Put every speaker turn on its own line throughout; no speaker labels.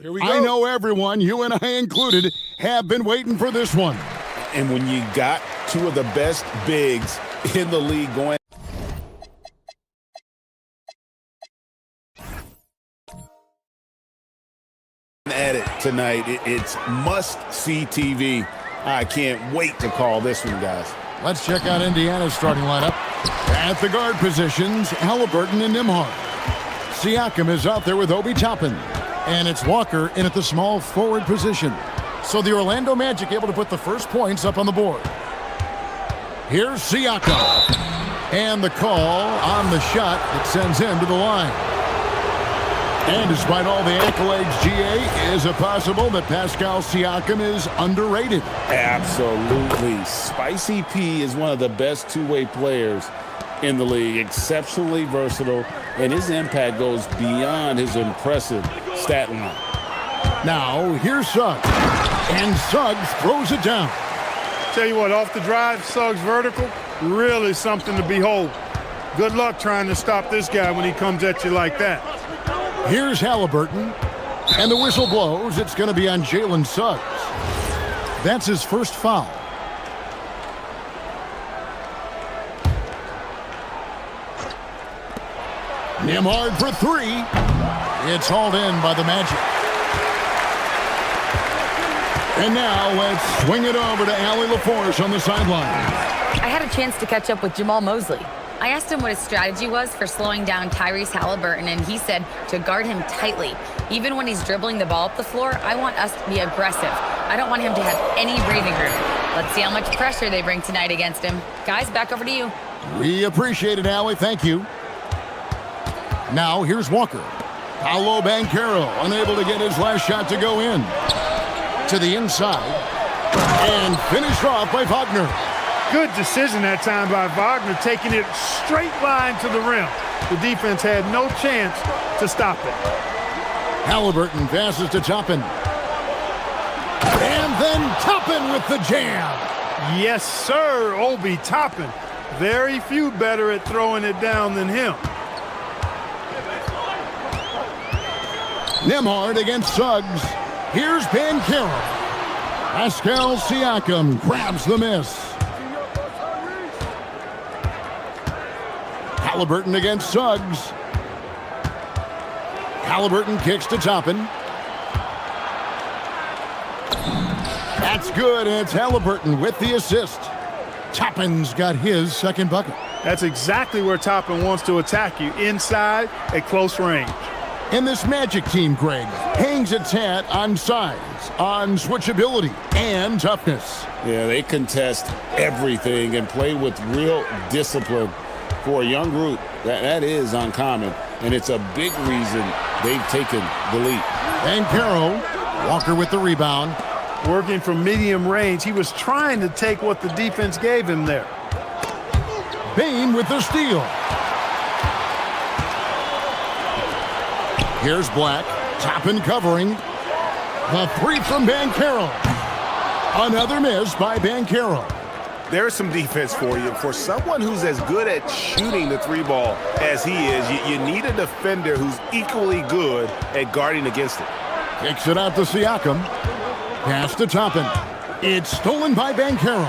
Here we go.
I know everyone, you and I included, have been waiting for this one.
And when you got two of the best bigs in the league going at it tonight, it's must-see TV. I can't wait to call this one, guys.
Let's check out Indiana's starting lineup. At the guard positions, Halliburton and Nembhard. Siakam is out there with Obi Toppin. And it's Walker in at the small forward position. So the Orlando Magic able to put the first points up on the board. Here's Siakam. And the call on the shot that sends him to the line. And despite all the accolades, GA, is it possible that Pascal Siakam is underrated?
Absolutely. Spicy P is one of the best two-way players in the league. Exceptionally versatile, and his impact goes beyond his impressive stat line.
Now, here's Suggs. And Suggs throws it down.
Tell you what, off the drive, Suggs vertical, really something to behold. Good luck trying to stop this guy when he comes at you like that.
Here's Halliburton, and the whistle blows. It's going to be on Jalen Suggs. That's his first foul. Nembhard for three. It's hauled in by the Magic. And now let's swing it over to Allie LaForce on the sideline.
I had a chance to catch up with Jamal Mosley. I asked him what his strategy was for slowing down Tyrese Halliburton, and he said to guard him tightly. Even when he's dribbling the ball up the floor, I want us to be aggressive. I don't want him to have any breathing room. Let's see how much pressure they bring tonight against him. Guys, back over to you.
We appreciate it, Allie. Thank you. Now, here's Walker. Paolo Banchero unable to get his last shot to go in. To the inside. And finished off by Wagner.
Good decision that time by Wagner, taking it straight line to the rim. The defense had no chance to stop it.
Halliburton passes to Toppin. And then Toppin with the jam.
Yes, sir, Obi Toppin. Very few better at throwing it down than him.
Nembhard against Suggs. Here's Banchero. Pascal Siakam grabs the miss. Halliburton against Suggs. Halliburton kicks to Toppin. That's good, and it's Halliburton with the assist. Toppin's got his second bucket.
That's exactly where Toppin wants to attack you, inside at close range.
And this Magic team, Greg, hangs its hat on size, on switchability, and toughness.
Yeah, they contest everything and play with real discipline. For a young group, that is uncommon, and it's a big reason they've taken the lead.
Banchero, Walker with the rebound.
Working from medium range, he was trying to take what the defense gave him there.
Bain with the steal. Here's Black, Toppin covering. The three from Banchero. Another miss by Banchero.
There's some defense for you. For someone who's as good at shooting the three ball as he is, you need a defender who's equally good at guarding against it.
Kicks it out to Siakam. Pass to Toppin. It's stolen by Banchero.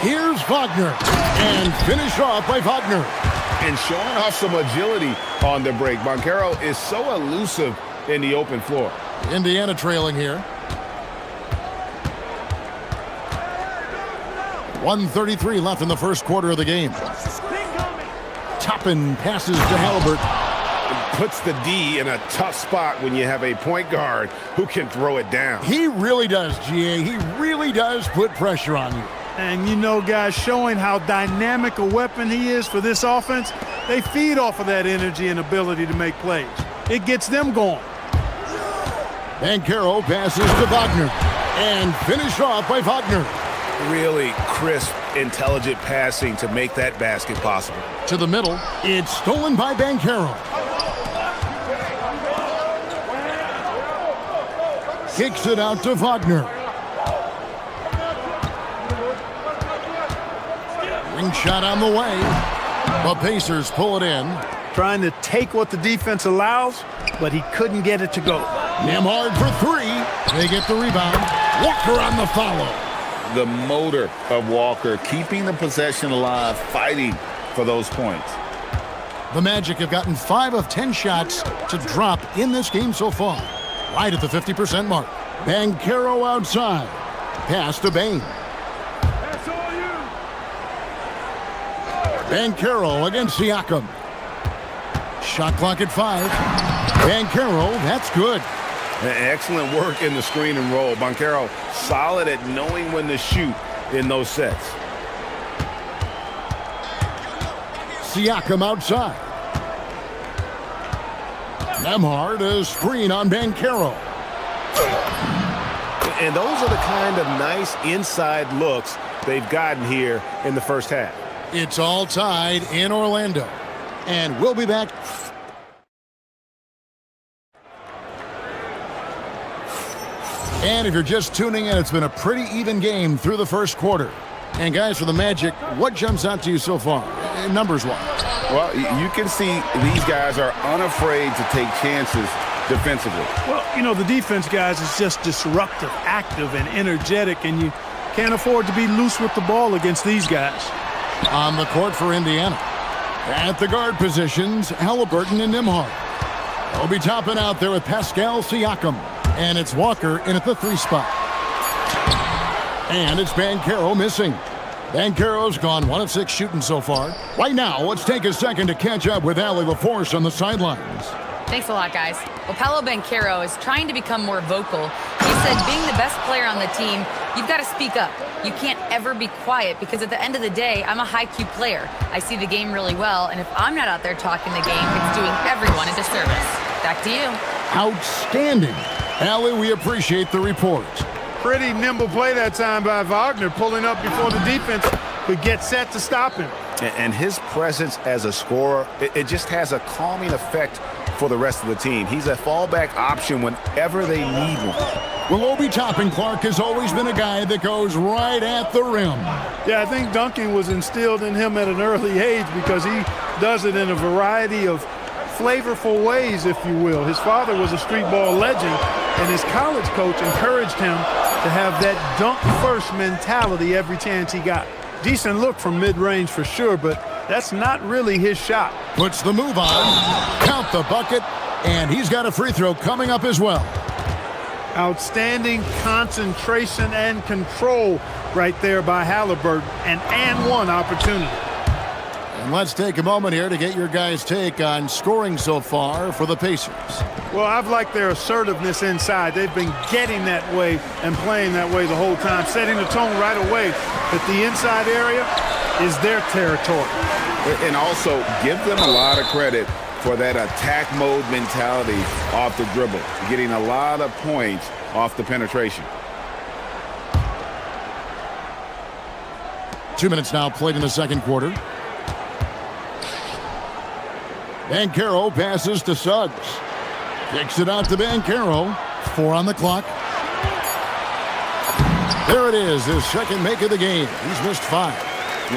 Here's Wagner. And finished off by Wagner.
And showing off some agility on the break. Banchero is so elusive in the open floor.
Indiana trailing here. 1:33 left in the first quarter of the game. Toppin passes to Halliburton.
It puts the D in a tough spot when you have a point guard who can throw it down.
He really does, GA. He really does put pressure on you.
And you know, guys, showing how dynamic a weapon he is for this offense, they feed off of that energy and ability to make plays. It gets them going.
Banchero passes to Wagner. And finished off by Wagner.
Really crisp, intelligent passing to make that basket possible.
To the middle. It's stolen by Banchero. Kicks it out to Wagner. Ring shot on the way. The Pacers pull it in.
Trying to take what the defense allows, but he couldn't get it to go.
Nemhard for three. They get the rebound. Walker on the follow.
The motor of Walker, keeping the possession alive, fighting for those points.
The Magic have gotten 5 of 10 shots to drop in this game so far. Right at the 50% mark. Banchero outside. Pass to Bain. Banchero against Siakam. Shot clock at 5. Banchero, that's good.
Excellent work in the screen and roll. Banchero solid at knowing when to shoot in those sets.
Siakam outside. Nemhard, a screen on Banchero.
And those are the kind of nice inside looks they've gotten here in the first half.
It's all tied in Orlando. And we'll be back. And if you're just tuning in, it's been a pretty even game through the first quarter. And guys, for the Magic, what jumps out to you so far, numbers-wise?
Well, you can see these guys are unafraid to take chances defensively.
Well, you know, the defense, guys, is just disruptive, active, and energetic, and you can't afford to be loose with the ball against these guys.
On the court for Indiana. At the guard positions, Halliburton and Nemhard. Obi Toppin out there with Pascal Siakam. And it's Walker in at the 3 spot. And it's Banchero missing. Banchero's gone 1 of 6 shooting so far. Right now, let's take a second to catch up with Allie LaForce on the sidelines.
Thanks a lot, guys. Well, Paolo Banchero is trying to become more vocal. He said being the best player on the team, you've got to speak up. You can't ever be quiet because at the end of the day, I'm a high-Q player. I see the game really well, and if I'm not out there talking the game, it's doing everyone a disservice. Back to you.
Outstanding. Allie, we appreciate the report.
Pretty nimble play that time by Wagner, pulling up before the defense could get set to stop him.
And his presence as a scorer, it just has a calming effect for the rest of the team. He's a fallback option whenever they need one.
Well, Obi Toppin Clark has always been a guy that goes right at the rim.
Yeah, I think dunking was instilled in him at an early age because he does it in a variety of flavorful ways, if you will. His father was a street ball legend, and his college coach encouraged him to have that dunk-first mentality every chance he got. Decent look from mid-range for sure, but that's not really his shot.
Puts the move on, count the bucket, and he's got a free throw coming up as well.
Outstanding concentration and control right there by Halliburton, and one opportunity.
And let's take a moment here to get your guys' take on scoring so far for the Pacers.
Well, I've liked their assertiveness inside. They've been getting that way and playing that way the whole time, setting the tone right away that the inside area is their territory.
And also, give them a lot of credit for that attack mode mentality off the dribble, getting a lot of points off the penetration.
2 minutes now played in the second quarter. Banchero passes to Suggs. Kicks it out to Banchero. 4 on the clock. There it is, his second make of the game. He's missed 5.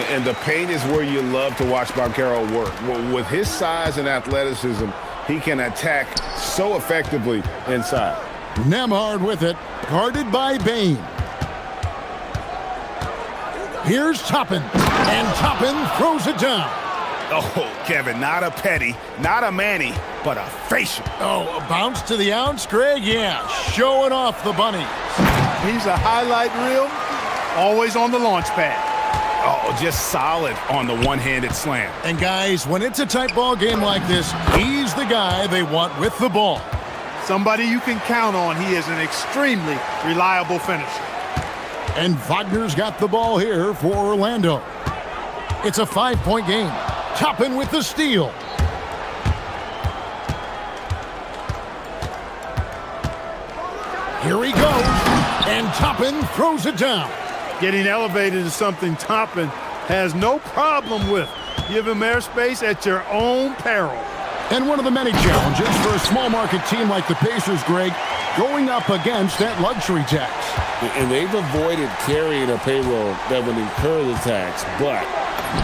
And the paint is where you love to watch Banchero work. With his size and athleticism, he can attack so effectively inside.
Nemhard with it, guarded by Bain. Here's Toppin, and Toppin throws it down.
Oh, Kevin, not a petty, not a Manny, but a facial.
Oh, a bounce to the ounce, Greg? Yeah, showing off the bunny.
He's a highlight reel, always on the launch pad.
Oh, just solid on the one-handed slam.
And guys, when it's a tight ball game like this, he's the guy they want with the ball.
Somebody you can count on. He is an extremely reliable finisher.
And Wagner's got the ball here for Orlando. It's a 5-point game. Toppin with the steal. Here he goes, and Toppin throws it down.
Getting elevated is something Toppin has no problem with. Give him airspace at your own peril.
And one of the many challenges for a small market team like the Pacers, Greg, going up against that luxury tax.
And they've avoided carrying a payroll that would incur the tax, but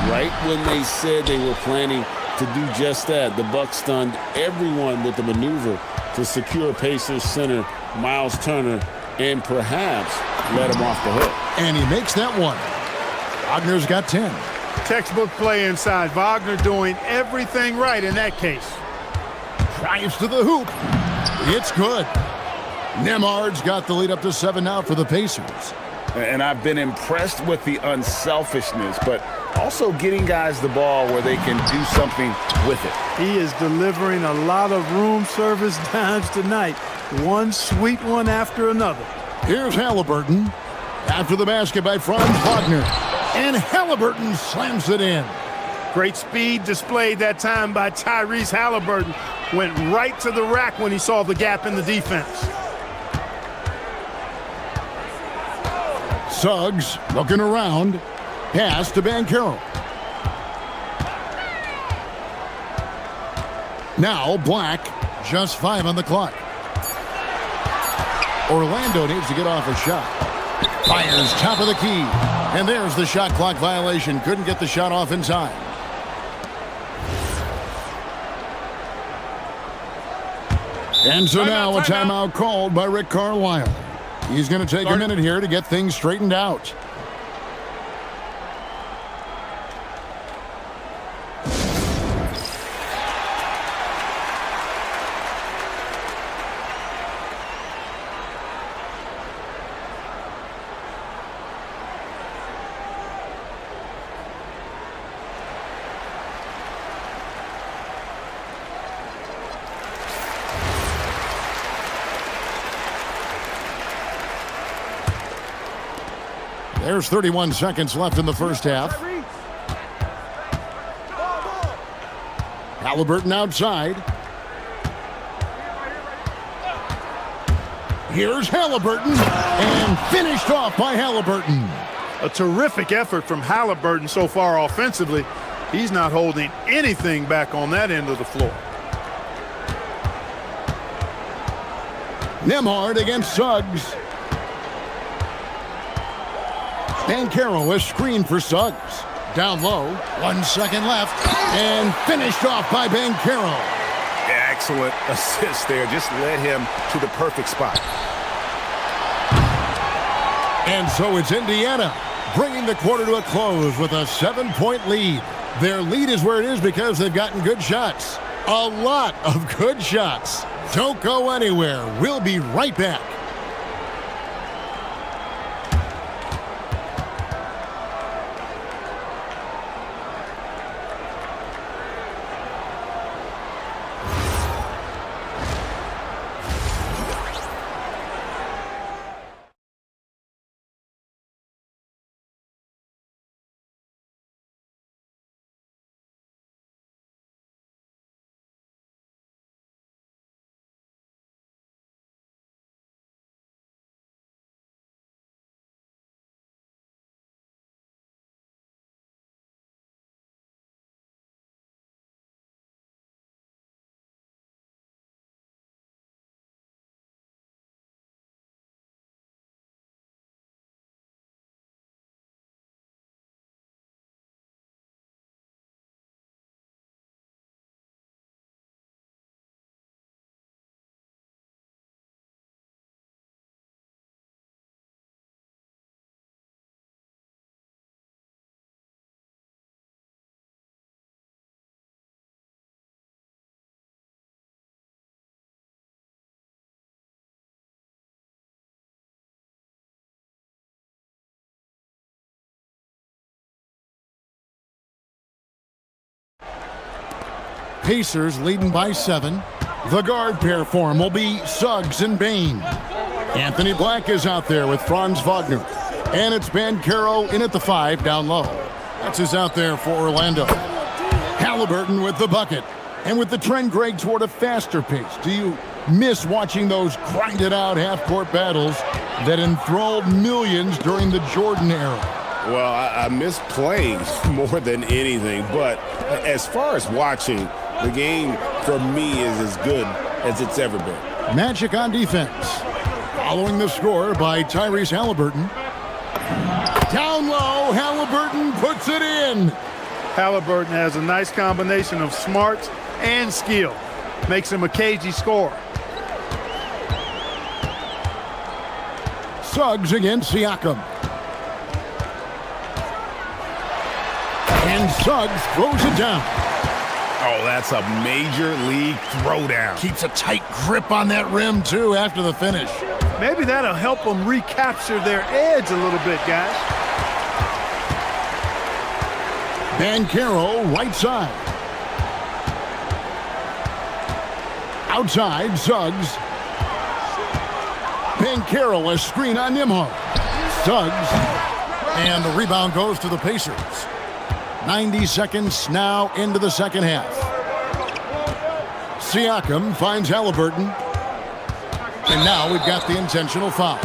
right when they said they were planning to do just that, the Bucks stunned everyone with the maneuver to secure Pacers center Miles Turner and perhaps let him off the hook.
And he makes that one. Wagner's got 10.
Textbook play inside. Wagner doing everything right in that case.
Drives to the hoop. It's good. Nemhard's got the lead up to 7 now for the Pacers.
And I've been impressed with the unselfishness, but also getting guys the ball where they can do something with it.
He is delivering a lot of room service dimes tonight. One sweet one after another.
Here's Halliburton. After the basket by Franz Wagner. And Halliburton slams it in.
Great speed displayed that time by Tyrese Halliburton. Went right to the rack when he saw the gap in the defense.
Suggs looking around. Pass to Banchero. Now Black, just 5 on the clock. Orlando needs to get off a shot. Fires top of the key. And there's the shot clock violation. Couldn't get the shot off in time. And so now a timeout called by Rick Carlisle. He's going to take a minute here to get things straightened out. There's 31 seconds left in the first half. Halliburton outside. Here's Halliburton, and finished off by Halliburton.
A terrific effort from Halliburton so far offensively. He's not holding anything back on that end of the floor.
Nemhard against Suggs. Banchero, a screen for Suggs. Down low, 1 second left, and finished off by Banchero.
Excellent assist there. Just led him to the perfect spot.
And so it's Indiana bringing the quarter to a close with a 7-point lead. Their lead is where it is because they've gotten good shots. A lot of good shots. Don't go anywhere. We'll be right back. Pacers leading by 7. The guard pair for him will be Suggs and Bain. Anthony Black is out there with Franz Wagner. And it's Banchero in at the 5 down low. That's his out there for Orlando. Halliburton with the bucket. And with the trend, Greg, toward a faster pace. Do you miss watching those grinded out half-court battles that enthralled millions during the Jordan era?
Well, I miss playing more than anything, but as far as watching, the game for me is as good as it's ever been.
Magic on defense. Following the score by Tyrese Halliburton. Down low, Halliburton puts it in.
Halliburton has a nice combination of smarts and skill. Makes him a cagey scorer.
Suggs against Siakam. And Suggs throws it down.
Oh, that's a major league throwdown.
Keeps a tight grip on that rim, too, after the finish.
Maybe that'll help them recapture their edge a little bit, guys.
Banchero, right side. Outside, Suggs. Banchero, a screen on Nembhard. Suggs. And the rebound goes to the Pacers. 90 seconds now into the second half. Siakam finds Halliburton. And now we've got the intentional foul.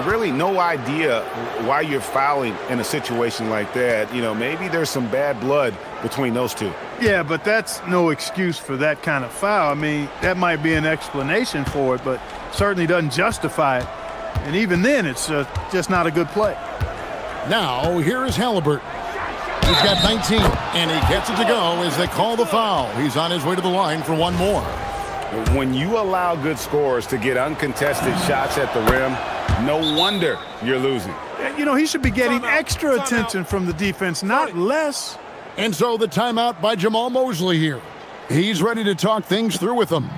Really no idea why you're fouling in a situation like that. You know, maybe there's some bad blood between those two.
Yeah, but that's no excuse for that kind of foul. I mean, that might be an explanation for it, but certainly doesn't justify it. And even then, it's just not a good play.
Now, here is Halliburton. He's got 19, and he gets it to go as they call the foul. He's on his way to the line for one more.
When you allow good scorers to get uncontested shots at the rim, no wonder you're losing.
You know, he should be getting extra attention from the defense, not less.
And so the timeout by Jamal Mosley here. He's ready to talk things through with them.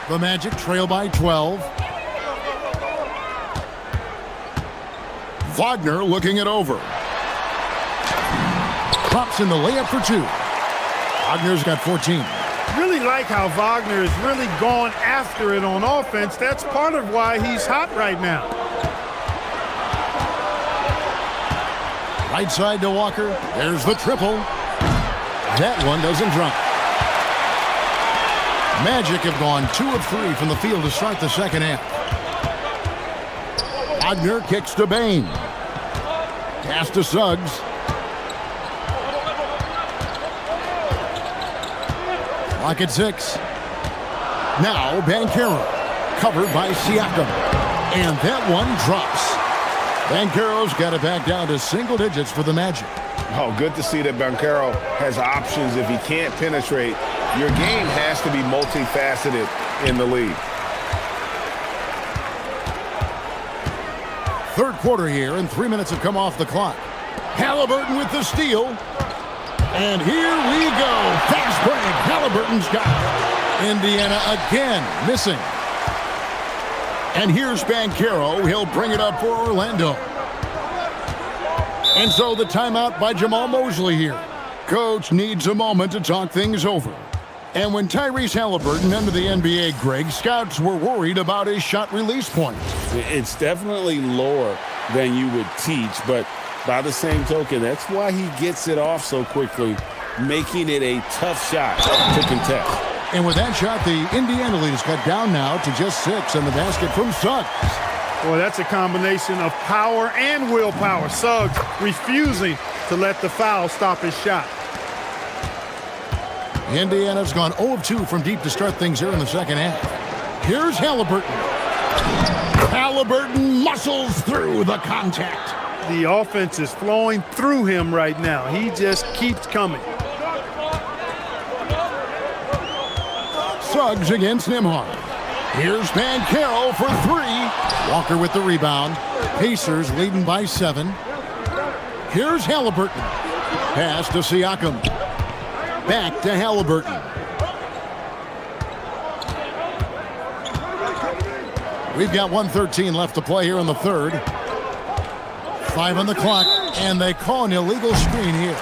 The Magic trail by 12. Wagner looking it over. Pops in the layup for two. Wagner's got 14.
Really like how Wagner is really going after it on offense. That's part of why he's hot right now.
Right side to Walker. There's the triple. That one doesn't drop. Magic have gone 2 of 3 from the field to start the second half. Wagner kicks to Bain. Pass to Suggs. Clock at 6. Now Banchero, covered by Siakam. And that one drops. Banchero's got it back down to single digits for the Magic.
Oh, good to see that Banchero has options if he can't penetrate. Your game has to be multifaceted in the league.
Third quarter here, and 3 minutes have come off the clock. Halliburton with the steal. And here we go. Fast break. Halliburton's got it. Indiana again missing. And here's Banchero. He'll bring it up for Orlando. And so the timeout by Jamal Mosley here. Coach needs a moment to talk things over. And when Tyrese Halliburton entered the NBA, Greg, scouts were worried about his shot release point.
It's definitely lower than you would teach, but by the same token, that's why he gets it off so quickly, making it a tough shot to contest.
And with that shot, the Indiana lead is cut down now to just 6 on the basket from Suggs.
Boy, that's a combination of power and willpower. Suggs refusing to let the foul stop his shot.
Indiana's gone 0 of 2 from deep to start things here in the second half. Here's Halliburton. Halliburton muscles through the contact.
The offense is flowing through him right now. He just keeps coming.
Suggs against Nembhard. Here's Banchero for 3. Walker with the rebound. Pacers leading by 7. Here's Halliburton. Pass to Siakam. Back to Halliburton. We've got 1:13 left to play here in the third. 5 on the clock, and they call an illegal screen here.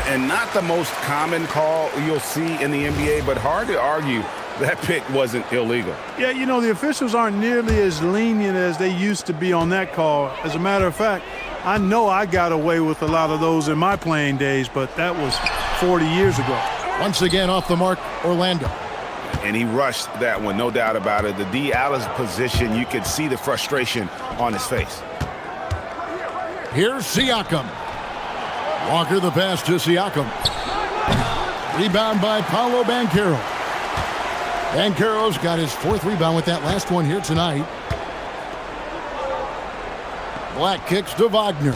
And not the most common call you'll see in the NBA, but hard to argue that pick wasn't illegal.
Yeah, you know, the officials aren't nearly as lenient as they used to be on that call. As a matter of fact, I know I got away with a lot of those in my playing days, but that was 40 years ago.
Once again off the mark, Orlando.
And he rushed that one, no doubt about it. The D out of position, you could see the frustration on his face.
Here's Siakam. Walker the pass to Siakam. Rebound by Paolo Banchero. Banchero's got his 4th rebound with that last one here tonight. Black kicks to Wagner.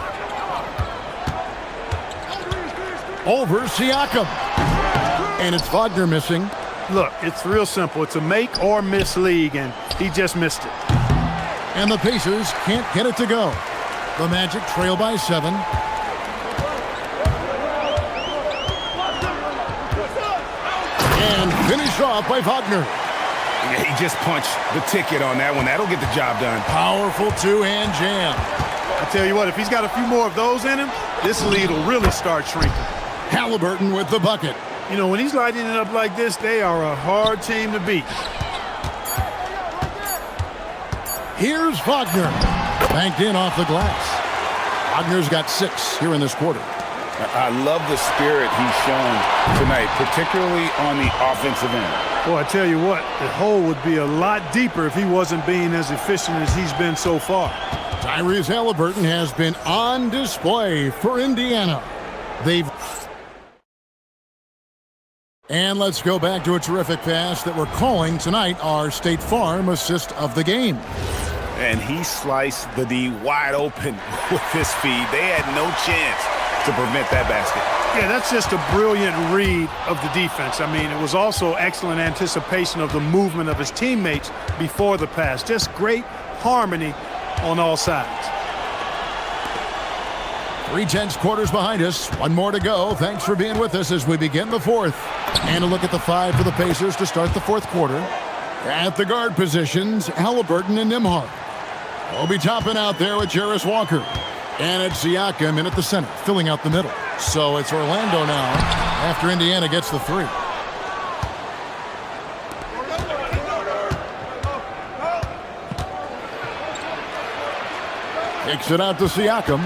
Over Siakam. And it's Wagner missing.
Look, it's real simple. It's a make or miss league, and he just missed it.
And the Pacers can't get it to go. The Magic trail by 7. And finished off by Wagner.
Yeah, he just punched the ticket on that one. That'll get the job done.
Powerful two-hand jam.
I tell you what, if he's got a few more of those in him, this lead will really start shrinking.
Halliburton with the bucket.
You know, when he's lighting it up like this, they are a hard team to beat.
Here's Wagner. Banked in off the glass. Wagner's got 6 here in this quarter.
I love the spirit he's shown tonight, particularly on the offensive end.
Boy, I tell you what, the hole would be a lot deeper if he wasn't being as efficient as he's been so far.
Tyrese Halliburton has been on display for Indiana. And let's go back to a terrific pass that we're calling tonight our State Farm assist of the game.
And he sliced the D wide open with his speed. They had no chance to prevent that basket.
Yeah, that's just a brilliant read of the defense. I mean, it was also excellent anticipation of the movement of his teammates before the pass. Just great harmony on all sides.
3/10 quarters behind us. One more to go. Thanks for being with us as we begin the 4th. And a look at the 5 for the Pacers to start the 4th quarter. At the guard positions, Halliburton and Nembhard. Obi Toppin out there with Jarris Walker. And it's Siakam in at the center, filling out the middle. So it's Orlando now after Indiana gets the 3. Kicks it out to Siakam.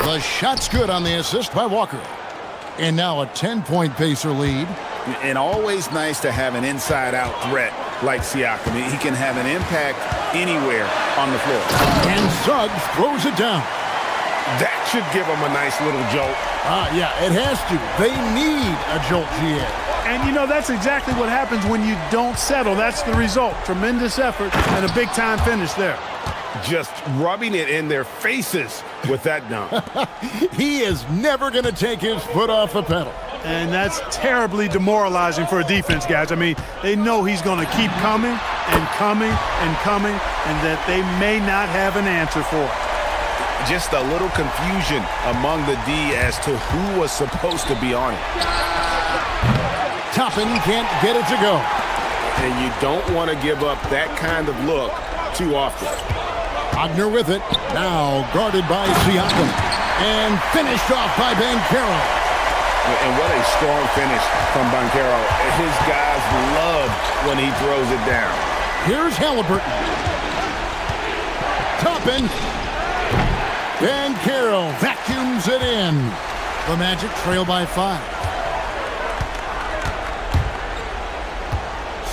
The shot's good on the assist by Walker. And now a 10-point Pacer lead.
And always nice to have an inside-out threat like Siakam. He can have an impact anywhere on the floor.
And Suggs throws it down.
That should give him a nice little jolt.
Yeah, it has to. They need a jolt, GA.
And, you know, that's exactly what happens when you don't settle. That's the result. Tremendous effort and a big-time finish there.
Just rubbing it in their faces with that dunk.
He is never going to take his foot off the pedal.
And that's terribly demoralizing for a defense, guys. I mean, they know he's going to keep coming and coming and coming, and that they may not have an answer for it.
Just a little confusion among the D as to who was supposed to be on it.
Toppin can't get it to go.
And you don't want to give up that kind of look too often.
Wagner with it. Now guarded by Siakam. And finished off by Banchero.
And what a strong finish from Banchero. His guys love when he throws it down.
Here's Halliburton. Toppin. Banchero vacuums it in. The Magic trail by 5.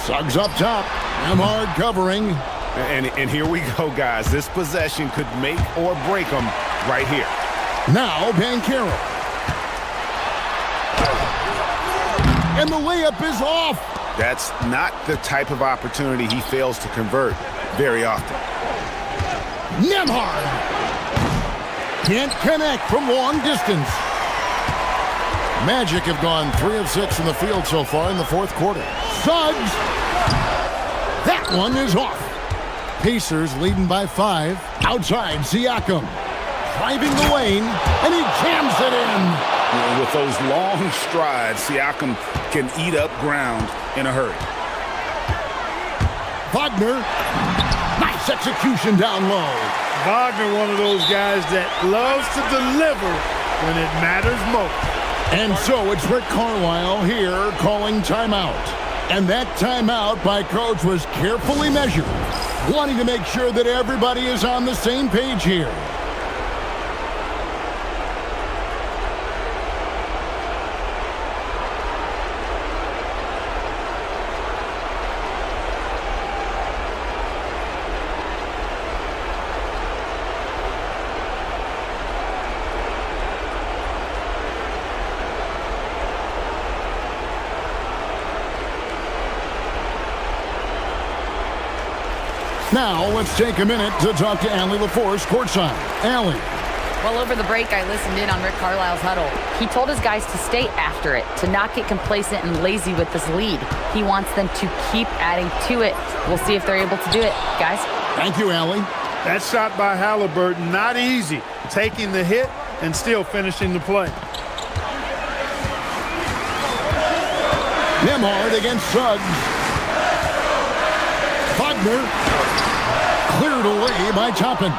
Suggs up top. Nembhard covering.
And here we go, guys. This possession could make or break them right here.
Now Banchero. And the layup is off.
That's not the type of opportunity he fails to convert very often.
Nembhard can't connect from long distance. Magic have gone 3 of 6 from the field so far in the 4th quarter. Suggs. That one is off. Pacers leading by 5. Outside, Siakam. Driving the lane, and he jams it in.
With those long strides, Siakam can eat up ground in a hurry.
Wagner. Nice Nice execution down low.
Wagner, one of those guys that loves to deliver when it matters most.
And so it's Rick Carlisle here calling timeout. And that timeout by Coach was carefully measured, wanting to make sure that everybody is on the same page here. Now, let's take a minute to talk to Allie LaForce courtside. Allie.
Well, over the break, I listened in on Rick Carlisle's huddle. He told his guys to stay after it, to not get complacent and lazy with this lead. He wants them to keep adding to it. We'll see if they're able to do it, guys.
Thank you, Allie.
That shot by Halliburton, not easy. Taking the hit and still finishing the play.
Nimhard against Suggs. Wagner cleared away by Toppin.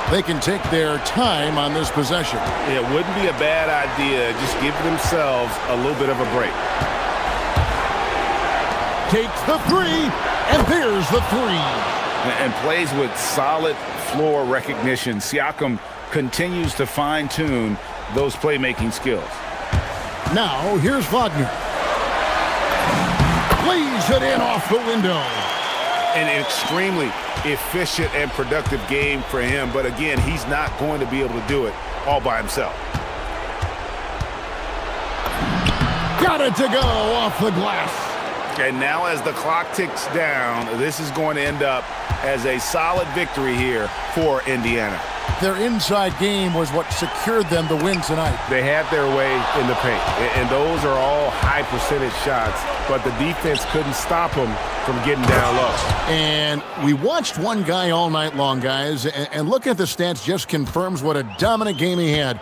They can take their time on this possession.
It wouldn't be a bad idea. Just give themselves a little bit of a break.
Takes the three, and there's the three.
And plays with solid floor recognition. Siakam continues to fine-tune those playmaking skills.
Now, here's Wagner. Lays it in off the window.
An extremely efficient and productive game for him. But again, he's not going to be able to do it all by himself.
Got it to go off the glass.
And now as the clock ticks down, this is going to end up as a solid victory here for Indiana.
Their inside game was what secured them the win tonight.
They had their way in the paint, and those are all high percentage shots, but the defense couldn't stop them from getting down low.
And we watched one guy all night long, guys, and looking at the stats just confirms what a dominant game he had.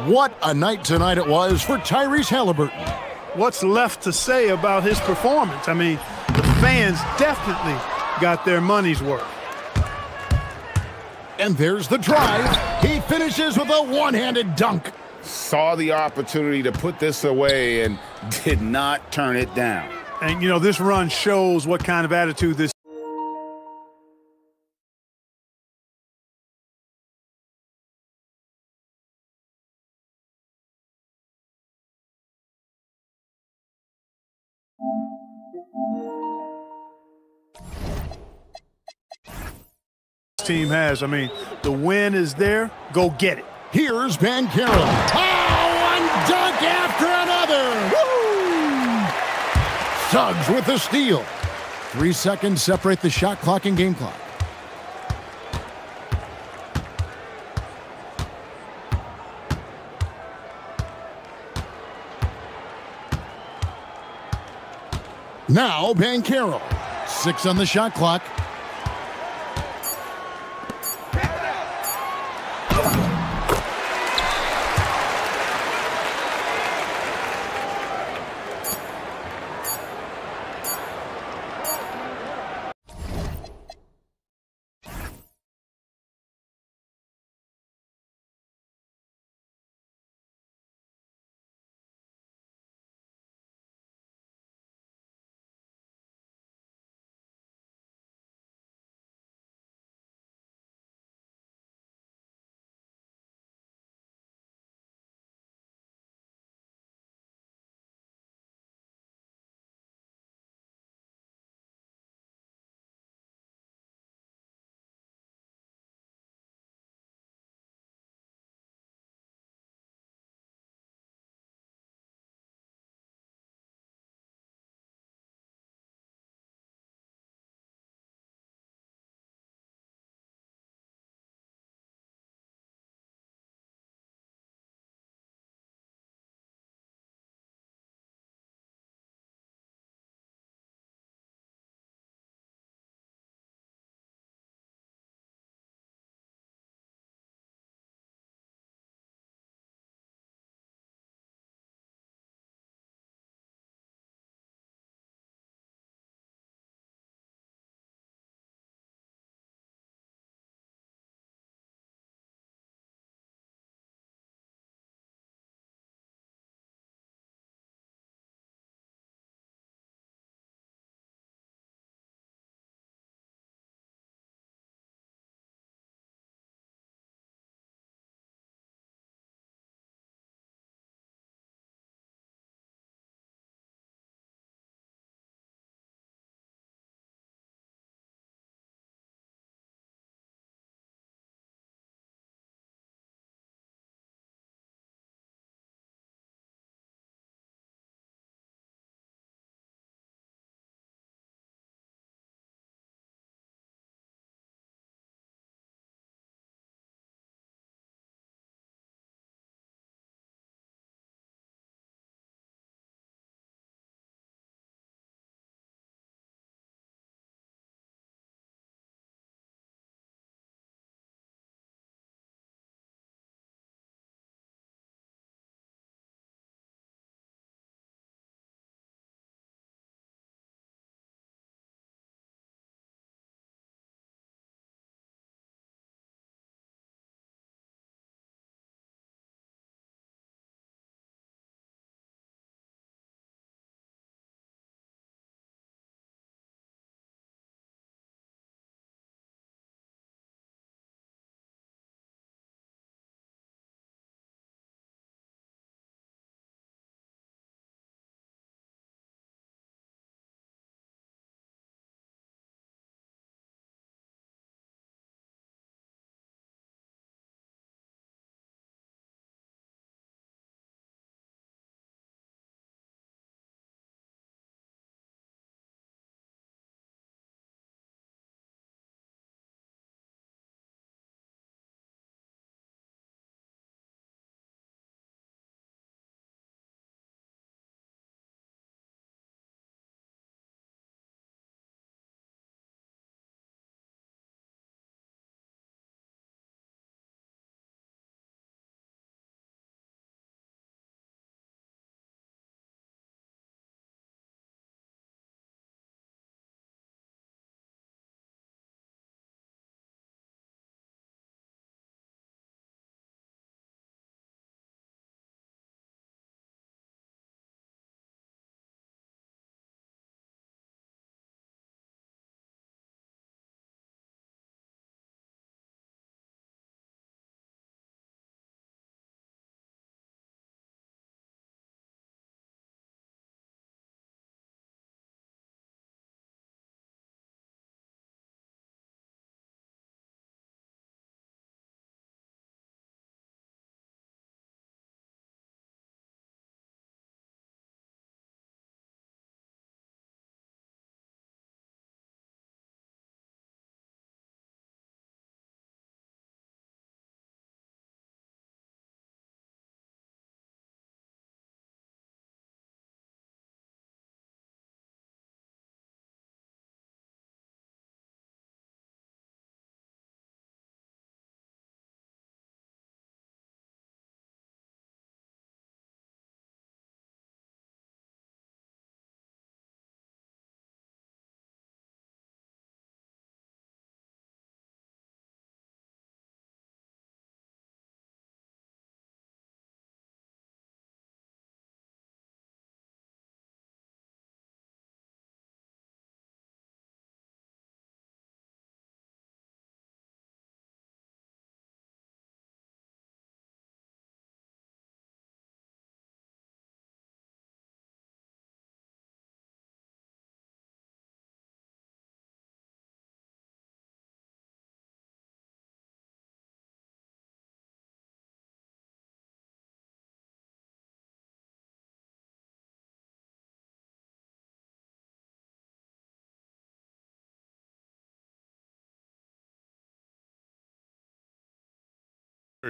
What a night tonight it was for Tyrese Halliburton.
What's left to say about his performance? I mean, the fans definitely got their money's worth.
And there's the drive. He finishes with a one-handed dunk.
Saw the opportunity to put this away and did not turn it down.
And, you know, this run shows what kind of attitude this team has. I mean, the win is there. Go get it.
Here's Banchero. Oh, one dunk after another. Woo! Suggs with the steal. 3 seconds separate the shot clock and game clock. Now Banchero. 6 on the shot clock.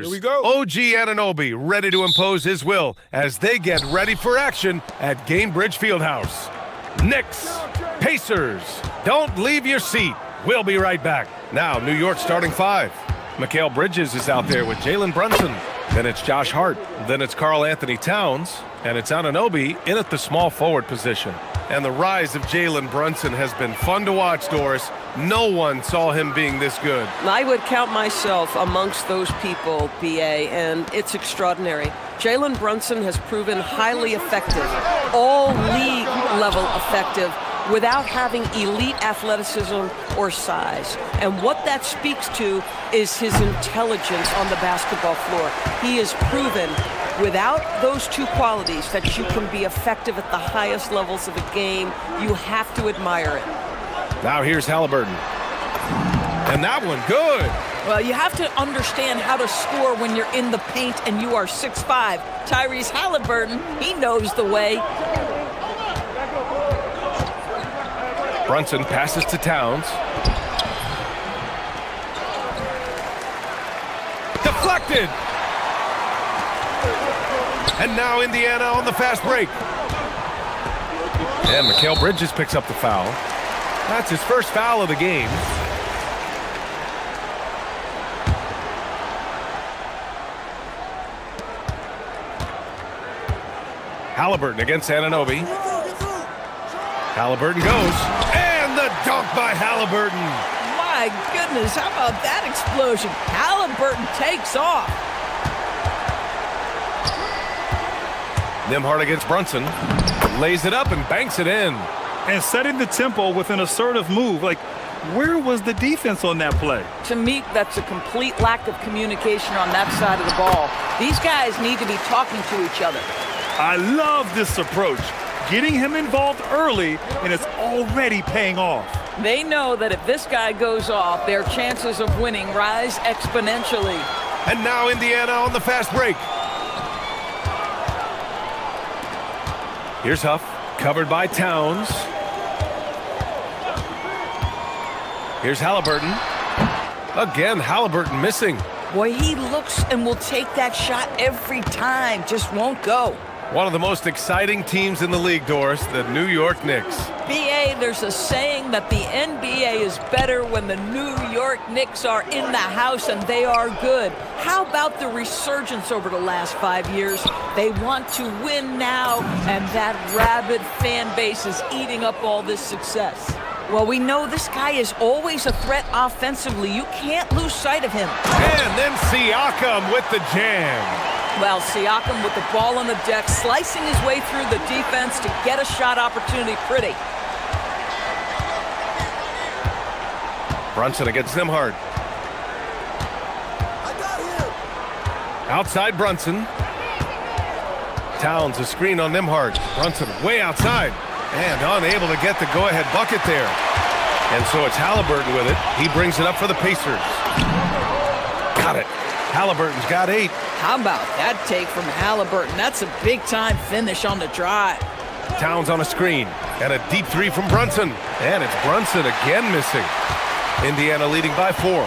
Here we go. OG Anunoby ready to impose his will as they get ready for action at Gainbridge Fieldhouse. Knicks, Pacers, don't leave your seat. We'll be right back. Now, New York starting five. Mikal Bridges is out there with Jalen Brunson. Then it's Josh Hart. Then it's Karl Anthony Towns. And it's Anunoby in at the small forward position. And the rise of Jalen Brunson has been fun to watch, Doris. No one saw him being this good.
I would count myself amongst those people, BA, and it's extraordinary. Jalen Brunson has proven highly effective, all league level effective, without having elite athleticism or size. And what that speaks to is his intelligence on the basketball floor. He has proven without those two qualities that you can be effective at the highest levels of a game. You have to admire it.
Now here's Halliburton. And that one, good.
Well, you have to understand how to score when you're in the paint and you are 6'5". Tyrese Halliburton, he knows the way.
Brunson passes to Towns. Deflected. And now Indiana on the fast break. And Mikal Bridges picks up the foul. That's his first foul of the game. Halliburton against Anunoby. Halliburton goes. And the dunk by Halliburton.
My goodness, how about that explosion? Halliburton takes off.
Nembhard against Brunson. Lays it up and banks it in.
And setting the tempo with an assertive move. Like, where was the defense on that play?
To me, that's a complete lack of communication on that side of the ball. These guys need to be talking to each other.
I love this approach. Getting him involved early, and it's already paying off.
They know that if this guy goes off, their chances of winning rise exponentially.
And now Indiana on the fast break. Here's Huff, covered by Towns. Here's Halliburton. Again, Halliburton missing.
Boy, he looks and will take that shot every time, just won't go.
One of the most exciting teams in the league, Doris, the New York Knicks.
BA, there's a saying that the NBA is better when the New York Knicks are in the house and they are good. How about the resurgence over the last 5 years? They want to win now, and that rabid fan base is eating up all this success. Well, we know this guy is always a threat offensively. You can't lose sight of him.
And then Siakam with the jam.
Well, Siakam with the ball on the deck, slicing his way through the defense to get a shot opportunity pretty.
Brunson against Nembhard. Outside Brunson. Towns a screen on Nembhard. Brunson way outside and unable to get the go-ahead bucket there. And so it's Halliburton with it. He brings it up for the Pacers. Got it. Halliburton's got 8.
How about that take from Halliburton? That's a big-time finish on the drive.
Towns on a screen. And a deep 3 from Brunson. And it's Brunson again missing. Indiana leading by 4.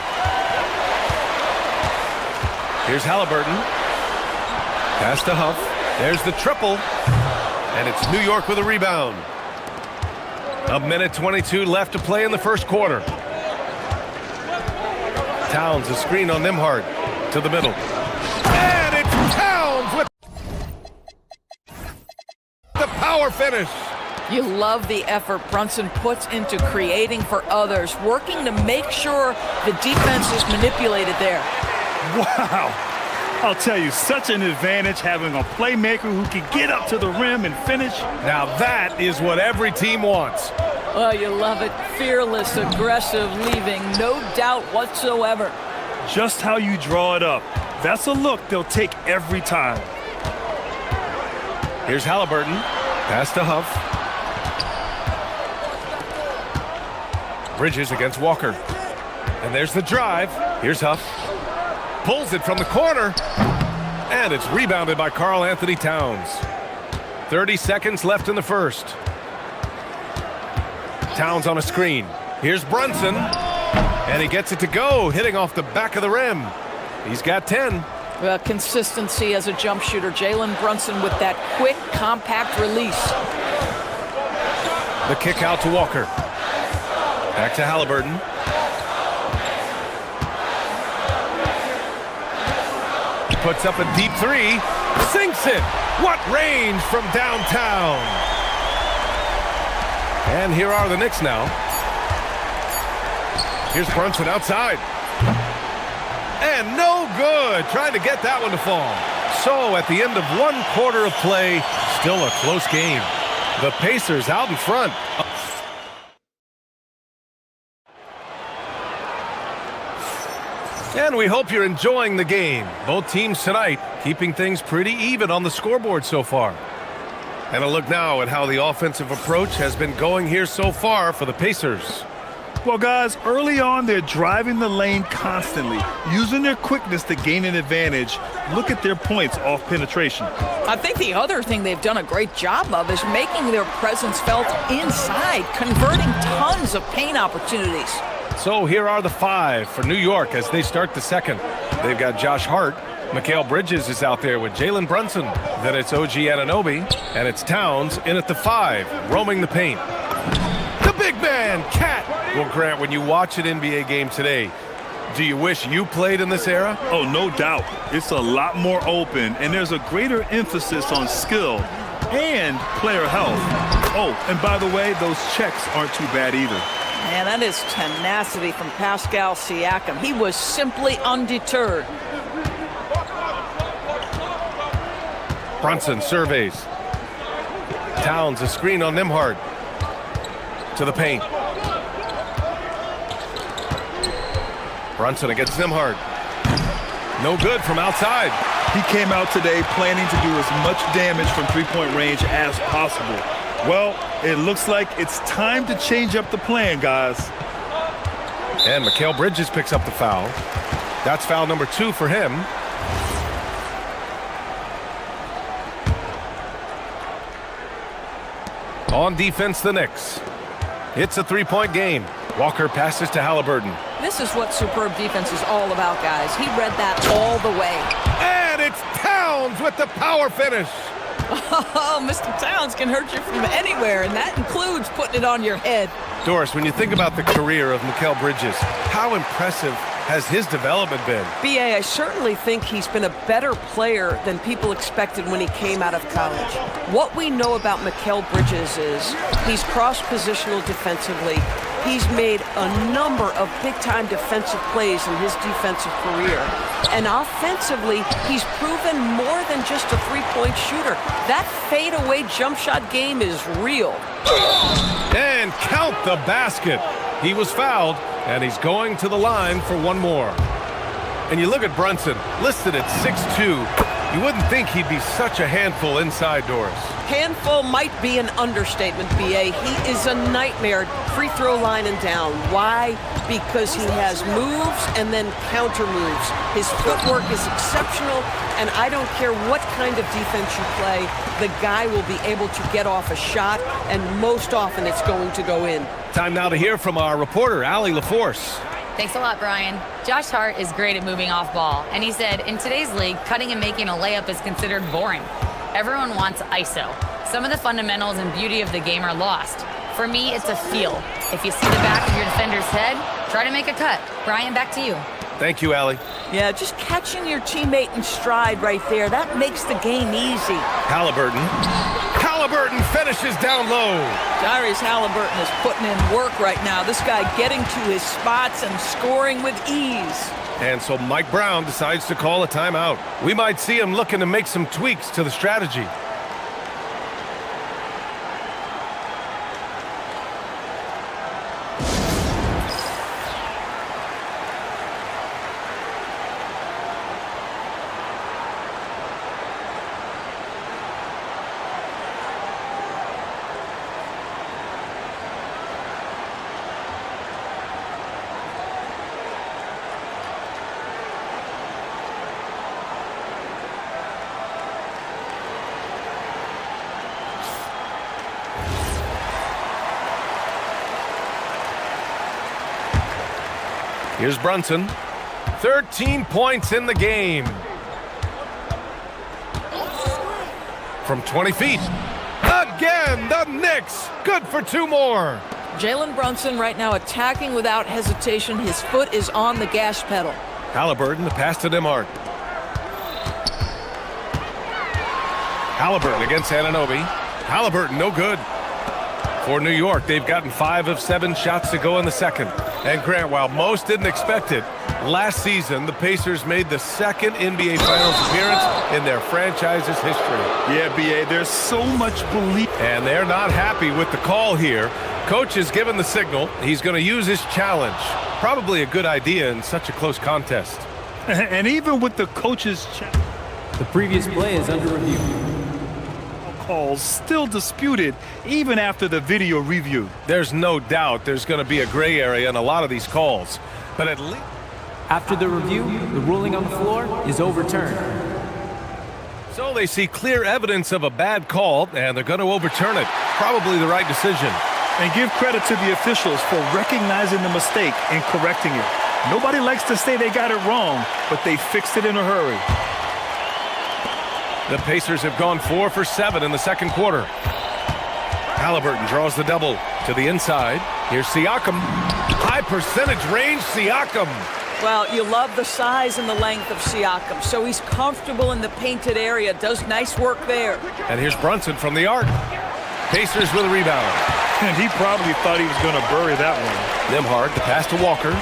Here's Halliburton. Pass to Huff. There's the triple. And it's New York with a rebound. 1:22 left to play in the first quarter. Towns a screen on Nembhard. To the middle. And it's Towns with the power finish.
You love the effort Brunson puts into creating for others, working to make sure the defense is manipulated there.
Wow. I'll tell you, such an advantage having a playmaker who can get up to the rim and finish.
Now that is what every team wants.
Oh, you love it. Fearless, aggressive, leaving no doubt whatsoever.
Just how you draw it up. That's a look they'll take every time.
Here's Halliburton. Pass to Huff. Bridges against Walker. And there's the drive. Here's Huff. Pulls it from the corner. And it's rebounded by Karl Anthony Towns. 30 seconds left in the first. Towns on a screen. Here's Brunson. And he gets it to go, hitting off the back of the rim. He's got 10.
Consistency as a jump shooter. Jalen Brunson with that quick, compact release.
The kick out to Walker. Back to Halliburton. Puts up a deep three. Sinks it. What range from downtown. And here are the Knicks now. Here's Brunson outside. And no good. Trying to get that one to fall. So at the end of one quarter of play, still a close game. The Pacers out in front. And we hope you're enjoying the game. Both teams tonight keeping things pretty even on the scoreboard so far. And a look now at how the offensive approach has been going here so far for the Pacers.
Well, guys, early on, they're driving the lane constantly, using their quickness to gain an advantage. Look at their points off penetration.
I think the other thing they've done a great job of is making their presence felt inside, converting tons of paint opportunities.
So here are the five for New York as they start the second. They've got Josh Hart. Mikal Bridges is out there with Jalen Brunson. Then it's OG Anunoby. And it's Towns in at the five, roaming the paint. The big man, Cat. Well, Grant, when you watch an NBA game today, do you wish you played in this era?
Oh, no doubt. It's a lot more open, and there's a greater emphasis on skill and player health. Oh, and by the way, those checks aren't too bad either.
Man, that is tenacity from Pascal Siakam. He was simply undeterred.
Brunson surveys. Towns a screen on Nembhard. To the paint. Brunson against Nembhard. No good from outside.
He came out today planning to do as much damage from three-point range as possible. Well, it looks like it's time to change up the plan, guys.
And Mikal Bridges picks up the foul. That's foul number 2 for him. On defense, the Knicks. It's a three-point game. Walker passes to Halliburton.
This is what superb defense is all about, guys. He read that all the way.
And it's Towns with the power finish.
Oh, Mr. Towns can hurt you from anywhere, and that includes putting it on your head.
Doris, when you think about the career of Mikal Bridges, how impressive has his development been?
B.A., I certainly think he's been a better player than people expected when he came out of college. What we know about Mikal Bridges is he's cross-positional defensively. He's made a number of big-time defensive plays in his defensive career. And offensively, he's proven more than just a three-point shooter. That fadeaway jump shot game is real.
And count the basket. He was fouled, and he's going to the line for one more. And you look at Brunson, listed at 6'2". You wouldn't think he'd be such a handful inside, Doris.
Handful might be an understatement, B.A. He is a nightmare, free throw line and down. Why? Because he has moves and then counter moves. His footwork is exceptional, and I don't care what kind of defense you play, the guy will be able to get off a shot, and most often it's going to go in.
Time now to hear from our reporter, Allie LaForce.
Thanks a lot, Brian. Josh Hart is great at moving off ball, and he said, in today's league, cutting and making a layup is considered boring. Everyone wants ISO. Some of the fundamentals and beauty of the game are lost. For me, it's a feel. If you see the back of your defender's head, try to make a cut. Brian, back to you.
Thank you, Allie.
Yeah, just catching your teammate in stride right there, that makes the game easy.
Halliburton finishes down low.
Tyrese Halliburton is putting in work right now. This guy getting to his spots and scoring with ease.
And so Mike Brown decides to call a timeout. We might see him looking to make some tweaks to the strategy. Here's Brunson. 13 points in the game. from 20 feet. Again, the Knicks. Good for 2 more.
Jalen Brunson right now attacking without hesitation. His foot is on the gas pedal.
Halliburton, the pass to Nimhart. Halliburton against Anunoby. Halliburton, no good. For New York, they've gotten 5 of 7 shots to go in the second. And Grant, while most didn't expect it, last season the Pacers made the second NBA Finals appearance in their franchise's history.
Yeah, B.A., there's so much belief.
And they're not happy with the call here. Coach has given the signal. He's going to use his challenge. Probably a good idea in such a close contest.
And even with the coach's
The previous play is under review.
calls still disputed even after the video review.
There's no doubt there's going to be a gray area in a lot of these calls. But at least...
After the review, the ruling on the floor is overturned.
So they see clear evidence of a bad call, and they're going to overturn it. Probably the right decision.
And give credit to the officials for recognizing the mistake and correcting it. Nobody likes to say they got it wrong, but they fixed it in a hurry.
The Pacers have gone 4 for 7 in the second quarter. Halliburton draws the double to the inside. Here's Siakam. High percentage range, Siakam.
Well, you love the size and the length of Siakam, so he's comfortable in the painted area, does nice work there.
And here's Brunson from the arc. Pacers with a rebound.
And he probably thought he was going to bury that one.
Nimhart, the pass to Walker.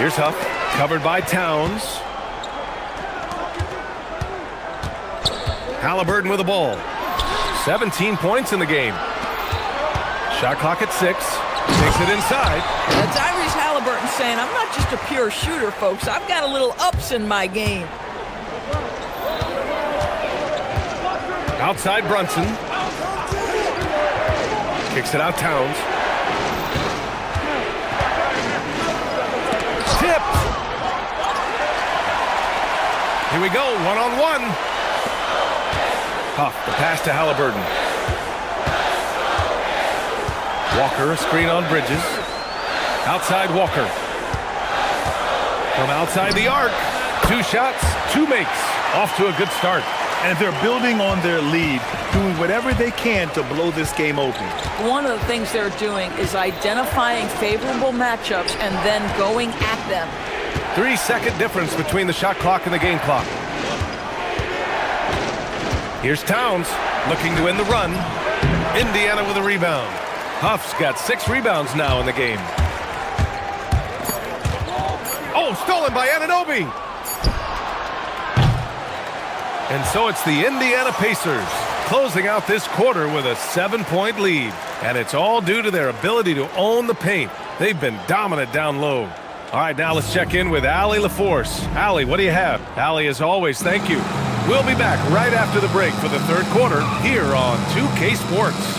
Here's Huff, covered by Towns. Halliburton with the ball. 17 points in the game. Shot clock at 6. Takes it inside.
That's Tyrese Halliburton saying, I'm not just a pure shooter, folks. I've got a little ups in my game.
Outside Brunson. Kicks it out Towns. Tipped. Here we go, one-on-one. Huff, the pass to Halliburton. Walker, a screen on Bridges. Outside Walker. From outside the arc. 2 shots, 2 makes. Off to a good start.
And they're building on their lead, doing whatever they can to blow this game open.
One of the things they're doing is identifying favorable matchups and then going at them.
3-second difference between the shot clock and the game clock. Here's Towns looking to end the run. Indiana with a rebound. Huff's got 6 rebounds now in the game. Oh, stolen by Anunoby. And so it's the Indiana Pacers closing out this quarter with a 7-point lead. And it's all due to their ability to own the paint. They've been dominant down low. All right, now let's check in with Allie LaForce. Allie, what do you have? Allie, as always, thank you. We'll be back right after the break for the third quarter here on 2K Sports.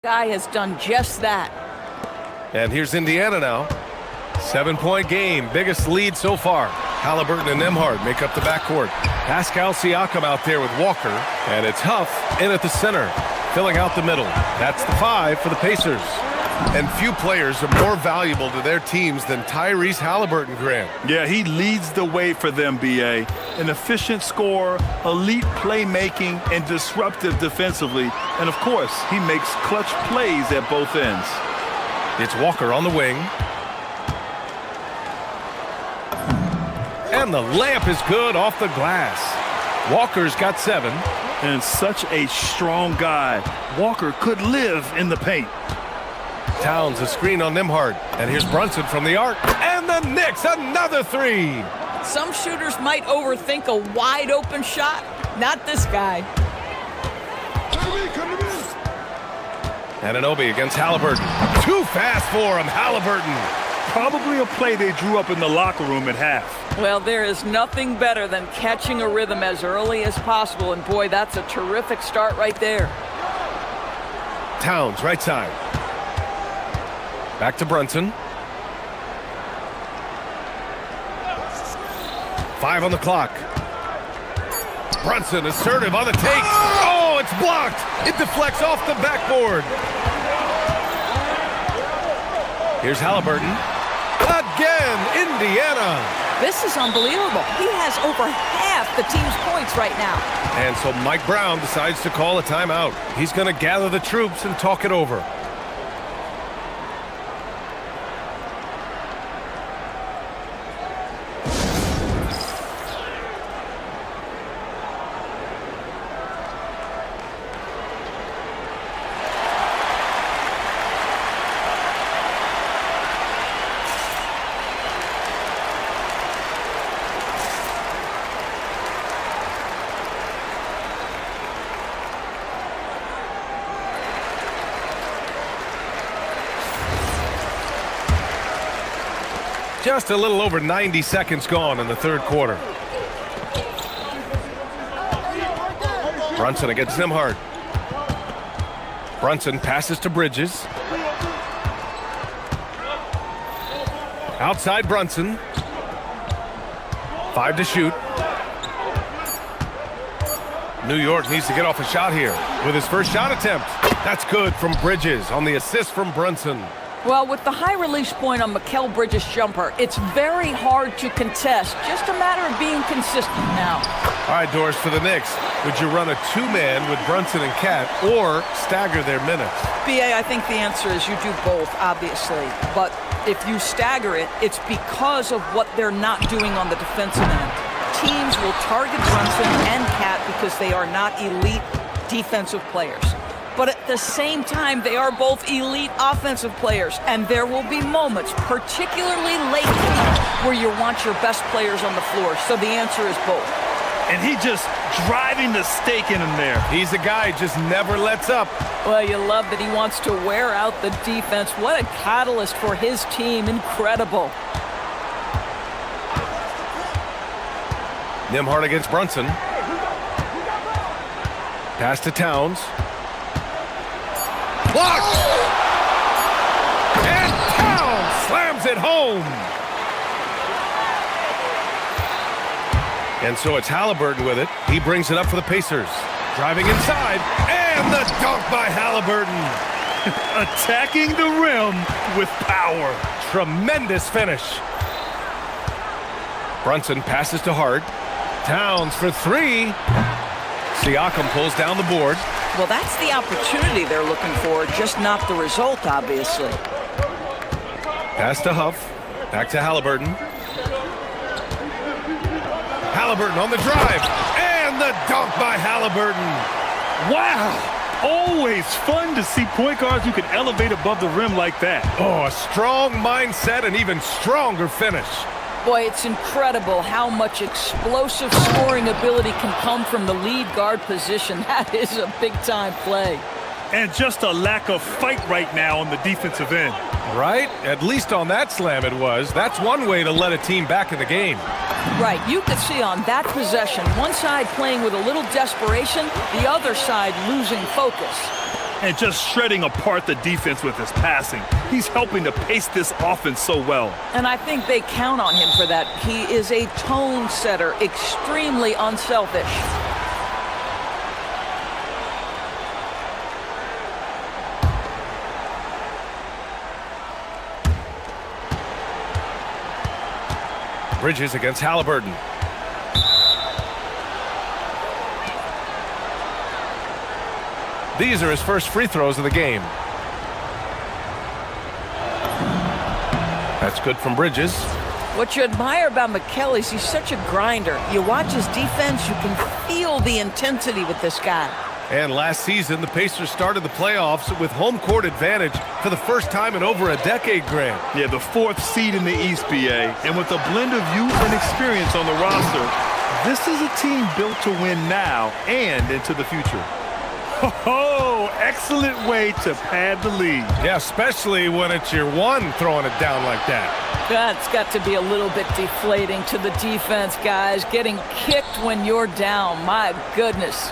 Guy has done just that.
And here's Indiana now. 7-point game, biggest lead so far. Halliburton and Nimhart make up the backcourt. Pascal Siakam out there with Walker. And it's Huff in at the center, filling out the middle. That's the 5 for the Pacers. And few players are more valuable to their teams than Tyrese Halliburton, Grant.
Yeah, he leads the way for them, B.A. An efficient scorer, elite playmaking, and disruptive defensively. And, of course, he makes clutch plays at both ends.
It's Walker on the wing. And the layup is good off the glass. Walker's got 7.
And such a strong guy. Walker could live in the paint.
Towns a screen on Nembhard. And here's Brunson from the arc. And the Knicks, another 3.
Some shooters might overthink a wide open shot. Not this guy.
Anunoby against Halliburton. Too fast for him, Halliburton.
Probably a play they drew up in the locker room at half.
Well, there is nothing better than catching a rhythm as early as possible. And boy, that's a terrific start right there.
Towns, right side. Back to Brunson. 5 on the clock. Brunson assertive on the take. Oh, it's blocked. It deflects off the backboard. Here's Halliburton. Again, Indiana.
This is unbelievable. He has over half the team's points right now.
And so Mike Brown decides to call a timeout. He's going to gather the troops and talk it over. Just a little over 90 seconds gone in the third quarter. Brunson against Nembhard. Brunson passes to Bridges. Outside Brunson. 5 to shoot. New York needs to get off a shot here with his first shot attempt. That's good from Bridges on the assist from Brunson.
Well, with the high release point on Mikal Bridges' jumper, it's very hard to contest. Just a matter of being consistent now.
All right, Doris, for the Knicks, would you run a 2-man with Brunson and Cat or stagger their minutes?
B.A., I think the answer is you do both, obviously. But if you stagger it, it's because of what they're not doing on the defensive end. Teams will target Brunson and Cat because they are not elite defensive players. But at the same time, they are both elite offensive players. And there will be moments, particularly late in the game, where you want your best players on the floor. So the answer is both.
And he just driving the stake in him there.
He's a guy who just never lets up.
Well, you love that he wants to wear out the defense. What a catalyst for his team. Incredible.
Nembhard against Brunson. Pass to Towns. Blocked! And Towns slams it home! And so it's Halliburton with it. He brings it up for the Pacers. Driving inside, and the dunk by Halliburton.
Attacking the rim with power.
Tremendous finish. Brunson passes to Hart. Towns for 3. Siakam pulls down the board.
Well, that's the opportunity they're looking for, just not the result, obviously.
Pass to Huff. Back to Halliburton. Halliburton on the drive. And the dunk by Halliburton.
Wow. Always fun to see point guards who can elevate above the rim like that.
Oh, a strong mindset and even stronger finish.
Boy, it's incredible how much explosive scoring ability can come from the lead guard position. That is a big-time play.
And just a lack of fight right now on the defensive end.
Right? At least on that slam it was. That's one way to let a team back in the game.
Right. You could see on that possession, one side playing with a little desperation, the other side losing focus.
And just shredding apart the defense with his passing. He's helping to pace this offense so well.
And I think they count on him for that. He is a tone setter, extremely unselfish.
Bridges against Halliburton. These are his first free throws of the game. That's good from Bridges.
What you admire about Mikal is he's such a grinder. You watch his defense, you can feel the intensity with this guy.
And last season, the Pacers started the playoffs with home court advantage for the first time in over a decade, Grant.
Yeah, the 4th seed in the East, BA. And with a blend of youth and experience on the roster, this is a team built to win now and into the future.
Oh, excellent way to pad the lead.
Yeah, especially when it's your one throwing it down like that.
That's got to be a little bit deflating to the defense, guys. Getting kicked when you're down. My goodness.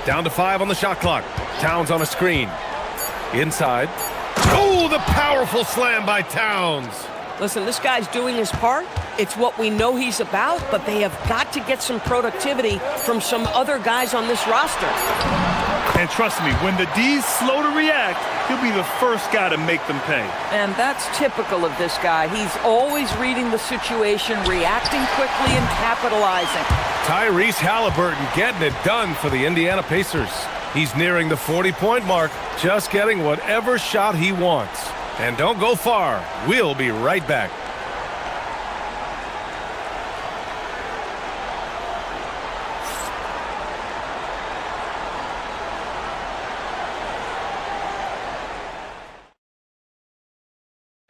Down to 5 on the shot clock. Towns on a screen. Inside. Oh, the powerful slam by Towns.
Listen, this guy's doing his part. It's what we know he's about, but they have got to get some productivity from some other guys on this roster.
And trust me, when the D's slow to react, he'll be the first guy to make them pay.
And that's typical of this guy. He's always reading the situation, reacting quickly and capitalizing.
Tyrese Halliburton getting it done for the Indiana Pacers. He's nearing the 40-point mark, just getting whatever shot he wants. And don't go far. We'll be right back.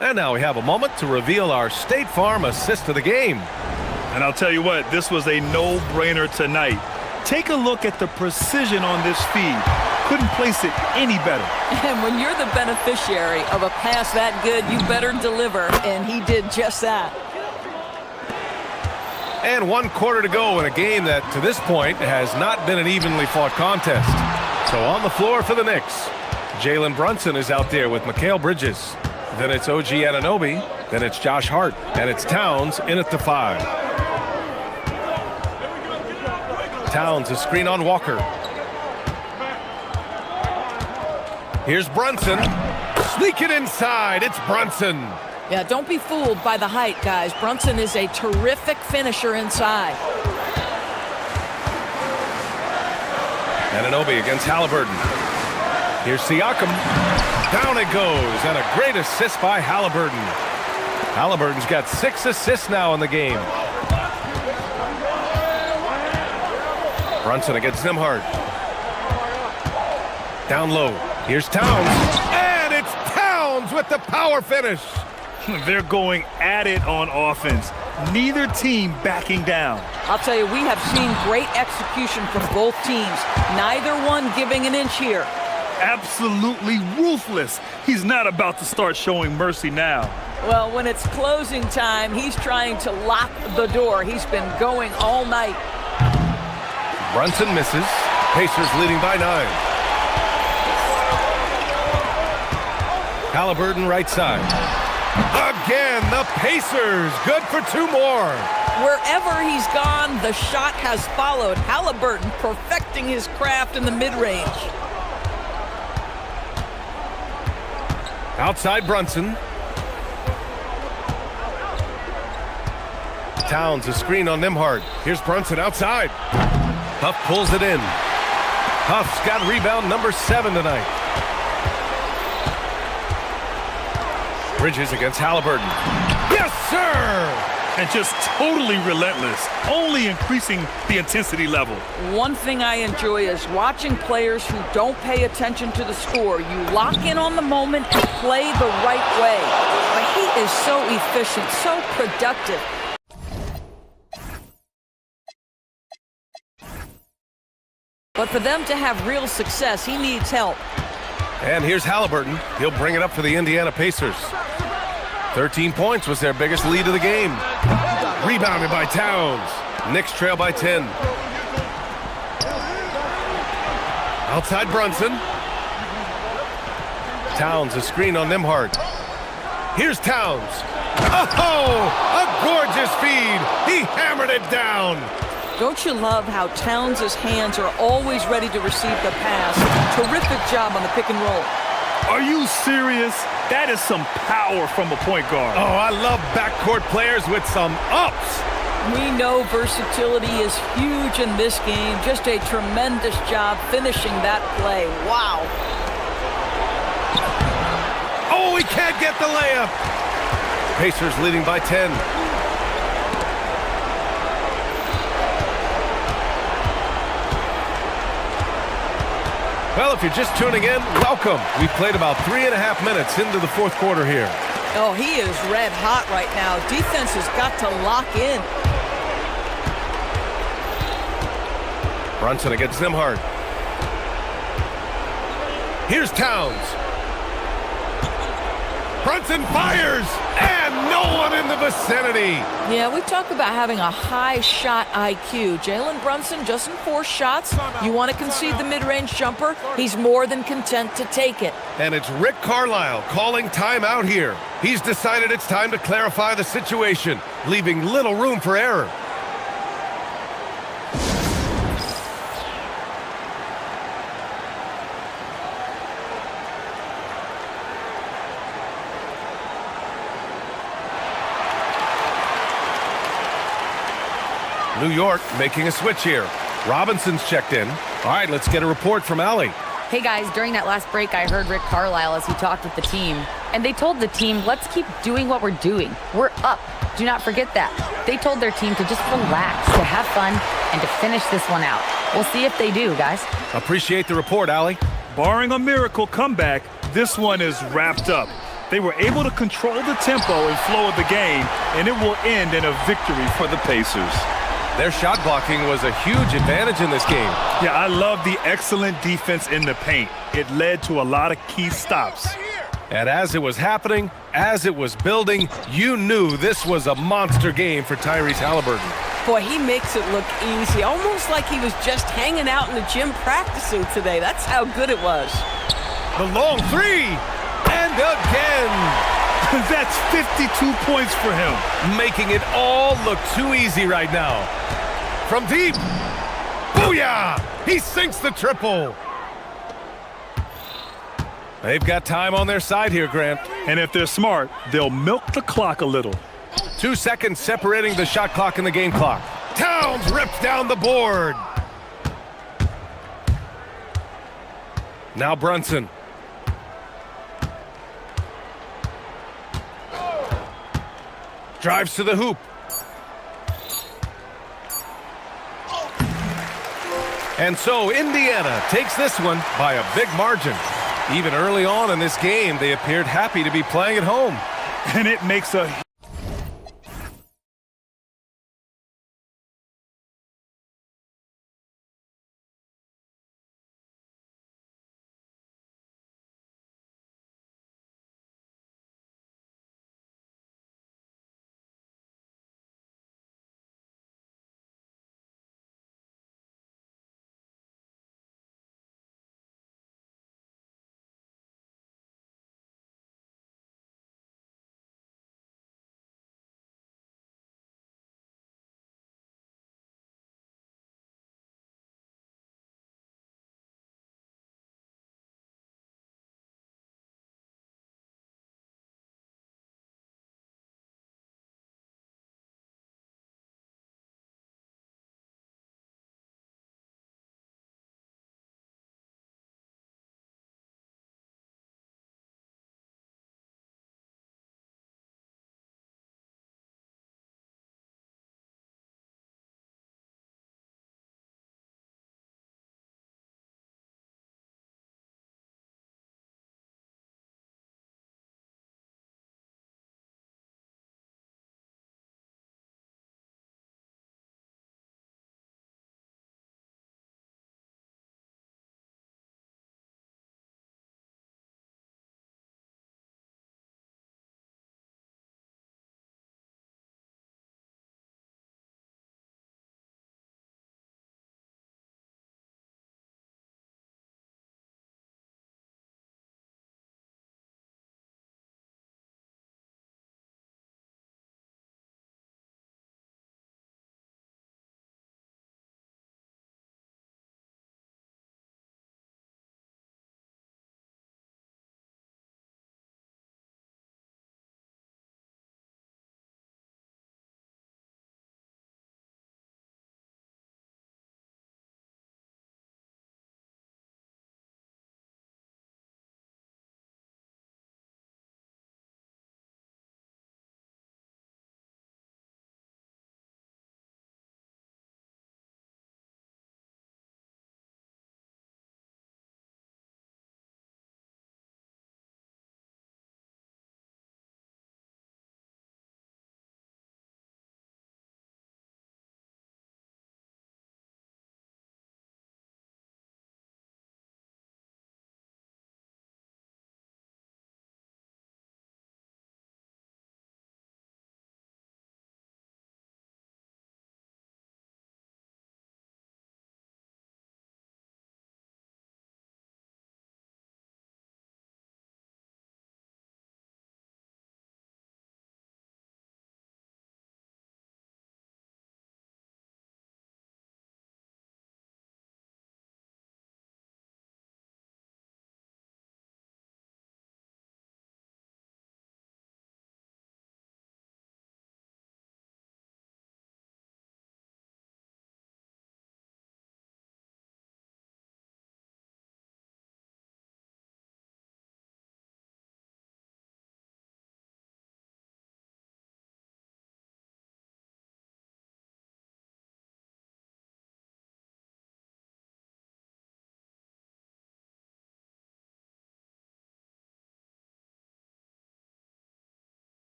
And now we have a moment to reveal our State Farm assist of the game.
And I'll tell you what, this was a no-brainer tonight. Take a look at the precision on this feed. Couldn't place it any better.
And when you're the beneficiary of a pass that good, you better deliver. And he did just that.
And 1 quarter to go in a game that, to this point, has not been an evenly fought contest. So on the floor for the Knicks, Jalen Brunson is out there with Mikal Bridges. Then it's OG Anunoby. Then it's Josh Hart. And it's Towns in at the 5. Towns, a screen on Walker. Here's Brunson. Sneak it inside. It's Brunson.
Yeah, don't be fooled by the height, guys. Brunson is a terrific finisher inside.
Anunoby against Halliburton. Here's Siakam. Down it goes, and a great assist by Halliburton. Halliburton's got 6 assists now in the game. Brunson against Nembhard. Down low. Here's Towns. And it's Towns with the power finish.
They're going at it on offense. Neither team backing down.
I'll tell you, we have seen great execution from both teams. Neither one giving an inch here.
Absolutely ruthless. He's not about to start showing mercy now.
Well, when it's closing time, he's trying to lock the door. He's been going all night.
Brunson misses. Pacers leading by 9. Halliburton right side. Again, the Pacers. Good for 2 more.
Wherever he's gone, the shot has followed. Halliburton perfecting his craft in the mid-range.
Outside Brunson. Towns, a screen on Nembhard. Here's Brunson outside. Huff pulls it in. Huff's got rebound number 7 tonight. Bridges against Halliburton. Yes, sir!
And just totally relentless, only increasing the intensity level.
One thing I enjoy is watching players who don't pay attention to the score. You lock in on the moment and play the right way. But he is so efficient, so productive. But for them to have real success, he needs help.
And here's Halliburton. He'll bring it up for the Indiana Pacers. 13 points was their biggest lead of the game. Rebounded by Towns. Knicks trail by 10. Outside Brunson. Towns, a screen on Nembhard. Here's Towns. Oh, a gorgeous feed. He hammered it down.
Don't you love how Towns' hands are always ready to receive the pass? Terrific job on the pick and roll.
Are you serious? That is some power from a point guard.
Oh, I love backcourt players with some ups.
We know versatility is huge in this game. Just a tremendous job finishing that play. Wow.
Oh, he can't get the layup. Pacers leading by 10. Well, if you're just tuning in, welcome. We've played about 3.5 minutes into the fourth quarter here.
Oh, he is red hot right now. Defense has got to lock in.
Brunson against Nimhard. Here's Towns. Brunson fires, and no one in the vicinity.
Yeah, we talk about having a high shot IQ. Jalen Brunson doesn't force shots. You want to concede the mid-range jumper, he's more than content to take it.
And it's Rick Carlisle calling timeout here. He's decided it's time to clarify the situation, leaving little room for error. New York making a switch here. Robinson's checked in. All right, let's get a report from Allie.
Hey guys, during that last break, I heard Rick Carlisle as he talked with the team. And they told the team, let's keep doing what we're doing. We're up. Do not forget that. They told their team to just relax, to have fun, and to finish this one out. We'll see if they do, guys.
Appreciate the report, Allie.
Barring a miracle comeback, this one is wrapped up. They were able to control the tempo and flow of the game, and it will end in a victory for the Pacers.
Their shot blocking was a huge advantage in this game.
Yeah, I love the excellent defense in the paint. It led to a lot of key stops.
And as it was happening, as it was building, you knew this was a monster game for Tyrese Halliburton.
Boy, he makes it look easy, almost like he was just hanging out in the gym practicing today. That's how good it was.
The long three, and again.
That's 52 points for him.
Making it all look too easy right now. From deep, booyah! He sinks the triple. They've got time on their side here, Grant.
And if they're smart, they'll milk the clock a little.
2 seconds separating the shot clock and the game clock. Towns rips down the board. Now Brunson. Drives to the hoop. And so Indiana takes this one by a big margin. Even early on in this game, they appeared happy to be playing at home.
And it makes a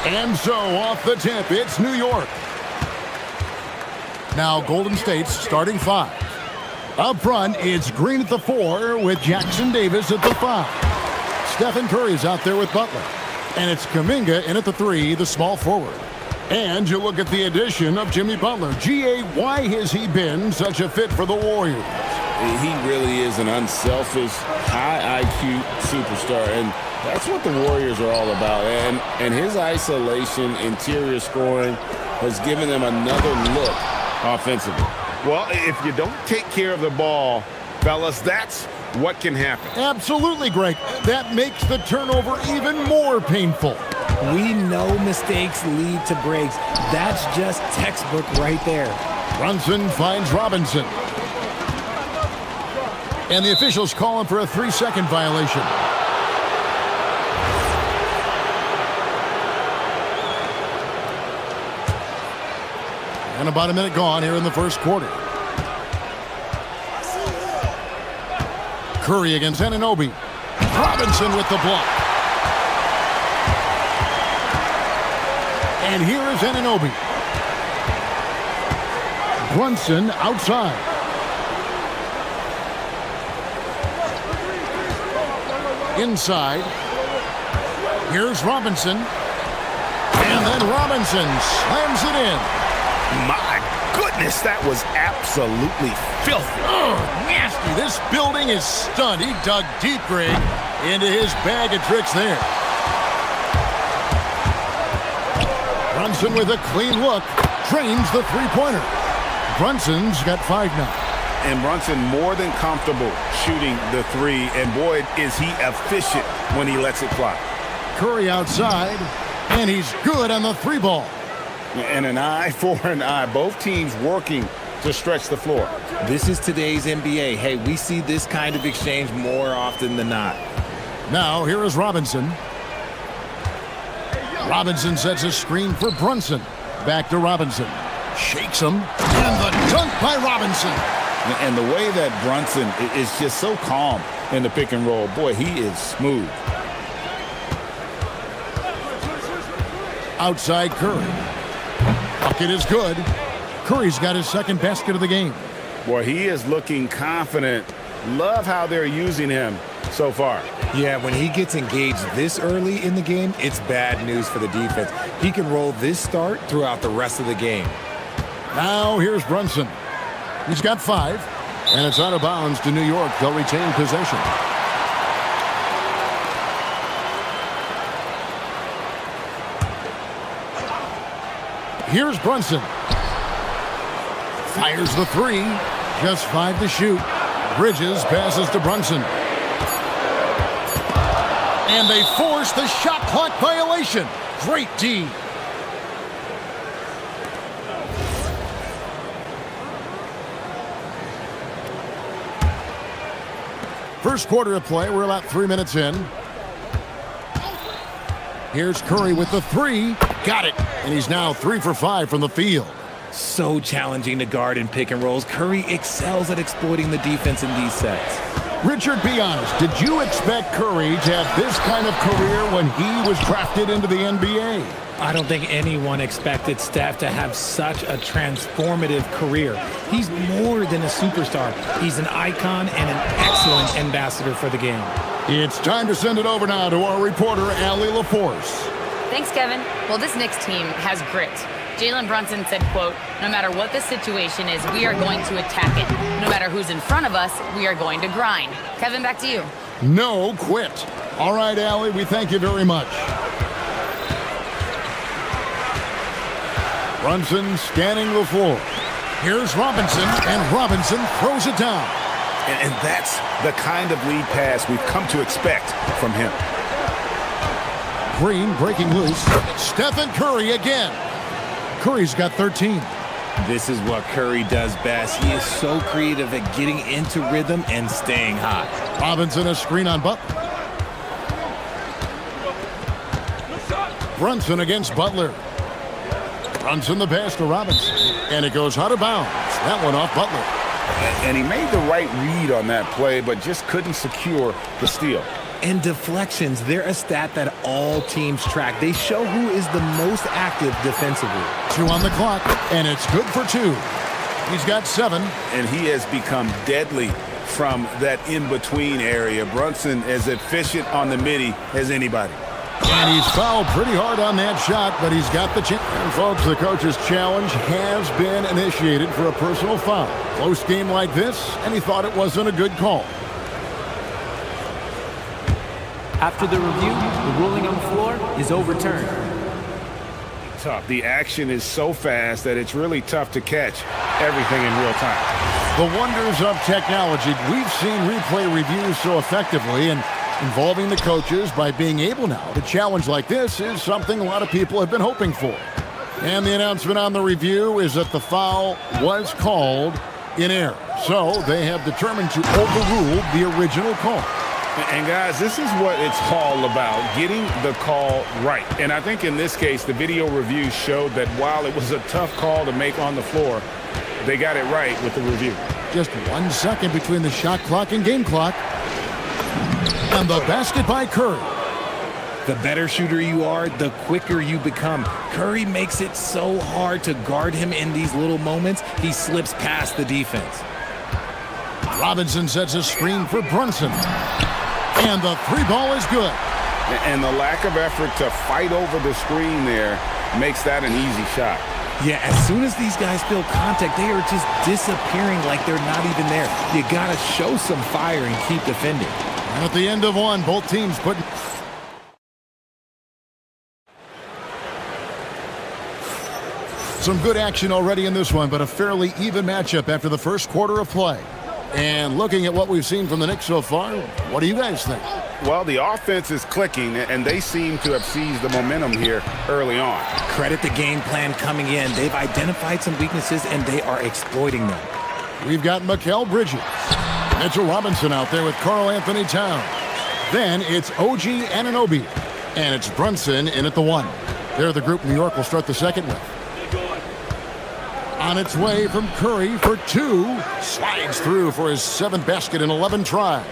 And so off the tip, it's New York. Now Golden State's starting 5. Up front, it's Green at the 4 with Jackson Davis at the 5. Stephen Curry's out there with Butler. And it's Kuminga in at the 3, the small forward. And you look at the addition of Jimmy Butler. G.A., why has he been such a fit for the Warriors?
He really is an unselfish, high IQ superstar, and that's what the Warriors are all about. And his isolation, interior scoring has given them another look offensively.
Well, if you don't take care of the ball, fellas, that's what can happen.
Absolutely, Greg. That makes the turnover even more painful.
We know mistakes lead to breaks. That's just textbook right there.
Brunson finds Robinson. And the officials call him for a 3-second violation. And about a minute gone here in the first quarter. Curry against Anunoby. Robinson with the block. And here is Anunoby. Brunson outside. Inside. Here's Robinson. And then Robinson slams it in.
My goodness, that was absolutely filthy.
Oh, nasty. This building is stunned. He dug deep, Greg, into his bag of tricks there. Brunson with a clean look. Drains the three-pointer. Brunson's got 5 now.
And Brunson more than comfortable shooting the 3. And boy, is he efficient when he lets it fly.
Curry outside. And he's good on the 3 ball.
And an eye for an eye. Both teams working to stretch the floor.
This is today's NBA. Hey, we see this kind of exchange more often than not.
Now, here is Robinson. Robinson sets a screen for Brunson. Back to Robinson. Shakes him. And the dunk by Robinson.
And the way that Brunson is just so calm in the pick and roll. Boy, he is smooth.
Outside Curry. Bucket is good. Curry's got his second basket of the game.
Boy, he is looking confident. Love how they're using him so far.
Yeah, when he gets engaged this early in the game, it's bad news for the defense. He can roll this start throughout the rest of the game.
Now here's Brunson. He's got 5, and it's out of bounds to New York. They'll retain possession. Here's Brunson. Fires the 3. Just 5 to shoot. Bridges passes to Brunson. And they force the shot clock violation. Great D. First quarter of play. We're about 3 minutes in. Here's Curry with the 3. Got it. And he's now 3 for 5 from the field.
So challenging to guard in pick and rolls. Curry excels at exploiting the defense in these sets.
Richard, be honest. Did you expect Curry to have this kind of career when he was drafted into the NBA?
I don't think anyone expected Steph to have such a transformative career. He's more than a superstar. He's an icon and an excellent ambassador for the game.
It's time to send it over now to our reporter, Allie LaForce.
Thanks, Kevin. Well, this Knicks team has grit. Jalen Brunson said, quote, "No matter what the situation is, we are going to attack it. No matter who's in front of us, we are going to grind." Kevin, back to you.
No quit. All right, Allie, we thank you very much. Brunson scanning the floor. Here's Robinson, and Robinson throws it down.
And that's the kind of lead pass we've come to expect from him.
Green breaking loose. Stephen Curry again. Curry's got 13.
This is what Curry does best. He is so creative at getting into rhythm and staying hot.
Robinson a screen on Butler. Brunson against Butler. Brunson the pass to Robinson. And it goes out of bounds. That one off Butler.
And he made the right read on that play, but just couldn't secure the steal.
And deflections, they're a stat that all teams track. They show who is the most active defensively.
2 on the clock, and it's good for 2. He's got 7.
And he has become deadly from that in-between area. Brunson as efficient on the midi as anybody.
And he's fouled pretty hard on that shot, but he's got the chance. And folks, the coach's challenge has been initiated for a personal foul. Close game like this, and he thought it wasn't a good call.
After the review, the ruling on the floor is overturned.
Tough. The action is so fast that it's really tough to catch everything in real time.
The wonders of technology. We've seen replay reviews so effectively, and involving the coaches by being able now to challenge like this is something a lot of people have been hoping for. And the announcement on the review is that the foul was called in error. So they have determined to overrule the original call.
And guys, this is what it's all about, getting the call right. And I think in this case, the video review showed that while it was a tough call to make on the floor, they got it right with the review.
Just 1 second between the shot clock and game clock. And the basket by Curry.
The better shooter you are, the quicker you become. Curry makes it so hard to guard him in these little moments. He slips past the defense.
Robinson sets a screen for Brunson. And the 3 ball is good.
And the lack of effort to fight over the screen there makes that an easy shot.
Yeah, as soon as these guys feel contact, they are just disappearing like they're not even there. You gotta show some fire and keep defending.
And at the end of 1, both teams putting... Some good action already in this one, but a fairly even matchup after the first quarter of play. And looking at what we've seen from the Knicks so far, what do you guys think?
Well, the offense is clicking, and they seem to have seized the momentum here early on.
Credit the game plan coming in. They've identified some weaknesses, and they are exploiting them.
We've got Mikal Bridges. Mitchell Robinson out there with Karl Anthony Towns. Then it's OG Anunoby. And it's Brunson in at the 1. They're the group New York will start the second with. On its way from Curry for 2. Slides through for his 7th basket in 11 tries.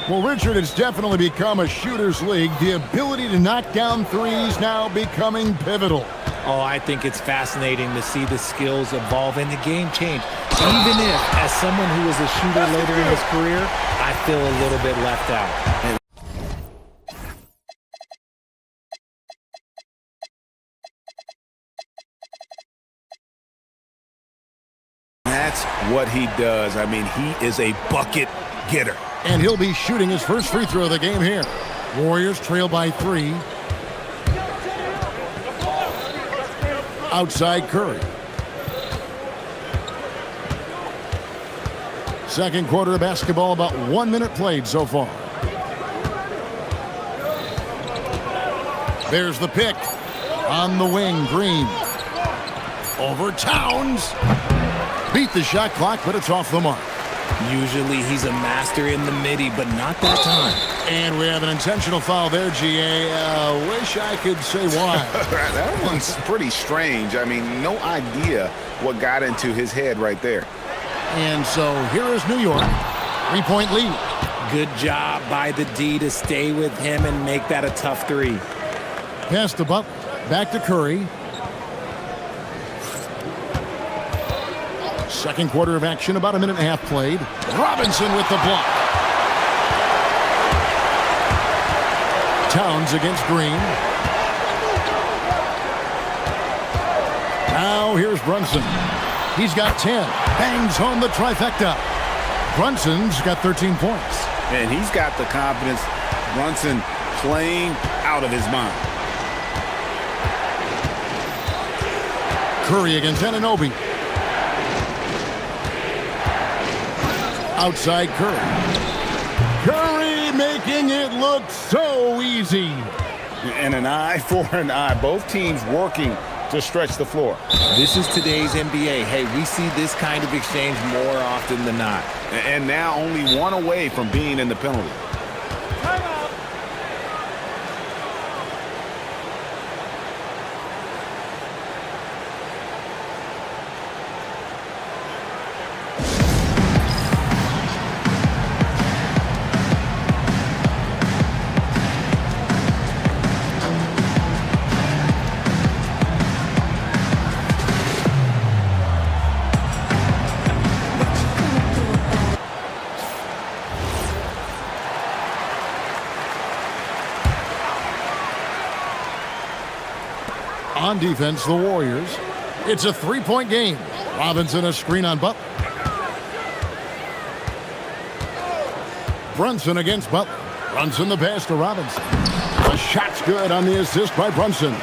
Well, Richard, it's definitely become a shooter's league. The ability to knock down threes now becoming pivotal.
Oh, I think it's fascinating to see the skills evolve and the game change. Even if, as someone who was a shooter later in his career, I feel a little bit left out.
That's what he does. I mean, he is a bucket getter.
And he'll be shooting his first free throw of the game here. Warriors trail by 3. Outside Curry. Second quarter of basketball, about 1 minute played so far. There's the pick. On the wing, Green. Over Towns. Beat the shot clock, but it's off the mark.
Usually he's a master in the midi, but not that time.
And we have an intentional foul there, GA. Wish I could say why.
That one's pretty strange. I mean, no idea what got into his head right there.
And so here is New York. 3-point lead.
Good job by the D to stay with him and make that a tough 3.
Pass to Butler. Back to Curry. Second quarter of action, about 1.5 minutes played. Robinson with the block. Towns against Green. Now here's Brunson. He's got 10. Bangs home the trifecta. Brunson's got 13 points.
And he's got the confidence. Brunson playing out of his mind.
Curry against Anunoby. Outside Curry. Curry making it look so easy.
And an eye for an eye. Both teams working to stretch the floor.
This is today's NBA. Hey, we see this kind of exchange more often than not.
And now only 1 away from being in the penalty.
On defense, the Warriors. It's a three-point game. Robinson a screen on Butler. Brunson against Butler. Brunson the pass to Robinson. The shot's good on the assist by Brunson.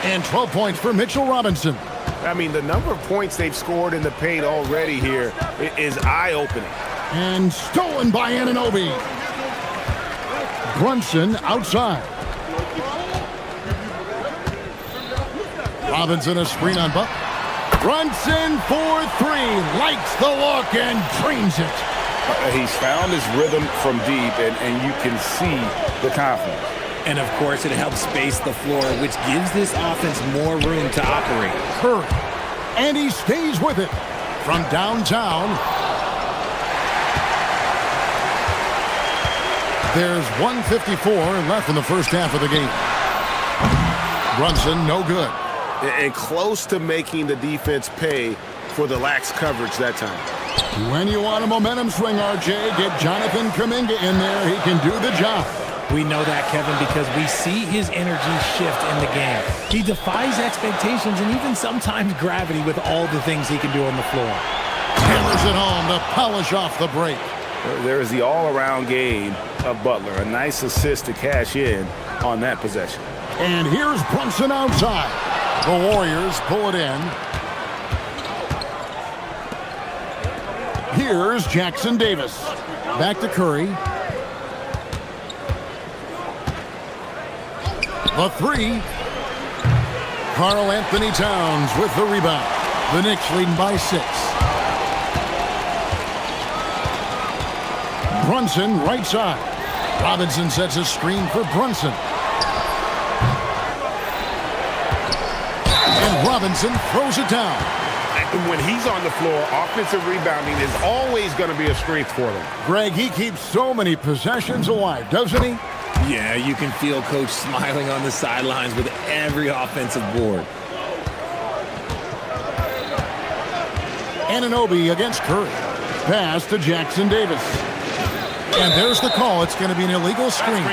And 12 points for Mitchell Robinson.
I mean, the number of points they've scored in the paint already here is eye-opening.
And stolen by Anunoby. Brunson outside. Robinson a screen on Butler. Brunson for three. Likes the look and drains it.
He's found his rhythm from deep, and you can see the confidence.
And, of course, it helps space the floor, which gives this offense more room to operate.
Curry. And he stays with it. From downtown. There's 1:54 left in the first half of the game. Brunson, no good.
And close to making the defense pay for the lax coverage that time.
When you want a momentum swing, RJ, get Jonathan Kuminga in there. He can do the job.
We know that, Kevin, because we see his energy shift in the game. He defies expectations and even sometimes gravity with all the things he can do on the floor.
Hammers it home to polish off the break.
There is the all-around game of Butler. A nice assist to cash in on that possession.
And here's Brunson outside. The Warriors pull it in. Here's Jackson Davis. Back to Curry. The three. Karl Anthony Towns with the rebound. The Knicks leading by 6. Brunson right side. Robinson sets a screen for Brunson. And Robinson throws it down.
When he's on the floor, offensive rebounding is always going to be a strength for them.
Greg, he keeps so many possessions alive, doesn't he?
Yeah, you can feel Coach smiling on the sidelines with every offensive board.
Anunoby against Curry. Pass to Jackson Davis. And there's the call. It's going to be an illegal screen.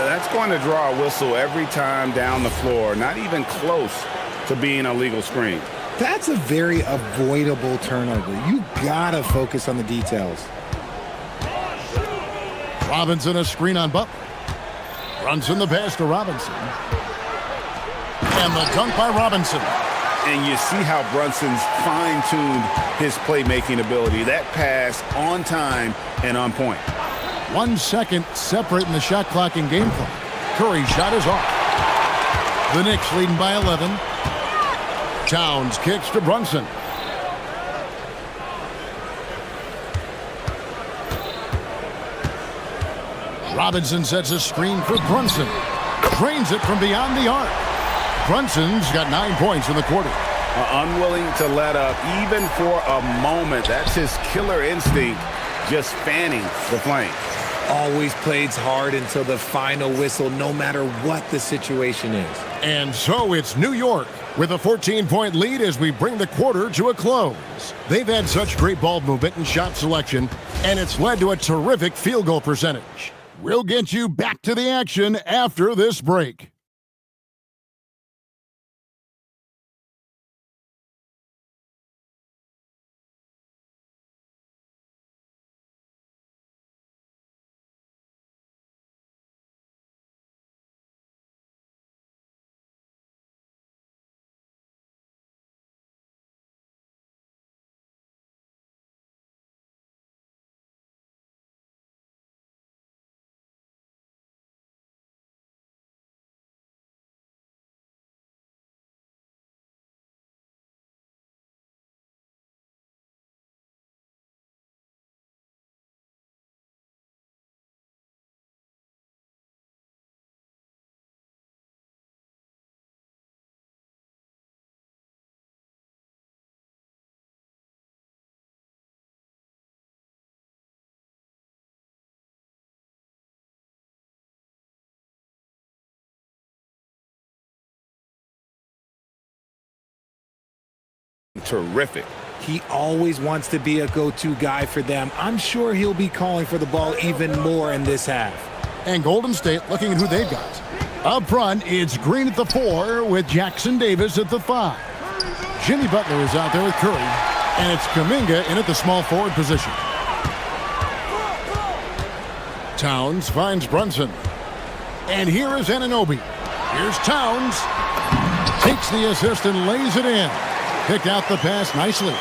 That's going to draw a whistle every time down the floor. Not even close to being a legal screen.
That's a very avoidable turnover. You gotta focus on the details.
Robinson a screen on Butler. Brunson the pass to Robinson. And the dunk by Robinson.
And you see how Brunson's fine-tuned his playmaking ability. That pass on time and on point.
1 second separating the shot clock and game clock. Curry's shot is off. The Knicks leading by 11. Towns kicks to Brunson. Robinson sets a screen for Brunson. Drains it from beyond the arc. Brunson's got 9 points in the quarter.
Unwilling to let up even for a moment. That's his killer instinct, just fanning the flame.
Always plays hard until the final whistle, no matter what the situation is.
And so it's New York with a 14-point lead as we bring the quarter to a close. They've had such great ball movement and shot selection, and it's led to a terrific field goal percentage. We'll get you back to the action after this break.
Terrific.
He always wants to be a go-to guy for them. I'm sure he'll be calling for the ball even more in this half.
And Golden State looking at who they've got. Up front, it's Green at the 4 with Jackson Davis at the 5. Jimmy Butler is out there with Curry, and it's Kuminga in at the small forward position. Towns finds Brunson. And here is Anunoby. Here's Towns. Takes the assist and lays it in. Picked out the pass nicely.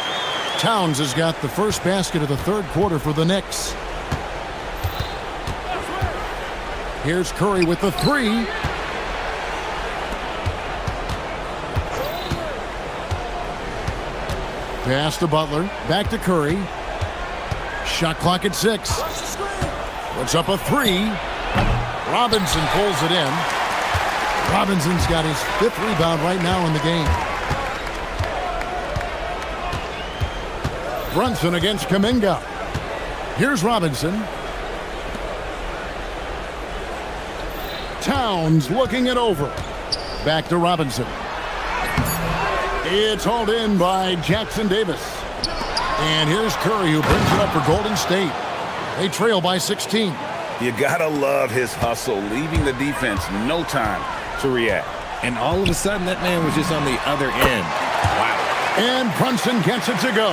Towns has got the first basket of the third quarter for the Knicks. Here's Curry with the 3. Pass to Butler. Back to Curry. Shot clock at 6. Puts up a 3. Robinson pulls it in. Robinson's got his 5th rebound right now in the game. Brunson against Kuminga. Here's Robinson. Towns looking it over. Back to Robinson. It's hauled in by Jackson Davis. And here's Curry, who brings it up for Golden State. They trail by 16.
You gotta love his hustle, leaving the defense no time to react.
And all of a sudden, that man was just on the other end. Wow.
And Brunson gets it to go.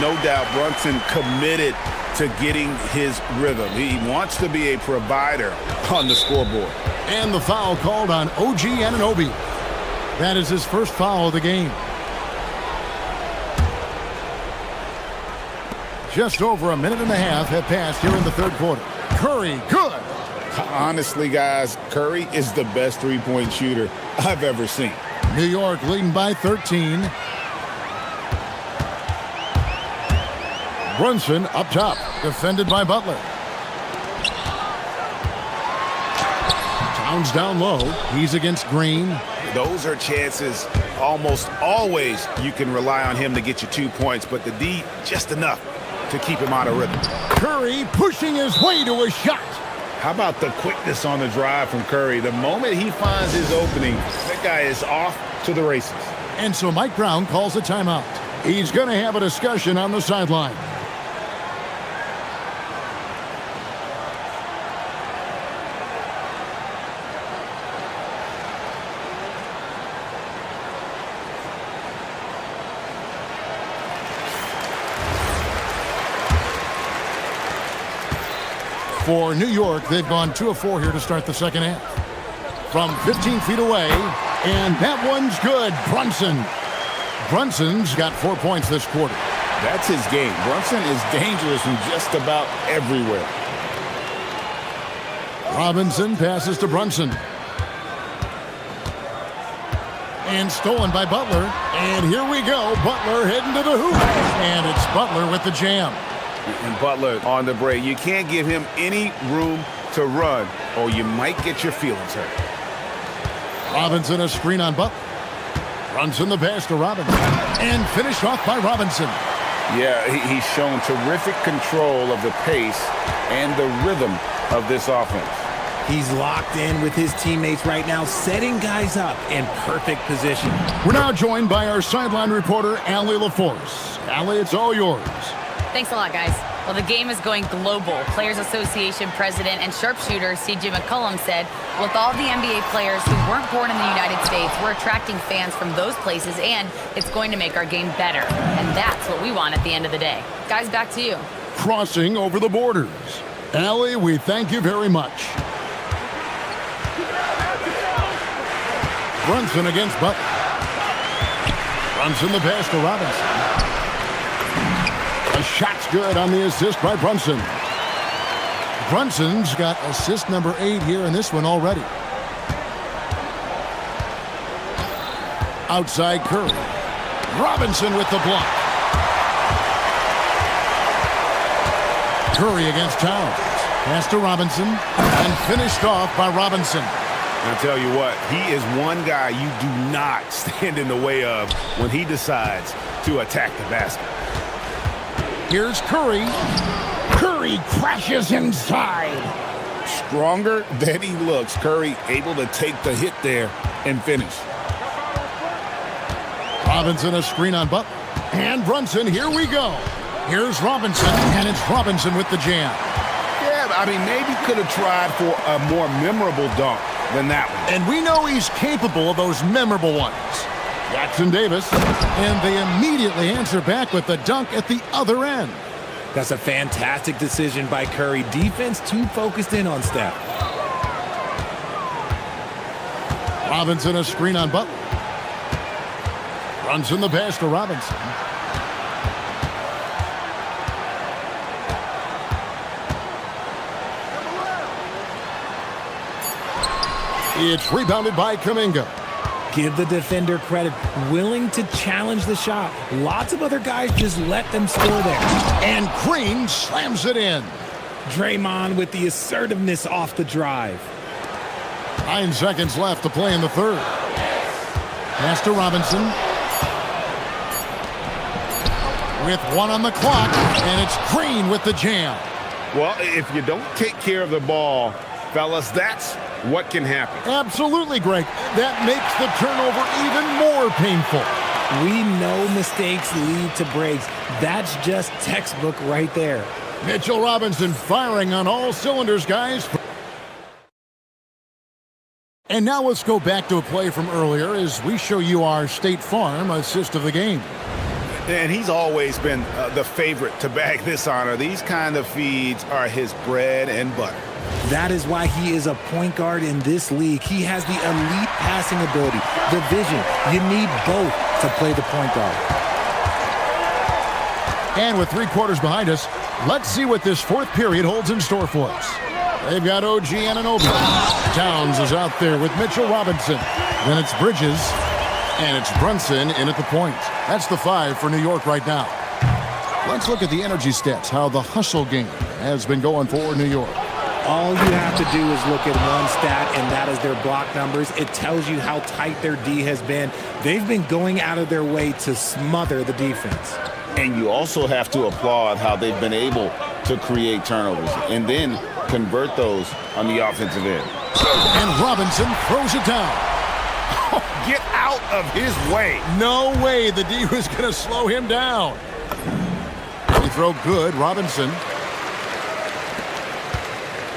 No doubt Brunson committed to getting his rhythm. He wants to be a provider on the scoreboard.
And the foul called on OG Anunoby. That is his first foul of the game. Just over a minute and a half have passed here in the third quarter. Curry, good.
Honestly, guys, Curry is the best three-point shooter I've ever seen.
New York leading by 13. Brunson up top, defended by Butler. Towns down low. He's against Green.
Those are chances almost always you can rely on him to get you 2 points, but the D, just enough to keep him out of rhythm.
Curry pushing his way to a shot.
How about the quickness on the drive from Curry? The moment he finds his opening, that guy is off to the races.
And so Mike Brown calls a timeout. He's going to have a discussion on the sideline. For New York, they've gone 2 of 4 here to start the second half. From 15 feet away, and that one's good. Brunson's got 4 points this quarter.
That's his game. Brunson is dangerous from just about everywhere.
Robinson passes to Brunson. And stolen by Butler. And here we go. Butler heading to the hoop. And it's Butler with the jam.
And Butler on the break. You can't give him any room to run, or you might get your feelings hurt.
Robinson a screen on Butler. Runs in the pass to Robinson. And finished off by Robinson.
Yeah, he's shown terrific control of the pace and the rhythm of this offense.
He's locked in with his teammates right now, setting guys up in perfect position.
We're now joined by our sideline reporter, Allie LaForce. Allie, it's all yours.
Thanks a lot, guys. Well, the game is going global. Players Association president and sharpshooter C.J. McCollum said, with all the NBA players who weren't born in the United States, we're attracting fans from those places, and it's going to make our game better. And that's what we want at the end of the day. Guys, back to you.
Crossing over the borders. Allie, we thank you very much. Brunson against Butler. Brunson the pass to Robinson. The shot's good on the assist by Brunson. Brunson's got assist number 8 here in this one already. Outside Curry. Robinson with the block. Curry against Towns. Pass to Robinson and finished off by Robinson.
I'll tell you what, he is one guy you do not stand in the way of when he decides to attack the basket.
Here's Curry. Curry crashes inside.
Stronger than he looks. Curry able to take the hit there and finish.
Robinson a screen on Butler. And Brunson, here we go. Here's Robinson, and it's Robinson with the jam.
Yeah, I mean, maybe could have tried for a more memorable dunk. than that one.
And we know he's capable of those memorable ones. Jackson Davis, and they immediately answer back with the dunk at the other end.
That's a fantastic decision by Curry. Defense too focused in on Steph.
Robinson a screen on Butler. Brunson the pass to Robinson. It's rebounded by Kuminga.
Give the defender credit. Willing to challenge the shot. Lots of other guys just let them score there.
And Green slams it in.
Draymond with the assertiveness off the drive.
9 seconds left to play in the third. Pass to Robinson. With 1 on the clock, and it's Green with the jam.
Well, if you don't take care of the ball, fellas, that's what can happen.
Absolutely, Greg. That makes the turnover even more painful.
We know mistakes lead to breaks. That's just textbook right there.
Mitchell Robinson firing on all cylinders, guys. And now let's go back to a play from earlier as we show you our State Farm assist of the game.
And he's always been the favorite to bag this honor. These kind of feeds are his bread and butter.
That is why he is a point guard in this league. He has the elite passing ability, the vision. You need both to play the point guard.
And with 3 quarters behind us, let's see what this fourth period holds in store for us. They've got OG Anunoby. Towns is out there with Mitchell Robinson. Then it's Bridges, and it's Brunson in at the point. That's the 5 for New York right now. Let's look at the energy stats, how the hustle game has been going for New York.
All you have to do is look at one stat, and that is their block numbers. It tells you how tight their D has been. They've been going out of their way to smother the defense.
And you also have to applaud how they've been able to create turnovers and then convert those on the offensive end.
And Robinson throws it down.
Oh, get out of his way.
No way the D was going to slow him down. Free throw good, Robinson.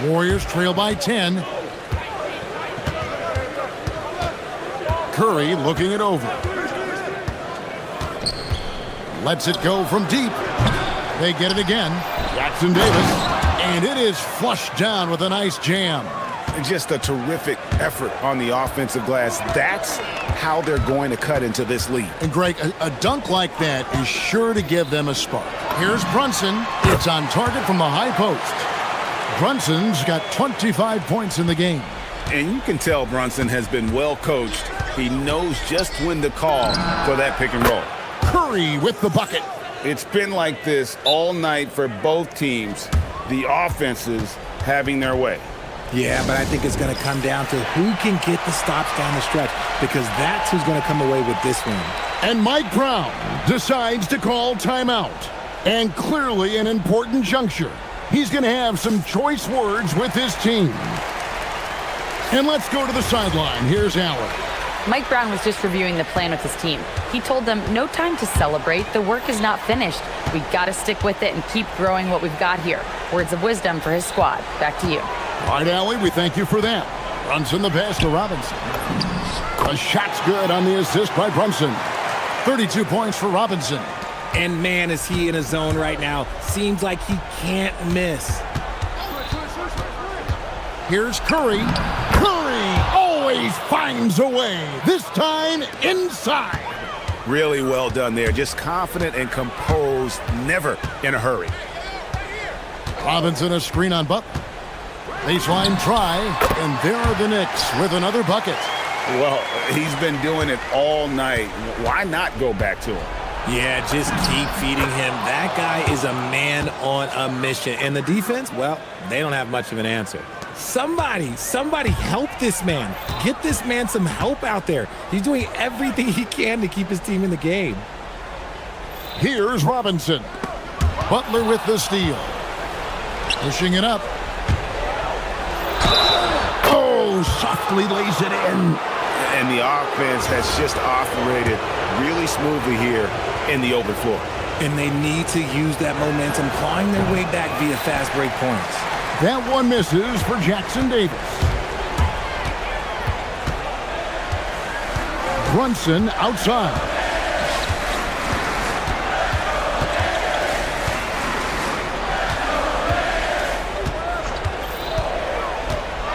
Warriors trail by 10. Curry looking it over. Lets it go from deep. They get it again. Jackson Davis. And it is flushed down with a nice jam.
Just a terrific effort on the offensive glass. That's how they're going to cut into this lead.
And Greg, a dunk like that is sure to give them a spark. Here's Brunson. It's on target from the high post. Brunson's got 25 points in the game.
And you can tell Brunson has been well coached. He knows just when to call for that pick and roll.
Curry with the bucket.
It's been like this all night for both teams. The offenses having their way.
Yeah, but I think it's going to come down to who can get the stops down the stretch, because that's who's going to come away with this win.
And Mike Brown decides to call timeout. And clearly an important juncture. He's going to have some choice words with his team. And let's go to the sideline. Here's Allen.
Mike Brown was just reviewing the plan with his team. He told them, no time to celebrate. The work is not finished. We've got to stick with it and keep growing what we've got here. Words of wisdom for his squad. Back to you.
All right, Allie, we thank you for that. Brunson the pass to Robinson. The shot's good on the assist by Brunson. 32 points for Robinson.
And man, is he in a zone right now. Seems like he can't miss.
Here's Curry. Curry always finds a way. This time inside.
Really well done there. Just confident and composed, never in a hurry.
Robinson a screen on Butler. Baseline try, and there are the Knicks with another bucket.
Well, he's been doing it all night. Why not go back to him?
Yeah, just keep feeding him. That guy is a man on a mission. And the defense, well, they don't have much of an answer. Somebody help this man. Get this man some help out there. He's doing everything he can to keep his team in the game.
Here's Robinson. Butler with the steal. Pushing it up. Oh, softly lays it in.
And the offense has just operated really smoothly here in the open floor.
And they need to use that momentum, clawing their way back via fast break points.
That one misses for Jackson Davis. Brunson outside.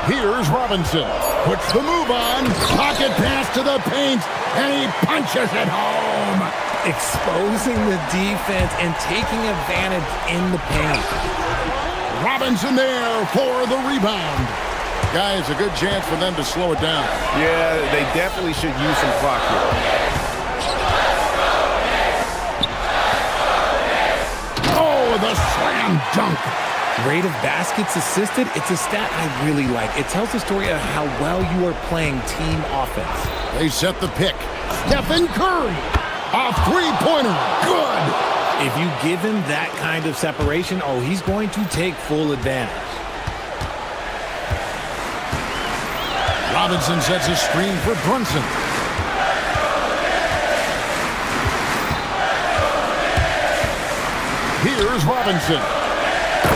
Here's Robinson. Puts the move on. Pocket pass to the paint. And he punches it home.
Exposing the defense and taking advantage in the paint.
Robinson there for the rebound. Guys, a good chance for them to slow it down.
Yeah, they definitely should use some clock here.
Oh, the slam dunk.
Rate of baskets assisted, it's a stat I really like. It tells the story of how well you are playing team offense.
They set the pick. Stephen Curry. A three-pointer. Good.
If you give him that kind of separation, oh, he's going to take full advantage.
Robinson sets a screen for Brunson. Here's Robinson.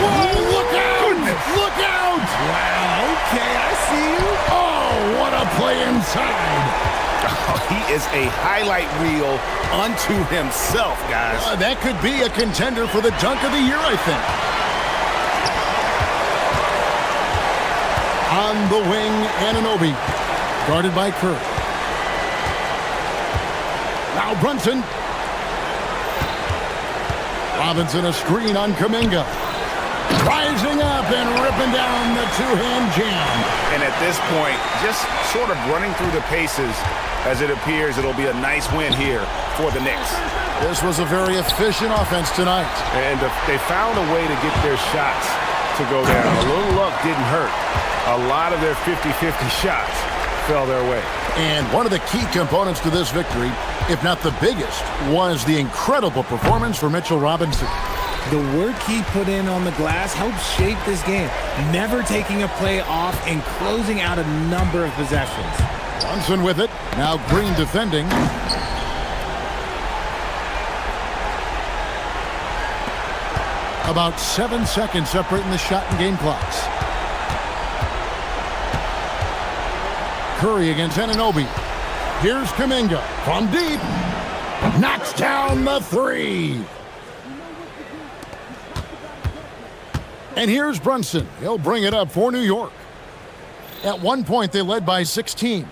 Whoa, look out! Look out!
Wow, okay, I see you.
Oh, what a play inside.
Oh, he is a highlight reel unto himself, guys.
That could be a contender for the dunk of the year, I think. On the wing, Anunoby. Guarded by Curry. Now Brunson. Robinson a screen on Kuminga. Rising up and ripping down the two-hand jam.
And at this point, just sort of running through the paces as it appears it'll be a nice win here for the Knicks.
This was a very efficient offense tonight.
And they found a way to get their shots to go down. A little luck didn't hurt. A lot of their 50-50 shots fell their way.
And one of the key components to this victory, if not the biggest, was the incredible performance for Mitchell Robinson.
The work he put in on the glass helped shape this game, never taking a play off and closing out a number of possessions.
Brunson with it. Now Green defending. About 7 seconds separating the shot and game clocks. Curry against Anunoby. Here's Kuminga from deep. Knocks down the three. And here's Brunson. He'll bring it up for New York. At one point, they led by 16.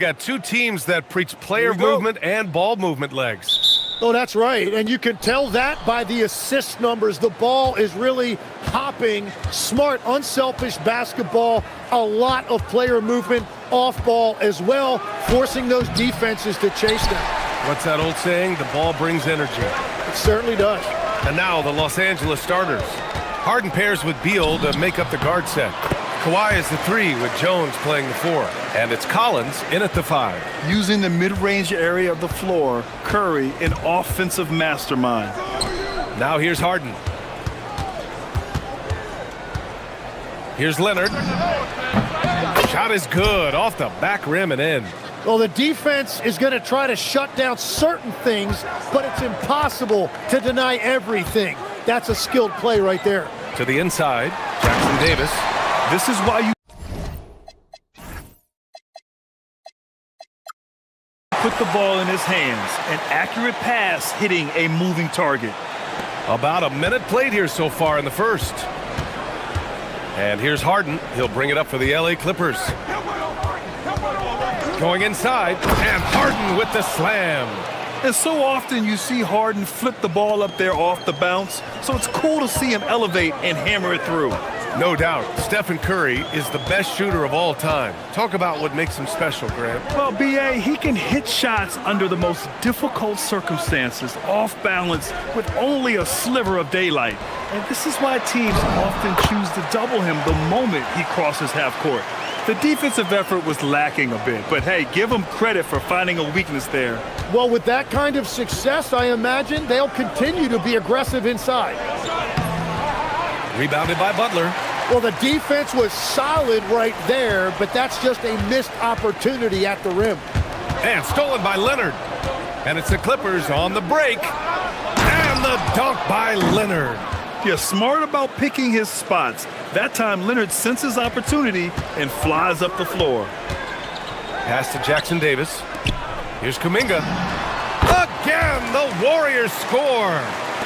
Got two teams that preach player movement and ball movement legs.
Oh, that's right. And you can tell that by the assist numbers. The ball is really hopping. Smart, unselfish basketball. A lot of player movement off ball as well, forcing those defenses to chase them.
What's that old saying? The ball brings energy.
It certainly does.
And now the Los Angeles starters. Harden pairs with Beal to make up the guard set. Kawhi is the 3 with Jones playing the 4. And it's Collins in at the 5.
Using the mid-range area of the floor, Curry, an offensive mastermind.
Now here's Harden. Here's Leonard. Shot is good, off the back rim and in.
Well, the defense is going to try to shut down certain things, but it's impossible to deny everything. That's a skilled play right there.
To the inside, Jackson Davis.
This is why you put the ball in his hands. An accurate pass hitting a moving target.
About a minute played here so far in the first. And here's Harden. He'll bring it up for the LA Clippers. Going inside, and Harden with the slam.
And so often you see Harden flip the ball up there off the bounce, so it's cool to see him elevate and hammer it through.
No doubt, Stephen Curry is the best shooter of all time. Talk about what makes him special, Grant.
Well, B.A., he can hit shots under the most difficult circumstances, off balance, with only a sliver of daylight. And this is why teams often choose to double him the moment he crosses half court. The defensive effort was lacking a bit, but hey, give them credit for finding a weakness there.
Well, with that kind of success, I imagine they'll continue to be aggressive inside.
Rebounded by Butler.
Well, the defense was solid right there, but that's just a missed opportunity at the rim.
And stolen by Leonard. And it's the Clippers on the break. And the dunk by Leonard.
Yeah, smart about picking his spots. That time, Leonard senses opportunity and flies up the floor.
Pass to Jackson Davis. Here's Kuminga. Again, the Warriors score.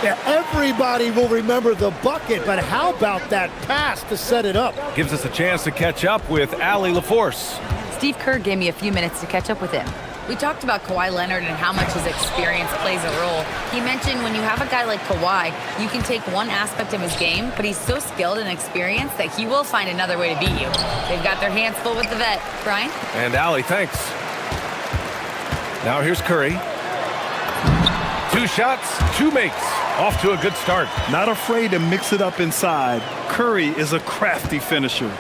Yeah, everybody will remember the bucket, but how about that pass to set it up?
Gives us a chance to catch up with Allie LaForce.
Steve Kerr gave me a few minutes to catch up with him. We talked about Kawhi Leonard and how much his experience plays a role. He mentioned when you have a guy like Kawhi, you can take one aspect of his game, but he's so skilled and experienced that he will find another way to beat you. They've got their hands full with the vet. Brian?
And Allie, thanks. Now here's Curry. 2 shots, 2 makes. Off to a good start.
Not afraid to mix it up inside. Curry is a crafty finisher.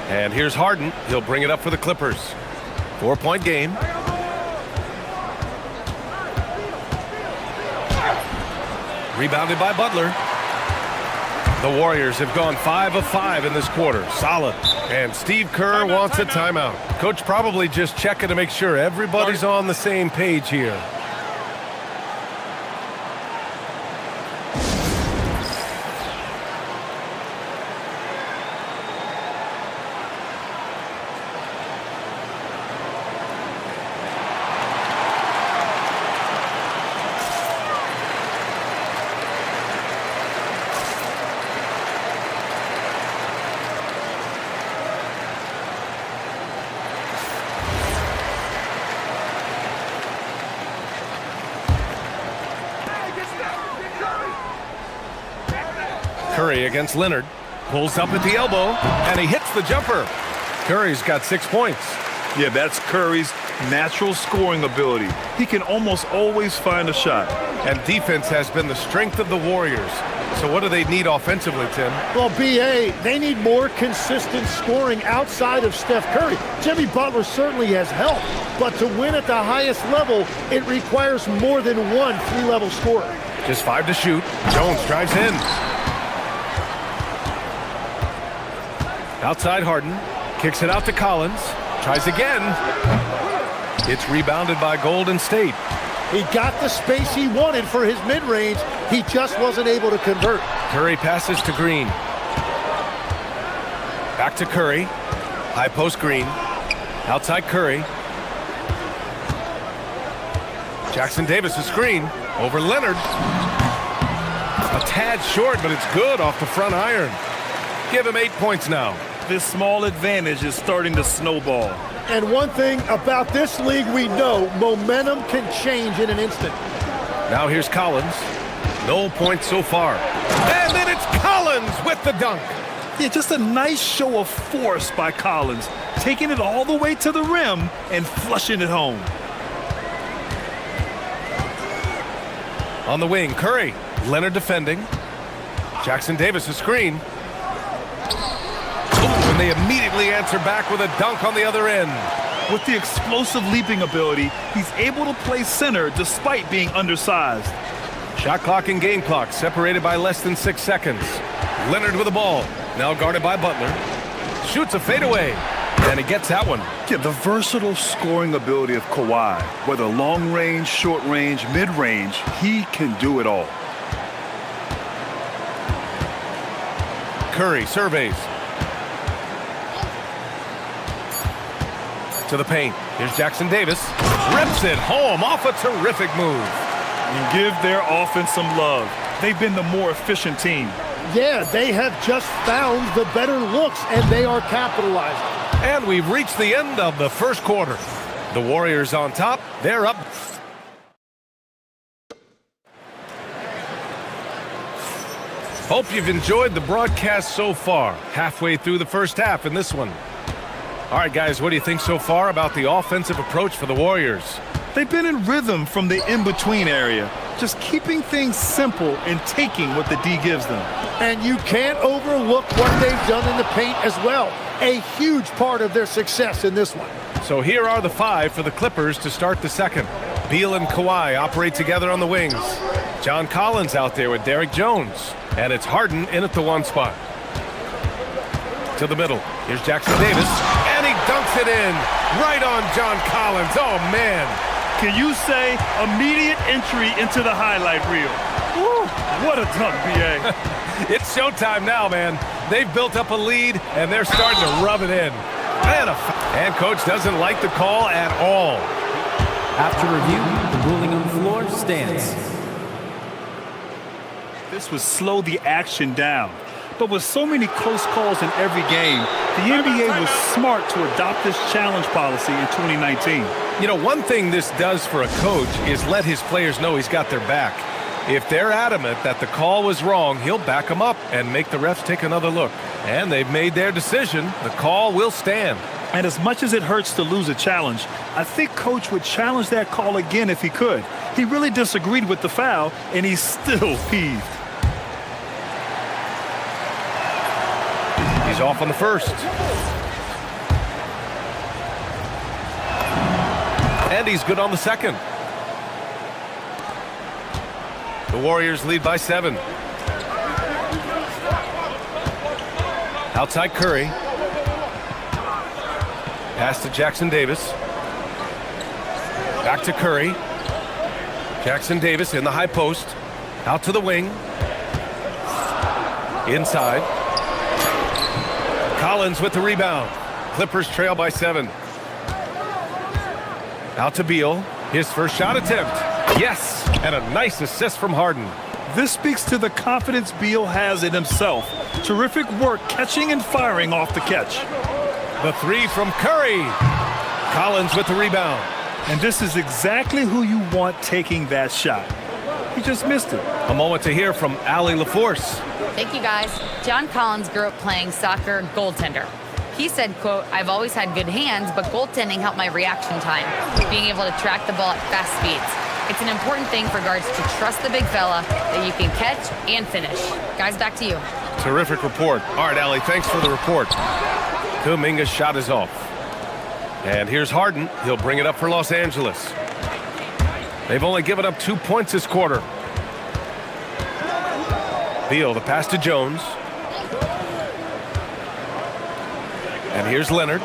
And here's Harden. He'll bring it up for the Clippers. 4-point game. Rebounded by Butler. The Warriors have gone 5 of 5 in this quarter. Solid. And Steve Kerr wants a timeout. Coach probably just checking to make sure everybody's on the same page here. Curry against Leonard. Pulls up at the elbow, and he hits the jumper. Curry's got 6 points.
Yeah, that's Curry's natural scoring ability. He can almost always find a shot.
And defense has been the strength of the Warriors. So what do they need offensively, Tim?
Well, B.A., they need more consistent scoring outside of Steph Curry. Jimmy Butler certainly has helped, but to win at the highest level, it requires more than one 3-level scorer.
Just 5 to shoot. Jones drives in. Outside Harden. Kicks it out to Collins. Tries again. It's rebounded by Golden State.
He got the space he wanted for his mid-range. He just wasn't able to convert.
Curry passes to Green. Back to Curry. High post Green. Outside Curry. Jackson Davis a screen. Over Leonard. A tad short, but it's good off the front iron. Give him 8 points now.
This small advantage is starting to snowball.
And one thing about this league we know, momentum can change in an instant.
Now here's Collins. No points so far. And then it's Collins with the dunk.
Yeah, just a nice show of force by Collins, taking it all the way to the rim and flushing it home.
On the wing, Curry. Leonard defending. Jackson Davis a screen. And they immediately answer back with a dunk on the other end.
With the explosive leaping ability, he's able to play center despite being undersized.
Shot clock and game clock separated by less than 6 seconds. Leonard with the ball. Now guarded by Butler. Shoots a fadeaway. And he gets that one.
Yeah, the versatile scoring ability of Kawhi. Whether long range, short range, mid range, he can do it all.
Curry surveys. To the paint. Here's Jackson Davis. Rips it home off a terrific move.
And give their offense some love. They've been the more efficient team.
Yeah, they have just found the better looks, and they are capitalizing.
And we've reached the end of the first quarter. The Warriors on top. They're up. Hope you've enjoyed the broadcast so far. Halfway through the first half in this one. All right, guys, what do you think so far about the offensive approach for the Warriors?
They've been in rhythm from the in-between area, just keeping things simple and taking what the D gives them.
And you can't overlook what they've done in the paint as well. A huge part of their success in this one.
So here are the 5 for the Clippers to start the second. Beal and Kawhi operate together on the wings. John Collins out there with Derek Jones. And it's Harden in at the 1 spot. To the middle. Here's Jackson Davis. And he dunks it in. Right on John Collins. Oh, man.
Can you say immediate entry into the highlight reel? Woo, what a dunk, B.A.
It's showtime now, man. They've built up a lead, and they're starting to rub it in. And coach doesn't like the call at all.
After review, the ruling on the floor stands.
This would slow the action down. But with so many close calls in every game, the NBA was smart to adopt this challenge policy in 2019.
You know, one thing this does for a coach is let his players know he's got their back. If they're adamant that the call was wrong, he'll back them up and make the refs take another look. And they've made their decision. The call will stand.
And as much as it hurts to lose a challenge, I think Coach would challenge that call again if he could. He really disagreed with the foul, and he's still peeved.
He's off on the first. And he's good on the second. The Warriors lead by 7. Outside Curry. Pass to Jackson Davis. Back to Curry. Jackson Davis in the high post. Out to the wing. Inside. Collins with the rebound. Clippers trail by 7. Out to Beal. His first shot attempt. Yes! And a nice assist from Harden.
This speaks to the confidence Beal has in himself. Terrific work catching and firing off the catch.
The 3 from Curry. Collins with the rebound.
And this is exactly who you want taking that shot. He just missed it.
A moment to hear from Allie LaForce.
Thank you, guys. John Collins grew up playing soccer goaltender. He said, quote, "I've always had good hands, but goaltending helped my reaction time, being able to track the ball at fast speeds. It's an important thing for guards to trust the big fella that you can catch and finish." Guys, back to you.
Terrific report. All right, Allie, thanks for the report. Kuminga's shot is off. And here's Harden. He'll bring it up for Los Angeles. They've only given up 2 points this quarter. Beal, the pass to Jones. And here's Leonard.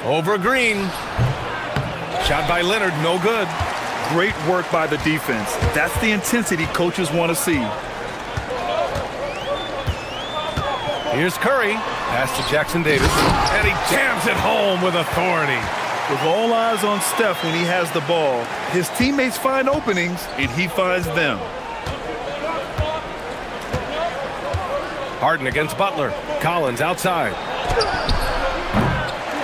Over Green. Shot by Leonard, no good.
Great work by the defense. That's the intensity coaches want to see.
Here's Curry. Pass to Jackson Davis. And he jams it home with authority.
With all eyes on Steph when he has the ball, his teammates find openings, and he finds them.
Harden against Butler. Collins outside.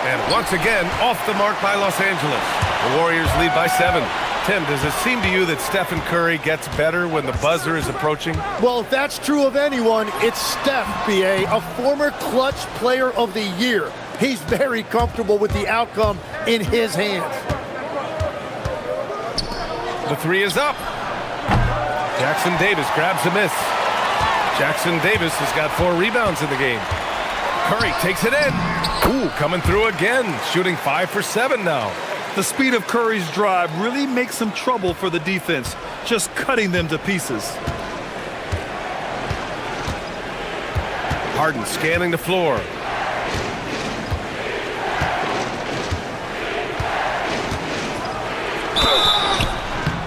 And once again, off the mark by Los Angeles. The Warriors lead by 7. Tim, does it seem to you that Stephen Curry gets better when the buzzer is approaching?
Well, if that's true of anyone, it's Steph, B.A., a former clutch player of the year. He's very comfortable with the outcome in his hands.
The three is up. Jackson Davis grabs a miss. Jackson Davis has got 4 rebounds in the game. Curry takes it in. Ooh, coming through again, shooting 5 for 7 now.
The speed of Curry's drive really makes him trouble for the defense, just cutting them to pieces.
Harden scanning the floor.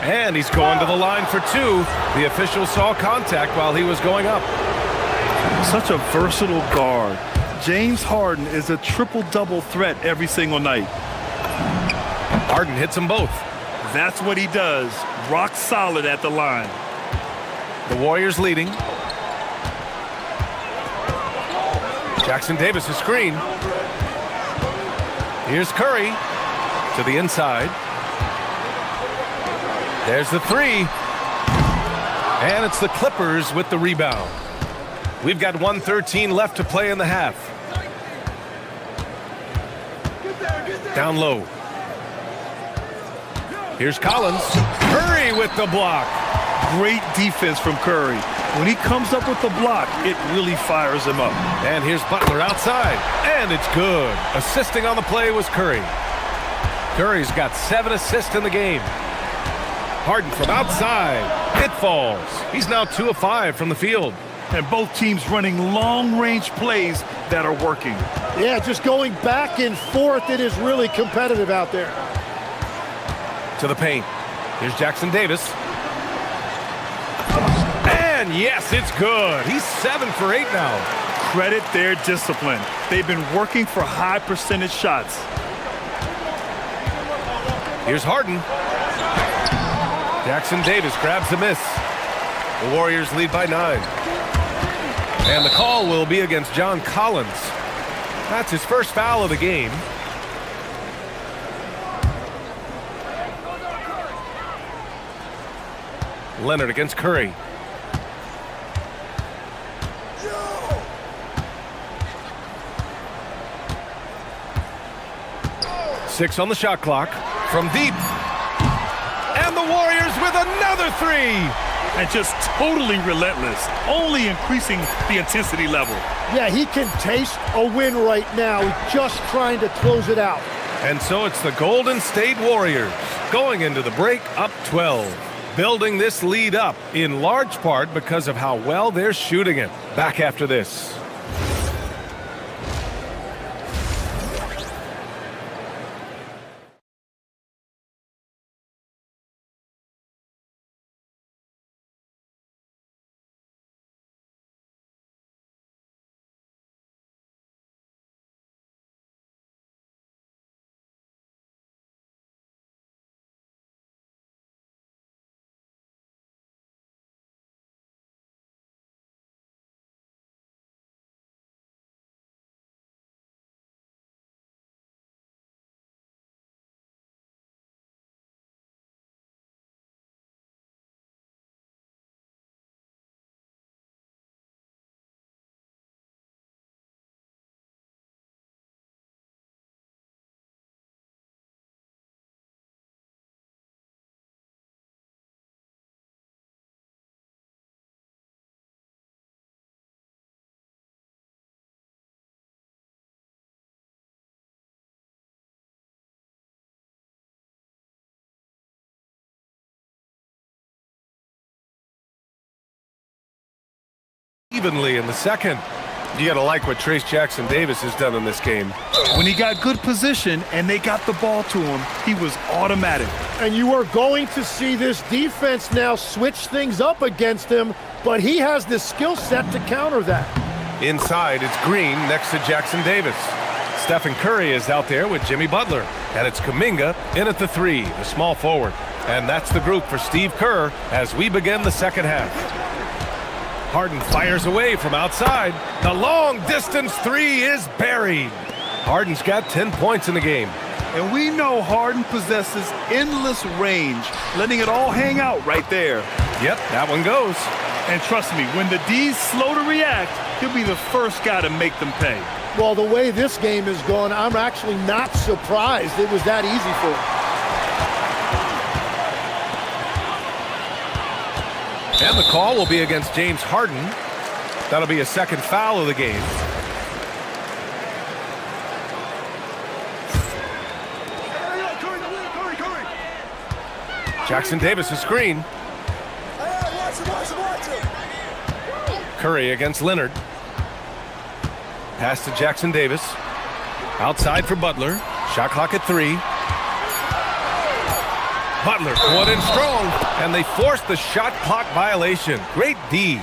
And he's going to the line for 2. The official saw contact while he was going up.
Such a versatile guard. James Harden is a triple-double threat every single night.
Harden hits them both.
That's what he does. Rock solid at the line.
The Warriors leading. Jackson Davis a screen. Here's Curry to the inside. There's the 3. And it's the Clippers with the rebound. We've got 1:13 left to play in the half. Down low. Here's Collins. Curry with the block.
Great defense from Curry. When he comes up with the block, it really fires him up.
And here's Butler outside. And it's good. Assisting on the play was Curry. Curry's got 7 assists in the game. Harden from outside. It falls. He's now 2 of 5 from the field.
And both teams running long-range plays that are working.
Yeah, just going back and forth. It is really competitive out there.
To the paint. Here's Jackson Davis. And yes, it's good. He's 7 for 8 now.
Credit their discipline. They've been working for high percentage shots.
Here's Harden. Jackson Davis grabs the miss. The Warriors lead by 9. And the call will be against John Collins. That's his first foul of the game. Leonard against Curry. Six on the shot clock. From deep. And the Warriors with another 3.
And just totally relentless, only increasing the intensity level.
Yeah, he can taste a win right now, just trying to close it out.
And so it's the Golden State Warriors going into the break up 12. Building this lead up in large part because of how well they're shooting it. Back after this. Evenly in the second. You got to like what Trace Jackson Davis has done in this game.
When he got good position and they got the ball to him, he was automatic.
And you are going to see this defense now switch things up against him, but he has the skill set to counter that.
Inside, it's Green next to Jackson Davis. Stephen Curry is out there with Jimmy Butler. And it's Kuminga in at the 3, the small forward. And that's the group for Steve Kerr as we begin the second half. Harden fires away from outside. The long-distance three is buried. Harden's got 10 points in the game.
And we know Harden possesses endless range, letting it all hang out right there.
Yep, that one goes.
And trust me, when the D's slow to react, he'll be the first guy to make them pay.
Well, the way this game is going, I'm actually not surprised it was that easy for him.
And the call will be against James Harden. That'll be a second foul of the game. Jackson Davis, a screen. Curry against Leonard. Pass to Jackson Davis. Outside for Butler. Shot clock at 3. Butler caught in strong, and they forced the shot clock violation. Great D.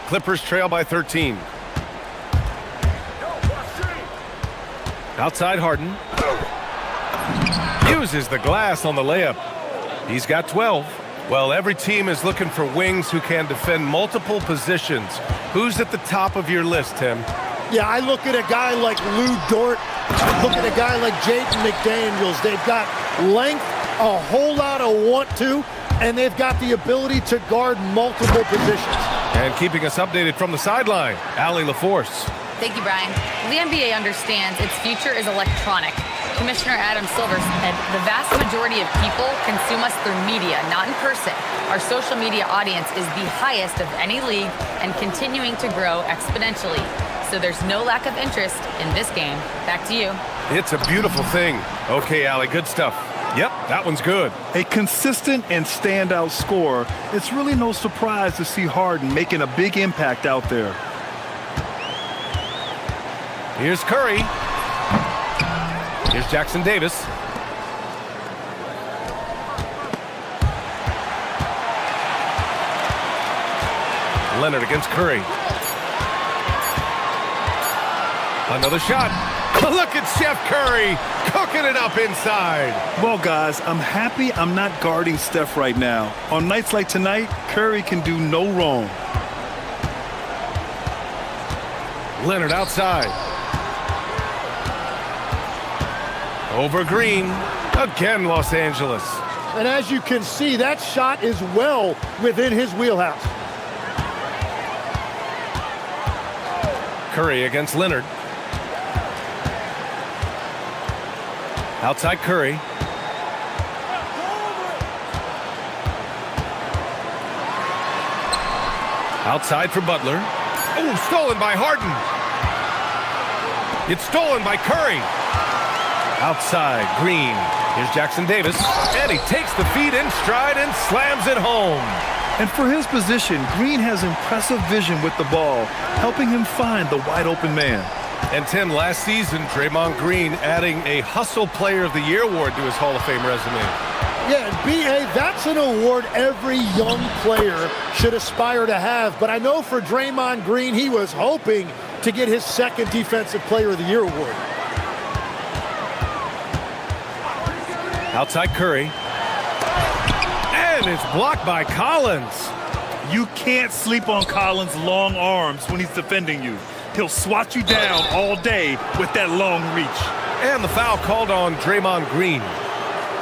Clippers trail by 13. Outside Harden. Uses the glass on the layup. He's got 12. Well, every team is looking for wings who can defend multiple positions. Who's at the top of your list, Tim?
Yeah, I look at a guy like Lou Dort. I look at a guy like Jaden McDaniels. They've got length, a whole lot of want to, and they've got the ability to guard multiple positions.
And keeping us updated from the sideline, Allie LaForce.
Thank you, Brian. The NBA understands its future is electronic. Commissioner Adam Silver said the vast majority of people consume us through media, not in person. Our social media audience is the highest of any league and continuing to grow exponentially. So there's no lack of interest in this game. Back to you.
It's a beautiful thing. Okay, Allie, good stuff. Yep, that one's good.
A consistent and standout scorer. It's really no surprise to see Harden making a big impact out there.
Here's Curry. Here's Jackson Davis. Leonard against Curry. Another shot. Look at Chef Curry cooking it up inside.
Well, guys, I'm happy I'm not guarding Steph right now. On nights like tonight, Curry can do no wrong.
Leonard outside. Over Green. Again, Los Angeles.
And as you can see, that shot is well within his wheelhouse.
Curry against Leonard. Outside Curry. Outside for Butler. Oh, stolen by Harden. It's stolen by Curry. Outside, Green. Here's Jackson Davis. And he takes the feed in stride and slams it home.
And for his position, Green has impressive vision with the ball, helping him find the wide open man.
And Tim, last season, Draymond Green adding a Hustle Player of the Year award to his Hall of Fame resume.
Yeah, and B.A., that's an award every young player should aspire to have. But I know for Draymond Green, he was hoping to get his second Defensive Player of the Year award.
Outside Curry. And it's blocked by Collins.
You can't sleep on Collins' long arms when he's defending you. He'll swat you down all day with that long reach.
And the foul called on Draymond Green.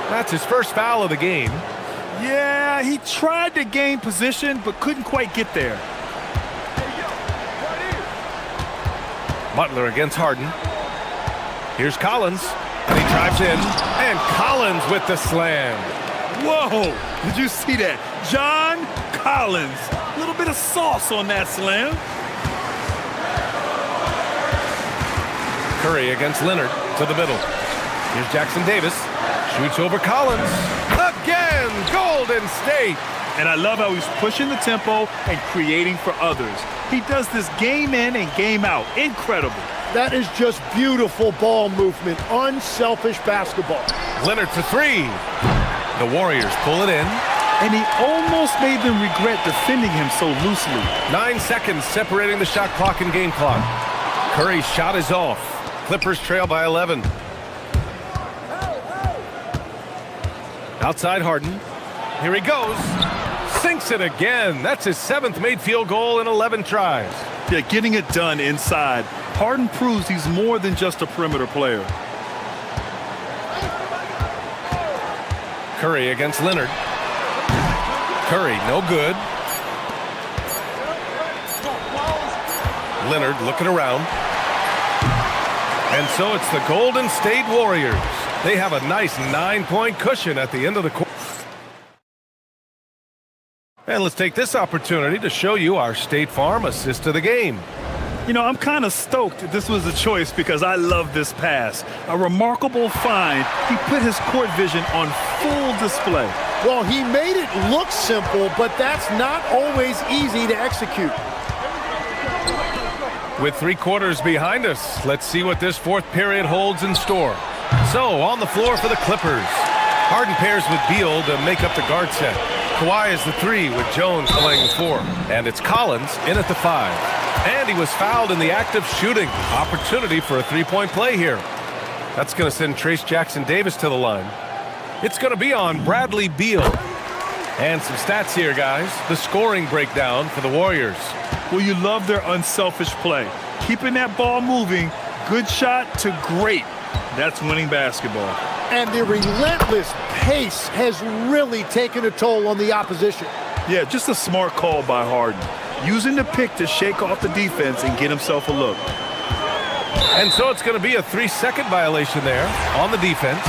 That's his first foul of the game.
Yeah, he tried to gain position, but couldn't quite get there.
Butler against Harden. Here's Collins, and he drives in, and Collins with the slam.
Whoa, did you see that? John Collins, a little bit of sauce on that slam.
Curry against Leonard to the middle. Here's Jackson Davis. Shoots over Collins. Again, Golden State.
And I love how he's pushing the tempo and creating for others. He does this game in and game out. Incredible.
That is just beautiful ball movement. Unselfish basketball.
Leonard for three. The Warriors pull it in.
And he almost made them regret defending him so loosely.
9 seconds separating the shot clock and game clock. Curry's shot is off. Clippers trail by 11. Outside Harden. Here he goes. Sinks it again. That's his 7th made field goal in 11 tries.
Yeah, getting it done inside. Harden proves he's more than just a perimeter player.
Curry against Leonard. Curry, no good. Leonard looking around. And so it's the Golden State Warriors. They have a nice 9-point cushion at the end of the court. And let's take this opportunity to show you our State Farm assist of the game.
You know, I'm kind of stoked this was a choice because I love this pass. A remarkable find. He put his court vision on full display.
Well, he made it look simple, but that's not always easy to execute.
With 3 quarters behind us, let's see what this 4th period holds in store. So, on the floor for the Clippers. Harden pairs with Beal to make up the guard set. Kawhi is the 3 with Jones playing the 4. And it's Collins in at the 5. And he was fouled in the act of shooting. Opportunity for a 3-point play here. That's going to send Trace Jackson-Davis to the line. It's going to be on Bradley Beal. And some stats here, guys. The scoring breakdown for the Warriors.
Well, you love their unselfish play. Keeping that ball moving, good shot to great. That's winning basketball.
And the relentless pace has really taken a toll on the opposition.
Yeah, just a smart call by Harden. Using the pick to shake off the defense and get himself a look.
And so it's going to be a 3-second violation there on the defense.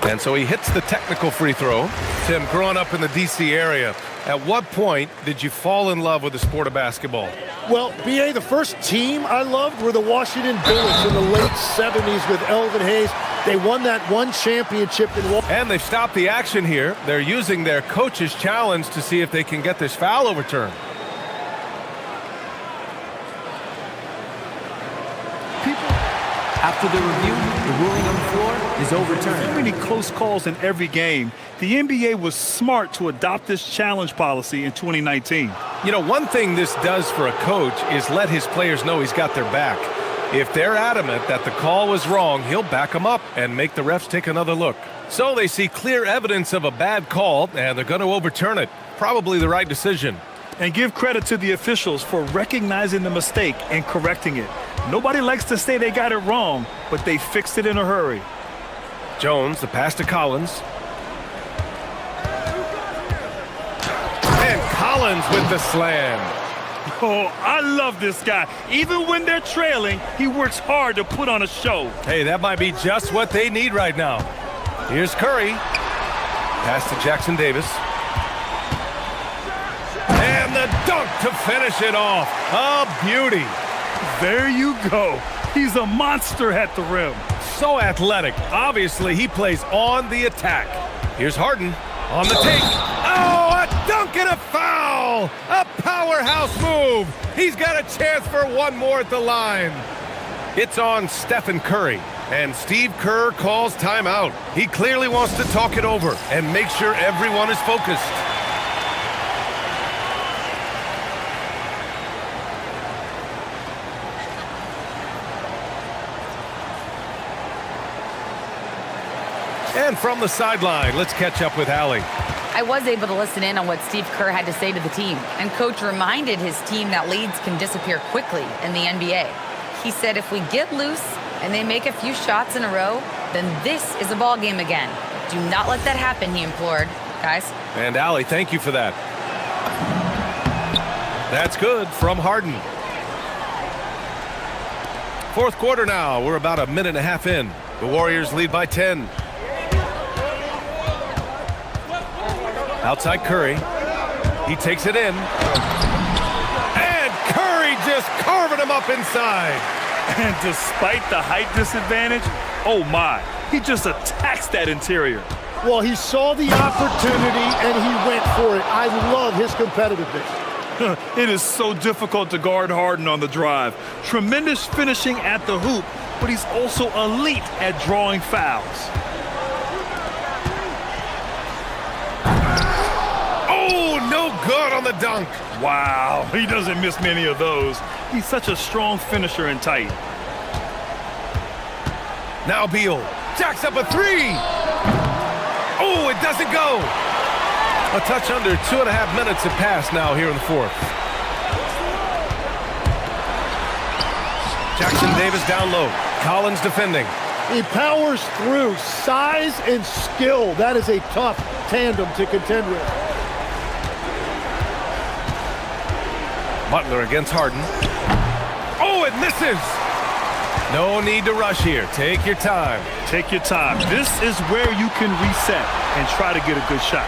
And so he hits the technical free throw. Tim, growing up in the D.C. area, at what point did you fall in love with the sport of basketball?
Well, B.A., the first team I loved were the Washington Bullets in the late 70s with Elvin Hayes. They won that one championship in Washington.
And they've stopped the action here. They're using their coach's challenge to see if they can get this foul overturned.
After the review, the ruling on the floor is overturned.
So many close calls in every game. The NBA was smart to adopt this challenge policy in 2019.
You know, one thing this does for a coach is let his players know he's got their back. If they're adamant that the call was wrong, he'll back them up and make the refs take another look. So they see clear evidence of a bad call, and they're going to overturn it. Probably the right decision.
And give credit to the officials for recognizing the mistake and correcting it. Nobody likes to say they got it wrong, but they fixed it in a hurry.
Jones, the pass to Collins. And Collins with the slam.
Oh, I love this guy. Even when they're trailing, he works hard to put on a show.
Hey, that might be just what they need right now. Here's Curry. Pass to Jackson-Davis. And the dunk to finish it off. A beauty.
There you go. He's a monster at the rim.
So athletic. Obviously, he plays on the attack. Here's Harden on the take. Oh, a dunk and a foul. A powerhouse move. He's got a chance for one more at the line. It's on Stephen Curry. And Steve Kerr calls timeout. He clearly wants to talk it over and make sure everyone is focused. And from the sideline, let's catch up with Allie.
I was able to listen in on what Steve Kerr had to say to the team, and Coach reminded his team that leads can disappear quickly in the NBA. He said if we get loose and they make a few shots in a row, then this is a ball game again. Do not let that happen, he implored. Guys.
And Allie, thank you for that. That's good from Harden. Fourth quarter now. We're about a minute and a half in. The Warriors lead by 10. Outside Curry. He takes it in. And Curry just carving him up inside.
And despite the height disadvantage, oh my, he just attacks that interior.
Well, he saw the opportunity and he went for it. I love his competitiveness.
It is so difficult to guard Harden on the drive. Tremendous finishing at the hoop, but he's also elite at drawing fouls.
Oh, no good on the dunk.
Wow, he doesn't miss many of those. He's such a strong finisher and tight.
Now Beal jacks up a three. Oh, it doesn't go. A touch under 2.5 minutes have passed now here in the fourth. Jackson Davis down low. Collins defending.
He powers through. Size and skill. That is a tough tandem to contend with.
Butler against Harden. Oh, it misses. No need to rush here. Take your time.
Take your time. This is where you can reset and try to get a good shot.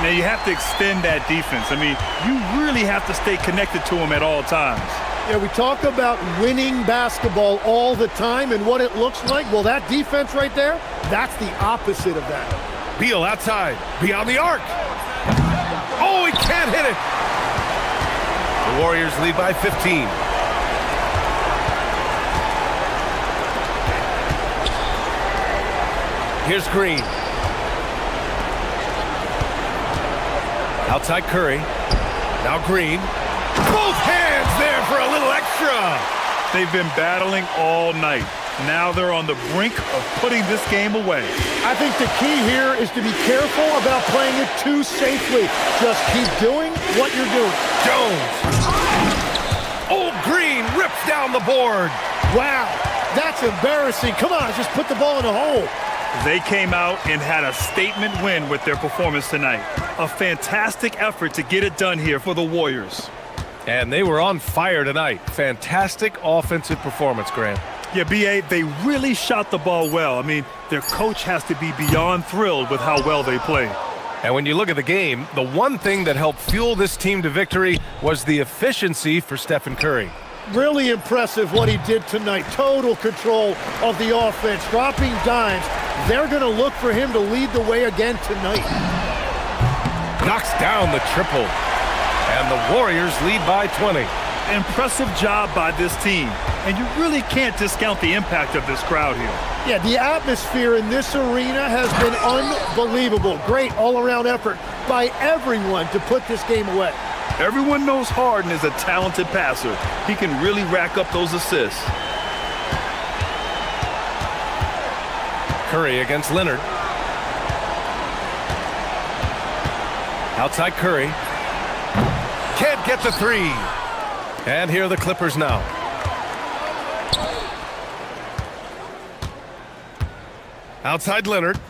Now, you have to extend that defense. I mean, you really have to stay connected to him at all times.
Yeah, we talk about winning basketball all the time and what it looks like. Well, that defense right there, that's the opposite of that.
Beal outside. Beyond the arc. Oh, he can't hit it. The Warriors lead by 15. Here's Green. Outside Curry. Now Green. Both hands there for a little extra.
They've been battling all night. Now they're on the brink of putting this game away.
I think the key here is to be careful about playing it too safely. Just keep doing what you're doing.
Jones. Old Green rips down the board.
Wow, that's embarrassing. Come on, just put the ball in the hole.
They came out and had a statement win with their performance tonight. A fantastic effort to get it done here for the Warriors.
And they were on fire tonight. Fantastic offensive performance, Grant.
Yeah, B.A., they really shot the ball well. I mean, their coach has to be beyond thrilled with how well they played.
And when you look at the game, the one thing that helped fuel this team to victory was the efficiency for Stephen Curry.
Really impressive what he did tonight. Total control of the offense, dropping dimes. They're going to look for him to lead the way again tonight.
Knocks down the triple. And the Warriors lead by 20.
Impressive job by this team. And you really can't discount the impact of this crowd here.
Yeah, the atmosphere in this arena has been unbelievable. Great all-around effort by everyone to put this game away.
Everyone knows Harden is a talented passer. He can really rack up those assists.
Curry against Leonard. Outside Curry. Can't get the three. And here are the Clippers now. Outside Leonard.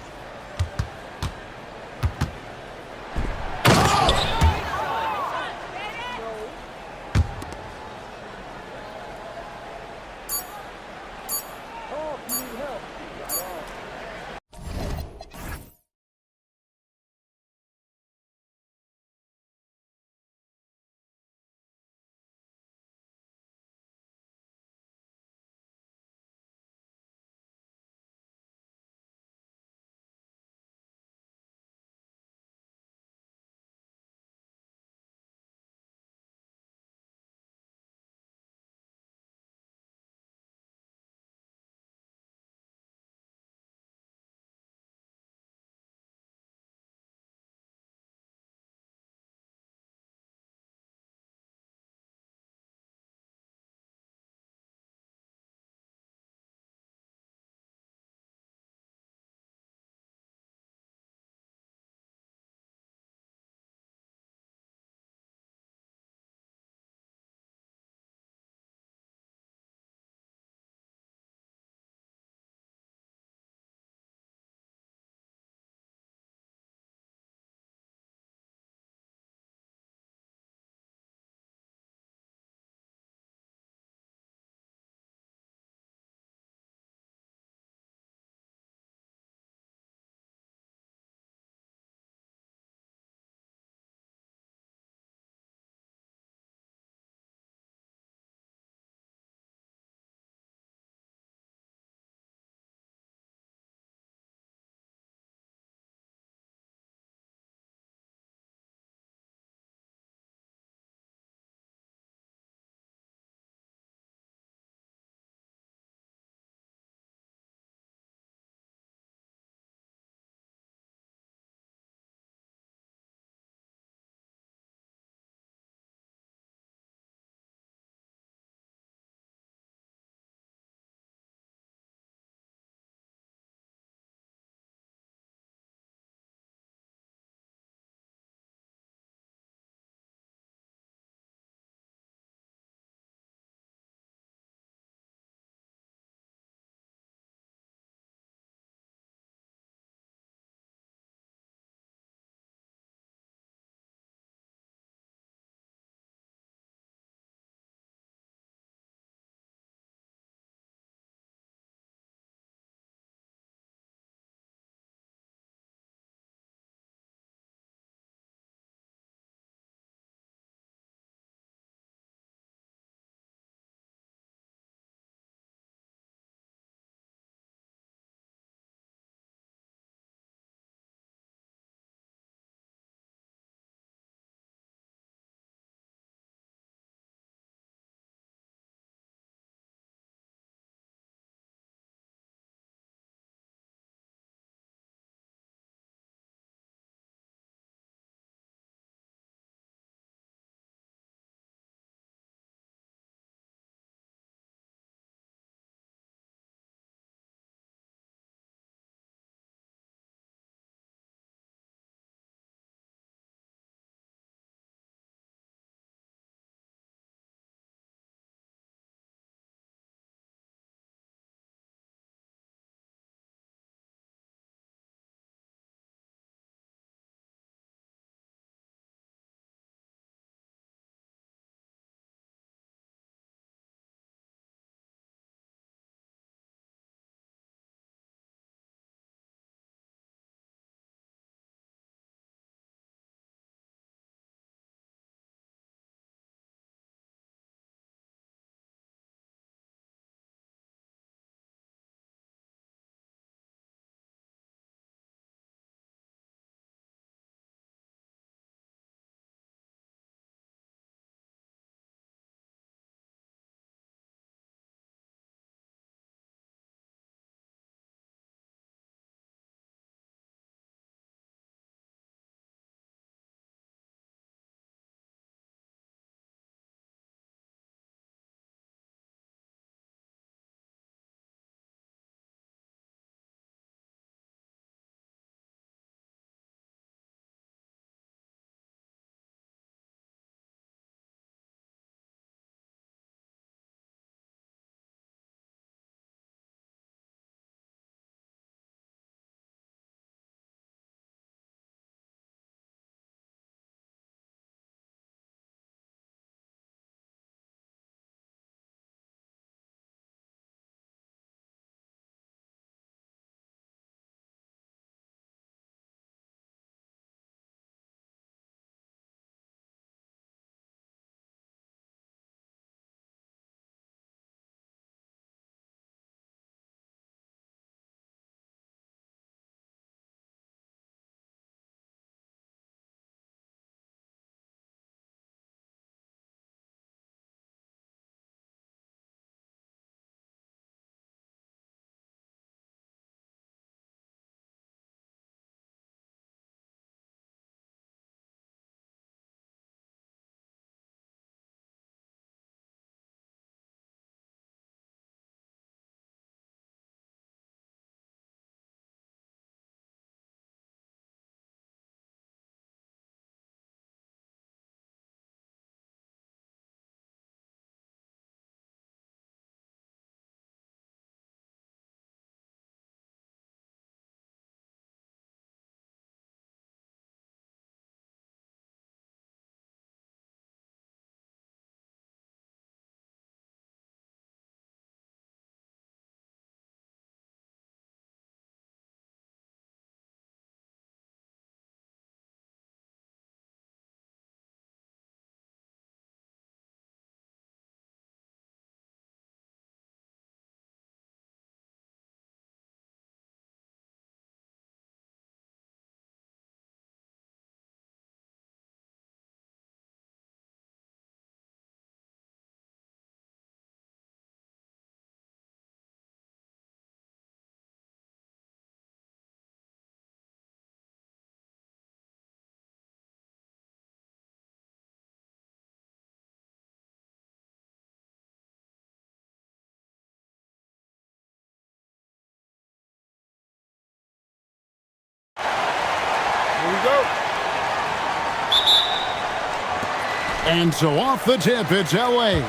And so off the tip, it's LA.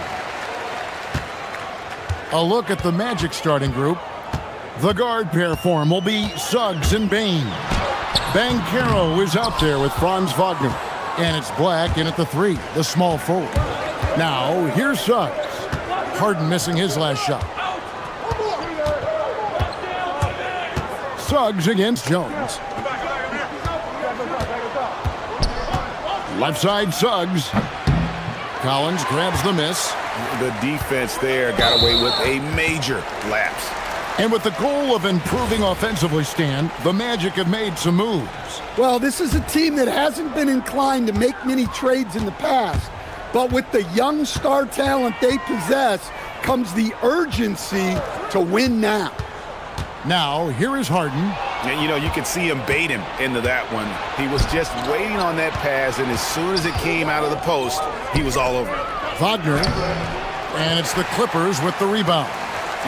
A look at the Magic starting group. The guard pair form will be Suggs and Bain. Banchero is out there with Franz Wagner. And it's Black in at the 3, the small forward. Now, here's Suggs. Harden missing his last shot. Suggs against Jones. Left side, Suggs. Collins grabs the miss.
The defense there got away with a major lapse.
And with the goal of improving offensively, Stan, the Magic have made some moves.
Well, this is a team that hasn't been inclined to make many trades in the past. But with the young star talent they possess comes the urgency to win now.
Now, here is Harden.
And, you know, you could see him bait him into that one. He was just waiting on that pass, and as soon as it came out of the post, he was all over it.
Wagner. And it's the Clippers with the rebound.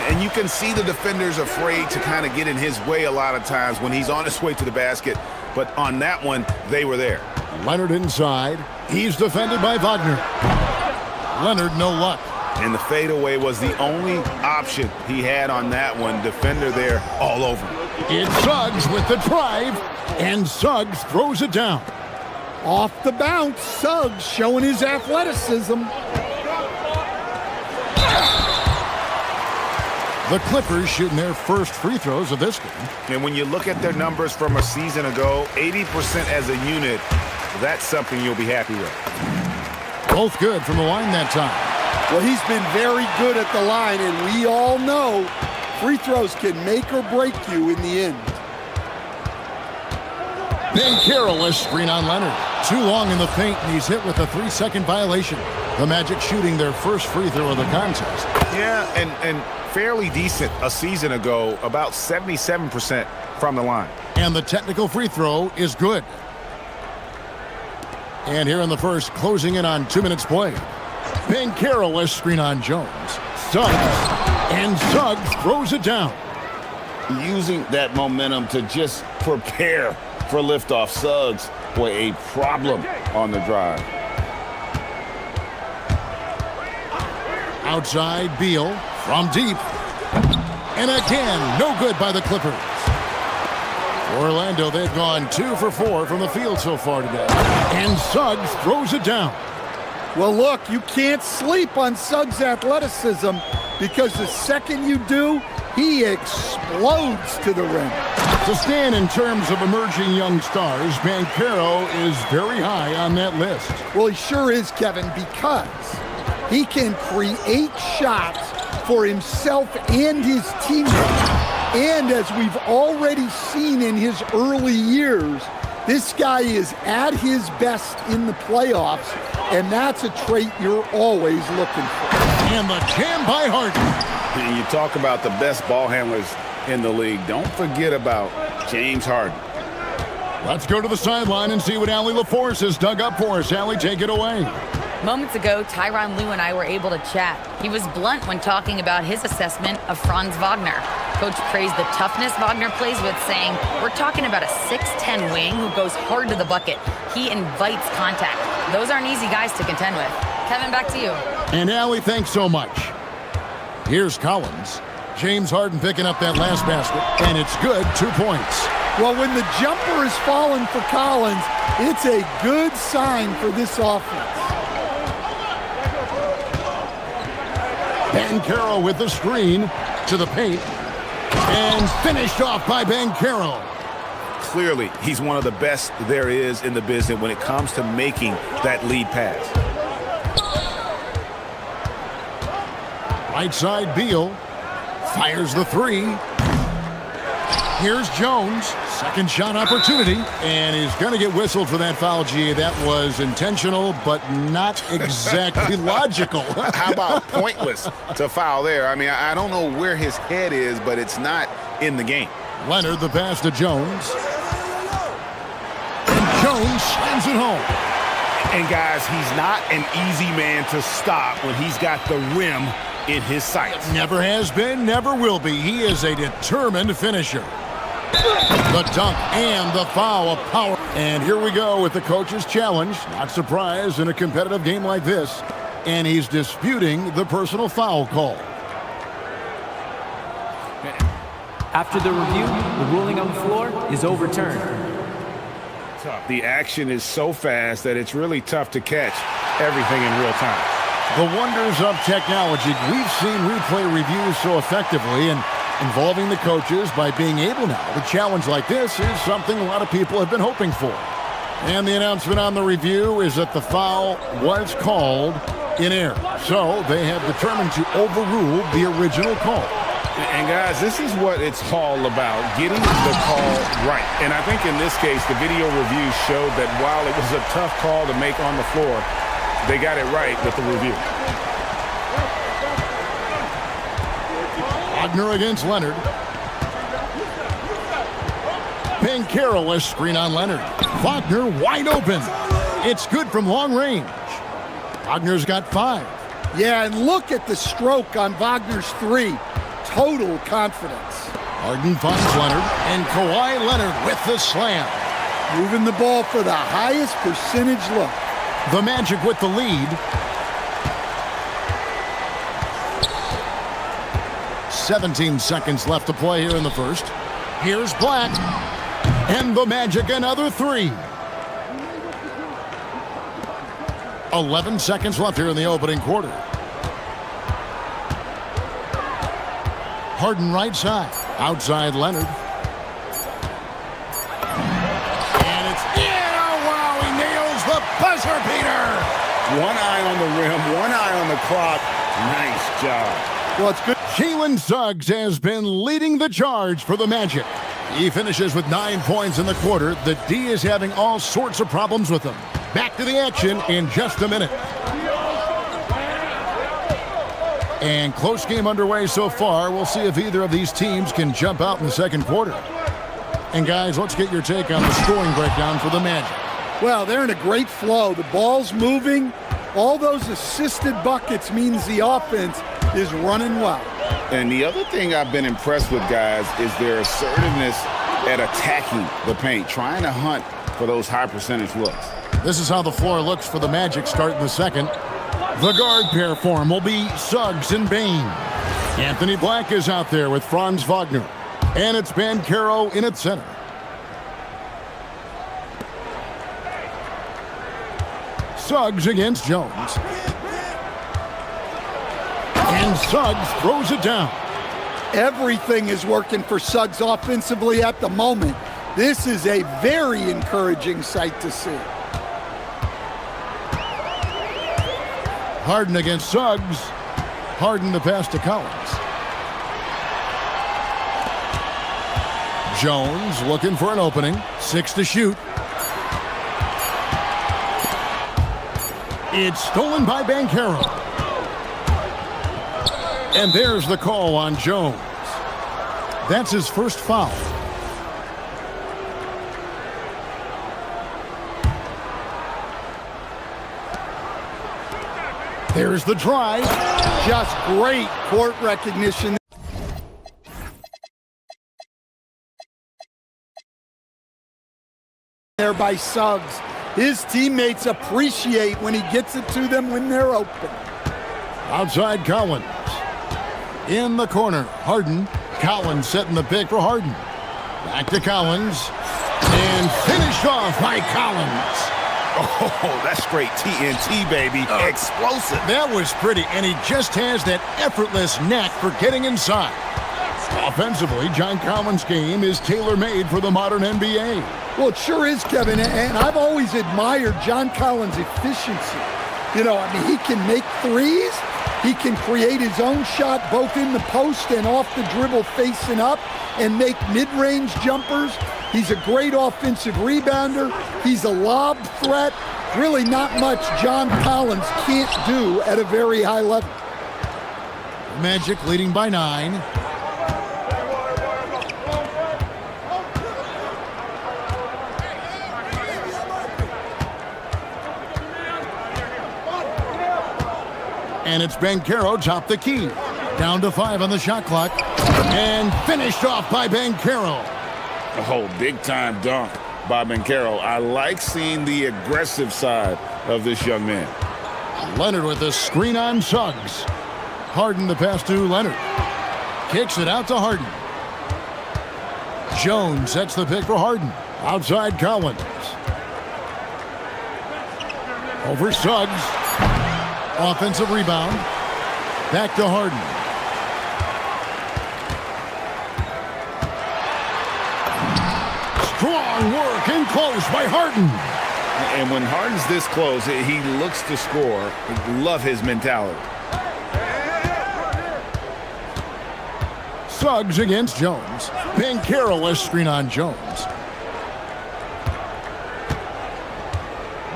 And you can see the defenders afraid to kind of get in his way a lot of times when he's on his way to the basket. But on that one, they were there.
Leonard inside. He's defended by Wagner. Leonard, no luck.
And the fadeaway was the only option he had on that one. Defender there all over him.
It's Suggs with the drive, and Suggs throws it down.
Off the bounce, Suggs showing his athleticism.
The Clippers shooting their first free throws of this game.
And when you look at their numbers from a season ago, 80% as a unit, that's something you'll be happy with.
Both good from the line that time.
Well, he's been very good at the line, and we all know free throws can make or break you in the end.
Banchero screen on Leonard. Too long in the paint, and he's hit with a 3-second violation. The Magic shooting their first free throw of the contest.
Yeah, and fairly decent a season ago, about 77% from the line.
And the technical free throw is good. And here in the first, closing in on 2 minutes played. Banchero screen on Jones. Suggs. And Suggs throws it down.
Using that momentum to just prepare for liftoff. Suggs, boy, a problem on the drive.
Outside, Beal from deep. And again, no good by the Clippers. Orlando, they've gone 2 for 4 from the field so far today. And Suggs throws it down.
Well, look, you can't sleep on Suggs' athleticism because the second you do, he explodes to the rim.
To stand in terms of emerging young stars, Banchero is very high on that list.
Well, he sure is, Kevin, because he can create shots for himself and his teammates. And as we've already seen in his early years, this guy is at his best in the playoffs, and that's a trait you're always looking for.
And the jam by Harden.
And you talk about the best ball handlers in the league. Don't forget about James Harden.
Let's go to the sideline and see what Allie LaForce has dug up for us. Allie, take it away.
Moments ago, Tyronn Lue and I were able to chat. He was blunt when talking about his assessment of Franz Wagner. Coach praised the toughness Wagner plays with, saying, "We're talking about a 6'10" wing who goes hard to the bucket. He invites contact. Those aren't easy guys to contend with." Kevin, back to you.
And Allie, thanks so much. Here's Collins. James Harden picking up that last basket, and it's good, 2 points.
Well, when the jumper is falling for Collins, it's a good sign for this offense.
Banchero with the screen to the paint, and finished off by Banchero.
Clearly, he's one of the best there is in the business when it comes to making that lead pass.
Right side, Beal fires the 3. Here's Jones. Second shot opportunity. And he's going to get whistled for that foul, G. That was intentional, but not exactly logical.
How about pointless to foul there? I mean, I don't know where his head is, but it's not in the game.
Leonard, the pass to Jones. And Jones slams it home.
And, guys, he's not an easy man to stop when he's got the rim in his sights.
Never has been, never will be. He is a determined finisher. The dunk and the foul of power. And here we go with the coach's challenge. Not surprised in a competitive game like this. And he's disputing the personal foul call.
After the review, the ruling on the floor is overturned.
The action is so fast that it's really tough to catch everything in real time.
The wonders of technology. We've seen replay reviews so effectively, and involving the coaches by being able now to challenge like this is something a lot of people have been hoping for. And the announcement on the review is that the foul was called in error. So they have determined to overrule the original call.
And guys, this is what it's all about, getting the call right. And I think in this case, the video review showed that while it was a tough call to make on the floor, they got it right with the review.
Wagner against Leonard. Banchero, a screen on Leonard. Wagner wide open. It's good from long range. Wagner's got 5.
Yeah, and look at the stroke on Wagner's 3. Total confidence.
Harden finds Leonard, and Kawhi Leonard with the slam.
Moving the ball for the highest percentage look.
The Magic with the lead. 17 seconds left to play here in the first. Here's Black. And the Magic another 3. 11 seconds left here in the opening quarter. Harden right side. Outside Leonard. And it's in. Oh, wow. He nails the buzzer beater.
One eye on the rim, one eye on the clock. Nice job.
Well, it's good. Jalen Suggs has been leading the charge for the Magic. He finishes with 9 points in the quarter. The D is having all sorts of problems with him. Back to the action in just a minute. And close game underway so far. We'll see if either of these teams can jump out in the second quarter. And guys, let's get your take on the scoring breakdown for the Magic.
Well, they're in a great flow. The ball's moving. All those assisted buckets means the offense is running well.
And the other thing I've been impressed with, guys, is their assertiveness at attacking the paint, trying to hunt for those high percentage looks.
This is how the floor looks for the Magic starting the second. The guard pair form will be Suggs and Bane. Anthony Black is out there with Franz Wagner. And it's Banchero in at center. Suggs against Jones. And Suggs throws it down.
Everything is working for Suggs offensively at the moment. This is a very encouraging sight to see.
Harden against Suggs. Harden the pass to Collins. Jones looking for an opening. 6 to shoot. It's stolen by Banchero. And there's the call on Jones. That's his first foul. There's the drive.
Just great court recognition. There by Suggs. His teammates appreciate when he gets it to them when they're open.
Outside Collins. In the corner, Harden. Collins setting the pick for Harden. Back to Collins. And finished off by Collins.
Oh, that's straight TNT, baby. Explosive.
That was pretty, and he just has that effortless knack for getting inside. Offensively, John Collins' game is tailor-made for the modern NBA.
Well, it sure is, Kevin, and I've always admired John Collins' efficiency. You know, I mean, he can make threes. He can create his own shot both in the post and off the dribble facing up and make mid-range jumpers. He's a great offensive rebounder. He's a lob threat. Really not much John Collins can't do at a very high level.
Magic leading by 9. And it's Banchero top the key. Down to 5 on the shot clock. And finished off by Banchero.
Oh, big-time dunk by Bencaro. I like seeing the aggressive side of this young man.
Leonard with the screen on Suggs. Harden the pass to Leonard. Kicks it out to Harden. Jones sets the pick for Harden. Outside Collins. Over Suggs. Offensive rebound. Back to Harden. Strong work and close by Harden.
And when Harden's this close, he looks to score. Love his mentality.
Suggs against Jones. Bencaro screen on Jones.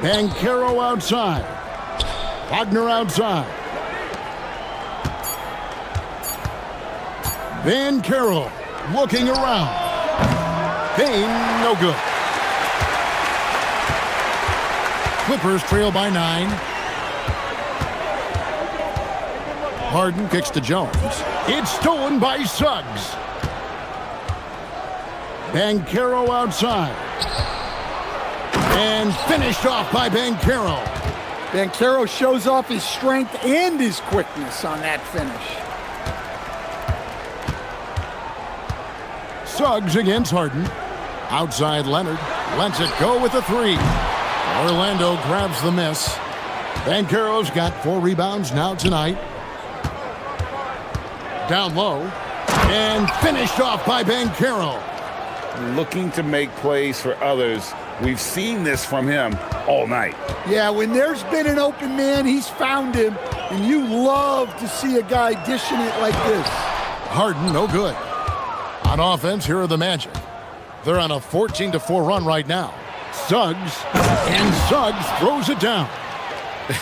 Bencaro outside. Wagner outside. Bencaro looking around. Bain, no good. Clippers trail by 9. Harden kicks to Jones. It's stolen by Suggs. Bencaro outside. And finished off by Bencaro.
Bencaro shows off his strength and his quickness on that finish.
Suggs against Harden. Outside Leonard. Lets it go with a 3. Orlando grabs the miss. Bencaro's got 4 rebounds now tonight. Down low. And finished off by Bencaro.
Looking to make plays for others. We've seen this from him all night.
Yeah, when there's been an open man, he's found him. And you love to see a guy dishing it like this.
Harden, no good. On offense, here are the Magic. They're on a 14-4 run right now. Suggs, and Suggs throws it down.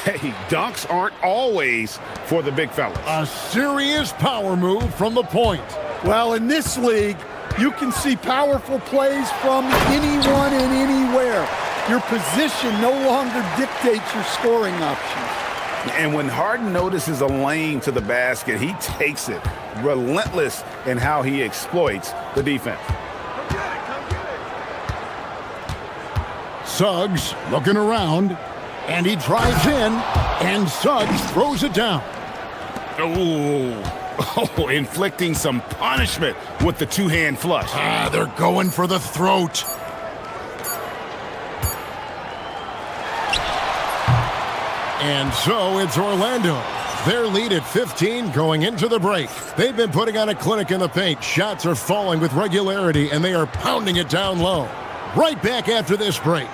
Hey, dunks aren't always for the big fellas.
A serious power move from the point.
Well, in this league, you can see powerful plays from anyone and anywhere. Your position no longer dictates your scoring options.
And when Harden notices a lane to the basket, he takes it. Relentless in how he exploits the defense.
Suggs looking around, and he drives in, and Suggs throws it down.
Oh, inflicting some punishment with the two-hand flush.
They're going for the throat. And so it's Orlando. Their lead at 15 going into the break. They've been putting on a clinic in the paint. Shots are falling with regularity, and they are pounding it down low. Right back after this break.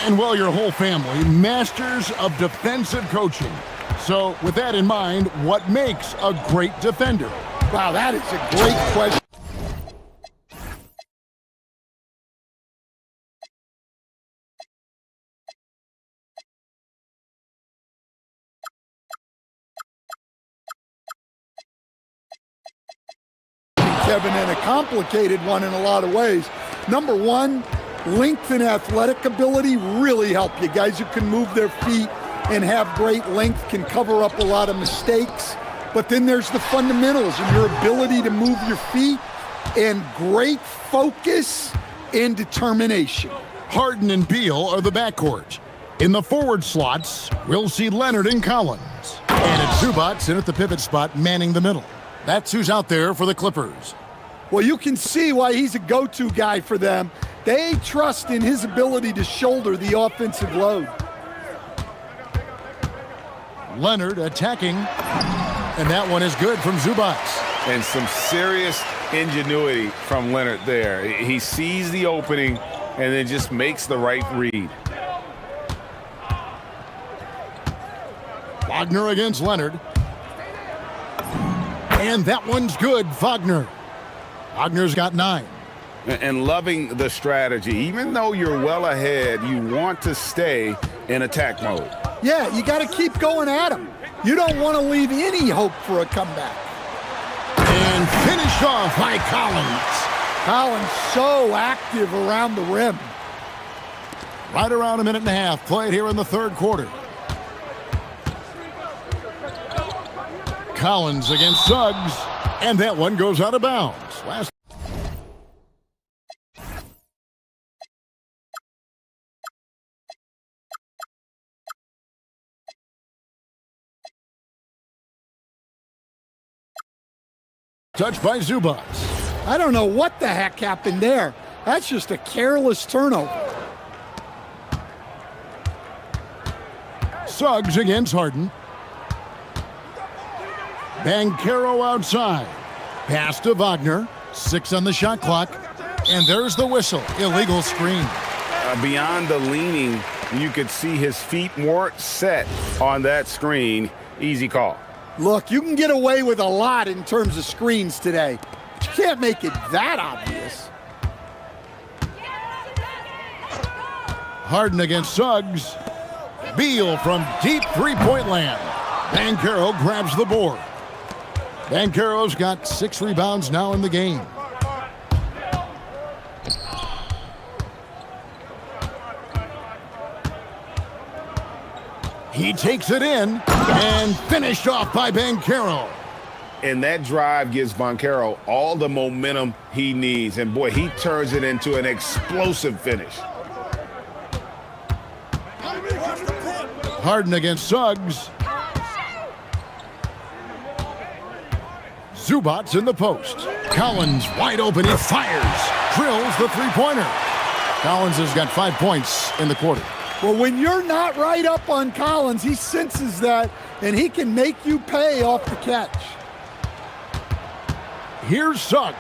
And well, your whole family, masters of defensive coaching. So with that in mind, what makes a great defender?
Wow, that is a great question. Kevin, and a complicated one in a lot of ways. Number one, length and athletic ability really help you. Guys who can move their feet and have great length can cover up a lot of mistakes. But then there's the fundamentals and your ability to move your feet and great focus and determination.
Harden and Beal are the backcourt. In the forward slots, we'll see Leonard and Collins. And it's Zubac in at the pivot spot, manning the middle. That's who's out there for the Clippers.
Well, you can see why he's a go-to guy for them. They trust in his ability to shoulder the offensive load.
Leonard attacking, and that one is good from Zubac.
And some serious ingenuity from Leonard there. He sees the opening and then just makes the right read.
Wagner against Leonard. And that one's good, Wagner. Wagner's got 9.
And loving the strategy. Even though you're well ahead, you want to stay in attack mode.
Yeah, you got to keep going at him. You don't want to leave any hope for a comeback.
And finished off by Collins.
Collins so active around the rim.
Right around a minute and a half played here in the third quarter. Collins against Suggs, and that one goes out of bounds. Touched by Zubac.
I don't know what the heck happened there. That's just a careless turnover.
Suggs against Harden. Banchero outside. Pass to Wagner. 6 on the shot clock. And there's the whistle. Illegal screen.
Beyond the leaning, you could see his feet more set on that screen. Easy call.
Look, you can get away with a lot in terms of screens today. But you can't make it that obvious.
Harden against Suggs. Beal from deep three-point land. Banchero grabs the board. Banchero's got 6 rebounds now in the game. He takes it in and finished off by Banchero.
And that drive gives Banchero all the momentum he needs. And boy, he turns it into an explosive finish.
Harden against Suggs. Zubac in the post. Collins wide open. He fires. Drills the three-pointer. Collins has got 5 points in the quarter.
Well, when you're not right up on Collins, he senses that, and he can make you pay off the catch.
Here's Suggs.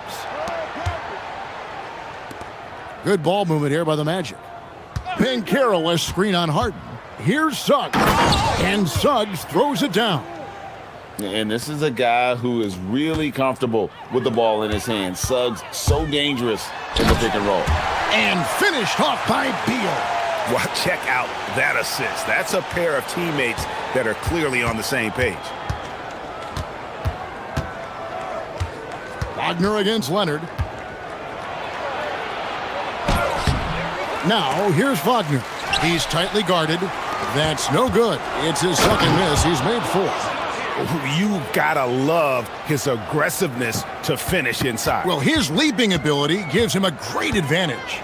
Good ball movement here by the Magic. Banchero a screen on Harden. Here's Suggs. And Suggs throws it down.
And this is a guy who is really comfortable with the ball in his hands. Suggs so dangerous in the pick and roll.
And finished off by Beal.
Well, check out that assist. That's a pair of teammates that are clearly on the same page.
Wagner against Leonard. Now, here's Wagner. He's tightly guarded. That's no good. It's his second miss. He's made 4.
You gotta love his aggressiveness to finish inside.
Well, his leaping ability gives him a great advantage.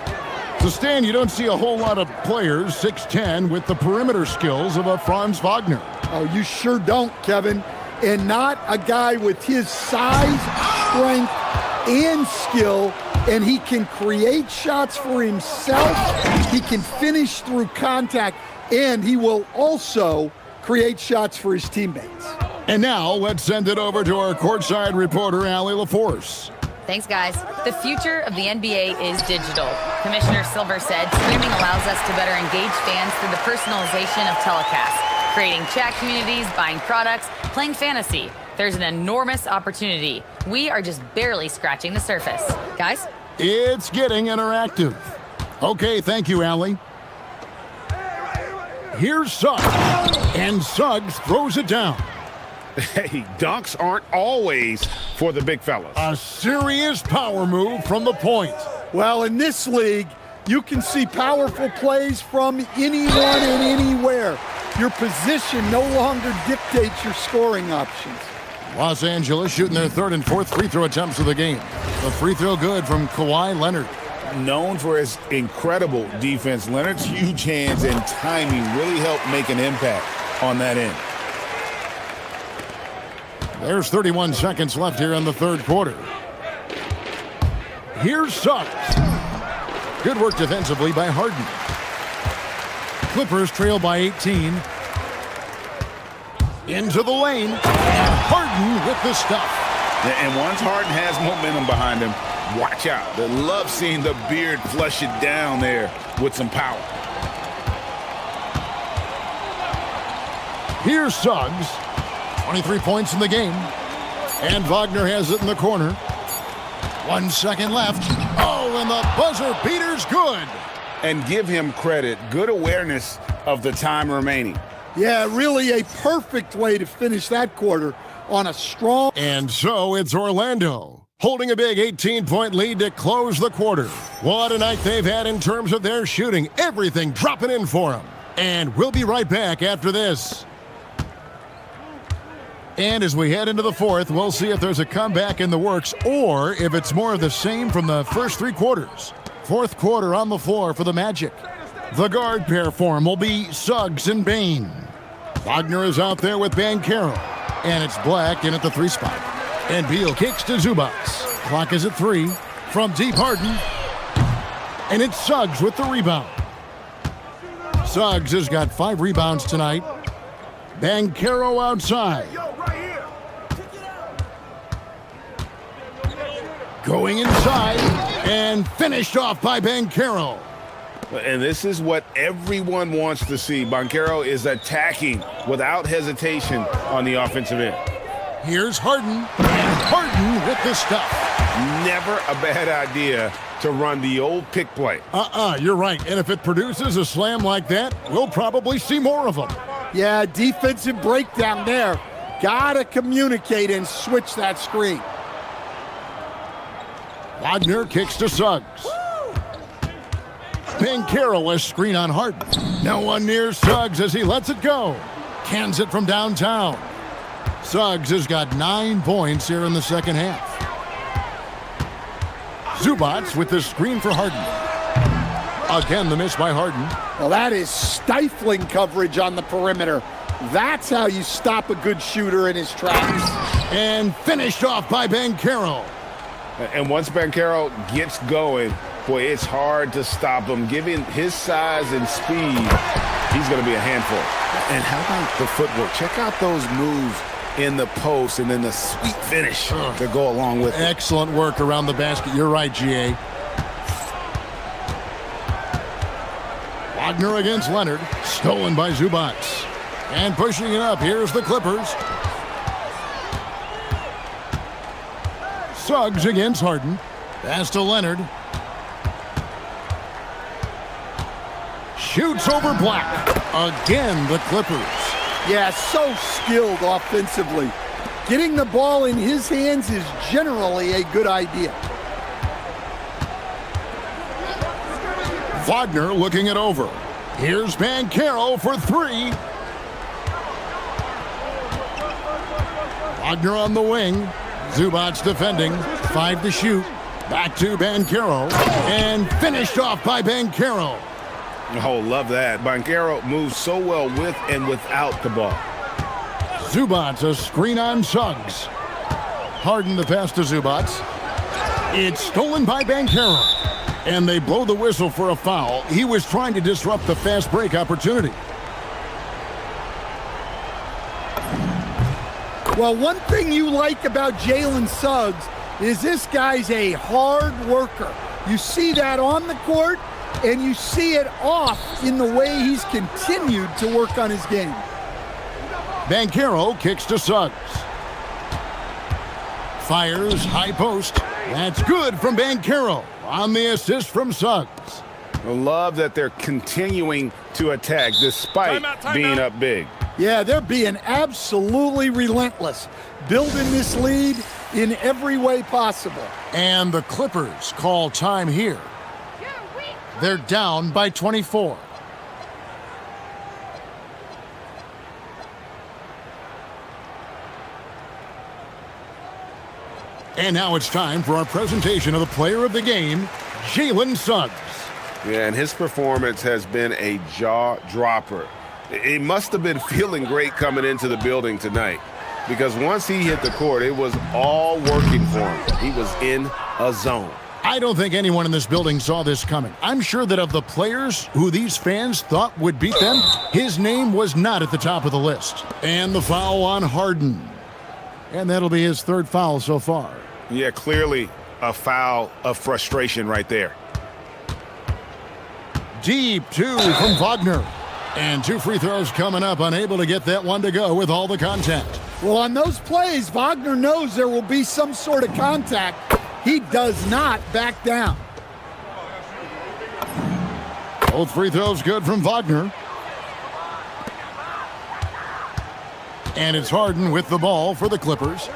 So, Stan, you don't see a whole lot of players, 6'10", with the perimeter skills of a Franz Wagner.
Oh, you sure don't, Kevin. And not a guy with his size, strength, and skill. And he can create shots for himself. He can finish through contact. And he will also create shots for his teammates.
And now, let's send it over to our courtside reporter, Allie LaForce.
Thanks, guys. The future of the NBA is digital. Commissioner Silver said streaming allows us to better engage fans through the personalization of telecasts, creating chat communities, buying products, playing fantasy. There's an enormous opportunity. We are just barely scratching the surface. Guys?
It's getting interactive. Okay, thank you, Allie. Here's Suggs. And Suggs throws it down.
Hey, dunks aren't always for the big fellas.
A serious power move from the point.
Well, in this league, you can see powerful plays from anyone and anywhere. Your position no longer dictates your scoring options.
Los Angeles shooting their third and fourth free throw attempts of the game. The free throw good from Kawhi Leonard.
Known for his incredible defense, Leonard's huge hands and timing really helped make an impact on that end.
There's 31 seconds left here in the third quarter. Here's Suggs. Good work defensively by Harden. Clippers trail by 18. Into the lane. And Harden with the stuff.
And once Harden has momentum behind him, watch out. They love seeing the beard flush it down there with some power.
Here's Suggs. 23 points in the game. And Wagner has it in the corner. 1 second left. Oh, and the buzzer beater's good.
And give him credit. Good awareness of the time remaining.
Yeah, really a perfect way to finish that quarter on a strong...
And so it's Orlando, holding a big 18-point lead to close the quarter. What a night they've had in terms of their shooting. Everything dropping in for them. And we'll be right back after this. And as we head into the fourth, we'll see if there's a comeback in the works or if it's more of the same from the first three quarters. Fourth quarter on the floor for the Magic. The guard pair for him will be Suggs and Bane. Wagner is out there with Banchero. And it's Black in at the 3 spot. And Beal kicks to Zubats. Clock is at 3. From deep, Harden. And it's Suggs with the rebound. Suggs has got 5 rebounds tonight. Banchero outside. Going inside. And finished off by Banchero.
And this is what everyone wants to see. Banchero is attacking without hesitation on the offensive end.
Here's Harden. And Harden with the stuff.
Never a bad idea to run the old pick play.
You're right. And if it produces a slam like that, we'll probably see more of them.
Yeah, defensive breakdown there. Gotta communicate and switch that screen.
Wagner kicks to Suggs. Banchero a screen on Harden. No one near Suggs as he lets it go. Cans it from downtown. Suggs has got 9 points here in the second half. Zubats with the screen for Harden. Again, the miss by Harden.
Well, that is stifling coverage on the perimeter. That's how you stop a good shooter in his tracks.
And finished off by Banchero.
And once Banchero gets going, boy, it's hard to stop him. Given his size and speed, he's going to be a handful. And how about the footwork? Check out those moves in the post and then the sweet finish to go along with it.
Excellent work around the basket. You're right, GA. Wagner against Leonard. Stolen by Zubats. And pushing it up, here's the Clippers. Suggs against Harden. Pass to Leonard. Shoots over Black. Again, the Clippers.
Yeah, so skilled offensively. Getting the ball in his hands is generally a good idea.
Wagner looking it over. Here's Banchero for 3. Wagner on the wing. Zubats defending. 5 to shoot. Back to Banchero. And finished off by Banchero.
Oh, love that. Banchero moves so well with and without the ball.
Zubats a screen on Suggs. Harden the pass to Zubats. It's stolen by Banchero. And they blow the whistle for a foul. He was trying to disrupt the fast break opportunity.
Well, one thing you like about Jalen Suggs is this guy's a hard worker. You see that on the court, and you see it off in the way he's continued to work on his game.
Banchero kicks to Suggs. Fires high post. That's good from Banchero on the assist from Suggs.
I love that they're continuing to attack despite being up big.
Yeah, they're being absolutely relentless, building this lead in every way possible.
And the Clippers call time here. They're down by 24. And now it's time for our presentation of the player of the game, Jalen Suggs.
Yeah, and his performance has been a jaw-dropper. He must have been feeling great coming into the building tonight, because once he hit the court, it was all working for him. He was in a zone.
I don't think anyone in this building saw this coming. I'm sure that of the players who these fans thought would beat them, his name was not at the top of the list. And the foul on Harden. And that'll be his third foul so far.
Yeah, clearly a foul of frustration right there.
Deep two from Wagner. And 2 free throws coming up, unable to get that one to go with all the contact.
Well, on those plays, Wagner knows there will be some sort of contact. He does not back down.
Both free throws good from Wagner. And it's Harden with the ball for the Clippers.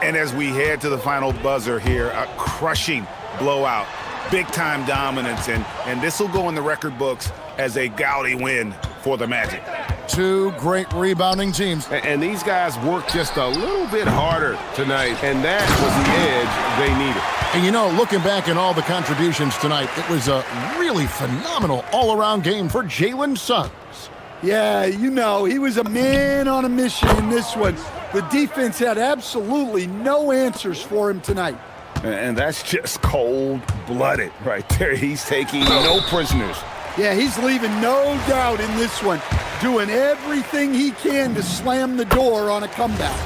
And as we head to the final buzzer here, a crushing blowout, big-time dominance, and this will go in the record books as a gaudy win for the Magic.
2 great rebounding teams.
And these guys worked just a little bit harder tonight, and that was the edge they needed.
And you know, looking back at all the contributions tonight, it was a really phenomenal all-around game for Jalen Suggs.
Yeah, you know, he was a man on a mission in this one. The defense had absolutely no answers for him tonight.
And that's just cold-blooded right there. He's taking no prisoners.
Yeah, he's leaving no doubt in this one, doing everything he can to slam the door on a comeback.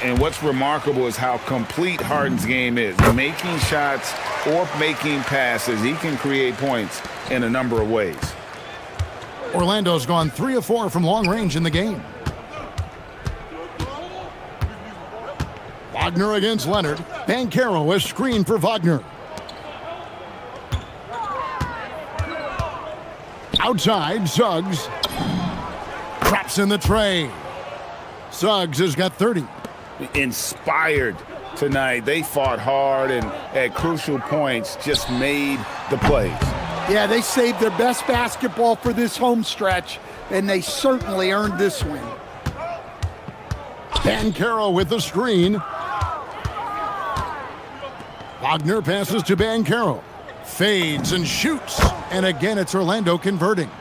And what's remarkable is how complete Harden's game is. Making shots or making passes, he can create points in a number of ways.
Orlando's gone 3 of 4 from long range in the game. Wagner against Leonard. Banchero, a screen for Wagner. Outside, Suggs. Drops in the tray. Suggs has got 30.
Inspired tonight. They fought hard and at crucial points just made the plays.
Yeah, they saved their best basketball for this home stretch, and they certainly earned this win.
Banchero with the screen. Wagner passes to Banchero. Fades and shoots. And again, it's Orlando converting.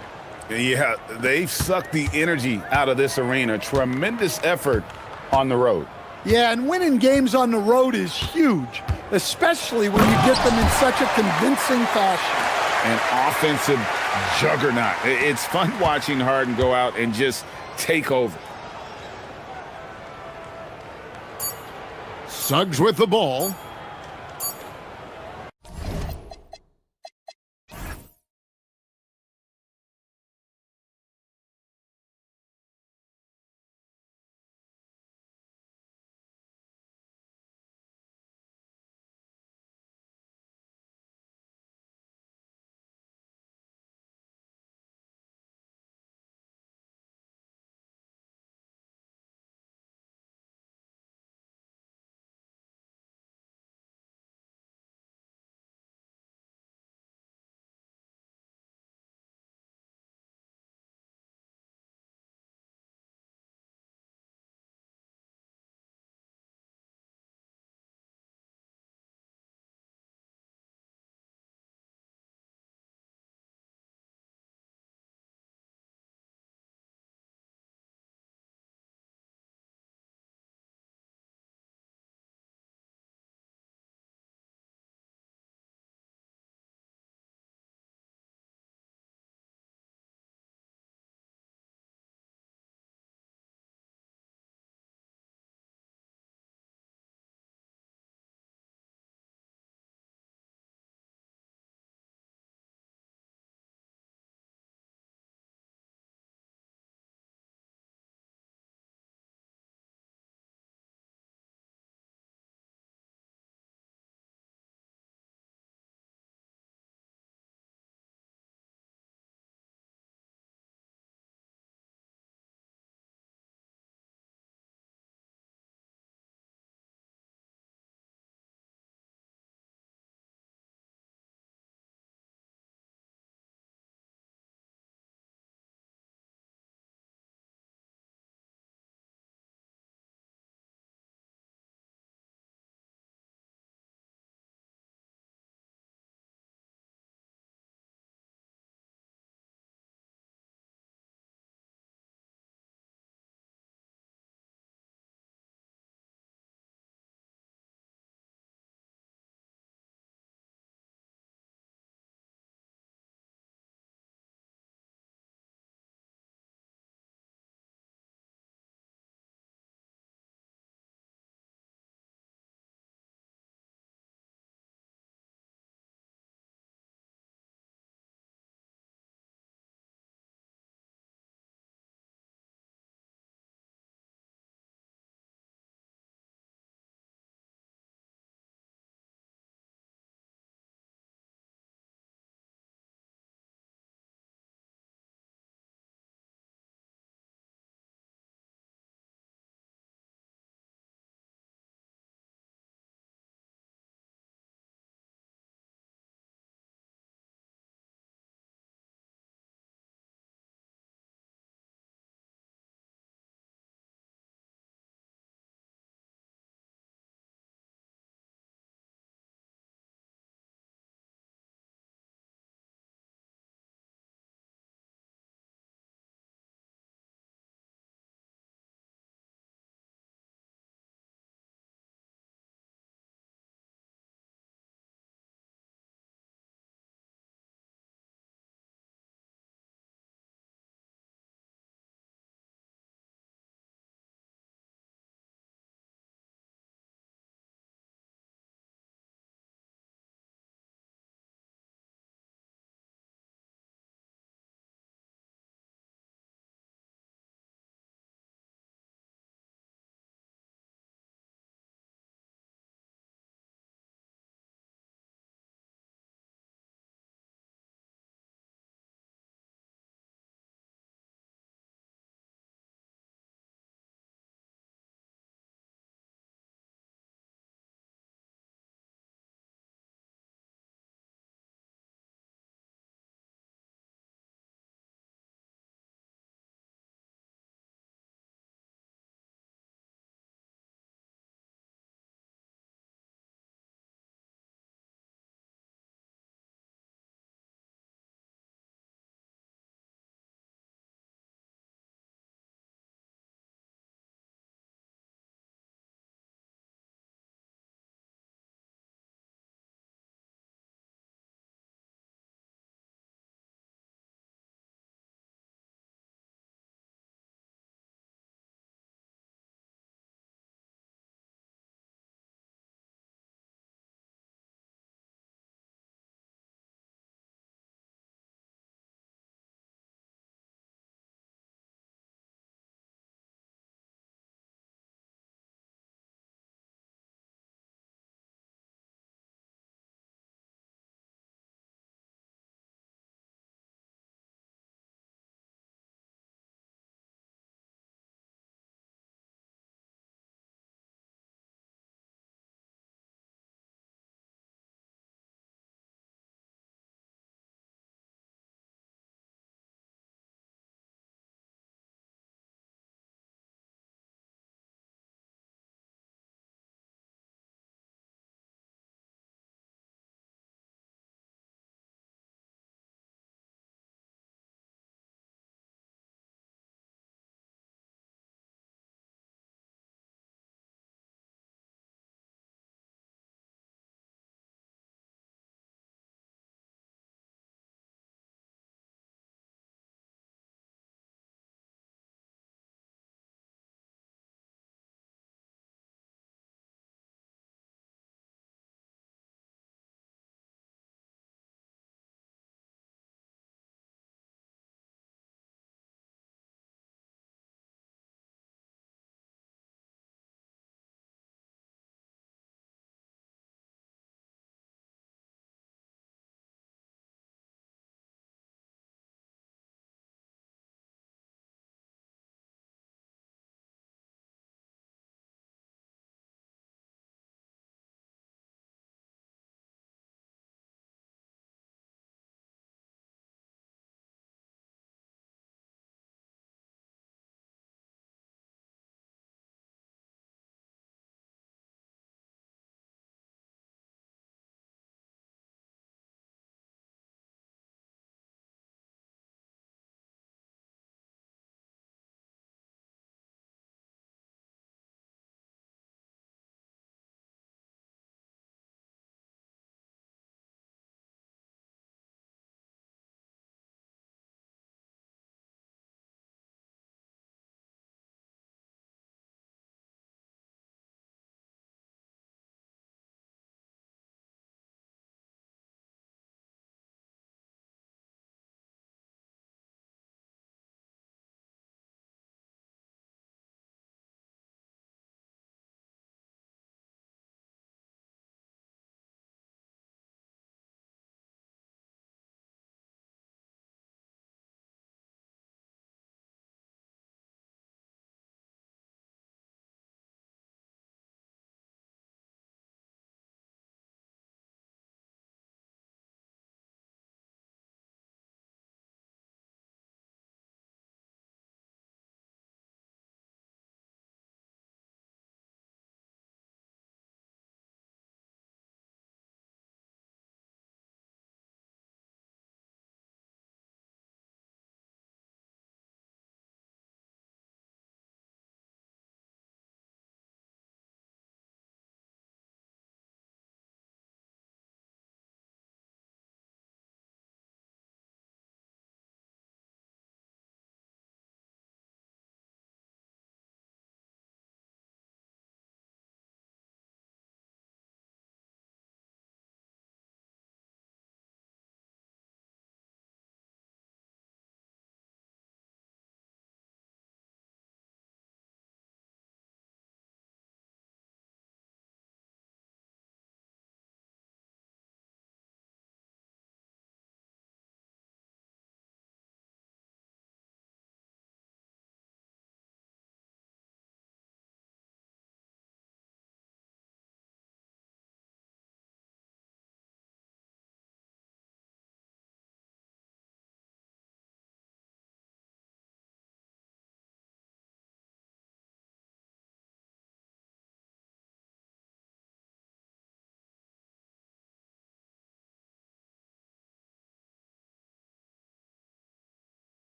Yeah, they've sucked the energy out of this arena. Tremendous effort on the road.
Yeah, and winning games on the road is huge, especially when you get them in such a convincing fashion.
An offensive juggernaut. It's fun watching Harden go out and just take over.
Suggs with the ball.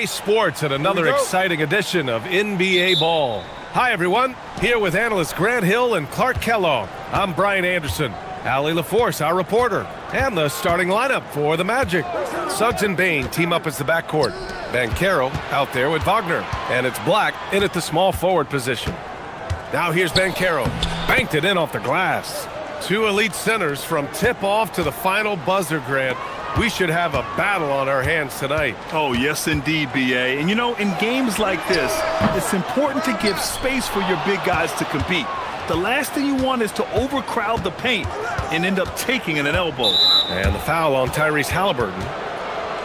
Sports and another exciting edition of NBA Ball. Hi, everyone. Here with analysts Grant Hill and Clark Kellogg. I'm Brian Anderson. Allie LaForce, our reporter. And the starting lineup for the Magic. Suggs and Bain team up as the backcourt. Banchero out there with Wagner. And it's Black in at the small forward position. Now here's Banchero. Banked it in off the glass. Two elite centers from tip-off to the final buzzer, Grant. We should have a battle on our hands tonight.
Oh, yes, indeed, B.A. And, you know, in games like this, it's important to give space for your big guys to compete. The last thing you want is to overcrowd the paint and end up taking an elbow.
And the foul on Tyrese Halliburton.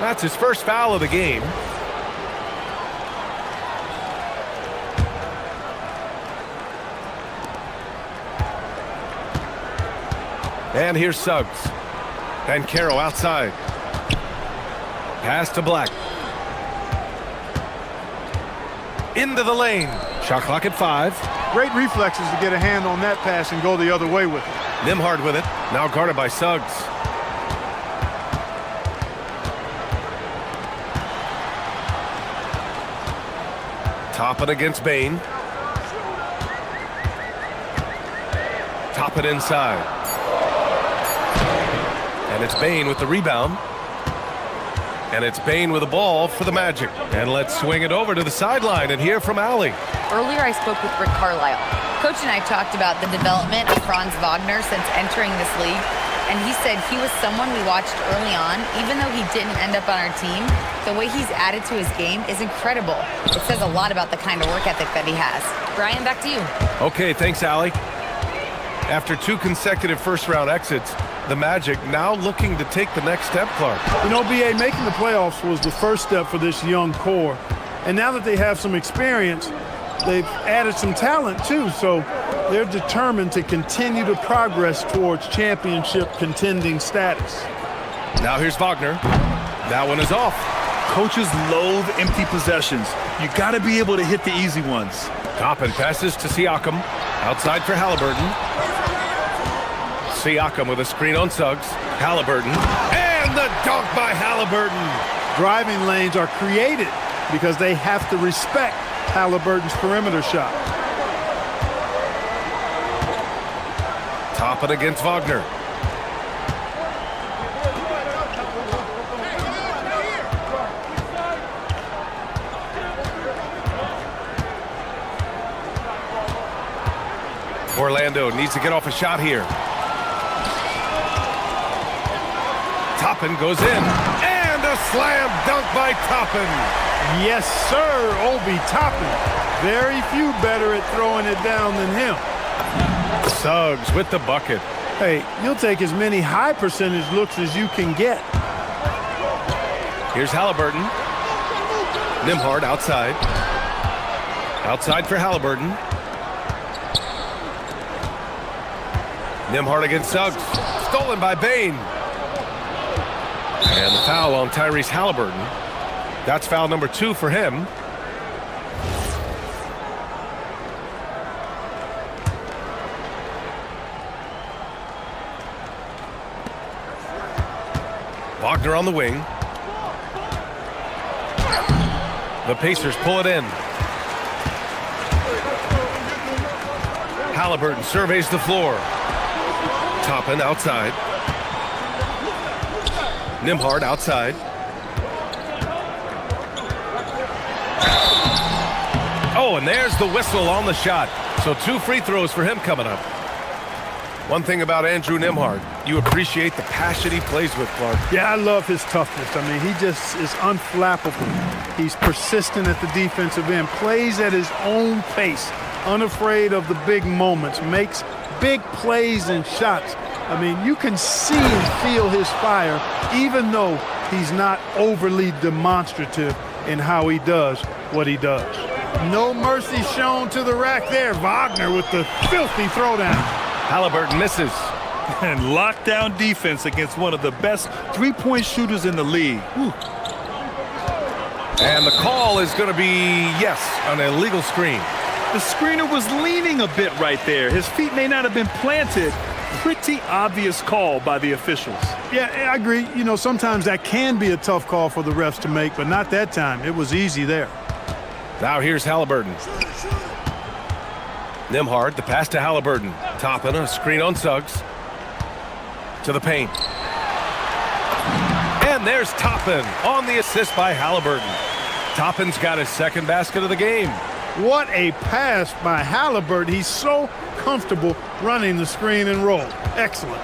That's his first foul of the game. And here's Suggs. Banchero outside. Pass to Black. Into the lane. Shot clock at 5.
Great reflexes to get a hand on that pass and go the other way with it.
Nembhard with it. Now guarded by Suggs. Top it against Bain. Top it inside. And it's Bain with the rebound. And it's Bain with the ball for the Magic. And let's swing it over to the sideline and hear from Allie.
Earlier, I spoke with Rick Carlisle. Coach and I talked about the development of Franz Wagner since entering this league. And he said he was someone we watched early on. Even though he didn't end up on our team, the way he's added to his game is incredible. It says a lot about the kind of work ethic that he has. Brian, back to you.
Okay, thanks, Allie. After 2 consecutive first-round exits, the Magic now looking to take the next step, Clark.
You know, B.A., making the playoffs was the first step for this young core. And now that they have some experience, they've added some talent, too. So they're determined to continue to progress towards championship contending status.
Now here's Wagner. That one is off.
Coaches loathe empty possessions. You got to be able to hit the easy ones.
Toppin passes to Siakam. Outside for Halliburton. Siakam with a screen on Suggs. Halliburton. And the dunk by Halliburton.
Driving lanes are created because they have to respect Halliburton's perimeter shot.
Top it against Wagner. Orlando needs to get off a shot here. Toppin goes in. And a slam dunk by Toppin.
Yes, sir, Obi Toppin. Very few better at throwing it down than him.
Suggs with the bucket.
Hey, you'll take as many high percentage looks as you can get.
Here's Halliburton. Nembhard outside. Outside for Halliburton. Nembhard against Suggs. Stolen by Bain. And the foul on Tyrese Halliburton. That's foul number 2 for him. Wagner on the wing. The Pacers pull it in. Halliburton surveys the floor. Toppin outside. Nembhard outside. Oh, and there's the whistle on the shot. So 2 free throws for him coming up. One thing about Andrew Nembhard, you appreciate the passion he plays with, Clark.
Yeah, I love his toughness. I mean, he just is unflappable. He's persistent at the defensive end, plays at his own pace, unafraid of the big moments, makes big plays and shots. I mean, you can see and feel his fire, even though he's not overly demonstrative in how he does what he does. No mercy shown to the rack there. Wagner with the filthy throwdown.
Halliburton misses.
And lockdown defense against one of the best three-point shooters in the league. Whew.
And the call is going to be, yes, an illegal screen.
The screener was leaning a bit right there. His feet may not have been planted, pretty obvious call by the officials.
Yeah, I agree. You know, sometimes that can be a tough call for the refs to make, but not that time. It was easy there.
Now here's Halliburton. Nembhard, the pass to Halliburton. Toppin, a screen on Suggs. To the paint. And there's Toppin on the assist by Halliburton. Toppin's got his second basket of the game.
What a pass by Halliburton. He's so comfortable running the screen and roll. Excellent.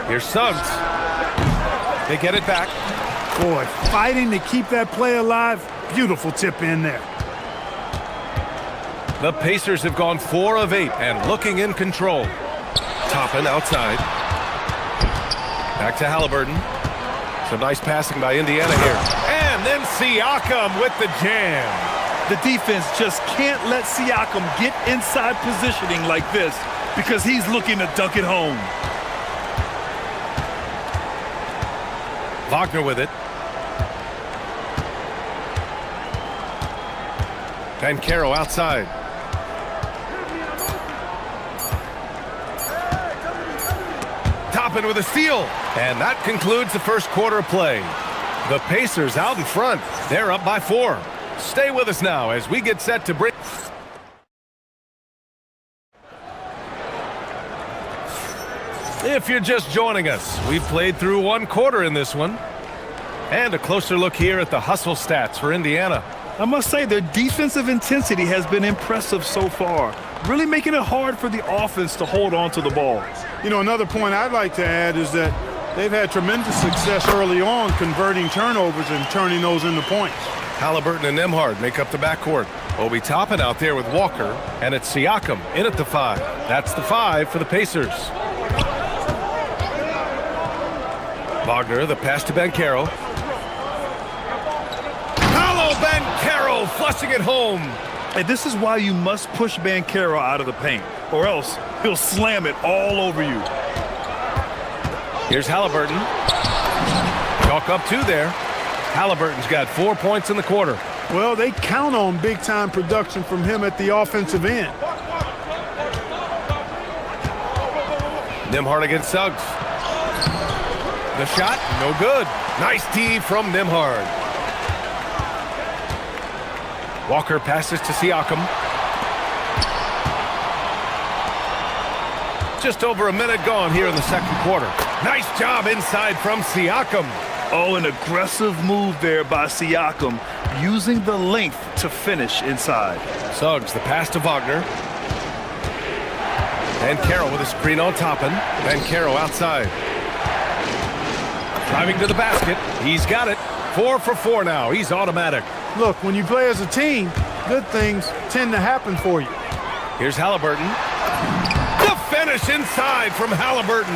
Here's Suggs. They get it back.
Boy, fighting to keep that play alive. Beautiful tip in there.
The Pacers have gone 4 of 8 and looking in control. Toppin outside. Back to Halliburton. Some nice passing by Indiana here. And then Siakam with the jam.
The defense just can't let Siakam get inside positioning like this because he's looking to dunk it home.
Wagner with it. Banchero outside. Toppin with a steal. And that concludes the first quarter of play. The Pacers out in front. They're up by 4. Stay with us now as we get set to bring... If you're just joining us, we've played through 1 quarter in this one. And a closer look here at the hustle stats for Indiana.
I must say their defensive intensity has been impressive so far, really making it hard for the offense to hold on to the ball.
You know, another point I'd like to add is that they've had tremendous success early on converting turnovers and turning those into points.
Halliburton and Nembhard make up the backcourt. Obi Toppin out there with Walker, and it's Siakam in at the 5. That's the 5 for the Pacers. Wagner, the pass to Banchero. Banchero flushing it home.
And this is why you must push Banchero out of the paint, or else he'll slam it all over you.
Here's Halliburton. Chalk up 2 there. Halliburton's got 4 points in the quarter.
Well, they count on big-time production from him at the offensive end.
Nembhard against Suggs. The shot, no good. Nice D from Nembhard. Walker passes to Siakam. Just over a minute gone here in the second quarter. Nice job inside from Siakam.
Oh, an aggressive move there by Siakam, using the length to finish inside.
Suggs, the pass to Wagner. Banchero with a screen on Toppin. Banchero outside. Driving to the basket. He's got it. 4 for 4 now. He's automatic.
Look, when you play as a team, good things tend to happen for you.
Here's Halliburton. The finish inside from Halliburton.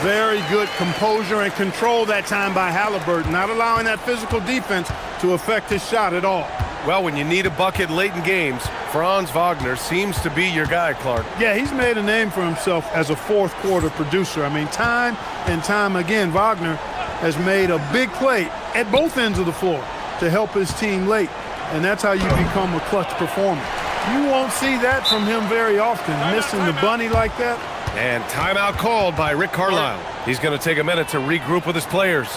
Very good composure and control that time by Halliburton, not allowing that physical defense to affect his shot at all.
Well, when you need a bucket late in games, Franz Wagner seems to be your guy, Clark.
Yeah, he's made a name for himself as a fourth quarter producer. I mean, time and time again, Wagner has made a big play at both ends of the floor to help his team late, and that's how you become a clutch performer. You won't see that from him very often, missing the bunny like that.
And timeout called by Rick Carlisle. He's going to take a minute to regroup with his players.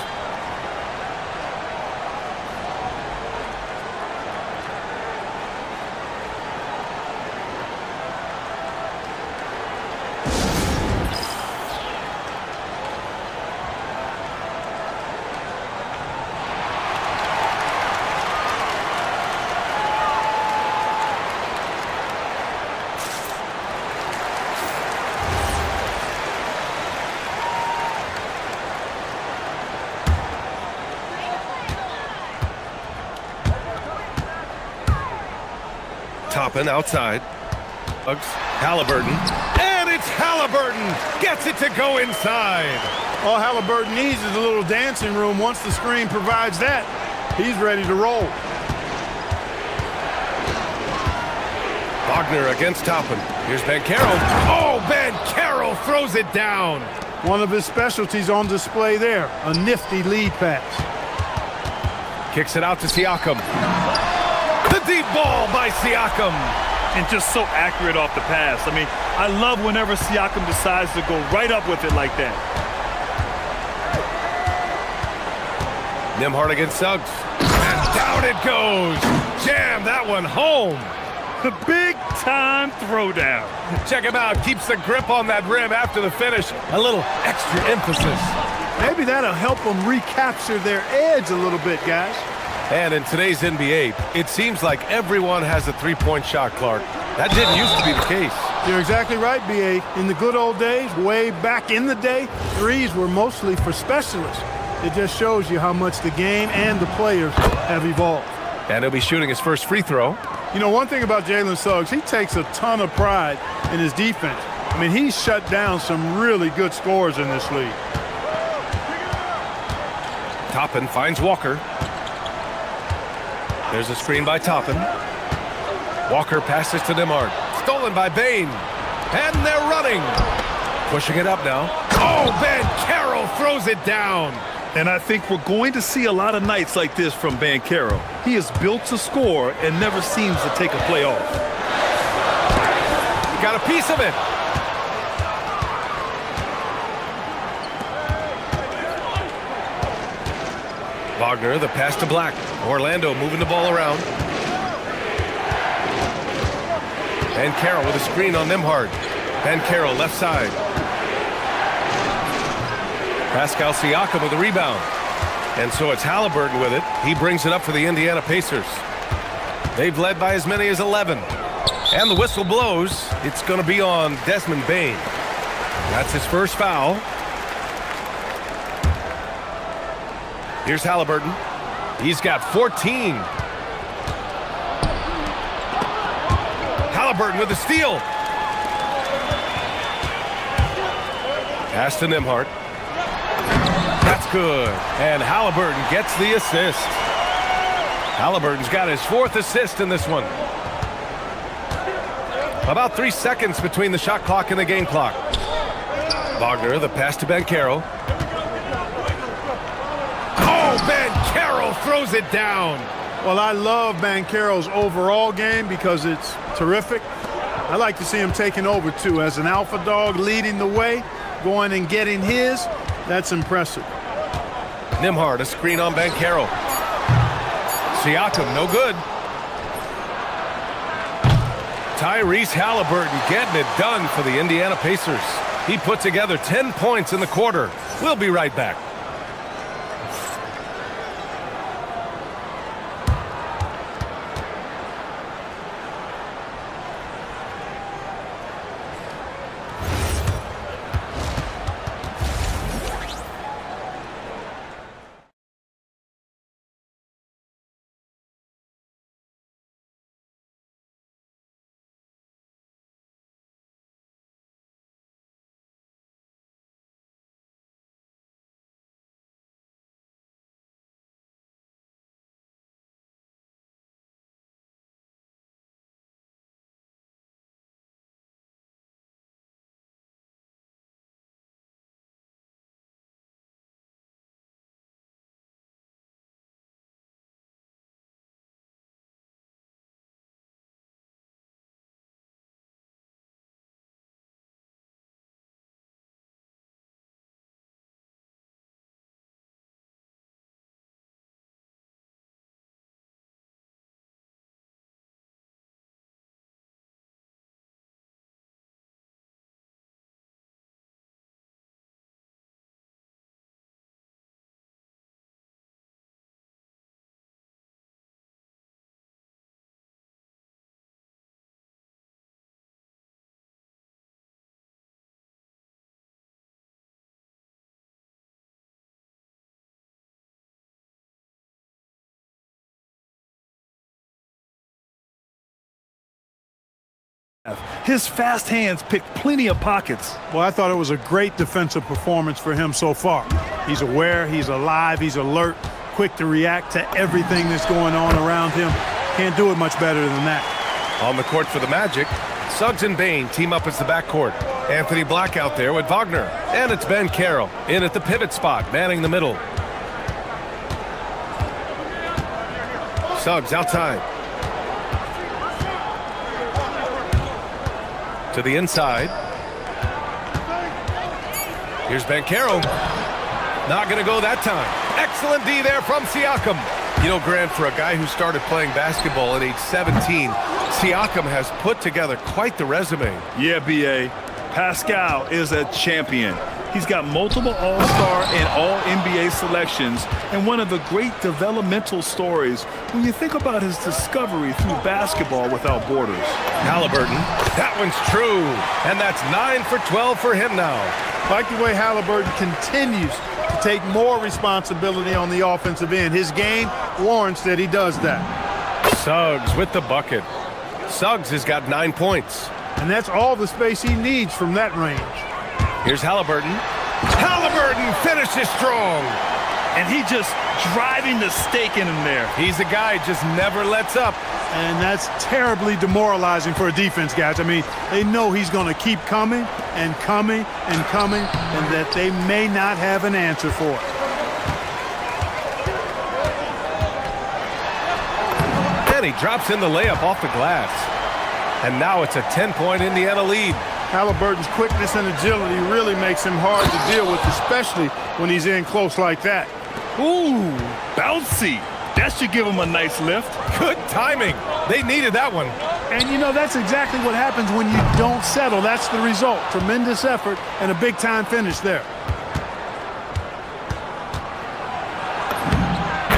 Toppin outside. Halliburton. And it's Halliburton. Gets it to go inside.
All Halliburton needs is a little dancing room. Once the screen provides that, he's ready to roll.
Wagner against Toppin. Here's Banchero. Oh, Banchero throws it down.
One of his specialties on display there. A nifty lead pass.
Kicks it out to Siakam. The deep ball by Siakam.
And just so accurate off the pass. I mean, I love whenever Siakam decides to go right up with it like that.
Nembhard against Suggs. And down it goes. Jam that one home.
The big-time throwdown.
Check him out. Keeps the grip on that rim after the finish. A little extra emphasis.
Maybe that'll help them recapture their edge a little bit, guys.
And in today's NBA, it seems like everyone has a three-point shot, Clark. That didn't used to be the case.
You're exactly right, B.A. In the good old days, way back in the day, threes were mostly for specialists. It just shows you how much the game and the players have evolved.
And he'll be shooting his first free throw.
You know, one thing about Jalen Suggs, he takes a ton of pride in his defense. I mean, he's shut down some really good scorers in this league.
Toppin finds Walker. There's a screen by Toppin. Walker passes to Nembhard. Stolen by Bain. And they're running. Pushing it up now. Oh, Banchero throws it down.
And I think we're going to see a lot of nights like this from Banchero. He is built to score and never seems to take a play off.
Got a piece of it. Wagner, the pass to Black. Orlando moving the ball around. Banchero with a screen on Nembhard. Banchero left side. Pascal Siakam with a rebound. And so it's Halliburton with it. He brings it up for the Indiana Pacers. They've led by as many as 11. And the whistle blows. It's going to be on Desmond Bane. That's his first foul. Here's Halliburton. He's got 14. Halliburton with a steal. Pass to Nembhard. That's good. And Halliburton gets the assist. Halliburton's got his fourth assist in this one. About 3 seconds between the shot clock and the game clock. Wagner, the pass to Banchero. Oh, Banchero throws it down.
Well, I love Banchero's overall game because it's terrific. I like to see him taking over, too. As an alpha dog leading the way, going and getting his, that's impressive.
Nembhard, a screen on Banchero. Siakam, no good. Tyrese Halliburton getting it done for the Indiana Pacers. He put together 10 points in the quarter. We'll be right back.
His fast hands pick plenty of pockets.
Well, I thought it was a great defensive performance for him so far. He's aware, he's alive, he's alert, quick to react to everything that's going on around him. Can't do it much better than that.
On the court for the Magic, Suggs and Bain team up as the backcourt. Anthony Black out there with Wagner. And it's Banchero in at the pivot spot, manning the middle. Suggs outside. To the inside. Here's Bankero. Not going to go that time. Excellent D there from Siakam. You know, Grant, for a guy who started playing basketball at age 17, Siakam has put together quite the resume.
Yeah, B.A. Pascal is a champion. He's got multiple All-Star and All-NBA selections, and one of the great developmental stories when you think about his discovery through basketball without borders.
Halliburton, that one's true, and that's 9 for 12 for him now.
Like the way Halliburton continues to take more responsibility on the offensive end. His game warrants that he does that.
Suggs with the bucket. Suggs has got 9 points.
And that's all the space he needs from that range.
Here's Halliburton. Halliburton finishes strong.
And he just driving the stake in him there.
He's a guy just never lets up.
And that's terribly demoralizing for a defense, guys. I mean, they know he's going to keep coming and coming and coming, and that they may not have an answer for it.
And he drops in the layup off the glass. And now it's a 10-point Indiana lead.
Halliburton's quickness and agility really makes him hard to deal with, especially when he's in close like that.
Ooh, bouncy. That should give him a nice lift.
Good timing. They needed that one.
And, you know, that's exactly what happens when you don't settle. That's the result. Tremendous effort and a big-time finish there.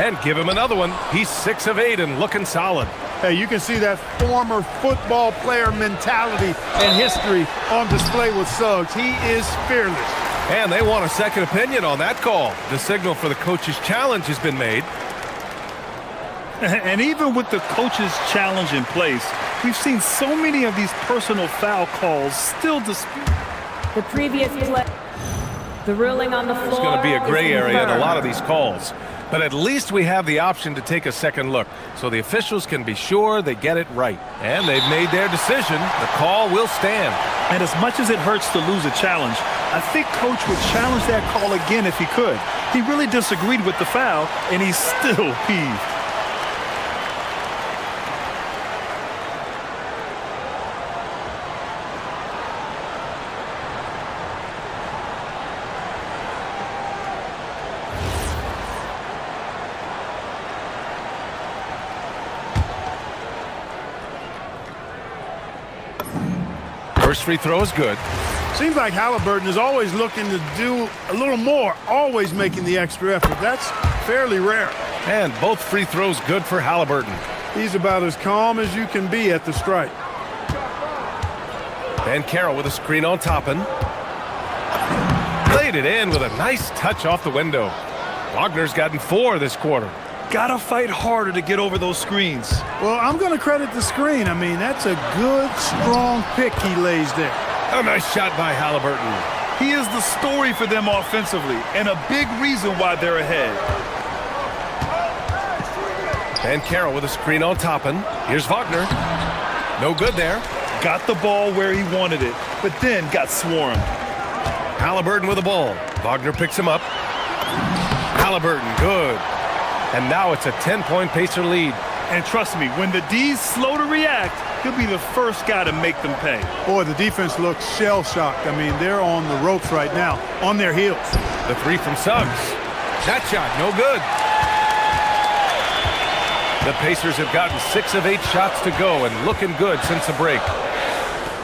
And give him another one. He's 6 of 8 and looking solid.
Hey, you can see that former football player mentality and history on display with Suggs. He is fearless.
And they want a second opinion on that call. The signal for the coach's challenge has been made.
And even with the coach's challenge in place, we've seen so many of these personal foul calls still disputed.
The previous play, the ruling on the floor.
It's going to be a gray area in a lot of these calls. But at least we have the option to take a second look, so the officials can be sure they get it right. And they've made their decision. The call will stand.
And as much as it hurts to lose a challenge, I think Coach would challenge that call again if he could. He really disagreed with the foul, and he's still peeved.
First free throw is good.
Seems like Halliburton is always looking to do a little more, always making the extra effort. That's fairly rare.
And both free throws good for Halliburton.
He's about as calm as you can be at the strike.
Bankero with a screen on Toppin. Laid it in with a nice touch off the window. Wagner's gotten 4 this quarter.
Gotta fight harder to get over those screens.
Well, I'm going to credit the screen. I mean, that's a good, strong pick he lays there.
A nice shot by Halliburton.
He is the story for them offensively, and a big reason why they're ahead.
Bankero with a screen on Toppin. Here's Wagner. No good there.
Got the ball where he wanted it, but then got swarmed.
Halliburton with the ball. Wagner picks him up. Halliburton, good. And now it's a 10-point Pacer lead.
And trust me, when the D's slow to react, he'll be the first guy to make them pay.
Boy, the defense looks shell-shocked. I mean, they're on the ropes right now, on their heels.
The 3 from Suggs. That shot, no good. The Pacers have gotten 6 of 8 shots to go and looking good since the break.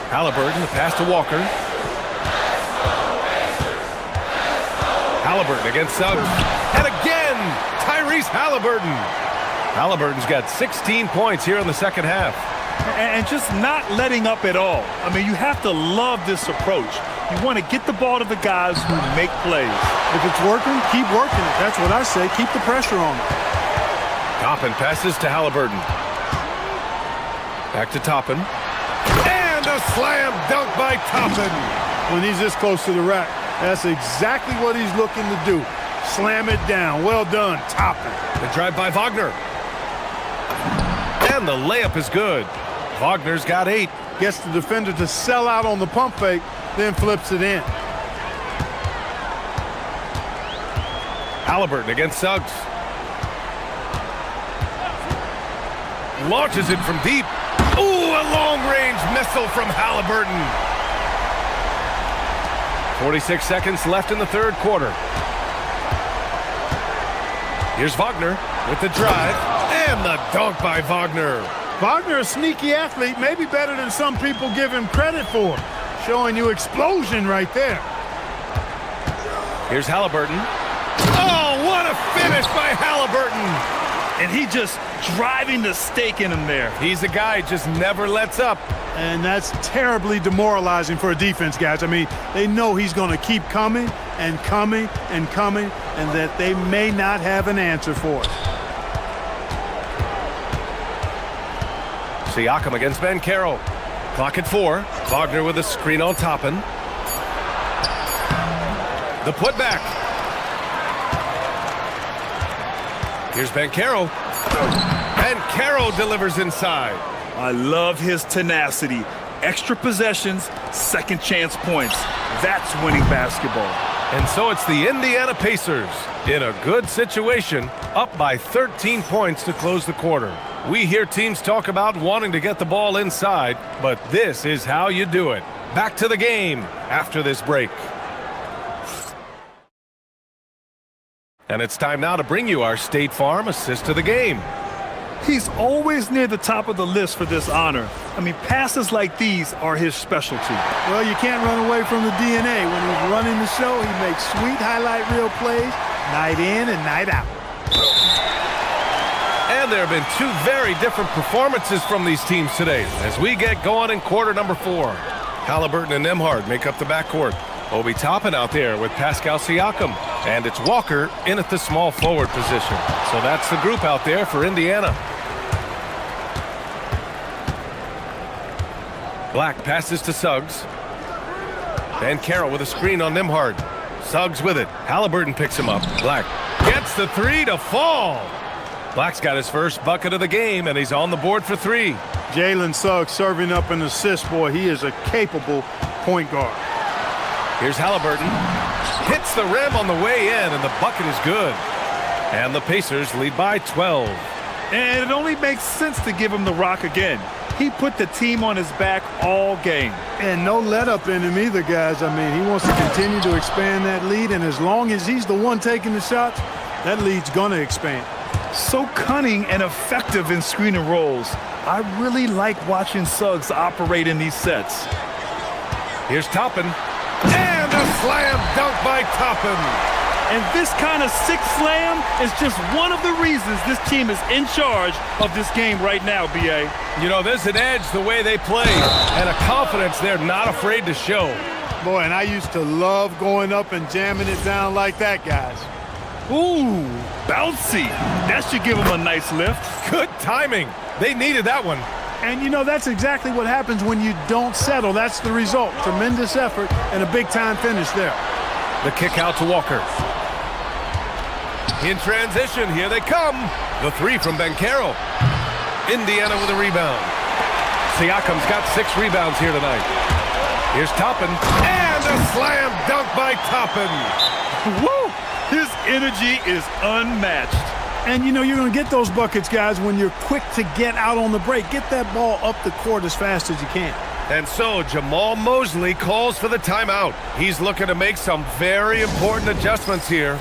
Halliburton, the pass to Walker. Halliburton against Suggs. And again, Tyrese Halliburton. Halliburton's got 16 points here in the second half.
And just not letting up at all. I mean, you have to love this approach. You want to get the ball to the guys who make plays.
If it's working, keep working it. That's what I say. Keep the pressure on it.
Toppin passes to Halliburton. Back to Toppin. And a slam dunk by Toppin.
When he's this close to the rack, that's exactly what he's looking to do. Slam it down. Well done, Toppin.
The drive by Wagner. And the layup is good. Wagner's got 8.
Gets the defender to sell out on the pump fake, then flips it in.
Halliburton against Suggs. Launches it from deep. Ooh, a long-range missile from Halliburton. 46 seconds left in the third quarter. Here's Wagner with the drive and the dunk by Wagner.
Wagner, a sneaky athlete, maybe better than some people give him credit for. Showing you explosion right there.
Here's Halliburton. Oh, what a finish by Halliburton.
And he just driving the stake in him there.
He's a guy who just never lets up.
And that's terribly demoralizing for a defense, guys. I mean, they know he's going to keep coming and coming and coming, and that they may not have an answer for it.
Siakam against Bankero. Clock at 4. Wagner with a screen on Toppin. The putback. Here's Bankero. Bankero delivers inside.
I love his tenacity. Extra possessions, second chance points. That's winning basketball.
And so it's the Indiana Pacers in a good situation, up by 13 points to close the quarter. We hear teams talk about wanting to get the ball inside, but this is how you do it. Back to the game after this break. And it's time now to bring you our State Farm assist to the game.
He's always near the top of the list for this honor. I mean, passes like these are his specialty.
Well, you can't run away from the DNA. When he's running the show, he makes sweet highlight reel plays, night in and night out.
And there have been two very different performances from these teams today as we get going in quarter number 4. Halliburton and Nembhard make up the backcourt. Obi Toppin out there with Pascal Siakam. And it's Walker in at the small forward position. So that's the group out there for Indiana. Black passes to Suggs. Bankero with a screen on Nembhard. Suggs with it. Halliburton picks him up. Black gets the 3 to fall. Black's got his first bucket of the game, and he's on the board for 3.
Jalen Suggs serving up an assist, boy. He is a capable point guard.
Here's Halliburton. Hits the rim on the way in, and the bucket is good. And the Pacers lead by 12.
And it only makes sense to give him the rock again. He put the team on his back all game.
And no let up in him either, guys. I mean, he wants to continue to expand that lead, and as long as he's the one taking the shots, that lead's going to expand.
So cunning and effective in screen and rolls. I really like watching Suggs operate in these sets.
Here's Toppin. And a slam dunk by Toppin.
And this kind of sick slam is just one of the reasons this team is in charge of this game right now, B.A.
You know, there's an edge the way they play and a confidence they're not afraid to show.
Boy, and I used to love going up and jamming it down like that, guys.
Ooh, bouncy. That should give them a nice lift.
Good timing. They needed that one.
And, you know, that's exactly what happens when you don't settle. That's the result. Tremendous effort and a big-time finish there.
The kick out to Walker. In transition, here they come. The 3 from Bankero. Indiana with a rebound. Siakam's got 6 rebounds here tonight. Here's Toppin. And a slam dunk by Toppin.
Woo! His energy is unmatched.
And, you know, you're going to get those buckets, guys, when you're quick to get out on the break. Get that ball up the court as fast as you can.
And so Jamal Mosley calls for the timeout. He's looking to make some very important adjustments here.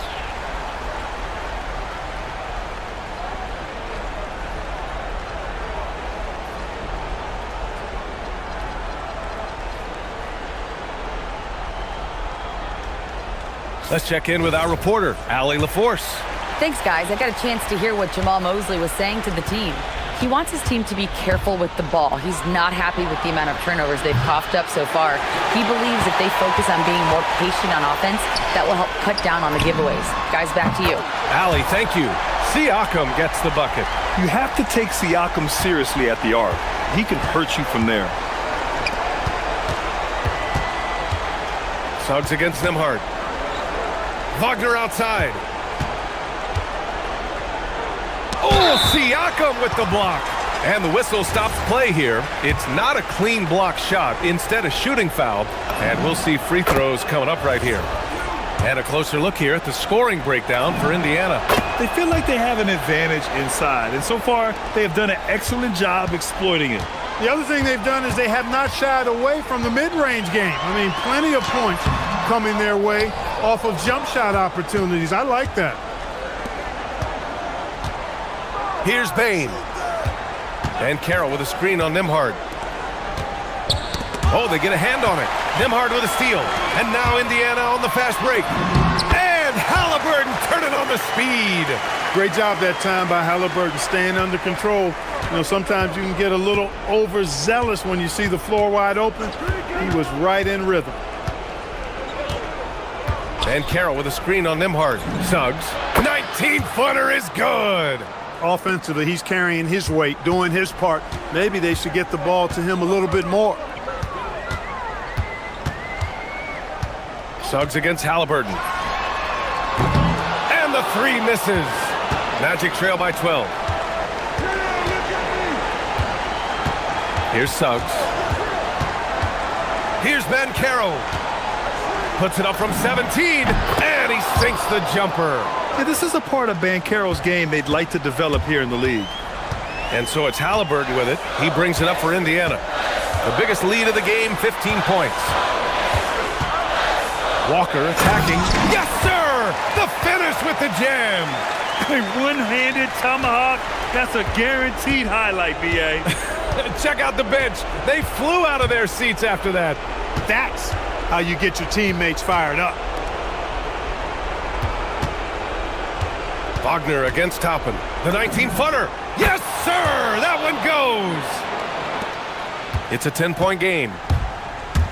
Let's check in with our reporter, Allie LaForce.
Thanks, guys. I got a chance to hear what Jamal Mosley was saying to the team. He wants his team to be careful with the ball. He's not happy with the amount of turnovers they've coughed up so far. He believes if they focus on being more patient on offense, that will help cut down on the giveaways. Guys, back to you.
Allie, thank you. Siakam gets the bucket.
You have to take Siakam seriously at the arc. He can hurt you from there.
Suggs against Nembhard. Wagner outside. Oh, Siakam with the block. And the whistle stops play here. It's not a clean block shot, instead a shooting foul. And we'll see free throws coming up right here. And a closer look here at the scoring breakdown for Indiana.
They feel like they have an advantage inside, and so far they have done an excellent job exploiting it.
The other thing they've done is they have not shied away from the mid-range game. I mean, plenty of points coming their way off of jump shot opportunities. I like that.
Here's Bain. And Carroll with a screen on Nimhard. Oh, they get a hand on it. Nimhard with a steal. And now Indiana on the fast break. And Halliburton turning on the speed.
Great job that time by Halliburton, staying under control. You know, sometimes you can get a little overzealous when you see the floor wide open. He was right in rhythm.
And Carroll with a screen on Nimhard. Suggs. 19-footer is good.
Offensively, he's carrying his weight, doing his part. Maybe they should get the ball to him a little bit more.
Suggs against Halliburton. And the three misses. Magic trail by 12. Here's Suggs. Here's Bankero. Puts it up from 17, and he sinks the jumper.
Yeah, this is a part of Bankero's game they'd like to develop here in the league.
And so it's Halliburton with it. He brings it up for Indiana. The biggest lead of the game, 15 points. Walker attacking. Yes, sir! The finish with the jam.
A one-handed tomahawk. That's a guaranteed highlight, B.A.
Check out the bench. They flew out of their seats after that.
That's how you get your teammates fired up.
Wagner against Toppin. The 19-footer. Yes, sir! That one goes. It's a 10-point game.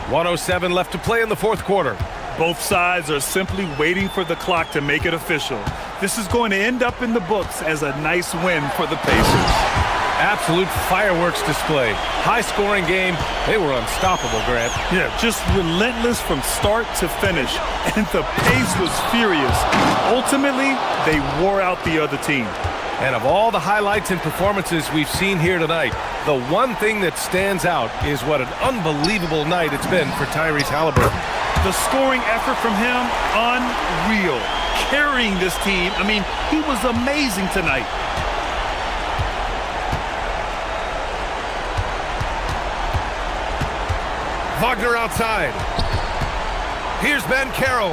1:07 left to play in the fourth quarter.
Both sides are simply waiting for the clock to make it official. This is going to end up in the books as a nice win for the Pacers.
Absolute fireworks display. High-scoring game. They were unstoppable, Grant.
Yeah, just relentless from start to finish. And the pace was furious. Ultimately, they wore out the other team.
And of all the highlights and performances we've seen here tonight, the one thing that stands out is what an unbelievable night it's been for Tyrese Halliburton.
The scoring effort from him, unreal. Carrying this team, I mean, he was amazing tonight.
Wagner outside. Here's Bankero.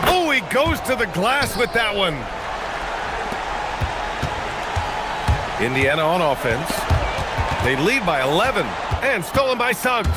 Oh, he goes to the glass with that one. Indiana on offense. They lead by 11 and stolen by Suggs.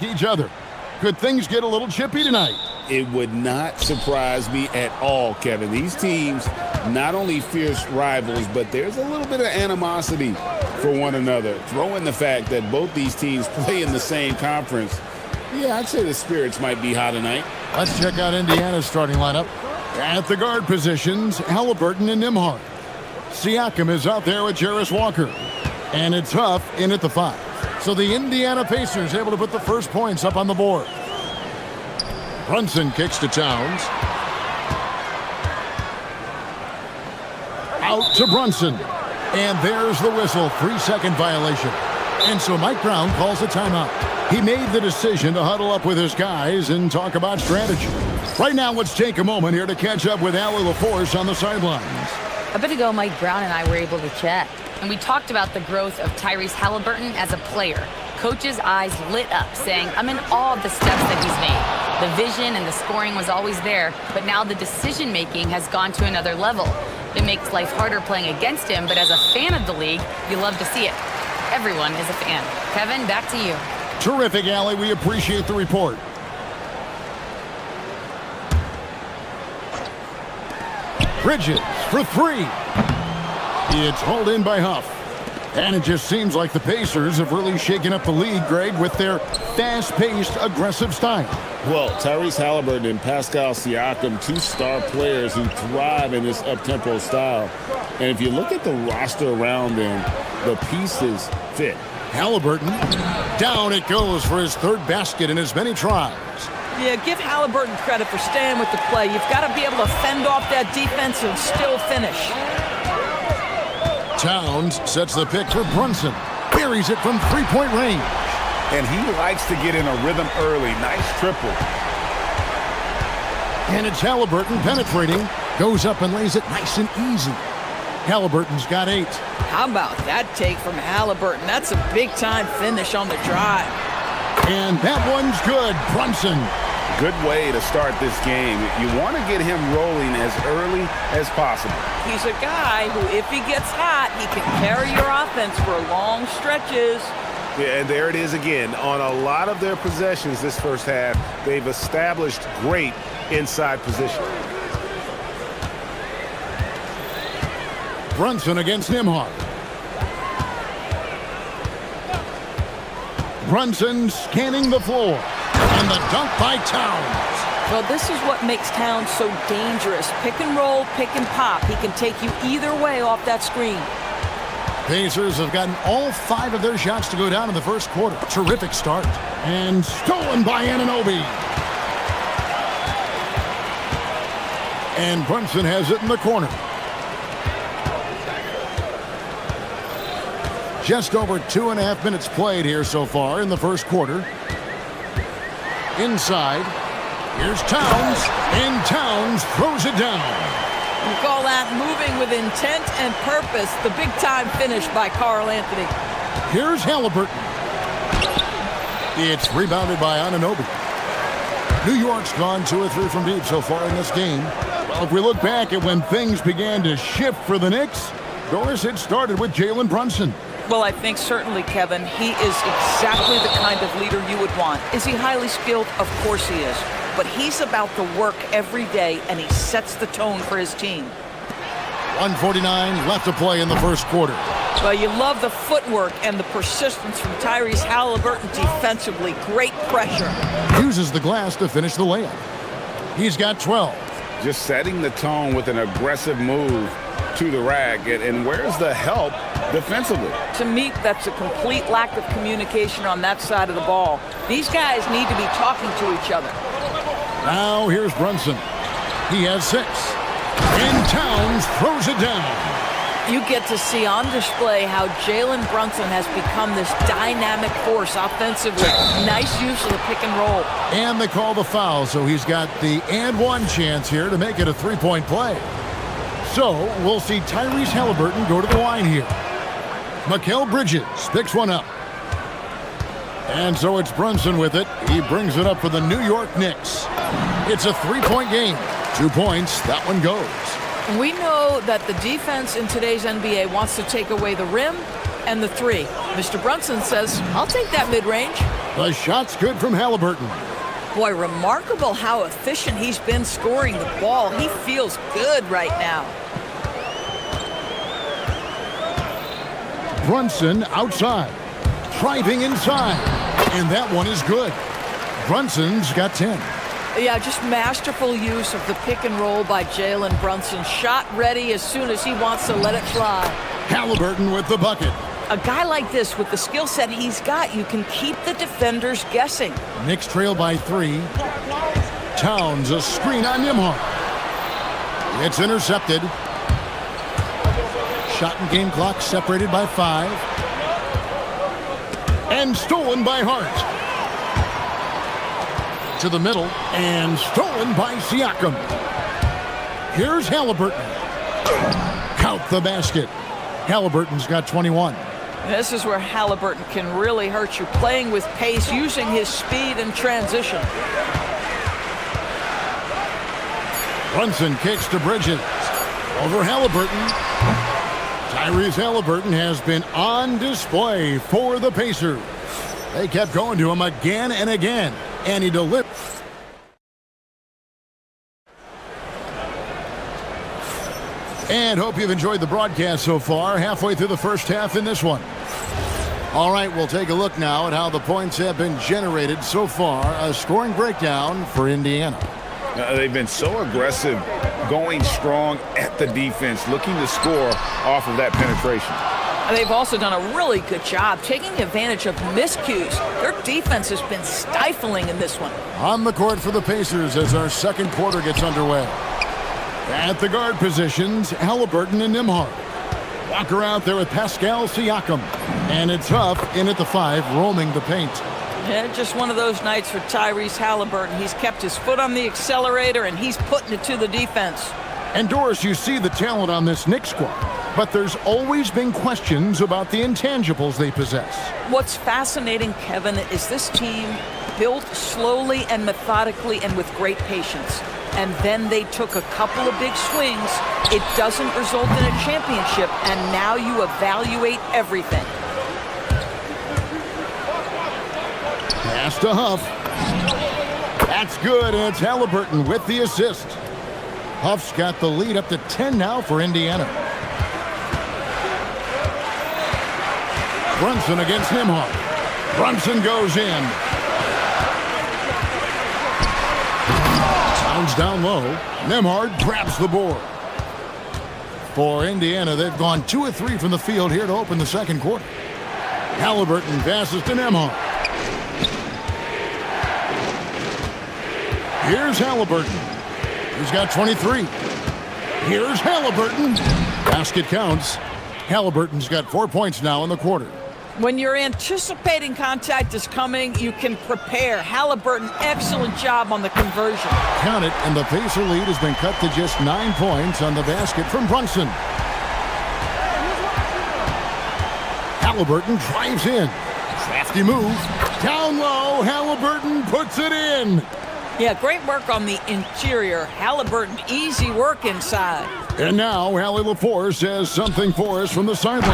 each other. Could things get a little chippy tonight?
It would not surprise me at all, Kevin. These teams, not only fierce rivals, but there's a little bit of animosity for one another. Throw in the fact that both these teams play in the same conference. Yeah, I'd say the spirits might be high tonight.
Let's check out Indiana's starting lineup. At the guard positions, Halliburton and Nembhard. Siakam is out there with Jarris Walker. And it's Huff in at the 5. So the Indiana Pacers able to put the first points up on the board. Brunson kicks to Towns. Out to Brunson. And there's the whistle, 3-second violation. And so Mike Brown calls a timeout. He made the decision to huddle up with his guys and talk about strategy. Right now, let's take a moment here to catch up with Allie LaForce on the sidelines.
A bit ago, Mike Brown and I were able to chat, and we talked about the growth of Tyrese Halliburton as a player. Coach's eyes lit up, saying, I'm in awe of the steps that he's made. The vision and the scoring was always there, but now the decision-making has gone to another level. It makes life harder playing against him, but as a fan of the league, you love to see it. Everyone is a fan. Kevin, back to you.
Terrific, Allie. We appreciate the report. Bridges for 3. It's hauled in by Huff. And it just seems like the Pacers have really shaken up the league, Greg, with their fast-paced, aggressive style.
Well, Tyrese Halliburton and Pascal Siakam, 2 star players who thrive in this up-tempo style. And if you look at the roster around them, the pieces fit.
Halliburton, down it goes for his 3rd basket in as many tries.
Yeah, give Halliburton credit for staying with the play. You've got to be able to fend off that defense and still finish.
Towns sets the pick for Brunson. Buries it from 3-point range.
And he likes to get in a rhythm early. Nice triple.
And it's Halliburton penetrating. Goes up and lays it nice and easy. Halliburton's got 8.
How about that take from Halliburton? That's a big-time finish on the drive.
And that one's good. Brunson.
Good way to start this game. You want to get him rolling as early as possible.
He's a guy who, if he gets hot, he can carry your offense for long stretches.
Yeah, and there it is again. On a lot of their possessions this first half, they've established great inside position.
Brunson against Nembhard. Brunson scanning the floor. And the dunk by Towns.
Well, this is what makes Towns so dangerous. Pick and roll, pick and pop. He can take you either way off that screen.
Pacers have gotten all 5 of their shots to go down in the first quarter. Terrific start. And stolen by Anunoby. And Brunson has it in the corner. Just over 2.5 minutes played here so far in the first quarter. Inside, here's Towns, and Towns throws it down.
You call that moving with intent and purpose. The big-time finish by Karl Anthony.
Here's Halliburton. It's rebounded by Anunoby. New York's gone 2 or 3 from deep so far in this game. Well, if we look back at when things began to shift for the Knicks, Doris, it started with Jalen Brunson.
Well, I think certainly, Kevin, he is exactly the kind of leader you would want. Is he highly skilled? Of course he is. But he's about the work every day, and he sets the tone for his team.
1:49 left to play in the first quarter.
Well, you love the footwork and the persistence from Tyrese Halliburton defensively. Great pressure.
Uses the glass to finish the layup. He's got 12.
Just setting the tone with an aggressive move to the rack. And where's the help defensively?
To me, that's a complete lack of communication on that side of the ball. These guys need to be talking to each other.
Now here's Brunson. He has 6. And Towns throws it down.
You get to see on display how Jalen Brunson has become this dynamic force offensively. Nice use of the pick and roll.
And they call the foul, so he's got the and 1 chance here to make it a 3-point play. So we'll see Tyrese Halliburton go to the line here. Mikal Bridges picks one up. And so it's Brunson with it. He brings it up for the New York Knicks. It's a 3-point game. 2 points. That one goes.
We know that the defense in today's NBA wants to take away the rim And the three. Mr. Brunson says, I'll take that mid-range.
The shot's good from Halliburton.
Boy, remarkable how efficient he's been scoring the ball. He feels good right now.
Brunson outside, driving inside, and that one is good. Brunson's got 10.
Yeah, just masterful use of the pick and roll by Jalen Brunson. Shot ready as soon as he wants to let it fly.
Halliburton with the bucket.
A guy like this, with the skill set he's got, you can keep the defenders guessing.
Knicks trail by 3. Towns, a screen on Nimhart. It's intercepted. Shot and game clock separated by 5. And stolen by Hart. To the middle, and stolen by Siakam. Here's Halliburton. Count the basket. Halliburton's got 21.
This is where Halliburton can really hurt you, playing with pace, using his speed and transition.
Brunson kicks to Bridges. Over Halliburton. Tyrese Halliburton has been on display for the Pacers. They kept going to him again and again, and he delivered. And hope you've enjoyed the broadcast so far, halfway through the first half in this one. All right, we'll take a look now at how the points have been generated so far. A scoring breakdown for Indiana.
They've been so aggressive, going strong at the defense, looking to score off of that penetration.
They've also done a really good job taking advantage of miscues. Their defense has been stifling in this one.
On the court for the Pacers as our second quarter gets underway. At the guard positions, Halliburton and Nimhart. Walker out there with Pascal Siakam. And it's Huff in at the 5, roaming the paint.
Yeah, just one of those nights for Tyrese Halliburton. He's kept his foot on the accelerator, and he's putting it to the defense.
And Doris, you see the talent on this Knicks squad, but there's always been questions about the intangibles they possess.
What's fascinating, Kevin, is this team built slowly and methodically and with great patience. And then they took a couple of big swings. It doesn't result in a championship, and now you evaluate everything.
Pass to Huff. That's good, and it's Halliburton with the assist. Huff's got the lead up to 10 now for Indiana. Brunson against Nimhart. Brunson goes in. Towns down low. Nimhart grabs the board. For Indiana, they've gone 2 of 3 from the field here to open the second quarter. Halliburton passes to Nimhart. Here's Halliburton. He's got 23. Here's Halliburton. Basket counts. Halliburton's got 4 points now in the quarter.
When you're anticipating contact is coming, you can prepare. Halliburton, excellent job on the conversion.
Count it, and the Pacer lead has been cut to just 9 points on the basket from Brunson. Halliburton drives in. Crafty move. Down low, Halliburton puts it in.
Yeah, great work on the interior. Halliburton, easy work inside.
And now, Hallie LaForce has something for us from the sideline.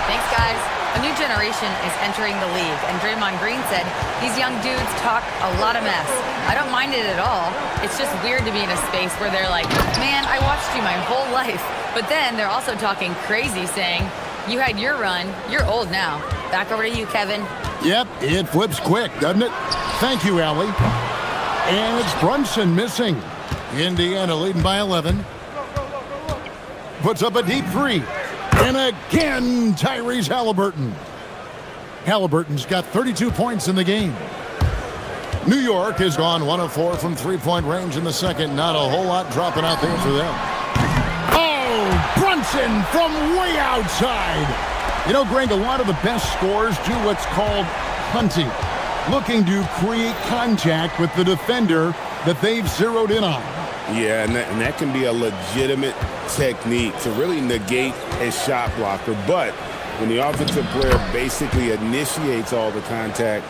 Thanks, guys. A new generation is entering the league, and Draymond Green said these young dudes talk a lot of mess. I don't mind it at all. It's just weird to be in a space where they're like, man, I watched you my whole life. But then they're also talking crazy, saying, you had your run, you're old now. Back over to you, Kevin.
Yep, it flips quick, doesn't it? Thank you, Allie. And it's Brunson missing. Indiana leading by 11. Puts up a deep 3. And again, Tyrese Halliburton. Halliburton's got 32 points in the game. New York has gone 1 of 4 from three-point range in the second. Not a whole lot dropping out there for them. Oh, Brunson from way outside. You know, Greg, a lot of the best scorers do what's called hunting. Looking to create contact with the defender that they've zeroed in on.
Yeah, and that can be a legitimate technique to really negate a shot blocker. But when the offensive player basically initiates all the contact,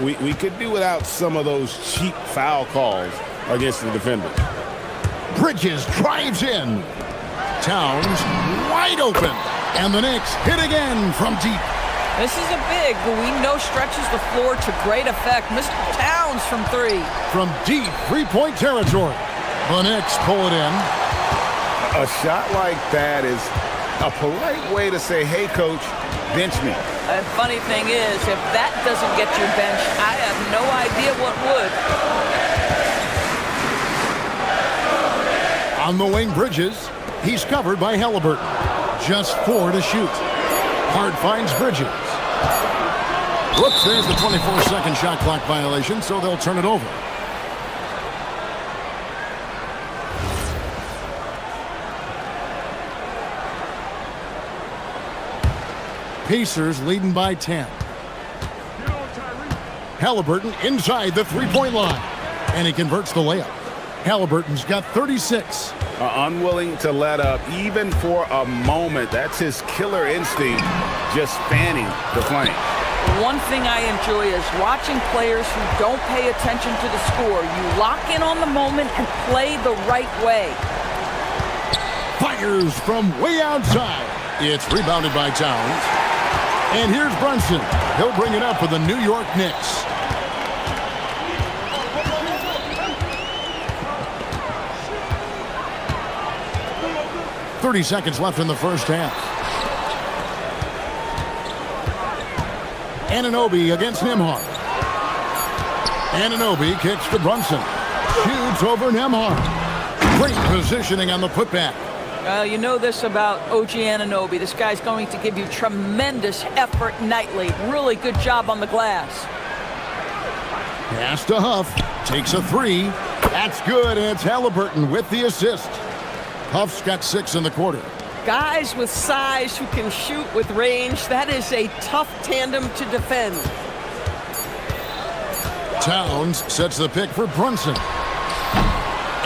we could do without some of those cheap foul calls against the defender.
Bridges drives in. Towns wide open. And the Knicks hit again from deep.
This is a big, but we know stretches the floor to great effect. Mr. Towns from three.
From deep three-point territory. The Knicks pull it in.
A shot like that is a polite way to say, hey, coach, bench me.
And funny thing is, if that doesn't get you benched, I have no idea what would.
On the wing, Bridges. He's covered by Halliburton. Just 4 to shoot. Hart finds Bridges. Whoops, there's the 24-second shot clock violation, so they'll turn it over. Pacers leading by 10. Halliburton inside the three-point line. And he converts the layup. Halliburton's got 36.
Unwilling to let up even for a moment. That's his killer instinct, just fanning the flame.
One thing I enjoy is watching players who don't pay attention to the score. You lock in on the moment and play the right way.
Fires from way outside. It's rebounded by Towns. And here's Brunson. He'll bring it up for the New York Knicks. Seconds left in the first half. Anunoby against Nembhard. Anunoby kicks to Brunson. Shoots over Nembhard. Great positioning on the putback.
You know this about OG Anunoby. This guy's going to give you tremendous effort nightly. Really good job on the glass.
Pass to Huff. Takes a three. That's good, and it's Halliburton with the assist. Huff's got 6 in the quarter.
Guys with size who can shoot with range, that is a tough tandem to defend.
Towns sets the pick for Brunson.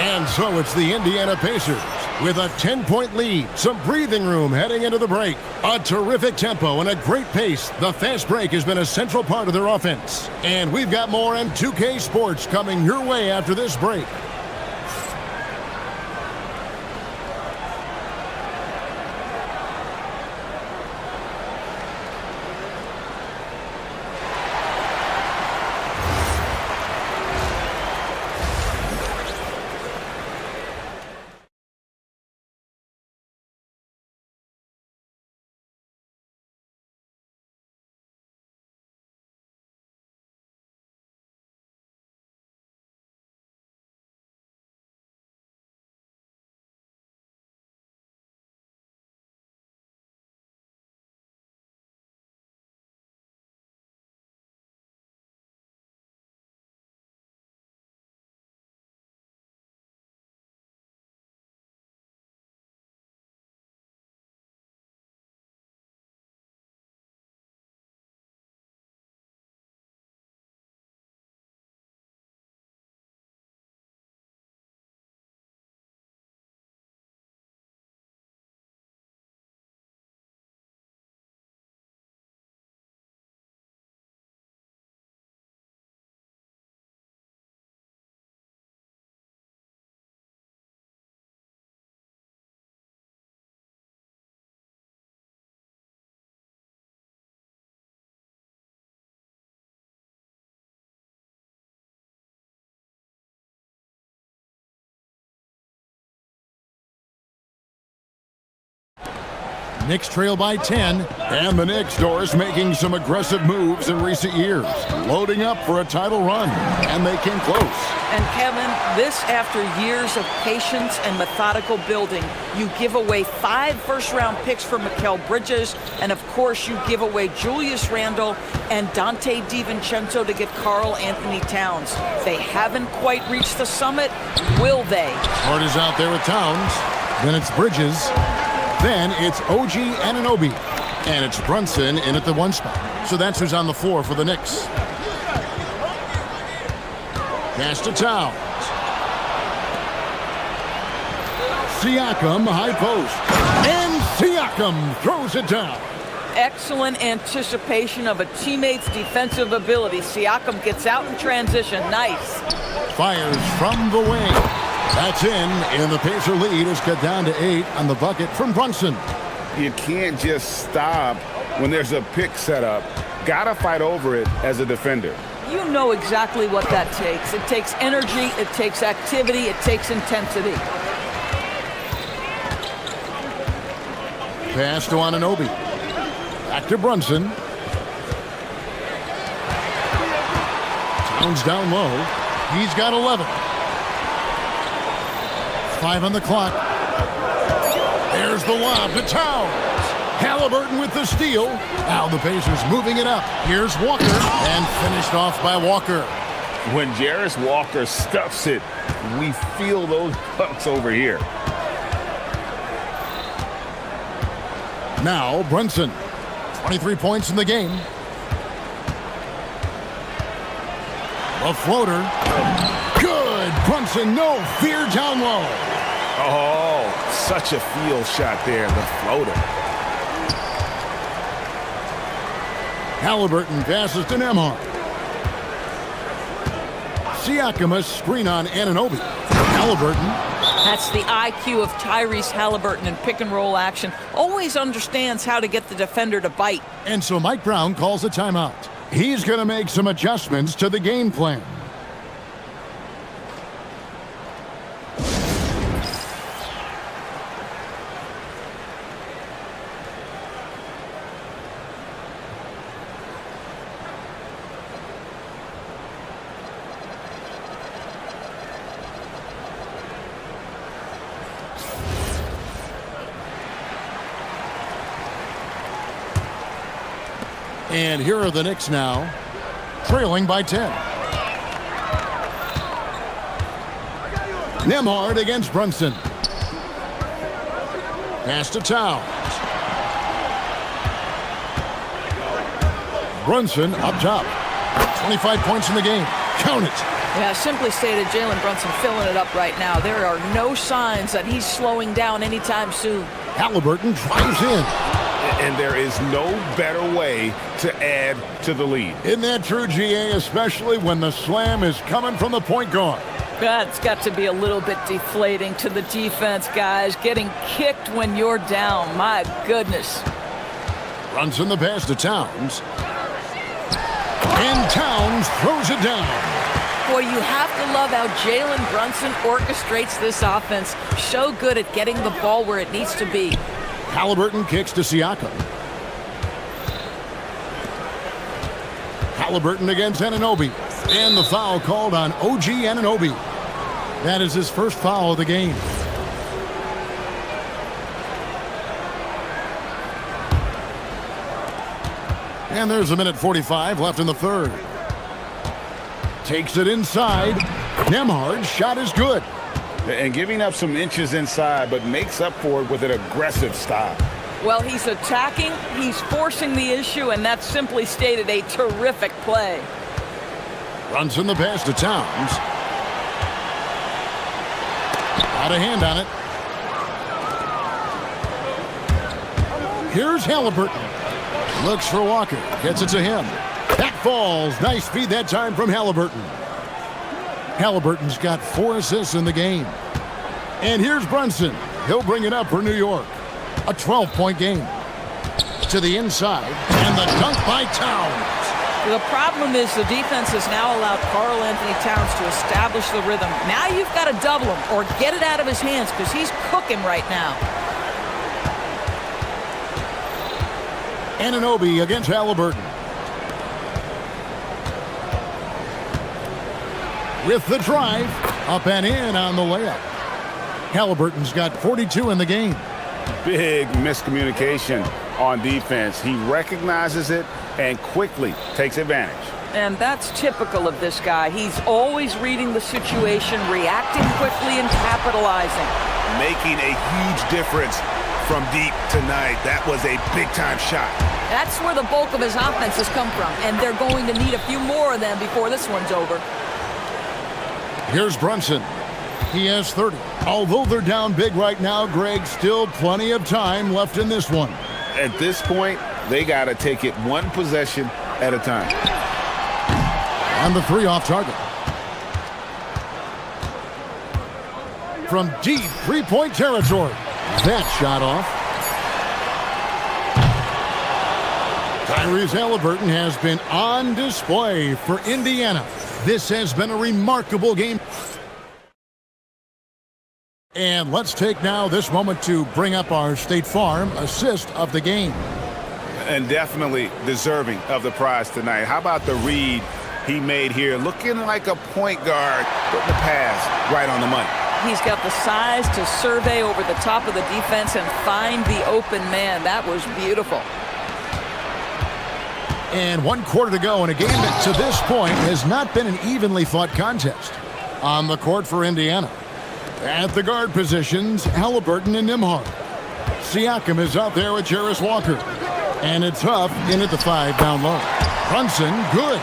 And so it's the Indiana Pacers with a 10-point lead. Some breathing room heading into the break. A terrific tempo and a great pace. The fast break has been a central part of their offense. And we've got more on 2K Sports coming your way after this break. Knicks trail by 10, and the Knicks, Doris, making some aggressive moves in recent years, loading up for a title run, and they came close.
And Kevin, this after years of patience and methodical building. You give away 5 first-round picks for Mikal Bridges, and of course you give away Julius Randle and Dante DiVincenzo to get Karl Anthony Towns. They haven't quite reached the summit, will they?
Hart is out there with Towns, then it's Bridges. Then it's OG Anunoby. And it's Brunson in at the 1 spot. So that's who's on the floor for the Knicks. Pass to Towns. Siakam, high post. And Siakam throws it down.
Excellent anticipation of a teammate's defensive ability. Siakam gets out in transition. Nice.
Fires from the wing. That's in, and the Pacer lead is cut down to 8 on the bucket from Brunson.
You can't just stop when there's a pick set up. Gotta fight over it as a defender.
You know exactly what that takes. It takes energy, it takes activity, it takes intensity.
Pass to Anunoby. Back to Brunson. Towns down low. He's got 11. 5 on the clock. There's the lob to Towns. Halliburton with the steal. Now the Pacers moving it up. Here's Walker, and finished off by Walker.
When Jarris Walker stuffs it, we feel those bucks over here.
Now Brunson, 23 points in the game. A floater. Good. Brunson, no fear down low.
Oh, such a field shot there, the floater.
Halliburton passes to Nembhard. Siakam a screen on Anunoby. Halliburton.
That's the IQ of Tyrese Halliburton in pick and roll action. Always understands how to get the defender to bite.
And so Mike Brown calls a timeout. He's going to make some adjustments to the game plan. And here are the Knicks now, trailing by 10. Nembhard against Brunson. Pass to Towns. Brunson up top. 25 points in the game. Count it.
Yeah, simply stated, Jalen Brunson filling it up right now. There are no signs that he's slowing down anytime soon.
Halliburton drives in.
And there is no better way to add to the lead.
Isn't that true, GA, especially when the slam is coming from the point guard?
That's got to be a little bit deflating to the defense, guys. Getting kicked when you're down. My goodness.
Brunson the pass to Towns. And Towns throws it down.
Boy, you have to love how Jalen Brunson orchestrates this offense. So good at getting the ball where it needs to be.
Halliburton kicks to Siakam. Halliburton against Anunoby. And the foul called on OG Anunoby. That is his first foul of the game. And there's a minute 45 left in the third. Takes it inside. Nembhard's shot is good.
And giving up some inches inside, but makes up for it with an aggressive stop.
Well, he's attacking, he's forcing the issue, and that's simply stated a terrific play.
Brunson the pass to Towns. Out of hand on it. Here's Halliburton. Looks for Walker. Gets it to him. That falls. Nice feed that time from Halliburton. Halliburton's got 4 assists in the game. And here's Brunson. He'll bring it up for New York. A 12-point game. To the inside. And the dunk by Towns.
The problem is the defense has now allowed Karl Anthony Towns to establish the rhythm. Now you've got to double him or get it out of his hands because he's cooking right now.
Anunoby against Halliburton. With the drive, up and in on the layup. Halliburton's got 42 in the game.
Big miscommunication on defense. He recognizes it and quickly takes advantage.
And that's typical of this guy. He's always reading the situation, reacting quickly and capitalizing.
Making a huge difference from deep tonight. That was a big-time shot.
That's where the bulk of his offense has come from, and they're going to need a few more of them before this one's over.
Here's Brunson. He has 30. Although they're down big right now, Greg, still plenty of time left in this one.
At this point, they got to take it one possession at a time.
On the 3 off target. From deep 3-point territory. That shot off. Tyrese Halliburton has been on display for Indiana. This has been a remarkable game. And let's take now this moment to bring up our State Farm assist of the game.
And definitely deserving of the prize tonight. How about the read he made here? Looking like a point guard, putting the pass right on the money.
He's got the size to survey over the top of the defense and find the open man. That was beautiful.
And 1 quarter to go in a game that to this point has not been an evenly fought contest. On the court for Indiana. At the guard positions, Halliburton and Nembhard. Siakam is out there with Jarris Walker. And it's Huff in at the 5 down low. Brunson, good.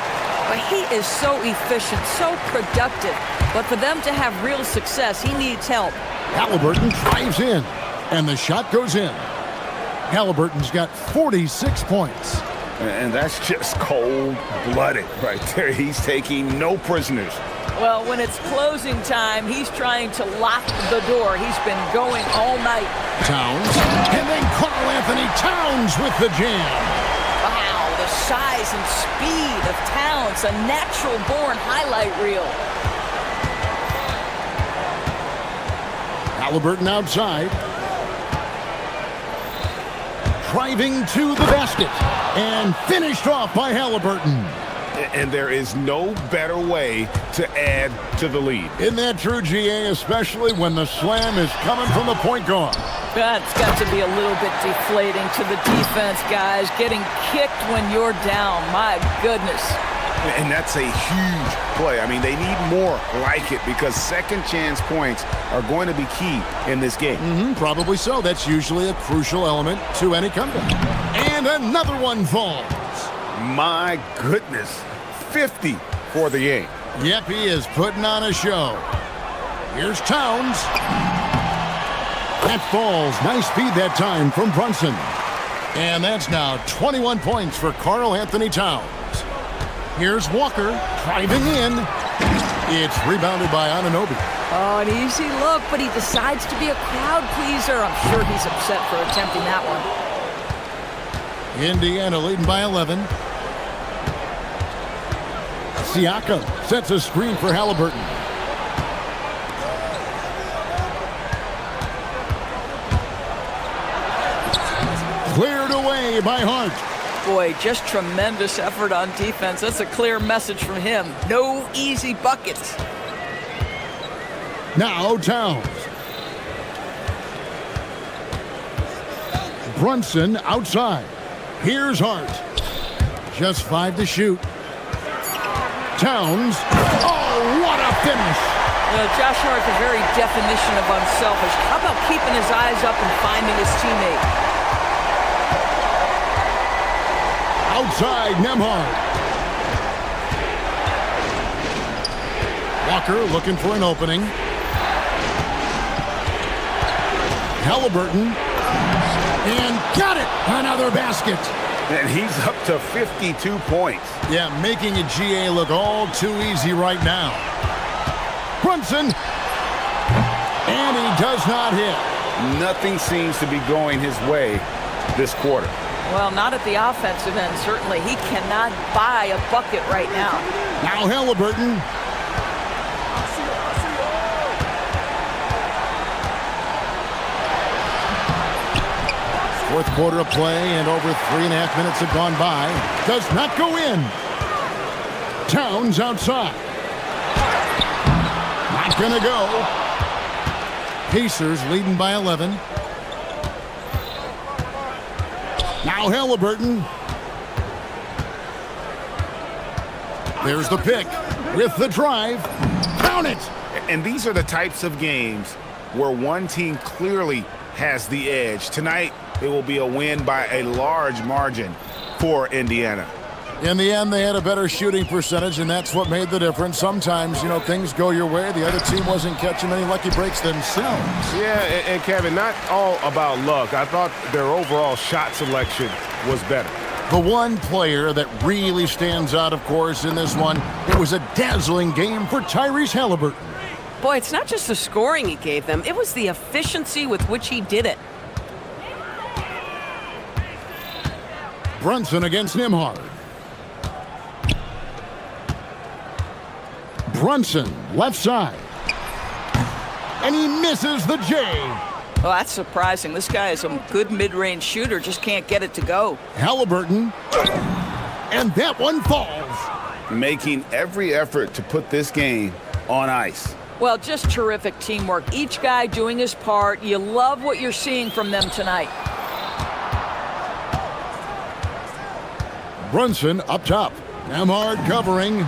But he is so efficient, so productive. But for them to have real success, he needs help.
Halliburton drives in, and the shot goes in. Halliburton's got 46 points.
And that's just cold-blooded right there. He's taking no prisoners.
Well, when it's closing time, he's trying to lock the door. He's been going all night.
Towns, and then Karl Anthony Towns with the jam.
Wow, the size and speed of Towns, a natural-born highlight reel.
Halliburton outside. Driving to the basket. And finished off by Halliburton.
And there is no better way to add to the lead.
Isn't that true, GA, especially when the slam is coming from the point guard?
That's got to be a little bit deflating to the defense, guys. Getting kicked when you're down. My goodness.
And that's a huge play. I mean, they need more like it because second chance points are going to be key in this game.
Probably so. That's usually a crucial element to any comeback. And another one falls.
My goodness. 50 for the game.
Yep, he is putting on a show. Here's Towns. That falls. Nice feed that time from Brunson. And that's now 21 points for Karl Anthony Towns. Here's Walker driving in. It's rebounded by Anunoby.
Oh, an easy look, but he decides to be a crowd pleaser. I'm sure he's upset for attempting that one.
Indiana leading by 11. Siakam sets a screen for Halliburton. Cleared away by Hart.
Boy, just tremendous effort on defense. That's a clear message from him. No easy buckets.
Now Towns. Brunson outside. Here's Hart. Just 5 to shoot. Towns. Oh, what a finish.
Josh Hart, the very definition of unselfish. How about keeping his eyes up and finding his teammate?
Outside, Nembhard. Walker looking for an opening. Halliburton. And got it! Another basket.
And he's up to 52 points.
Yeah, making a GA look all too easy right now. Brunson. And he does not hit.
Nothing seems to be going his way this quarter.
Well, not at the offensive end, certainly. He cannot buy a bucket right now.
Now Halliburton. Fourth quarter of play, and over 3.5 minutes have gone by. Does not go in. Towns outside. Not gonna go. Pacers leading by 11. Now Halliburton. There's the pick with the drive. Count it!
And these are the types of games where one team clearly has the edge. Tonight, it will be a win by a large margin for Indiana.
In the end, they had a better shooting percentage, and that's what made the difference. Sometimes, things go your way. The other team wasn't catching many lucky breaks themselves.
Yeah, and Kevin, not all about luck. I thought their overall shot selection was better.
The one player that really stands out, of course, in this one, it was a dazzling game for Tyrese Halliburton.
Boy, it's not just the scoring he gave them. It was the efficiency with which he did it.
Brunson against Nimhard. Brunson, left side. And he misses the J.
Well, that's surprising. This guy is a good mid-range shooter, just can't get it to go.
Halliburton. And that one falls.
Making every effort to put this game on ice.
Well, just terrific teamwork. Each guy doing his part. You love what you're seeing from them tonight.
Brunson up top. Nimhard covering.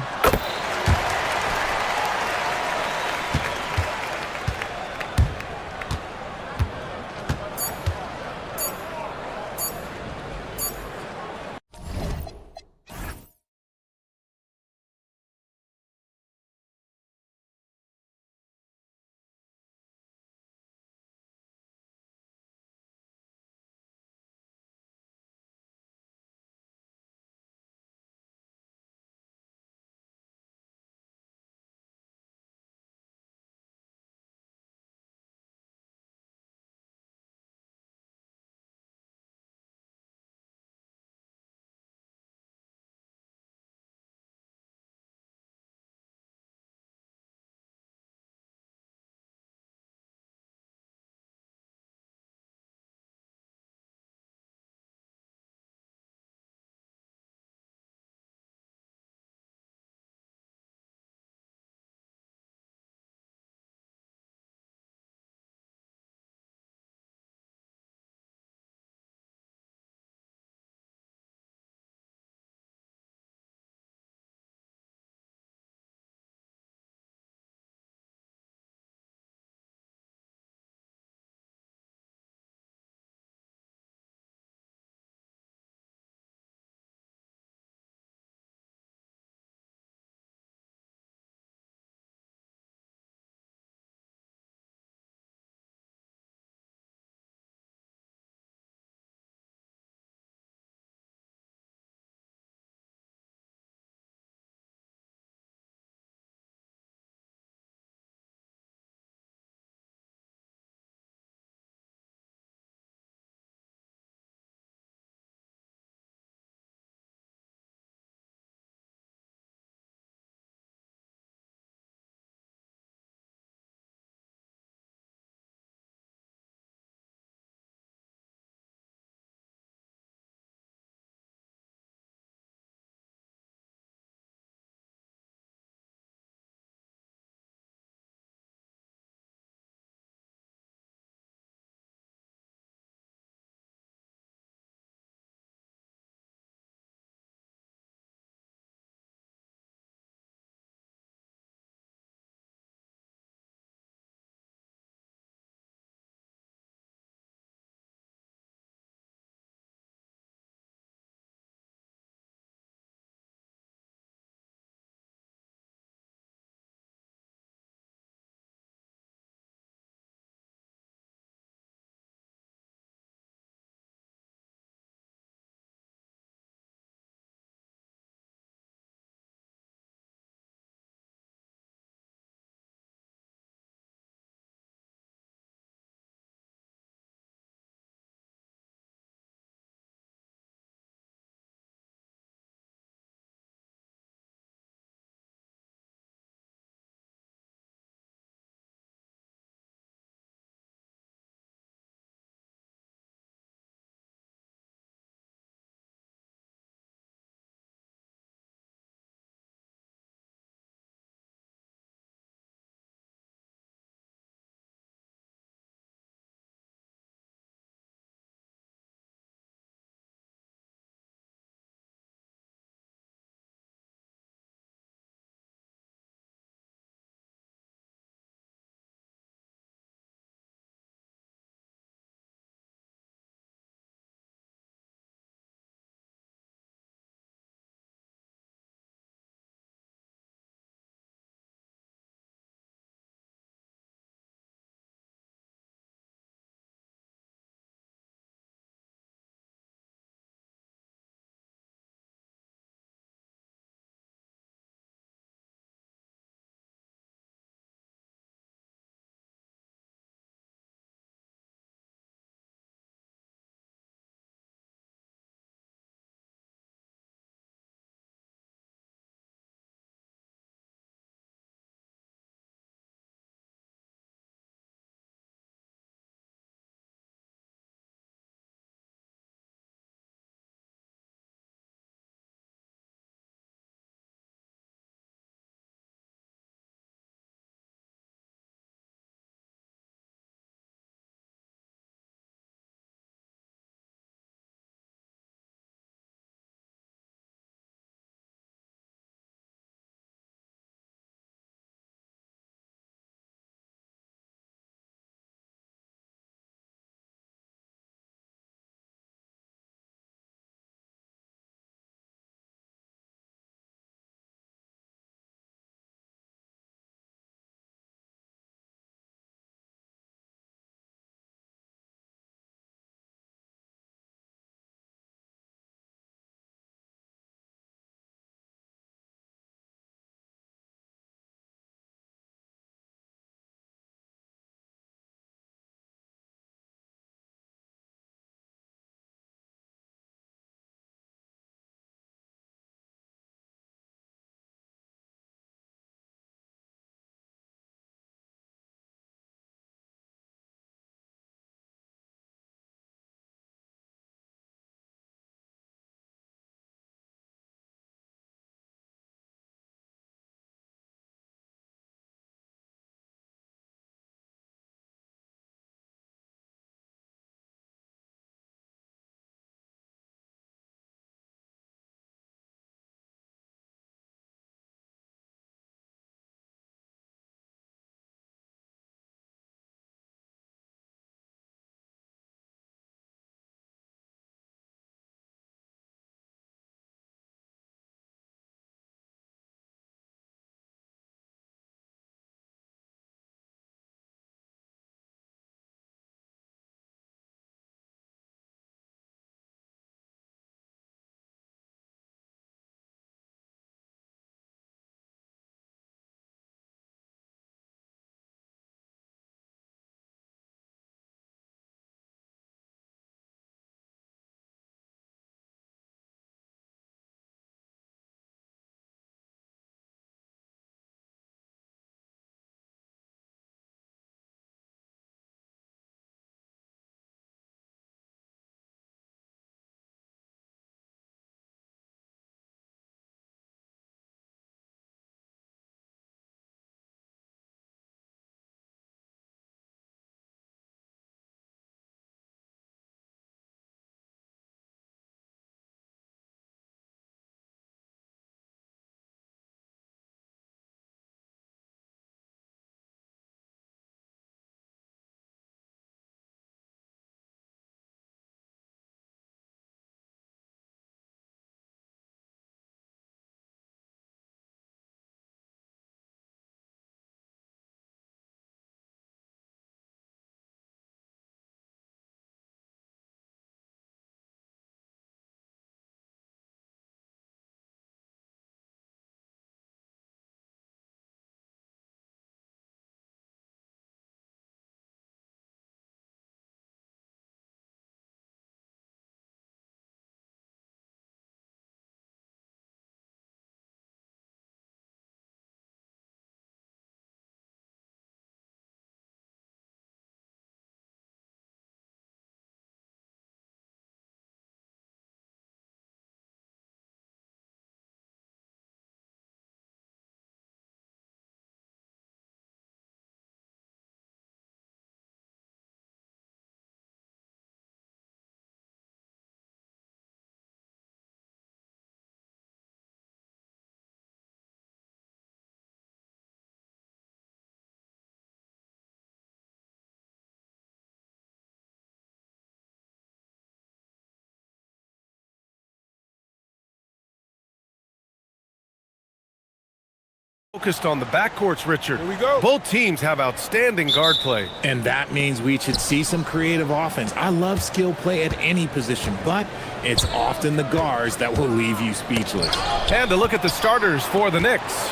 Focused on the backcourts, Richard.
Here we go.
Both teams have outstanding guard play.
And that means we should see some creative offense. I love skill play at any position, but it's often the guards that will leave you speechless.
And to look at the starters for the Knicks.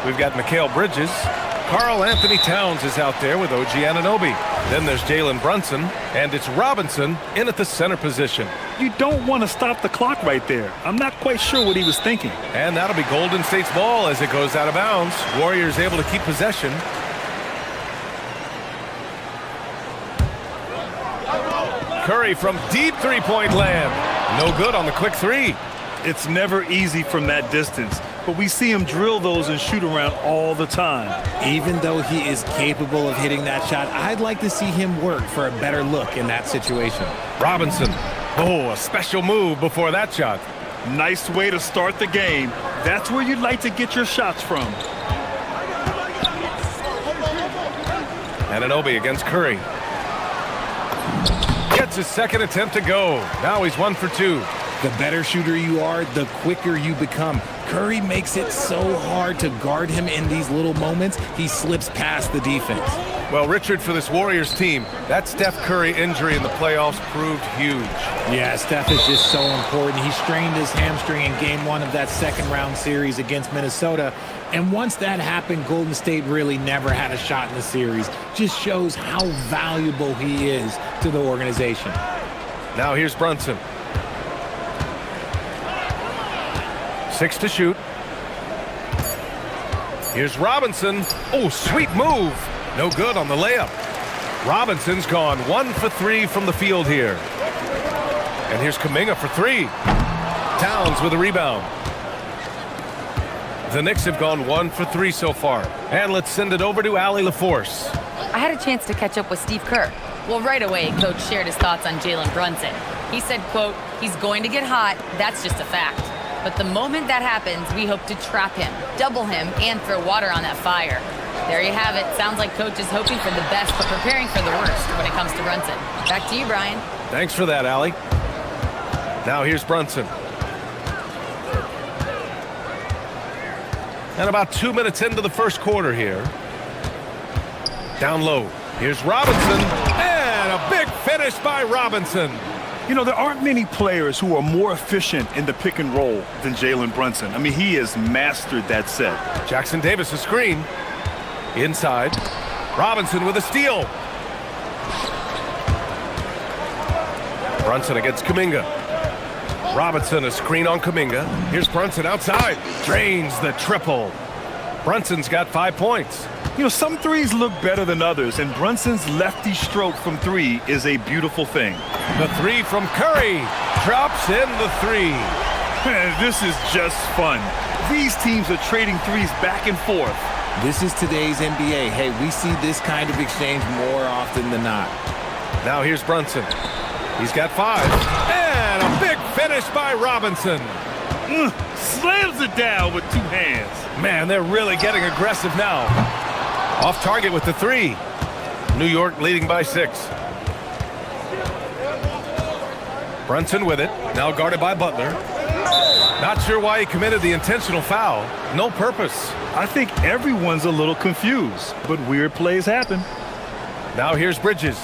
We've got Mikal Bridges. Karl Anthony Towns is out there with OG Anunoby. Then there's Jalen Brunson, and it's Robinson in at the center position.
You don't want to stop the clock right there. I'm not quite sure what he was thinking.
And that'll be Golden State's ball as it goes out of bounds. Warriors able to keep possession. Curry from deep three-point land. No good on the quick three.
It's never easy from that distance, but we see him drill those and shoot around all the time.
Even though he is capable of hitting that shot, I'd like to see him work for a better look in that situation.
Robinson. Oh, a special move before that shot.
Nice way to start the game. That's where you'd like to get your shots from.
Anunoby against Curry. Gets his second attempt to go. Now he's 1 for 2.
The better shooter you are, the quicker you become. Curry makes it so hard to guard him in these little moments. He slips past the defense.
Well, Richard, for this Warriors team, that Steph Curry injury in the playoffs proved huge.
Yeah, Steph is just so important. He strained his hamstring in game 1 of that second-round series against Minnesota. And once that happened, Golden State really never had a shot in the series. Just shows how valuable he is to the organization.
Now here's Brunson. 6 to shoot. Here's Robinson. Oh, sweet move. No good on the layup. Robinson's gone 1 for 3 from the field here. And here's Kuminga for 3. Towns with a rebound. The Knicks have gone 1 for 3 so far. And let's send it over to Allie LaForce.
I had a chance to catch up with Steve Kerr. Well, right away, Coach shared his thoughts on Jalen Brunson. He said, quote, "He's going to get hot. That's just a fact. But the moment that happens, we hope to trap him, double him, and throw water on that fire." There you have it. Sounds like Coach is hoping for the best, but preparing for the worst when it comes to Brunson. Back to you, Brian.
Thanks for that, Allie. Now here's Brunson. And about 2 minutes into the first quarter here. Down low. Here's Robinson. And a big finish by Robinson.
You know, there aren't many players who are more efficient in the pick and roll than Jalen Brunson. I mean, he has mastered that set.
Jackson Davis a screen. Inside. Robinson with a steal. Brunson against Kuminga. Robinson a screen on Kuminga. Here's Brunson outside. Drains the triple. Brunson's got 5 points.
You know, some threes look better than others, and Brunson's lefty stroke from 3 is a beautiful thing.
The 3 from Curry. Drops in the 3.
Man, this is just fun. These teams are trading threes back and forth.
This is today's NBA. Hey, we see this kind of exchange more often than not.
Now here's Brunson. He's got 5. And a big finish by Robinson.
Slams it down with 2 hands.
Man, they're really getting aggressive now. Off target with the 3. New York leading by 6. Brunson with it. Now guarded by Butler. Not sure why he committed the intentional foul. No purpose.
I think everyone's a little confused, but weird plays happen.
Now here's Bridges.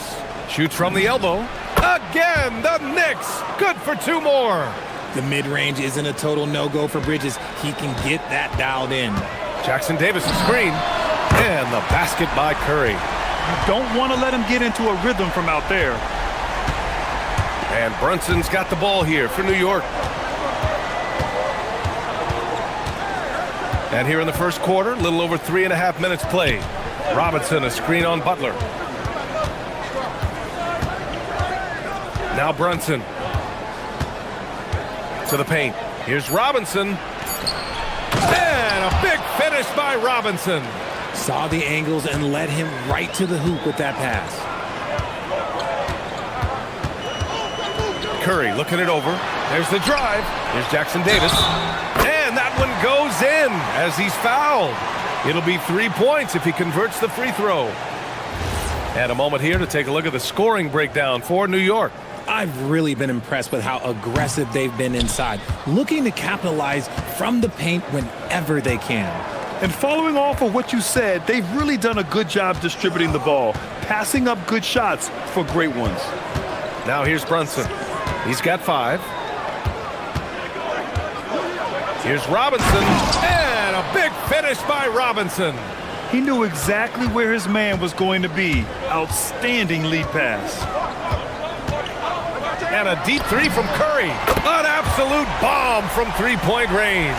Shoots from the elbow. Again, the Knicks. Good for 2 more.
The mid-range isn't a total no-go for Bridges. He can get that dialed in.
Jackson Davis a screen. And the basket by Curry.
You don't want to let him get into a rhythm from out there.
And Brunson's got the ball here for New York. And here in the first quarter, a little over 3.5 minutes played. Robinson a screen on Butler. Now Brunson. To the paint. Here's Robinson. And a big finish by Robinson.
Saw the angles and led him right to the hoop with that pass.
Curry looking it over. There's the drive. Here's Jackson Davis. And that one goes in as he's fouled. It'll be 3 points if he converts the free throw. And a moment here to take a look at the scoring breakdown for New York.
I've really been impressed with how aggressive they've been inside, looking to capitalize from the paint whenever they can.
And following off of what you said, they've really done a good job distributing the ball, passing up good shots for great ones.
Now here's Brunson. He's got 5. Here's Robinson, and a big finish by Robinson.
He knew exactly where his man was going to be. Outstanding lead pass.
And a deep 3 from Curry. An absolute bomb from three-point range.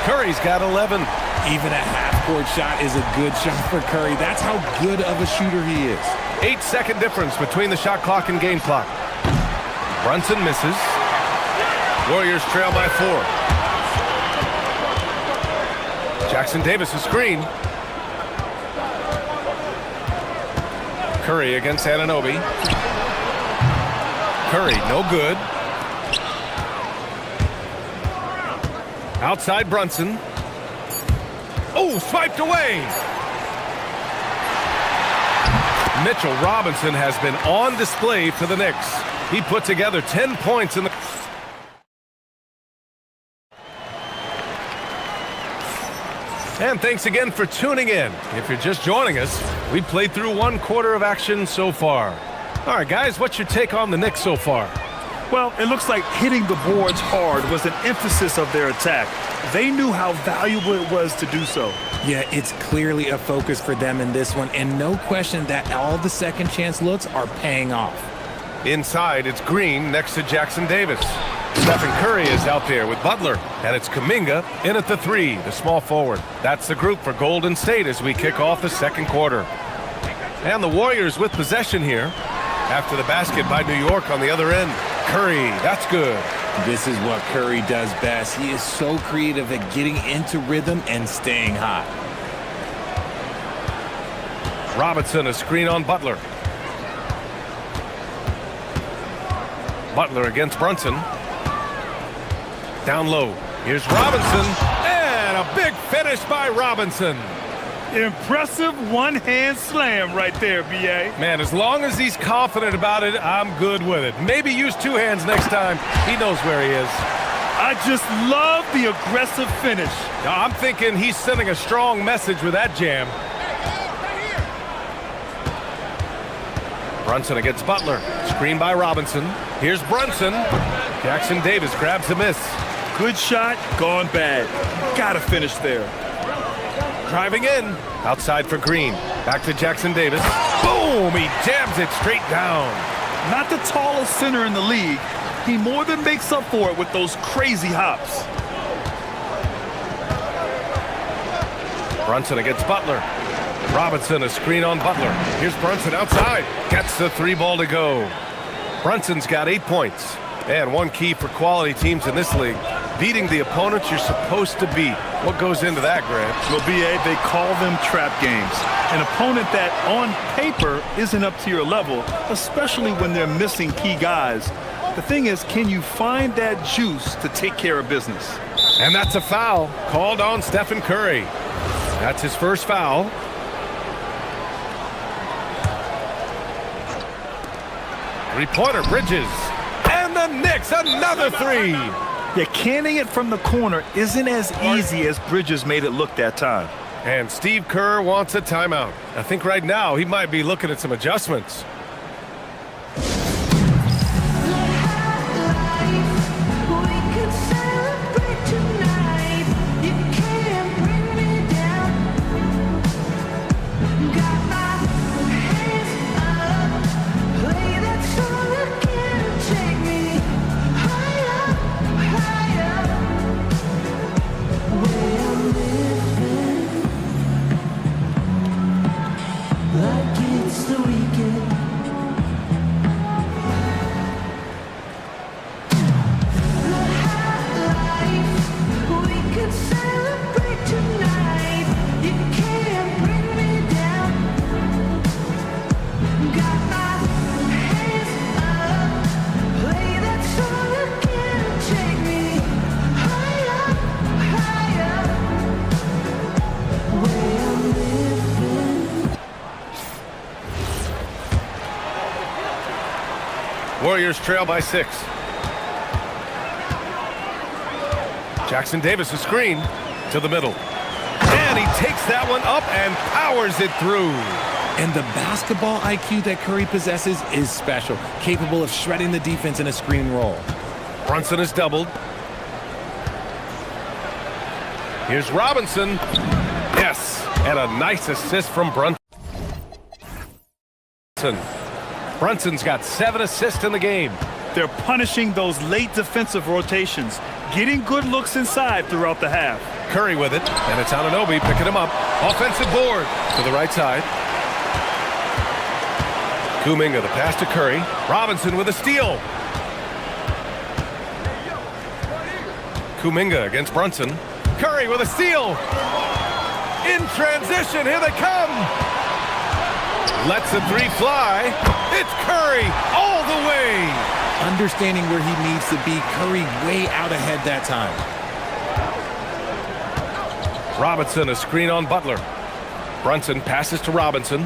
Curry's got 11.
Even a half-court shot is a good shot for Curry. That's how good of a shooter he is.
8-second difference between the shot clock and game clock. Brunson misses. Warriors trail by 4. Jackson Davis a screen. Curry against Anunoby. Curry, no good. Outside Brunson. Oh, swiped away. Mitchell Robinson has been on display for the Knicks. He put together 10 points in the... And thanks again for tuning in. If you're just joining us, we played through 1 quarter of action so far. All right, guys, what's your take on the Knicks so far?
Well, it looks like hitting the boards hard was an emphasis of their attack. They knew how valuable it was to do so.
Yeah, it's clearly a focus for them in this one, and no question that all the second chance looks are paying off.
Inside, it's Green next to Jackson Davis. Stephen Curry is out there with Butler, and it's Kuminga in at the 3, the small forward. That's the group for Golden State as we kick off the second quarter. And the Warriors with possession here after the basket by New York on the other end. Curry, that's good.
This is what Curry does best. He is so creative at getting into rhythm and staying hot.
Robinson, a screen on Butler. Butler against Brunson. Down low. Here's Robinson. And a big finish by Robinson.
Impressive one-hand slam right there, B.A.
Man, as long as he's confident about it, I'm good with it. Maybe use 2 hands next time. He knows where he is.
I just love the aggressive finish.
I'm thinking he's sending a strong message with that jam. Brunson against Butler. Screen by Robinson. Here's Brunson. Jackson Davis grabs the miss.
Good shot, gone bad. Gotta finish there.
Driving in. Outside for Green. Back to Jackson Davis. Boom! He jams it straight down.
Not the tallest center in the league. He more than makes up for it with those crazy hops.
Brunson against Butler. Robinson, a screen on Butler. Here's Brunson outside. Gets the 3 ball to go. Brunson's got 8 points. And one key for quality teams in this league, beating the opponents you're supposed to beat. What goes into that, Grant?
Well, B.A., they call them trap games. An opponent that, on paper, isn't up to your level, especially when they're missing key guys. The thing is, can you find that juice to take care of business?
And that's a foul called on Stephen Curry. That's his first foul. Three-pointer, Bridges. And the Knicks, another 3.
Yeah, canning it from the corner isn't as easy as Bridges made it look that time.
And Steve Kerr wants a timeout. I think right now he might be looking at some adjustments. Warriors trail by 6. Jackson Davis a screen to the middle. And he takes that one up and powers it through.
And the basketball IQ that Curry possesses is special, capable of shredding the defense in a screen roll.
Brunson is doubled. Here's Robinson. Yes, and a nice assist from Brunson. Brunson's got 7 assists in the game.
They're punishing those late defensive rotations, getting good looks inside throughout the half.
Curry with it, and it's Anunoby picking him up. Offensive board to the right side. Kuminga, the pass to Curry. Robinson with a steal. Kuminga against Brunson. Curry with a steal. In transition, here they come. Lets the three fly. It's Curry all the way.
Understanding where he needs to be, Curry way out ahead that time.
Robinson, a screen on Butler. Brunson passes to Robinson.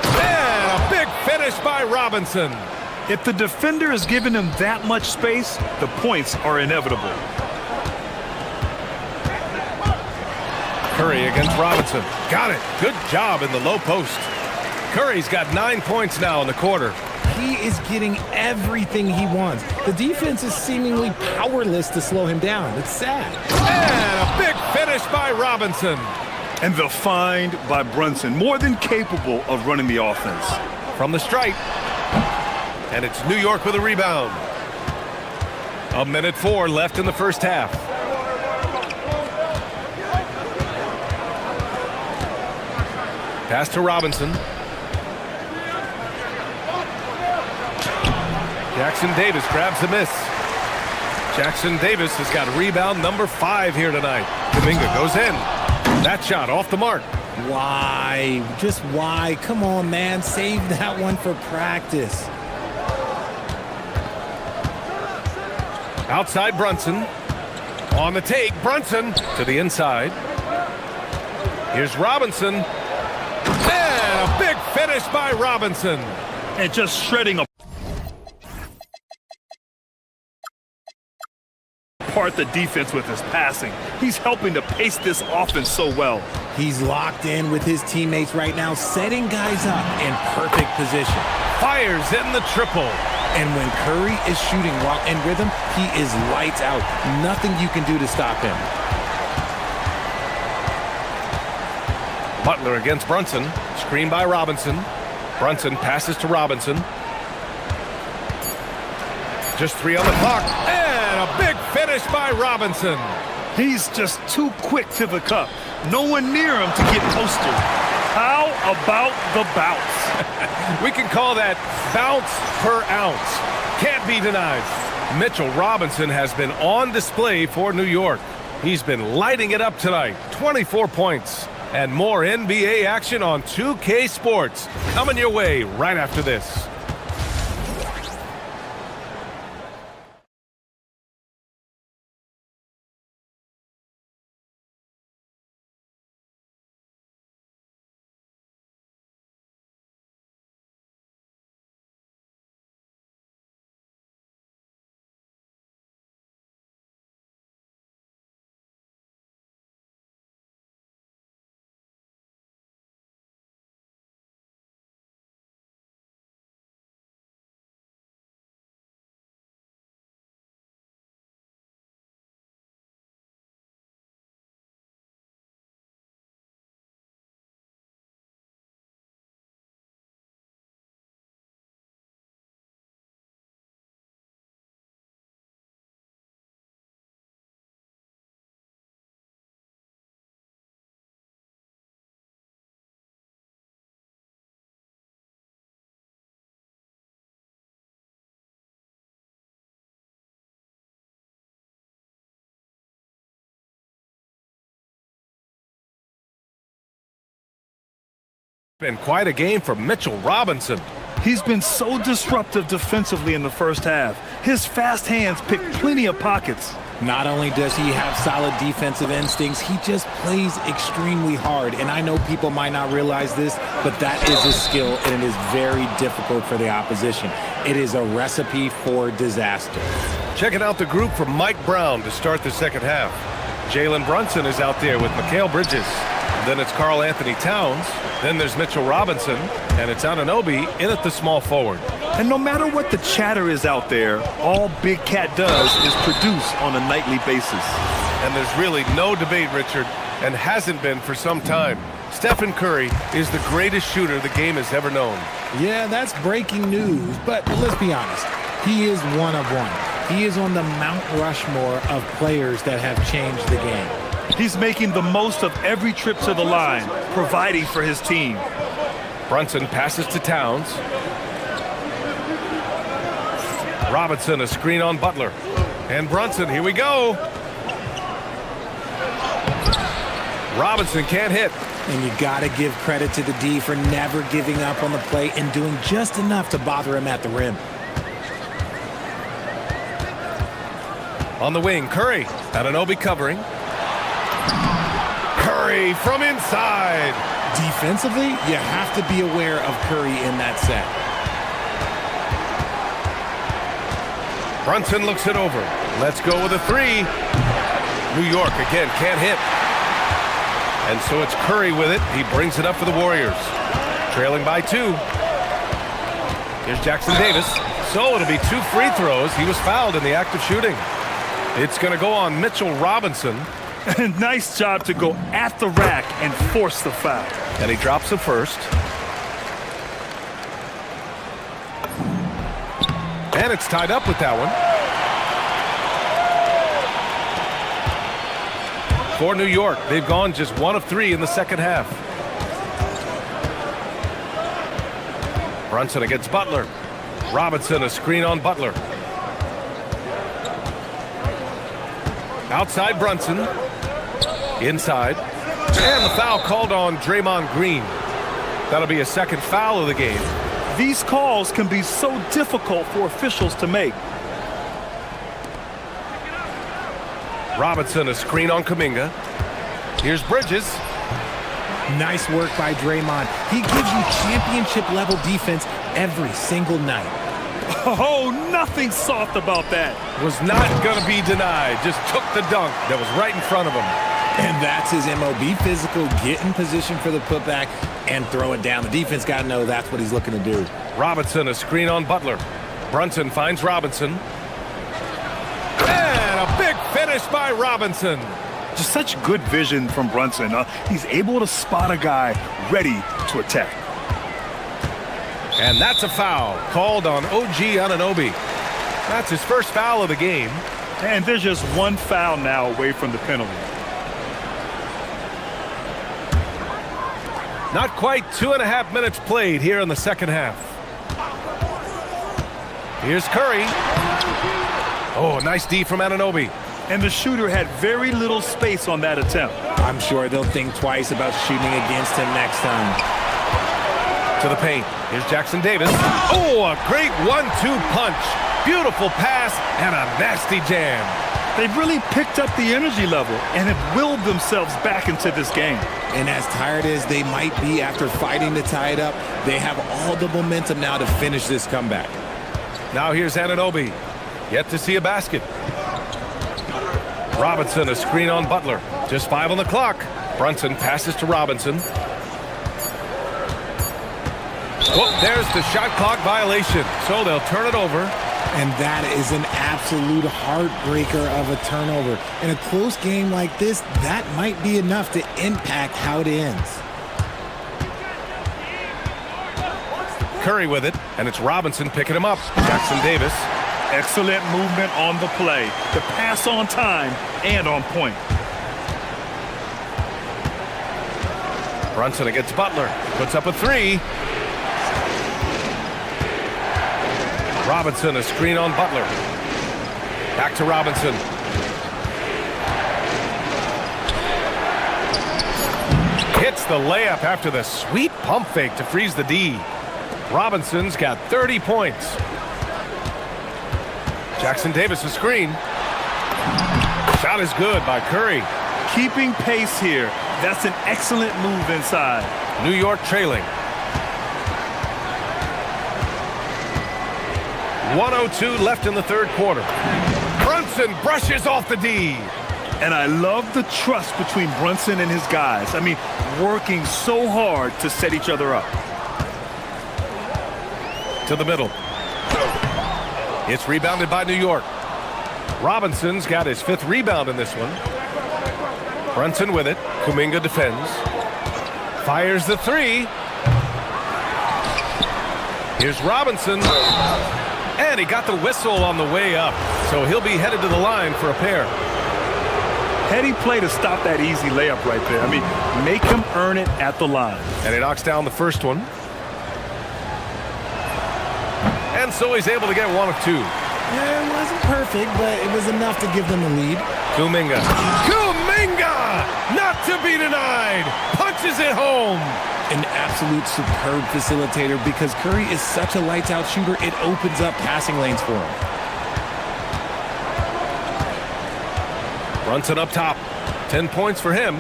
And a big finish by Robinson.
If the defender is giving him that much space, the points are inevitable.
Curry against Robinson. Got it. Good job in the low post. Curry's got 9 points now in the quarter.
He is getting everything he wants. The defense is seemingly powerless to slow him down. It's sad.
And a big finish by Robinson.
And the find by Brunson, more than capable of running the offense.
From the stripe. And it's New York with a rebound. 1:04 left in the first half. Pass to Robinson. Jackson Davis grabs the miss. Jackson Davis has got rebound number 5 here tonight. Kuminga goes in. That shot off the mark.
Why? Just why? Come on, man. Save that one for practice.
Outside Brunson. On the take, Brunson to the inside. Here's Robinson. And a big finish by Robinson.
And just shredding apart the defense with his passing. He's helping to pace this offense so well.
He's locked in with his teammates right now, setting guys up in perfect position.
Fires in the triple.
And when Curry is shooting while in rhythm, he is lights out. Nothing you can do to stop him.
Butler against Brunson. Screen by Robinson. Brunson passes to Robinson. Just 3 on the clock. And a big finish by Robinson.
He's just too quick to the cup. No one near him to get posted. How about the bounce?
We can call that bounce per ounce. Can't be denied. Mitchell Robinson has been on display for New York. He's been lighting it up tonight. 24 points. And more NBA action on 2K Sports. Coming your way right after this. Been quite a game for Mitchell Robinson.
He's been so disruptive defensively in the first half. His fast hands pick plenty of pockets.
Not only does he have solid defensive instincts, he just plays extremely hard. And I know people might not realize this, but that is a skill, and it is very difficult for the opposition. It is a recipe for disaster.
Checking out the group from Mike Brown to start the second half. Jalen Brunson is out there with Mikal Bridges. Then it's Karl Anthony Towns. Then there's Mitchell Robinson. And it's Anunoby in at the small forward.
And no matter what the chatter is out there, all Big Cat does is produce on a nightly basis.
And there's really no debate, Richard, and hasn't been for some time. Stephen Curry is the greatest shooter the game has ever known.
Yeah, that's breaking news, but let's be honest. He is one of one. He is on the Mount Rushmore of players that have changed the game.
He's making the most of every trip to the line, providing for his team.
Brunson passes to Towns. Robinson, a screen on Butler. And Brunson, here we go. Robinson can't hit.
And you got to give credit to the D for never giving up on the play and doing just enough to bother him at the rim.
On the wing, Curry. Anunoby covering. Curry from inside.
Defensively, you have to be aware of Curry in that set.
Brunson looks it over. Let's go with a three. New York again can't hit. And so it's Curry with it. He brings it up for the Warriors. Trailing by 2. Here's Jackson Davis. So it'll be 2 free throws. He was fouled in the act of shooting. It's going to go on Mitchell Robinson.
Nice job to go at the rack and force the foul.
And he drops the first. And it's tied up with that one. For New York, they've gone just 1 of 3 in the second half. Brunson against Butler. Robinson, a screen on Butler. Outside Brunson. Inside. And the foul called on Draymond Green. That'll be a second foul of the game.
These calls can be so difficult for officials to make.
Robinson, a screen on Kuminga. Here's Bridges.
Nice work by Draymond. He gives you championship-level defense every single night.
Oh, nothing soft about that.
Was not going to be denied. Just took the dunk that was right in front of him.
And that's his MO. Be physical, get in position for the putback, and throw it down. The defense got to know that's what he's looking to do.
Robinson, a screen on Butler. Brunson finds Robinson. And a big finish by Robinson.
Just such good vision from Brunson. He's able to spot a guy ready to attack.
And that's a foul called on OG Anunoby. That's his first foul of the game.
And there's just one foul now away from the penalty.
Not quite 2.5 minutes played here in the second half. Here's Curry. Oh, nice D from Anunoby.
And the shooter had very little space on that attempt.
I'm sure they'll think twice about shooting against him next time.
To the paint. Here's Jackson Davis. Oh, a great 1-2 punch. Beautiful pass and a nasty jam.
They've really picked up the energy level and have willed themselves back into this game.
And as tired as they might be after fighting to tie it up, they have all the momentum now to finish this comeback.
Now here's Anunoby. Yet to see a basket. Robinson, a screen on Butler. Just 5 on the clock. Brunson passes to Robinson. Oh, there's the shot clock violation. So they'll turn it over.
And that is an absolute heartbreaker of a turnover. In a close game like this, that might be enough to impact how it ends.
Curry with it, and it's Robinson picking him up. Jackson Davis.
Excellent movement on the play. The pass on time and on point.
Brunson against Butler. Puts up a 3. Robinson, a screen on Butler. Back to Robinson. Hits the layup after the sweet pump fake to freeze the D. Robinson's got 30 points. Jackson Davis, a screen. Shot is good by Curry.
Keeping pace here. That's an excellent move inside.
New York trailing. 1:02 left in the third quarter. Brunson brushes off the D.
And I love the trust between Brunson and his guys. I mean, working so hard to set each other up.
To the middle. It's rebounded by New York. Robinson's got his 5th rebound in this one. Brunson with it. Kuminga defends. Fires the 3. Here's Robinson. And he got the whistle on the way up. So he'll be headed to the line for a pair.
Heady play to stop that easy layup right there. I mean, make him earn it at the line.
And he knocks down the first one. And so he's able to get 1 of 2.
Yeah, it wasn't perfect, but it was enough to give them the lead.
Kuminga. Kuminga! Not to be denied. Punches it home.
An absolute superb facilitator because Curry is such a lights-out shooter, it opens up passing lanes for him.
Brunson up top. 10 points for him.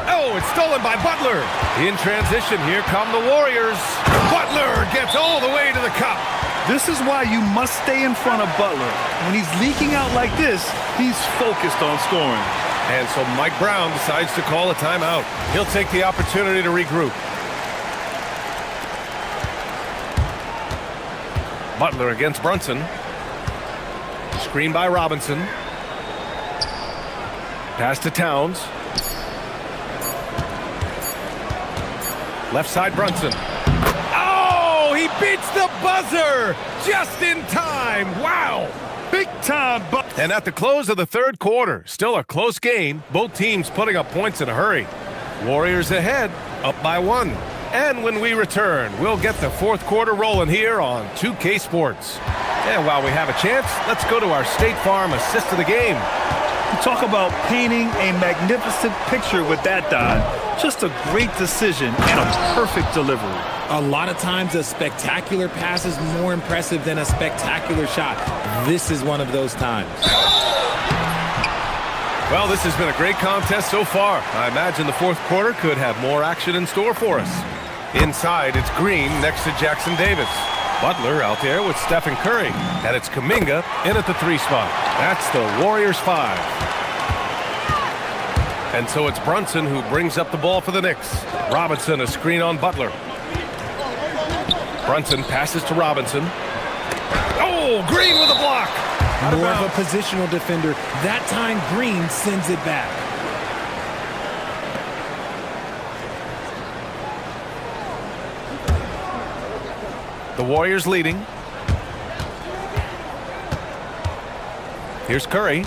Oh, it's stolen by Butler. In transition, here come the Warriors. Butler gets all the way to the cup.
This is why you must stay in front of Butler. When he's leaking out like this, he's focused on scoring.
And so Mike Brown decides to call a timeout. He'll take the opportunity to regroup. Butler against Brunson. Screen by Robinson. Pass to Towns. Left side Brunson. Oh, he beats the buzzer just in time. Wow.
Big time.
And at the close of the 3rd quarter, still a close game, both teams putting up points in a hurry. Warriors ahead, up by 1. And when we return, we'll get the 4th quarter rolling here on 2K Sports. And while we have a chance, let's go to our State Farm assist of the game.
You talk about painting a magnificent picture with that, Don. Just a great decision and a perfect delivery.
A lot of times a spectacular pass is more impressive than a spectacular shot. This is one of those times.
Well, this has been a great contest so far. I imagine the 4th quarter could have more action in store for us. Inside, it's Green next to Jackson Davis. Butler out there with Stephen Curry. And it's Kuminga in at the 3 spot. That's the Warriors 5. And so it's Brunson who brings up the ball for the Knicks. Robinson a screen on Butler. Brunson passes to Robinson. Oh, Green with a block.
More of a positional defender. That time Green sends it back.
The Warriors leading. Here's Curry.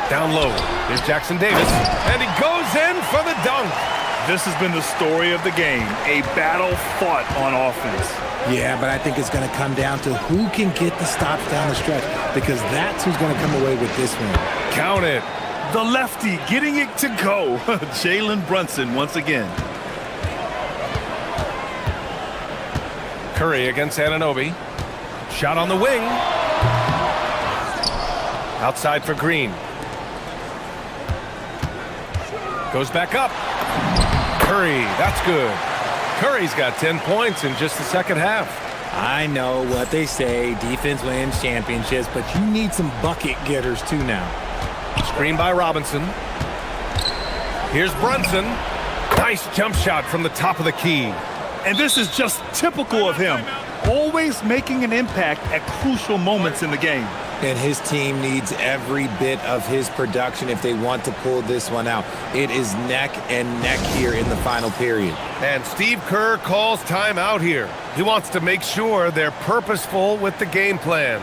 Down low. Here's Jackson Davis. And he goes in for the dunk.
This has been the story of the game. A battle fought on offense.
Yeah, but I think it's going to come down to who can get the stops down the stretch, because that's who's going to come away with this one.
Count it.
The lefty getting it to go. Jalen Brunson once again.
Curry against Anunoby. Shot on the wing. Outside for Green. Goes back up. Curry, that's good. Curry's got 10 points in just the 2nd half.
I know what they say, defense wins championships, but you need some bucket getters too now.
Screen by Robinson. Here's Brunson. Nice jump shot from the top of the key.
And this is just typical of him. Always making an impact at crucial moments in the game.
And his team needs every bit of his production if they want to pull this one out. It is neck and neck here in the final period.
And Steve Kerr calls timeout here. He wants to make sure they're purposeful with the game plan.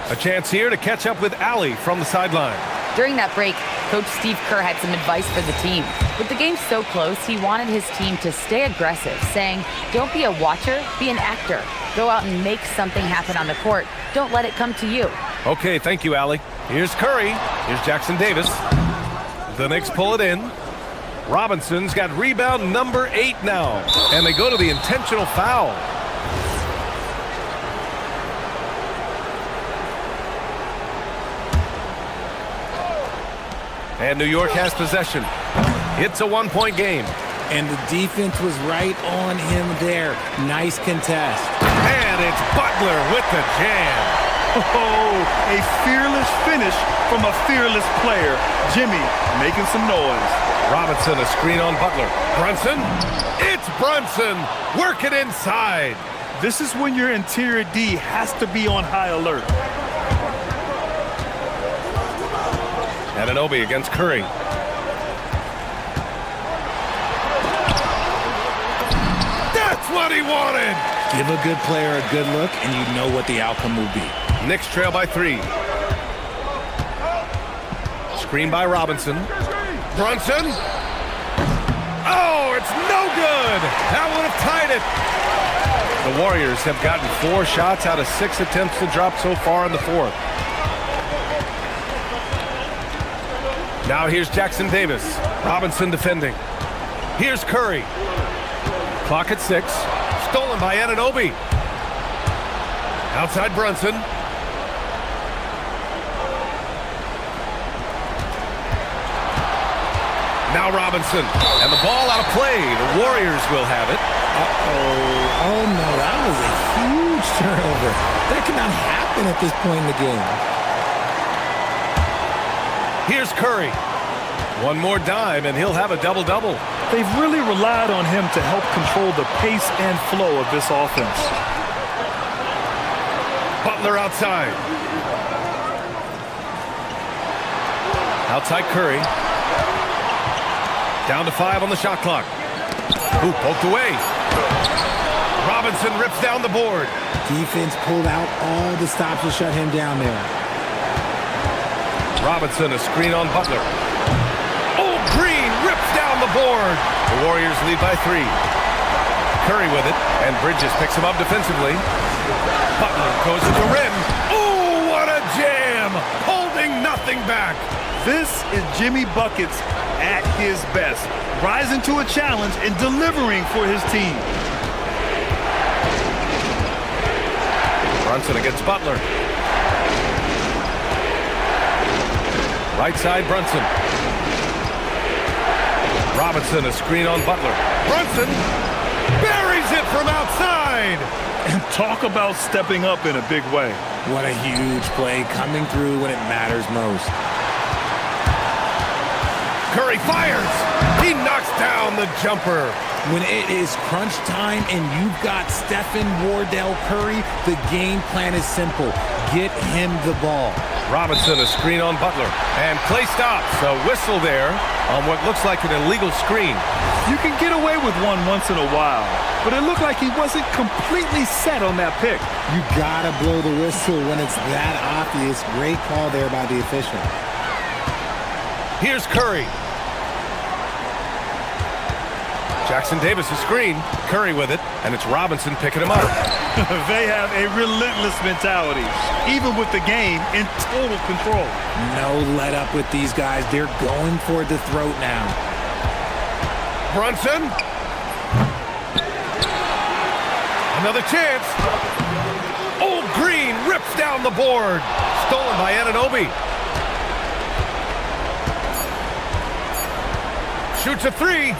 A chance here to catch up with Allie from the sideline.
During that break, Coach Steve Kerr had some advice for the team. With the game so close, he wanted his team to stay aggressive, saying, don't be a watcher, be an actor. Go out and make something happen on the court. Don't let it come to you.
Okay, thank you, Allie. Here's Curry. Here's Jackson Davis. The Knicks pull it in. Robinson's got rebound number 8 now. And they go to the intentional foul. And New York has possession. It's a 1-point game.
And the defense was right on him there. Nice contest.
And it's Butler with the jam.
Oh, a fearless finish from a fearless player. Jimmy making some noise.
Robinson, a screen on Butler. Brunson. It's Brunson. Work it inside.
This is when your interior D has to be on high alert.
Anunoby against Curry. That's what he wanted.
Give a good player a good look, and you know what the outcome will be.
Knicks trail by 3. Screen by Robinson. Brunson. Oh, it's no good. That would have tied it. The Warriors have gotten 4 shots out of 6 attempts to drop so far in the fourth. Now here's Jackson Davis. Robinson defending. Here's Curry. Clock at 6. Stolen by Anunoby. Outside Brunson. Now Robinson. And the ball out of play. The Warriors will have it.
Uh-oh. Oh, no, that was a huge turnover. That cannot happen at this point in the game.
Here's Curry. One more dime, and he'll have a double-double.
They've really relied on him to help control the pace and flow of this offense.
Butler outside. Outside Curry. Down to 5 on the shot clock. Ooh, poked away. Robinson rips down the board.
Defense pulled out all the stops to shut him down there.
Robinson, a screen on Butler. Oh, Green rips down the board. The Warriors lead by 3. Curry with it, and Bridges picks him up defensively. Butler goes to the rim. Oh, what a jam! Holding nothing back.
This is Jimmy Buckets at his best, rising to a challenge and delivering for his team.
Brunson against Butler. Right side, Brunson. Robinson, a screen on Butler. Brunson buries it from outside.
And talk about stepping up in a big way.
What a huge play, coming through when it matters most.
Curry fires. He knocks down the jumper.
When it is crunch time and you've got Stephen Wardell Curry, the game plan is simple. Get him the ball.
Robinson, a screen on Butler. And play stops. A whistle there on what looks like an illegal screen.
You can get away with one once in a while, but it looked like he wasn't completely set on that pick.
You gotta blow the whistle when it's that obvious. Great call there by the official.
Here's Curry. Jackson Davis, a screen. Curry with it, and it's Robinson picking him up.
They have a relentless mentality, even with the game in total control.
No let up with these guys. They're going for the throat now.
Brunson. Another chance. Old Green rips down the board. Stolen by Anunoby. Shoots a 3.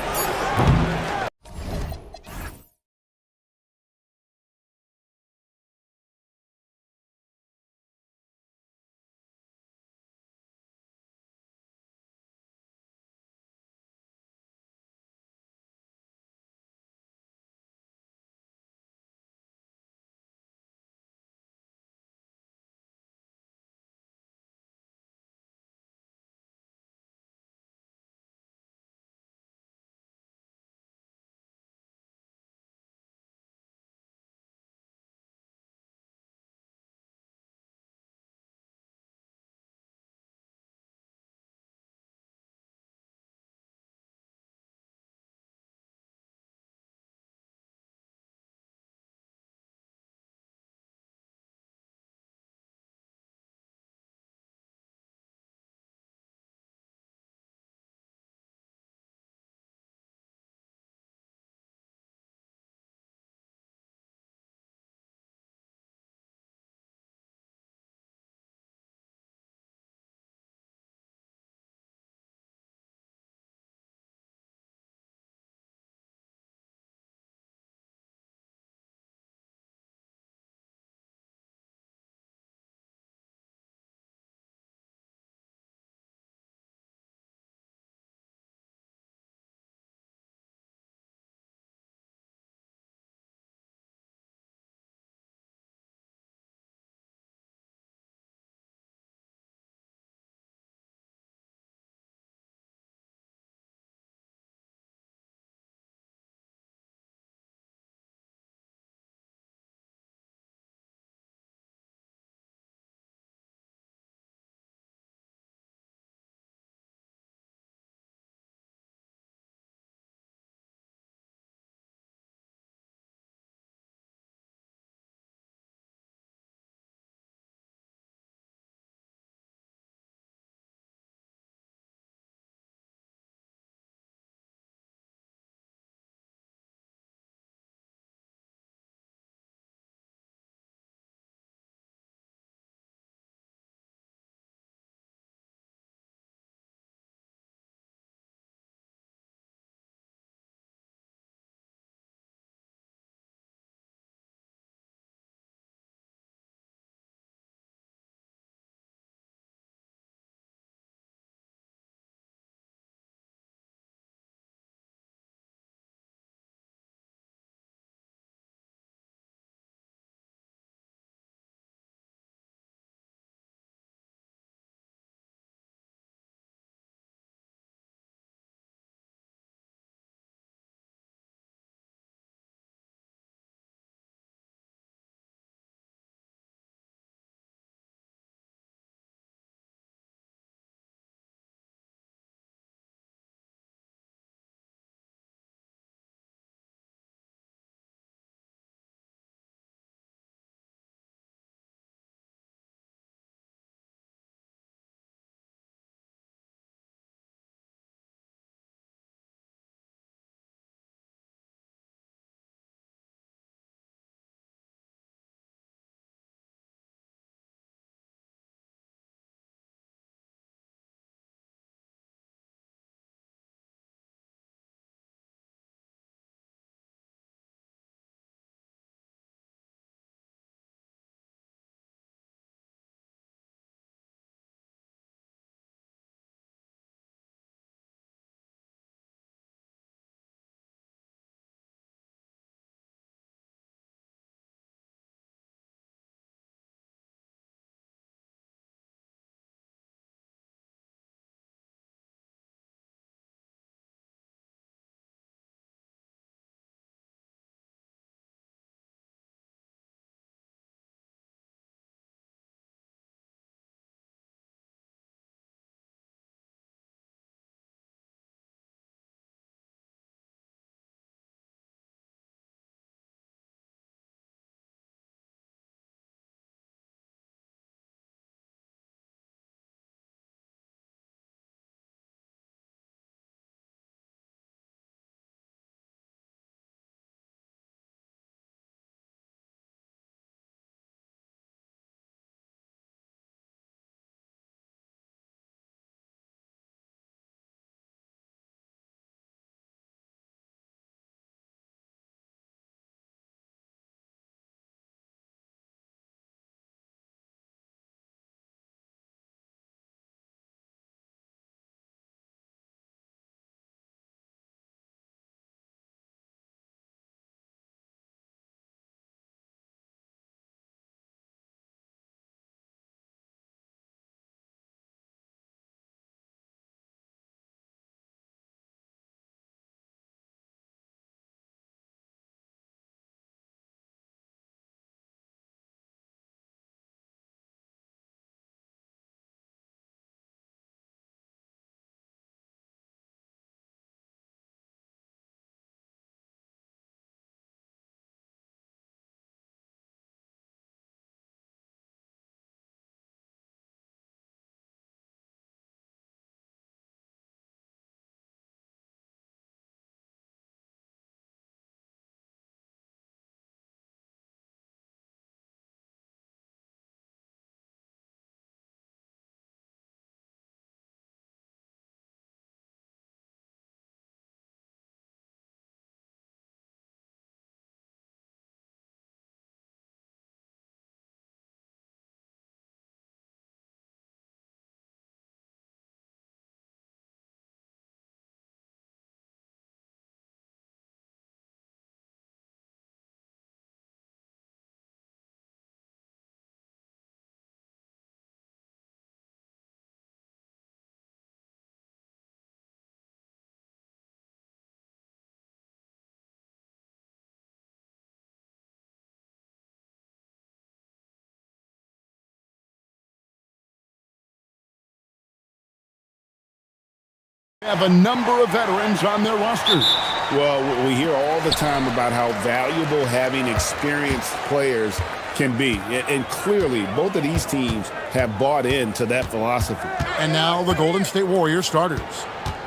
Have a number of veterans on their rosters.
Well, we hear all the time about how valuable having experienced players can be. And clearly, both of these teams have bought into that philosophy.
And now the Golden State Warriors starters.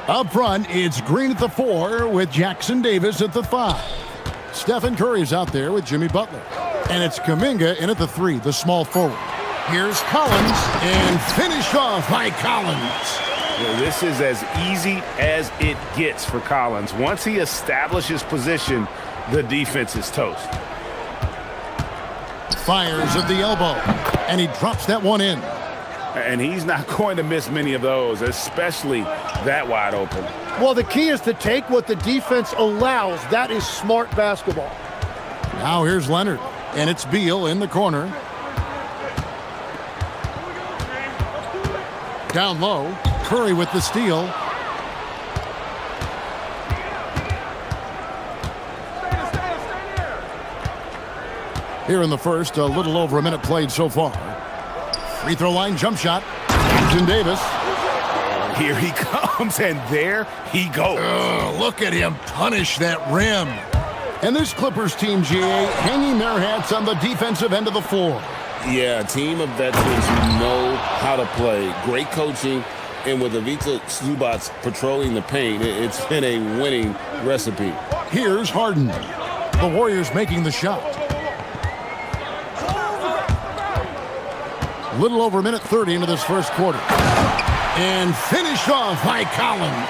Up front, it's Green at the 4 with Jackson Davis at the 5. Stephen Curry's out there with Jimmy Butler. And it's Kuminga in at the 3, the small forward. Here's Collins, and finished off by Collins.
Well, this is as easy as it gets for Collins. Once he establishes position, the defense is toast.
Fires at the elbow, and he drops that one in.
And he's not going to miss many of those, especially that wide open.
Well, the key is to take what the defense allows. That is smart basketball.
Now here's Leonard, and it's Beal in the corner. Down low, Curry with the steal. Here in the first, a little over a minute played so far. Free throw line jump shot. Jackson Davis.
Here he comes, and there he goes.
Look at him punish that rim. And this Clippers team, GA, hanging their hats on the defensive end of the floor.
Yeah, a team of veterans who know how to play. Great coaching. And with Ivica Zubac patrolling the paint, it's been a winning recipe.
Here's Harden. The Warriors making the shot. Little over a minute 30 into this first quarter. And finished off by Collins.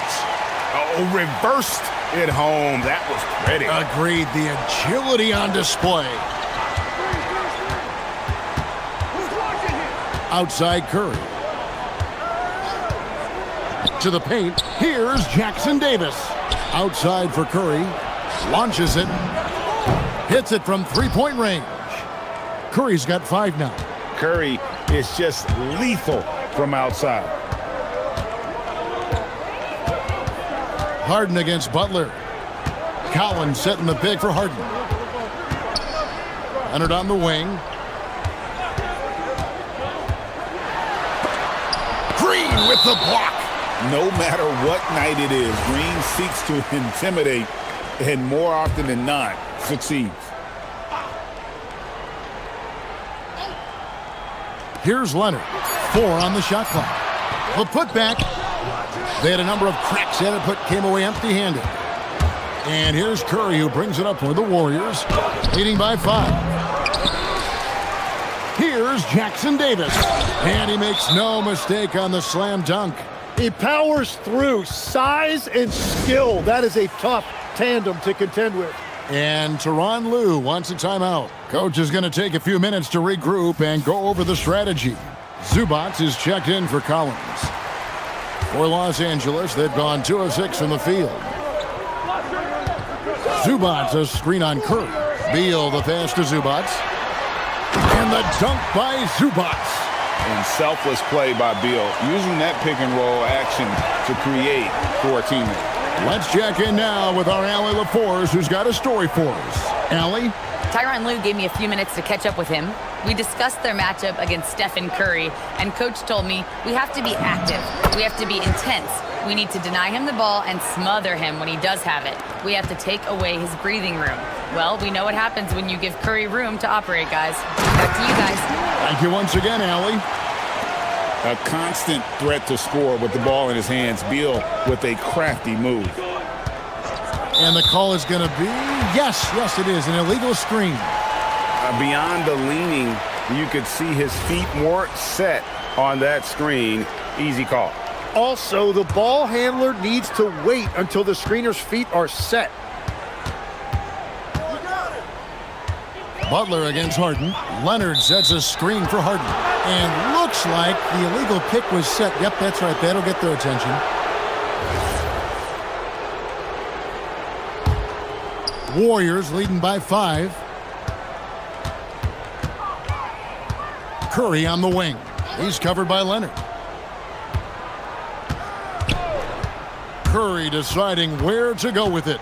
Oh, reversed it home. That was pretty.
Agreed. The agility on display. Outside Curry. To the paint. Here's Jackson Davis. Outside for Curry. Launches it. Hits it from three-point range. Curry's got 5 now.
Curry is just lethal from outside.
Harden against Butler. Collins setting the pick for Harden. Leonard on the wing. Green with the block.
No matter what night it is, Green seeks to intimidate and more often than not succeeds.
Here's Leonard. 4 on the shot clock. The putback. They had a number of cracks at it, but came away empty-handed. And here's Curry, who brings it up for the Warriors, leading by 5. Here's Jackson Davis. And he makes no mistake on the slam dunk.
He powers through. Size and skill. That is a tough tandem to contend with.
And Tyronn Lue wants a timeout. Coach is going to take a few minutes to regroup and go over the strategy. Zubac is checked in for Collins. For Los Angeles, they've gone 2 of 6 from the field. Zubac, a screen on Curry. Beal, the pass to Zubac. And the dunk by Zubac.
And selfless play by Beal, using that pick and roll action to create for a teammate.
Let's check in now with our Allie LaForce, who's got a story for us. Allie?
Tyronn Lue gave me a few minutes to catch up with him. We discussed their matchup against Stephen Curry, and Coach told me we have to be active. We have to be intense. We need to deny him the ball and smother him when he does have it. We have to take away his breathing room. Well, we know what happens when you give Curry room to operate, guys. Back to you guys.
Thank you once again, Allie.
A constant threat to score with the ball in his hands. Beal with a crafty move.
And the call is going to be, yes, it is, an illegal screen.
Beyond the leaning, you could see his feet weren't set on that screen. Easy call.
Also, the ball handler needs to wait until the screener's feet are set.
Butler against Harden. Leonard sets a screen for Harden. And looks like the illegal pick was set. Yep, that's right. That'll get their attention. Warriors leading by 5. Curry on the wing. He's covered by Leonard. Curry deciding where to go with it.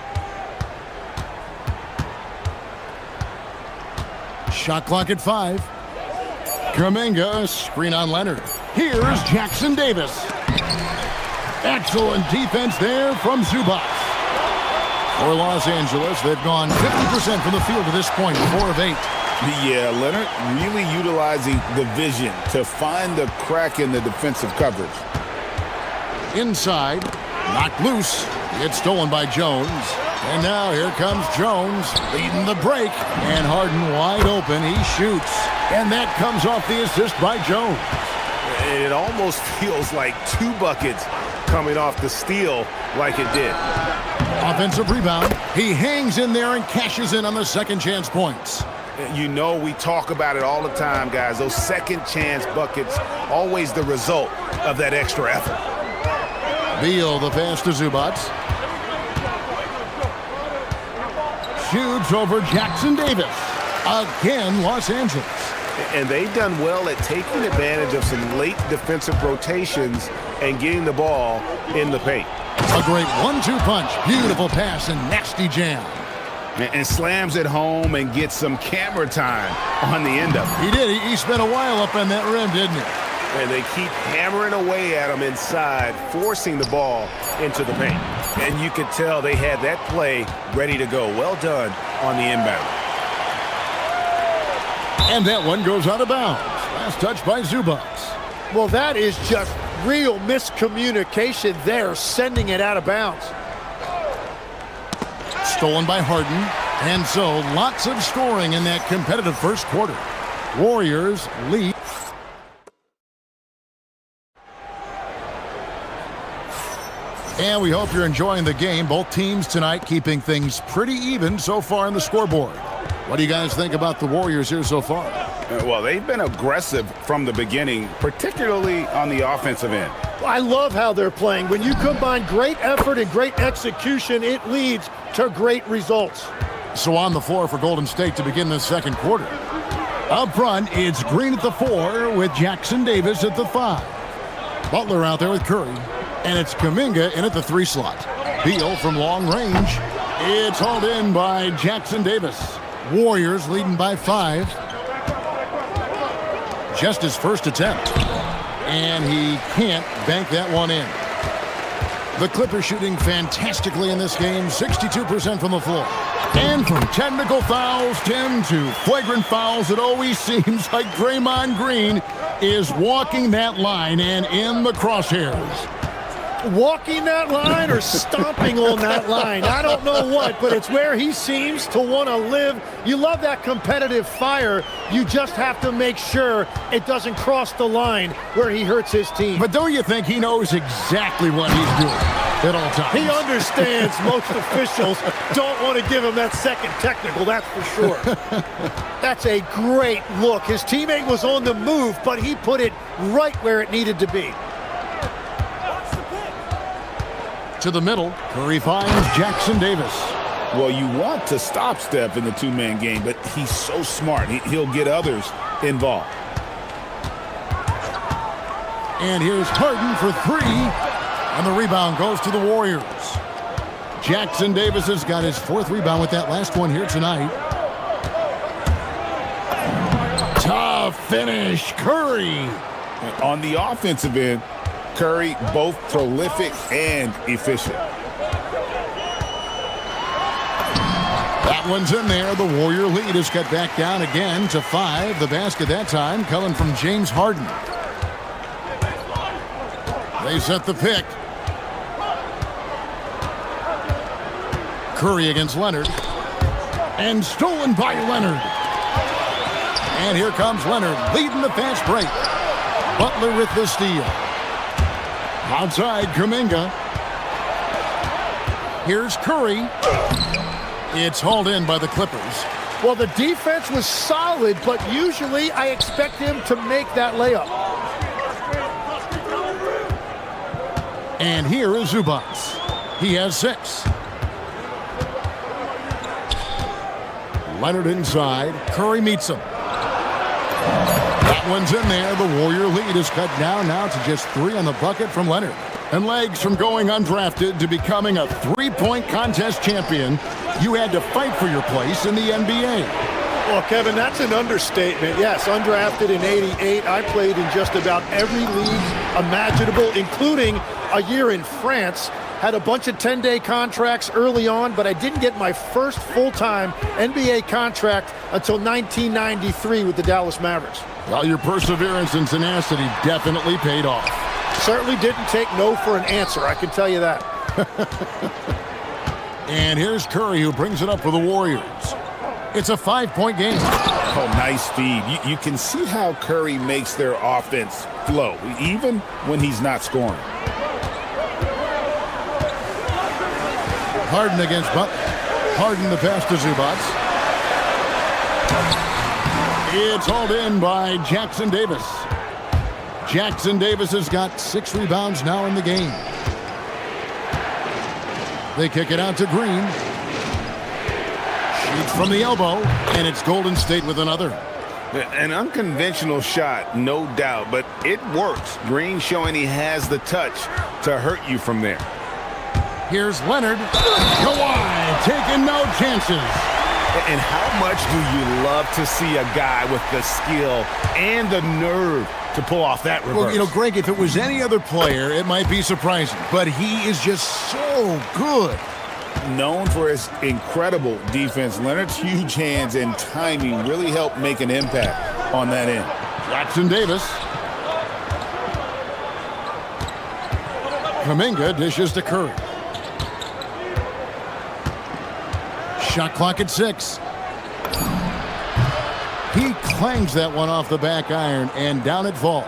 Shot clock at 5. Kuminga, screen on Leonard. Here's Jackson Davis. Excellent defense there from Zubac. For Los Angeles, they've gone 50% from the field to this point, 4 of 8.
Yeah, Leonard really utilizing the vision to find the crack in the defensive coverage.
Inside, knocked loose. It's stolen by Jones. And now here comes Jones leading the break. And Harden wide open. He shoots. And that comes off the assist by Jones.
It almost feels like 2 buckets coming off the steal like it did.
Offensive rebound. He hangs in there and cashes in on the second chance points.
You know, we talk about it all the time, guys. Those second chance buckets, always the result of that extra effort.
Beal, the pass to Zubac. Shoots over Jackson Davis. Again, Los Angeles.
And they've done well at taking advantage of some late defensive rotations and getting the ball in the paint.
A great 1-2 punch. Beautiful pass and nasty jam.
And slams it home and gets some camera time on the end of it.
He did. He spent a while up on that rim, didn't he?
And they keep hammering away at him inside, forcing the ball into the paint. And you could tell they had that play ready to go. Well done on the inbound.
And that one goes out of bounds. Last touch by Zubac.
Well, that is just real miscommunication there, sending it out of bounds.
Stolen by Harden. And so lots of scoring in that competitive first quarter. Warriors lead. And we hope you're enjoying the game. Both teams tonight keeping things pretty even so far on the scoreboard. What do you guys think about the Warriors here so far?
Well, they've been aggressive from the beginning, particularly on the offensive end.
I love how they're playing. When you combine great effort and great execution, it leads to great results.
So on the floor for Golden State to begin the second quarter. Up front, it's Green at the 4 with Jackson Davis at the 5. Butler out there with Curry. And it's Kuminga in at the 3 slot. Beal from long range. It's hauled in by Jackson Davis. Warriors leading by 5. Just his first attempt. And he can't bank that one in. The Clippers shooting fantastically in this game. 62% from the floor. And from technical fouls, Tim, to flagrant fouls, it always seems like Draymond Green is walking that line and in the crosshairs.
Walking that line or stomping on that line. I don't know what, but it's where he seems to want to live. You love that competitive fire. You just have to make sure it doesn't cross the line where he hurts his team.
But don't you think he knows exactly what he's doing at all times?
He understands most officials don't want to give him that second technical, that's for sure. That's a great look. His teammate was on the move, but he put it right where it needed to be.
To the middle, Curry finds Jackson Davis.
Well, you want to stop Steph in the two-man game, but he's so smart. He'll get others involved.
And here's Harden for 3. And the rebound goes to the Warriors. Jackson Davis has got his 4th rebound with that last one here tonight. Tough finish, Curry.
On the offensive end, Curry, both prolific and efficient.
That one's in there. The Warrior lead is cut back down again to 5. The basket that time coming from James Harden. They set the pick. Curry against Leonard. And stolen by Leonard. And here comes Leonard leading the fast break. Butler with the steal. Outside, Kuminga. Here's Curry. It's hauled in by the Clippers.
Well, the defense was solid, but usually I expect him to make that layup.
And here is Zubac. He has 6. Leonard inside. Curry meets him. That one's in there. The Warrior lead is cut down now to just 3 on the bucket from Leonard. And legs from going undrafted to becoming a 3-point contest champion, you had to fight for your place in the NBA.
Well, Kevin, that's an understatement. Yes, undrafted in '88. I played in just about every league imaginable, including a year in France. Had a bunch of 10-day contracts early on, but I didn't get my first full-time NBA contract until 1993 with the Dallas Mavericks.
Well, your perseverance and tenacity definitely paid off.
Certainly didn't take no for an answer, I can tell you that.
And here's Curry, who brings it up for the Warriors. It's a 5-point game.
Oh, nice feed. You can see how Curry makes their offense flow, even when he's not scoring.
Harden against Butler. Harden the pass to Zubac. It's hauled in by Jackson Davis. Jackson Davis has got 6 rebounds now in the game. They kick it out to Green. Shoots from the elbow, and it's Golden State with another.
An unconventional shot, no doubt, but it works. Green showing he has the touch to hurt you from there.
Here's Leonard. Kawhi taking no chances.
And how much do you love to see a guy with the skill and the nerve to pull off that reverse?
Well, you know, Greg, if it was any other player, it might be surprising, but he is just so good.
Known for his incredible defense, Leonard's huge hands and timing really help make an impact on that end.
Jackson Davis. Kuminga dishes to Curry. Shot clock at 6. He clangs that one off the back iron, and down it falls.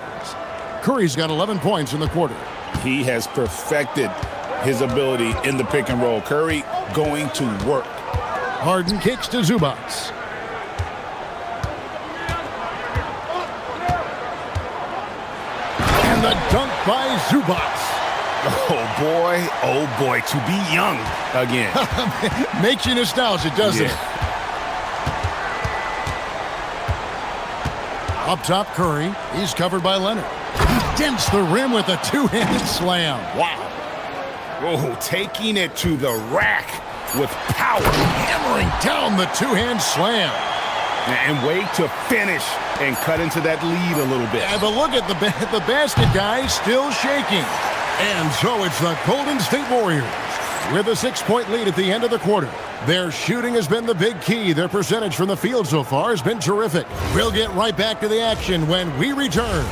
Curry's got 11 points in the quarter.
He has perfected his ability in the pick and roll. Curry going to work.
Harden kicks to Zubac. And the dunk by Zubac.
Oh boy, to be young again.
Makes you nostalgic, doesn't it? Up top, Curry. He's covered by Leonard. He dents the rim with a two-handed slam. Wow.
Oh, taking it to the rack with power.
Hammering down the two-hand slam.
And way to finish and cut into that lead a little bit.
Yeah, but look at the basket guy still shaking. And so it's the Golden State Warriors with a 6-point lead at the end of the quarter. Their shooting has been the big key. Their percentage from the field so far has been terrific. We'll get right back to the action when we return.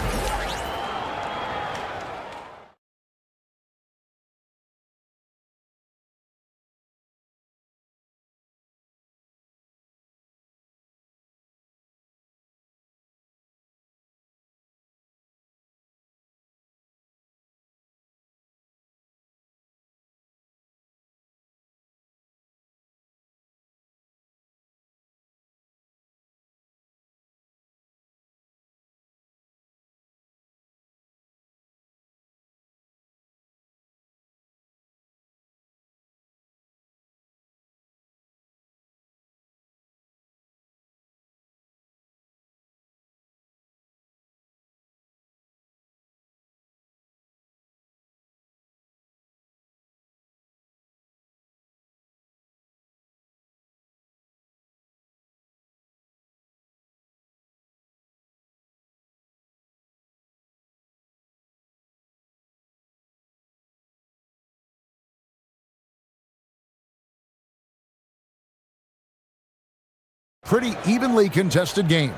Pretty evenly contested game.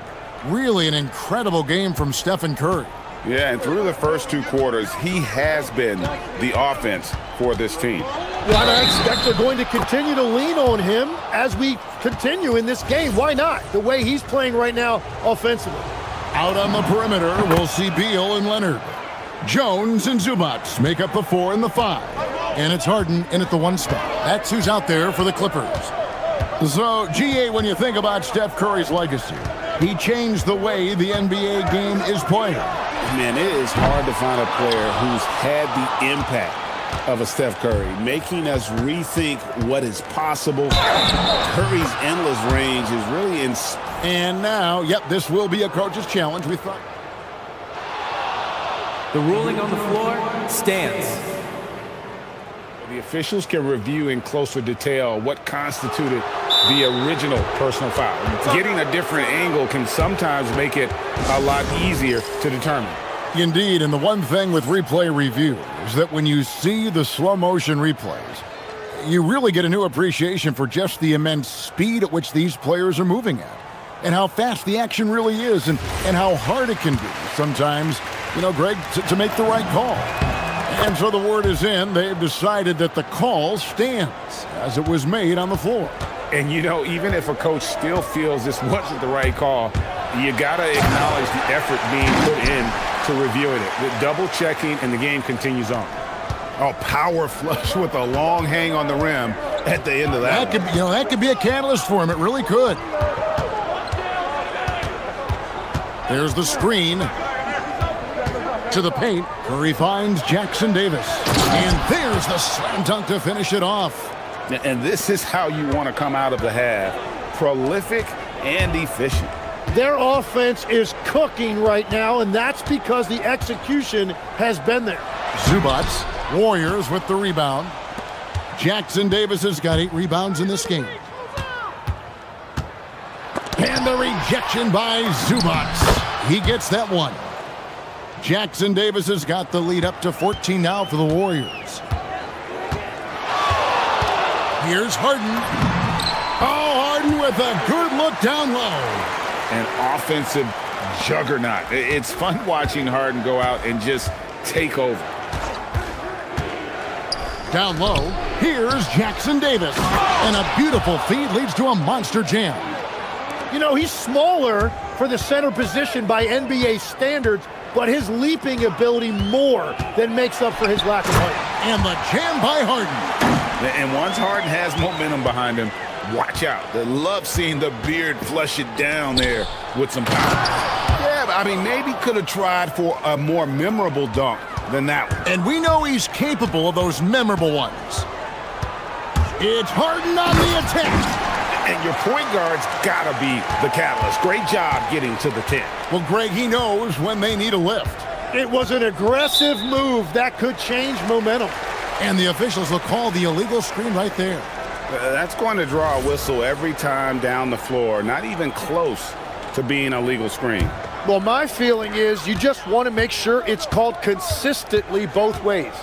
Really an incredible game from Stephen Curry.
Yeah, and through the first 2 quarters, he has been the offense for this team.
Well, I expect they're going to continue to lean on him as we continue in this game. Why not? The way he's playing right now offensively.
Out on the perimeter, we'll see Beal and Leonard. Jones and Zubac make up the 4 and the 5. And it's Harden in at the 1 spot. That's who's out there for the Clippers. So, GA, when you think about Steph Curry's legacy, he changed the way the NBA game is played.
Man, it is hard to find a player who's had the impact of a Steph Curry, making us rethink what is possible. Curry's endless range is really
And now, yep, this will be a coach's challenge. We thought.
The ruling on the floor stands.
The officials can review in closer detail what constituted the original personal foul. Getting a different angle can sometimes make it a lot easier to determine.
Indeed, and the one thing with replay review is that when you see the slow motion replays, you really get a new appreciation for just the immense speed at which these players are moving at, and how fast the action really is, and how hard it can be sometimes, Greg, to make the right call. And so the word is in, they've decided that the call stands as it was made on the floor.
And even if a coach still feels this wasn't the right call, you got to acknowledge the effort being put in to reviewing it. The double checking, and the game continues on. Oh, power flush with a long hang on the rim at the end of that.
That could be a catalyst for him. It really could. There's the screen. To the paint. Curry finds Jackson Davis. And there's the slam dunk to finish it off.
And this is how you want to come out of the half. Prolific and efficient.
Their offense is cooking right now, and that's because the execution has been there.
Zubats, Warriors with the rebound. Jackson Davis has got 8 rebounds in this game. And the rejection by Zubats. He gets that one. Jackson Davis has got the lead up to 14 now for the Warriors. Here's Harden. Oh, Harden with a good look down low.
An offensive juggernaut. It's fun watching Harden go out and just take over.
Down low, here's Jackson Davis. And a beautiful feed leads to a monster jam.
He's smaller for the center position by NBA standards, but his leaping ability more than makes up for his lack of height.
And the jam by Harden.
And once Harden has momentum behind him, watch out. I love seeing the beard flush it down there with some power. Yeah, but maybe could have tried for a more memorable dunk than that one.
And we know he's capable of those memorable ones. It's Harden on the attack.
And your point guard's got to be the catalyst. Great job getting to the 10.
Well, Greg, he knows when they need a lift.
It was an aggressive move that could change momentum.
And the officials will call the illegal screen right there.
That's going to draw a whistle every time down the floor. Not even close to being a legal screen.
Well, my feeling is you just want to make sure it's called consistently both ways.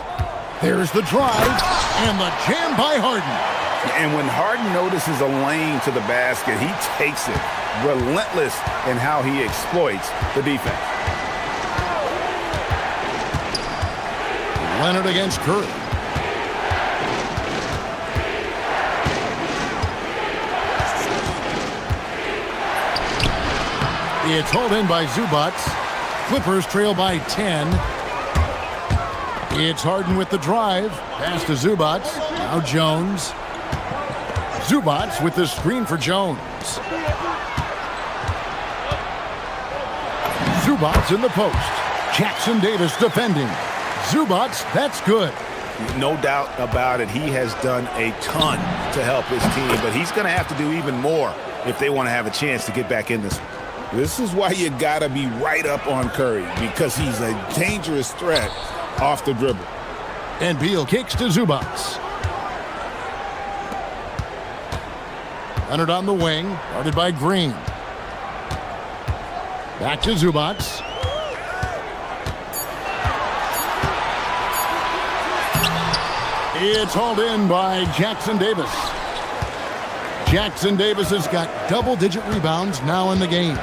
There's the drive and the jam by Harden.
And when Harden notices a lane to the basket, he takes it. Relentless in how he exploits the defense.
Leonard against Curry. It's hauled in by Zubats. Clippers trail by 10. It's Harden with the drive. Pass to Zubats. Now Jones. Zubats with the screen for Jones. Zubats in the post. Jackson Davis defending. Zubats, that's good.
No doubt about it. He has done a ton to help his team, but he's going to have to do even more if they want to have a chance to get back in this. This is why you got to be right up on Curry, because he's a dangerous threat off the dribble.
And Beal kicks to Zubats. Leonard on the wing, guarded by Green. Back to Zubats. It's hauled in by Jackson Davis. Jackson Davis has got double-digit rebounds now in the game.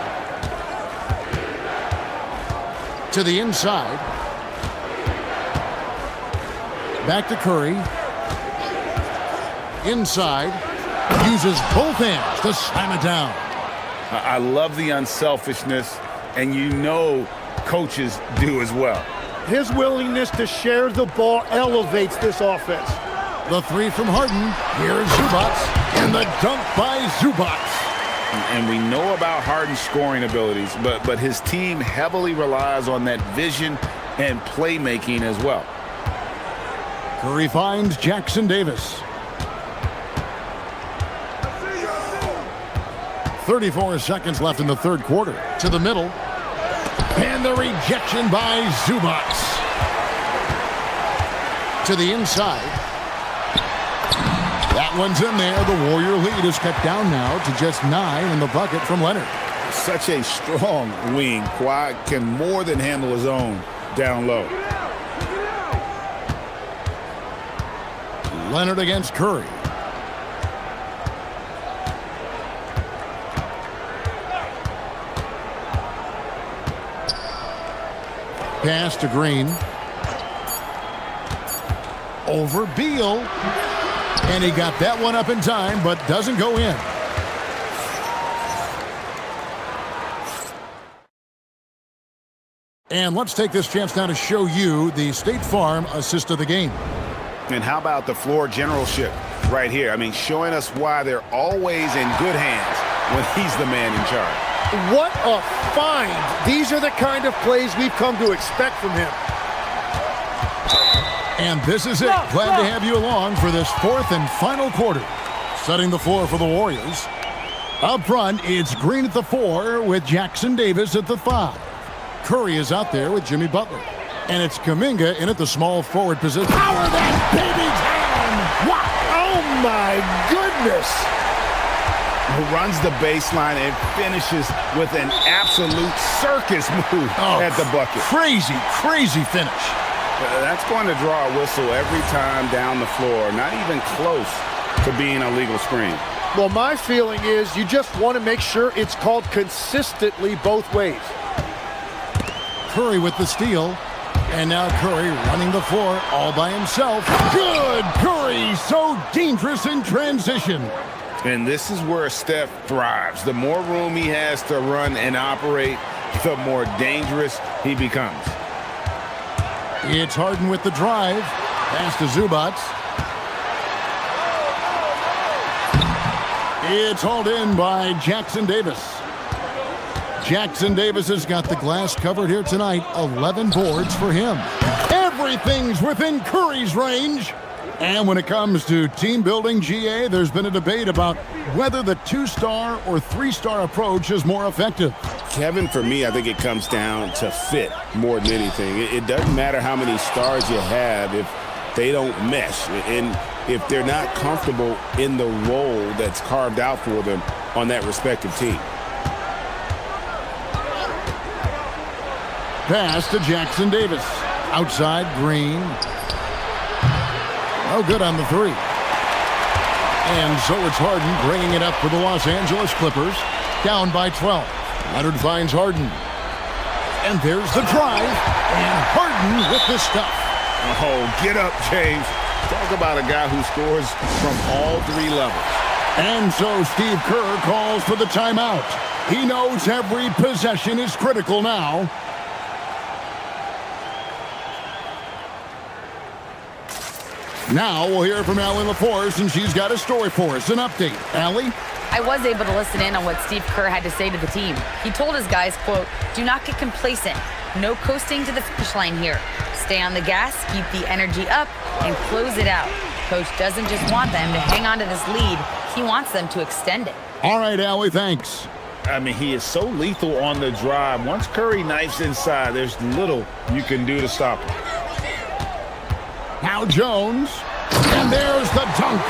To the inside. Back to Curry. Inside. Uses both hands to slam it down.
I love the unselfishness, and coaches do as well.
His willingness to share the ball elevates this offense.
The three from Harden. Here's Zubats. And the dunk by Zubats.
And we know about Harden's scoring abilities, but his team heavily relies on that vision and playmaking as well.
Curry finds Jackson Davis. 34 seconds left in the third quarter. To the middle. And the rejection by Zubats. To the inside. That one's in there. The Warrior lead is cut down now to just 9 in the bucket from Leonard.
Such a strong wing. Kawhi can more than handle his own
down low.
Leonard against Curry. Pass to Green. Over Beal. And he got that one up in time, but doesn't go in. And let's take this chance now to show you the State Farm assist of the game.
And how about the floor generalship right here? I mean, showing us why they're always in good hands when he's the man in charge.
What a find. These are the kind of plays we've come to expect from him.
And this is it. Glad to have you along for this fourth and final quarter. Setting the floor for the Warriors. Up front, it's Green at the 4 with Jackson Davis at the 5. Curry is out there with Jimmy Butler. And it's Kuminga in at the small forward position. Power that baby down!
Wow! Oh my goodness!
Who runs the baseline and finishes with an absolute circus move at the bucket.
Crazy, crazy finish.
That's going to draw a whistle every time down the floor. Not even close to being a legal screen.
Well, my feeling is you just want to make sure it's called consistently both ways.
Curry with the steal. And now Curry running the floor all by himself. Good Curry, so dangerous in transition.
And this is where Steph thrives. The more room he has to run and operate, the more dangerous he becomes.
It's Harden with the drive. Pass to Zubac. It's hauled in by Jackson Davis. Jackson Davis has got the glass covered here tonight. 11 boards for him. Everything's within Curry's range. And when it comes to team building, GA, there's been a debate about whether the 2-star or 3-star approach is more effective.
Kevin, for me, I think it comes down to fit more than anything. It doesn't matter how many stars you have if they don't mesh. And if they're not comfortable in the role that's carved out for them on that respective team.
Pass to Jackson Davis. Outside, Green. No good on the 3. And so it's Harden bringing it up for the Los Angeles Clippers. Down by 12. Leonard finds Harden. And there's the drive. And Harden with the stuff.
Oh, get up, James. Talk about a guy who scores from all 3 levels.
And so Steve Kerr calls for the timeout. He knows every possession is critical now. Now we'll hear from Allie LaForce, and she's got a story for us, an update. Allie?
I was able to listen in on what Steve Kerr had to say to the team. He told his guys, quote, "Do not get complacent. No coasting to the finish line here. Stay on the gas, keep the energy up, and close it out." Coach doesn't just want them to hang on to this lead. He wants them to extend it.
All right, Allie, thanks.
I mean, he is so lethal on the drive. Once Curry knifes inside, there's little you can do to stop him.
Now Jones, and there's the dunk.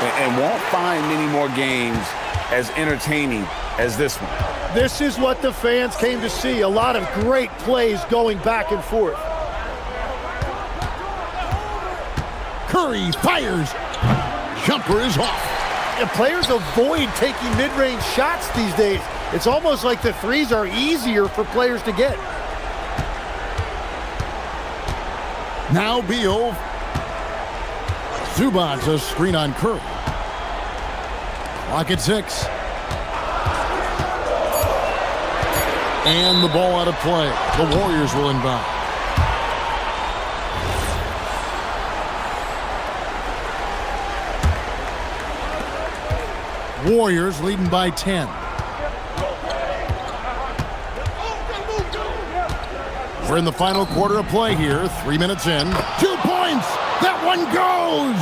And won't find many more games as entertaining as this one.
This is what the fans came to see. A lot of great plays going back and forth.
Curry fires. Jumper is off.
And players avoid taking mid-range shots these days. It's almost like the threes are easier for players to get.
Now Beal. Zubac, a screen on Curry. Clock at 6. And the ball out of play. The Warriors will inbound. Warriors leading by 10. We're in the final quarter of play here. 3 minutes in. 2 points. That one goes.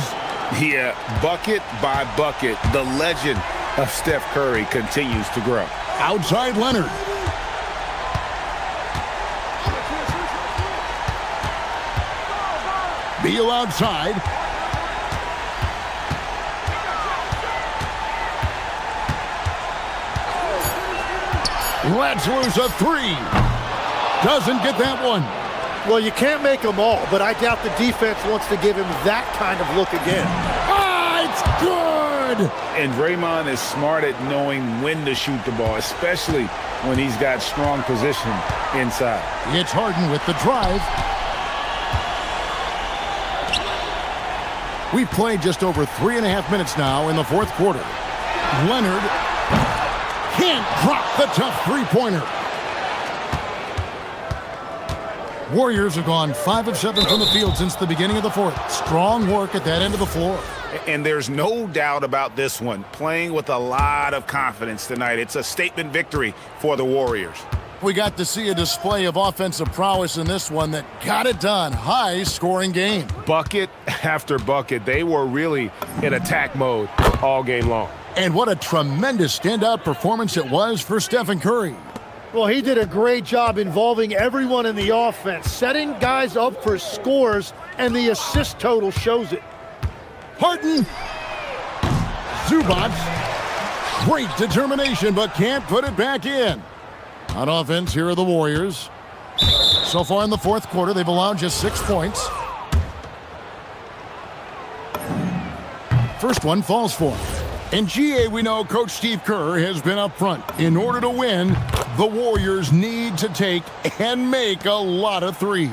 Yeah, bucket by bucket, the legend of Steph Curry continues to grow.
Outside Leonard. Beal outside. Let's lose a 3. Doesn't get that one.
Well, you can't make them all, but I doubt the defense wants to give him that kind of look again.
Ah, it's good!
And Draymond is smart at knowing when to shoot the ball, especially when he's got strong position inside.
It's Harden with the drive. We've played just over 3.5 minutes now in the fourth quarter. Leonard can't drop the tough three-pointer. Warriors have gone 5 of 7 from the field since the beginning of the fourth. Strong work at that end of the floor.
And there's no doubt about this one. Playing with a lot of confidence tonight. It's a statement victory for the Warriors.
We got to see a display of offensive prowess in this one that got it done. High-scoring game.
Bucket after bucket. They were really in attack mode all game long.
And what a tremendous standout performance it was for Stephen Curry.
Well, he did a great job involving everyone in the offense, setting guys up for scores, and the assist total shows it.
Harden. Zubac. Great determination, but can't put it back in. On offense, here are the Warriors. So far in the fourth quarter, they've allowed just 6 points. First one falls for him. In GA, we know Coach Steve Kerr has been up front. In order to win, the Warriors need to take and make a lot of threes.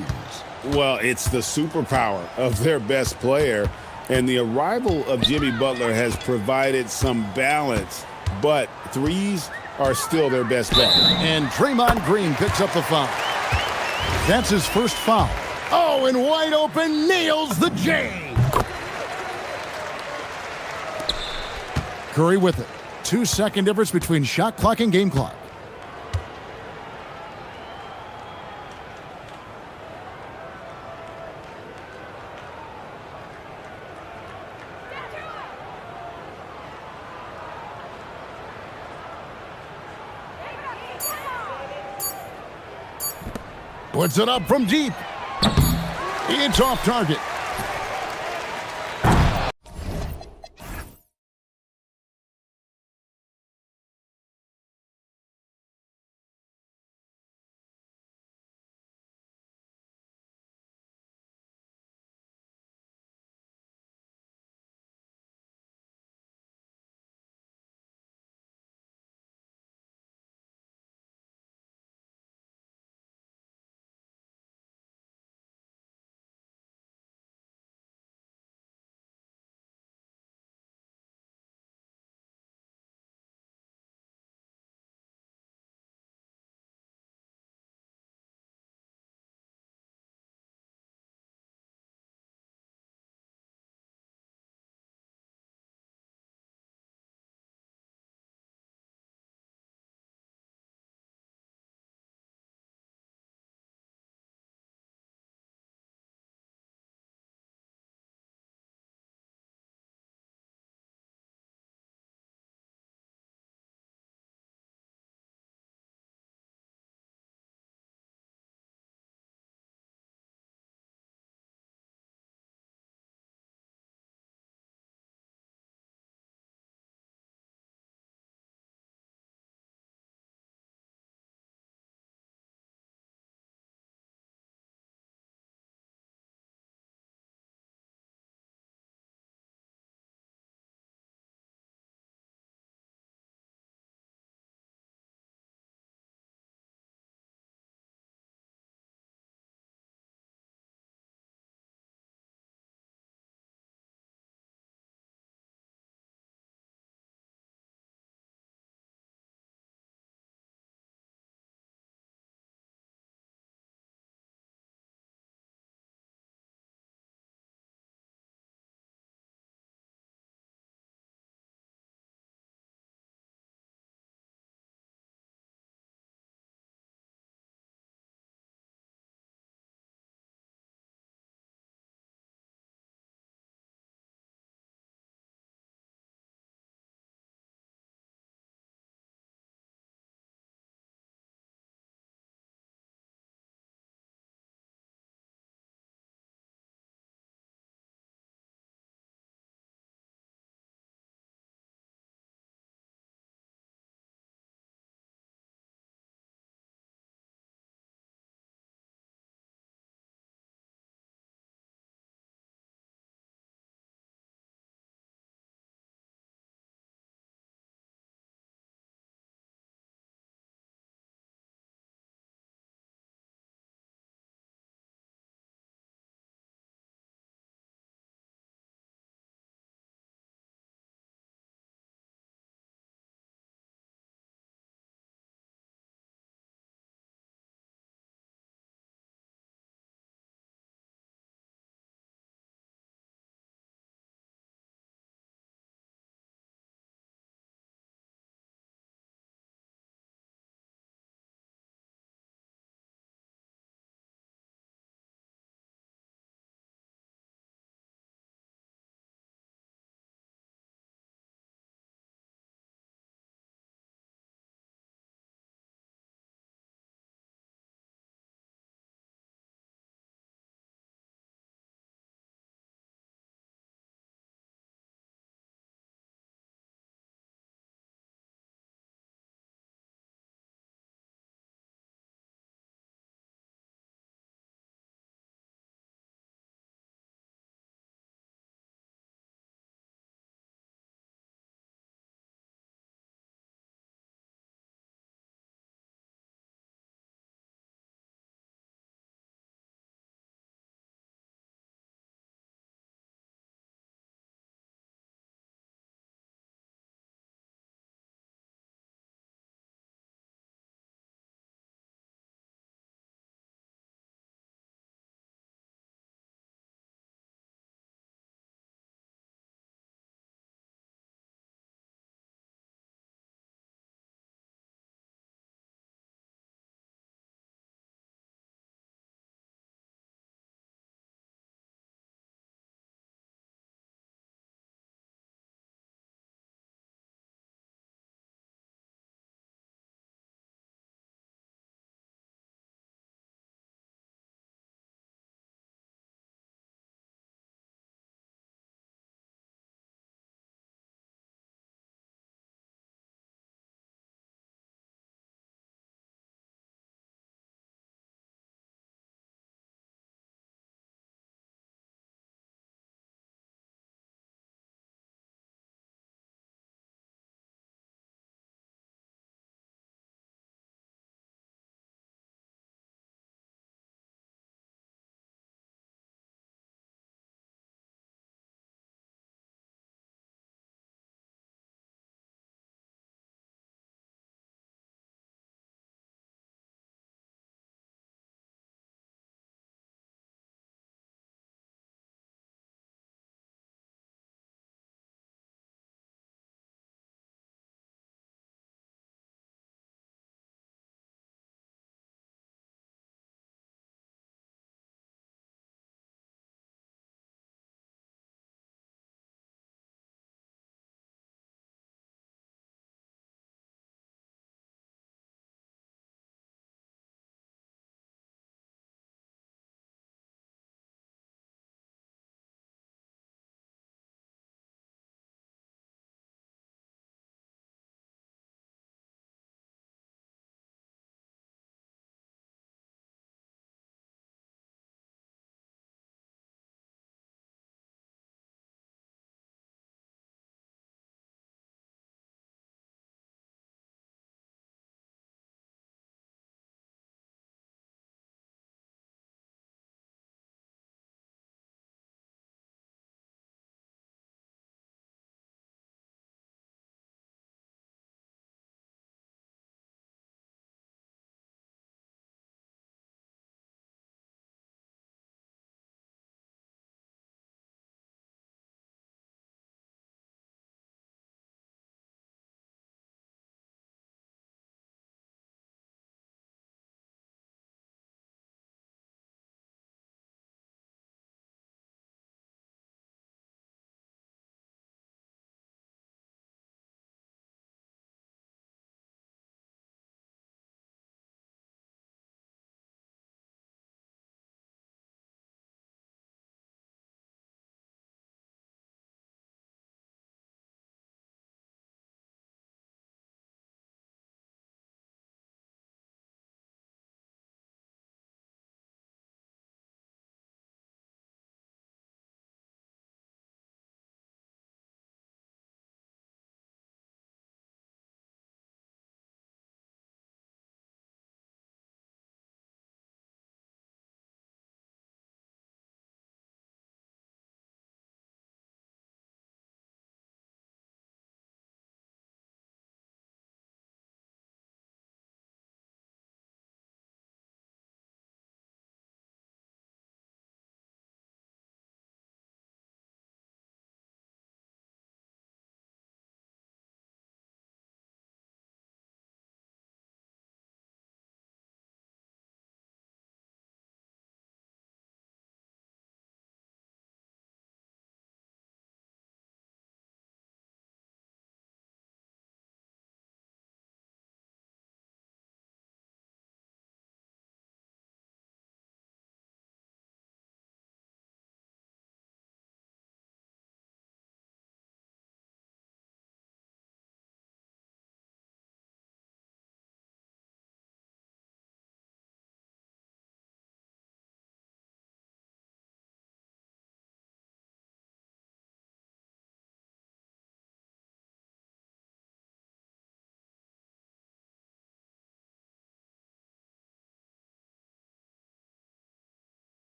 Well, it's the superpower of their best player, and the arrival of Jimmy Butler has provided some balance, but threes are still their best bet.
And Draymond Green picks up the foul. That's his first foul. Oh, and wide open, nails the J. Curry with it. 2-second difference between shot clock and game clock. Puts it up from deep. It's off target.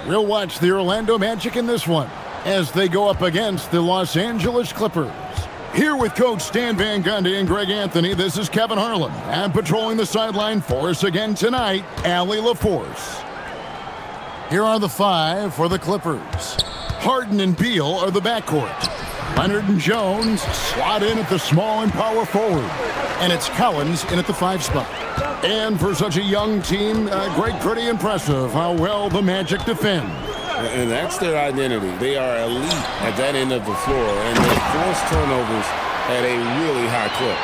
We'll watch the Orlando Magic in this one as they go up against the Los Angeles Clippers. Here with Coach Stan Van Gundy and Greg Anthony, this is Kevin Harlan. And patrolling the sideline for us again tonight, Allie LaForce. Here are the 5 for the Clippers. Harden and Beal are the backcourt. Leonard and Jones slot in at the small and power forward. And it's Collins in at the 5 spot. And for such a young team, Greg, pretty impressive how well the Magic defend.
And that's their identity. They are elite at that end of the floor, and they force turnovers at a really high clip.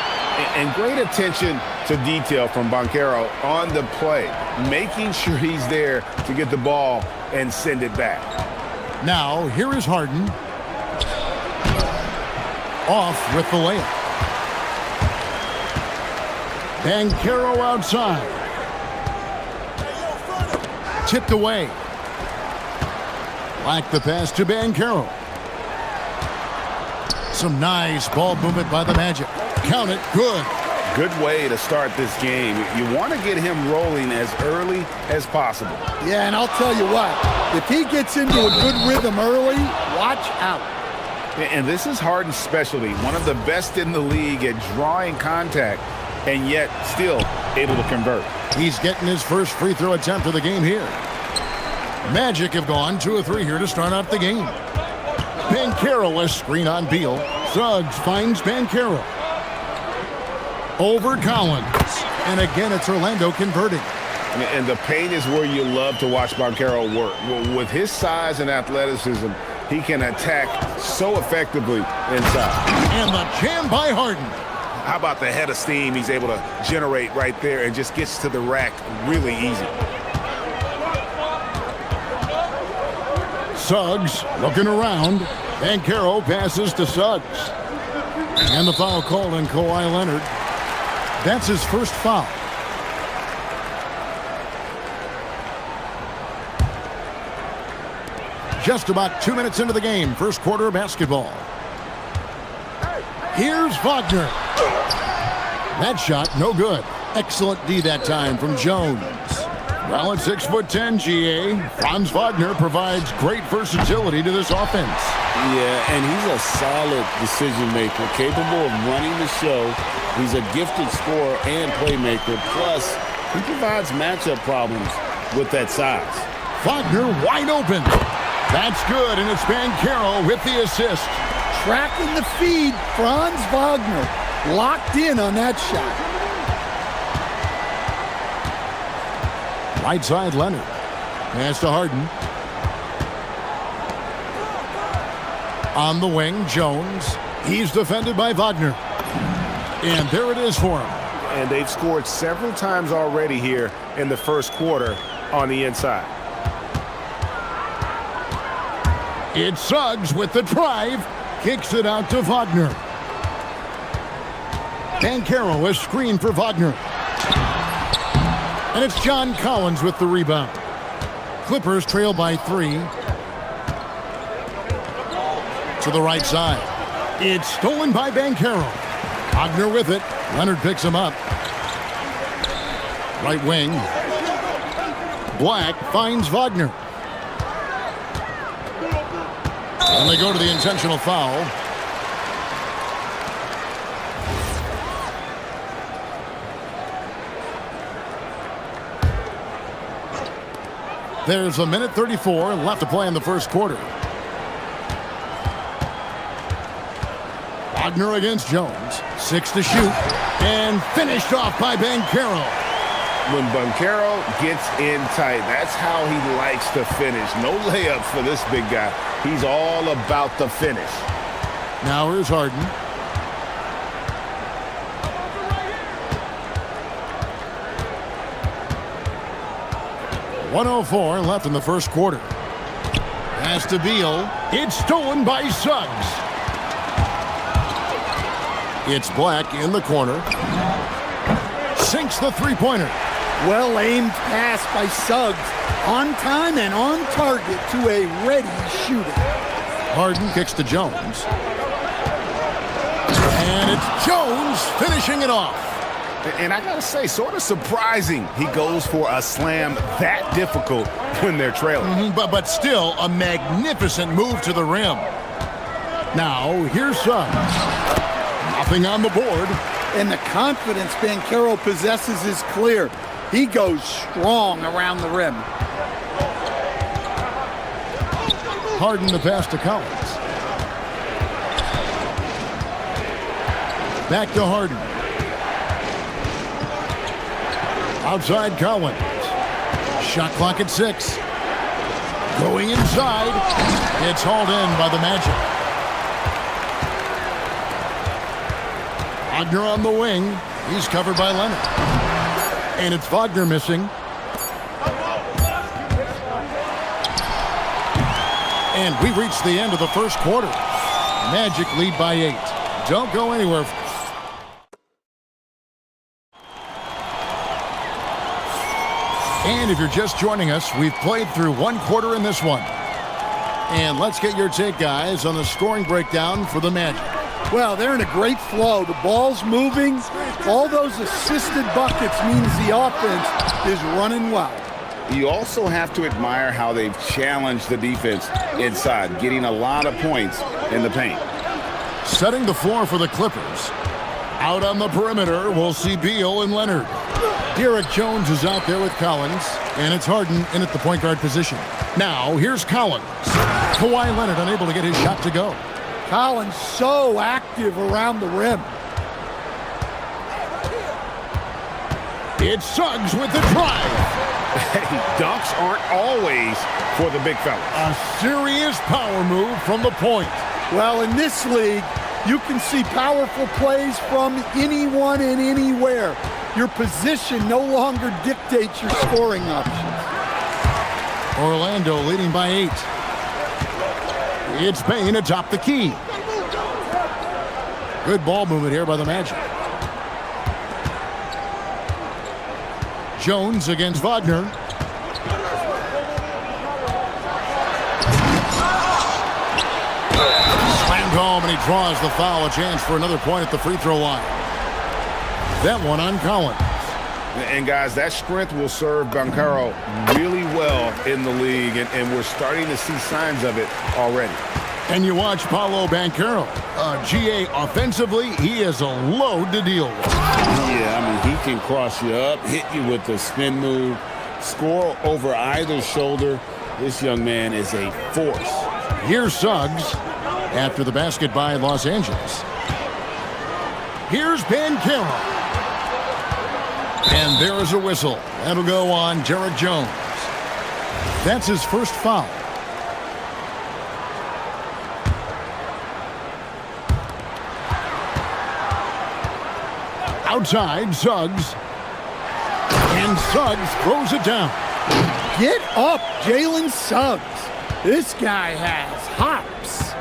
And great attention to detail from Banchero on the play, making sure he's there to get the ball and send it back.
Now, here is Harden. Off with the layup. Banchero outside. Tipped away. Like the pass to Banchero. Some nice ball movement by the Magic. Count it, good.
Good way to start this game. You want to get him rolling as early as possible.
Yeah, and I'll tell you what, if he gets into a good rhythm early, watch out.
And this is Harden's specialty, one of the best in the league at drawing contact, and yet still able to convert.
He's getting his first free throw attempt of the game here. Magic have gone 2 of 3 here to start out the game. Banchero, a screen on Beal. Suggs finds Banchero. Over Collins. And again, it's Orlando converting.
And the paint is where you love to watch Banchero work. With his size and athleticism, he can attack so effectively inside.
And the jam by Harden.
How about the head of steam he's able to generate right there and just gets to the rack really easy.
Suggs looking around. Banchero passes to Suggs. And the foul called on Kawhi Leonard. That's his first foul. Just about 2 minutes into the game, first quarter of basketball. Here's Wagner. That shot, no good. Excellent D that time from Jones. Well, at 6'10", GA, Franz Wagner provides great versatility to this offense.
Yeah, and he's a solid decision maker, capable of running the show. He's a gifted scorer and playmaker. Plus, he provides matchup problems with that size.
Wagner wide open. That's good, and it's Banchero with the assist.
Tracking the feed, Franz Wagner locked in on that shot.
Right side, Leonard. Pass to Harden. On the wing, Jones. He's defended by Wagner. And there it is for him.
And they've scored several times already here in the first quarter on the inside.
It's Suggs with the drive. Kicks it out to Wagner. Banchero, a screen for Wagner. And it's John Collins with the rebound. Clippers trail by 3. To the right side. It's stolen by Banchero. Wagner with it. Leonard picks him up. Right wing. Black finds Wagner. And they go to the intentional foul. There's 1:34 left to play in the first quarter. Wagner against Jones. 6 to shoot. And finished off by Banchero.
When Banchero gets in tight, that's how he likes to finish. No layups for this big guy. He's all about the finish.
Now here's Harden. .104 left in the first quarter. Pass to Beal. It's stolen by Suggs. It's Black in the corner. Sinks the three-pointer.
Well-aimed pass by Suggs. On time and on target to a ready shooter.
Harden kicks to Jones. And it's Jones finishing it off.
And I got to say, sort of surprising he goes for a slam that difficult when they're trailing.
But still a magnificent move to the rim. Now, here's Suggs. Nothing on the board.
And the confidence Banchero possesses is clear. He goes strong around the rim.
Harden the pass to Collins. Back to Harden. Outside Collins. Shot clock at 6. Going inside. It's hauled in by the Magic. Wagner on the wing. He's covered by Leonard. And it's Wagner missing. And we reached the end of the first quarter. Magic lead by 8. Don't go anywhere. And if you're just joining us, we've played through one quarter in this one. And let's get your take, guys, on the scoring breakdown for the Magic.
Well, they're in a great flow. The ball's moving. All those assisted buckets means the offense is running well.
You also have to admire how they've challenged the defense inside, getting a lot of points in the paint.
Setting the floor for the Clippers. Out on the perimeter, we'll see Beal and Leonard. Derek Jones is out there with Collins, and it's Harden in at the point guard position. Now, here's Collins. Kawhi Leonard unable to get his shot to go.
Collins so active around the rim.
It's Suggs with the drive.
Hey, dunks aren't always for the big fellas.
A serious power move from the point.
Well, in this league, you can see powerful plays from anyone and anywhere. Your position no longer dictates your scoring options.
Orlando leading by 8. It's Payne atop the key. Good ball movement here by the Magic. Jones against Wagner. Slammed home, and he draws the foul. A chance for another point at the free throw line. That one on Collins.
And guys, that strength will serve Banchero really well in the league, and we're starting to see signs of it already.
And you watch Paolo Banchero. GA offensively, he is a load to deal with.
Yeah, I mean, he can cross you up, hit you with the spin move, score over either shoulder. This young man is a force.
Here's Suggs after the basket by Los Angeles. Here's Banchero. And there is a whistle. That'll go on Derek Jones. That's his first foul. Outside, Suggs. And Suggs throws it down.
Get up, Jalen Suggs. This guy has hops.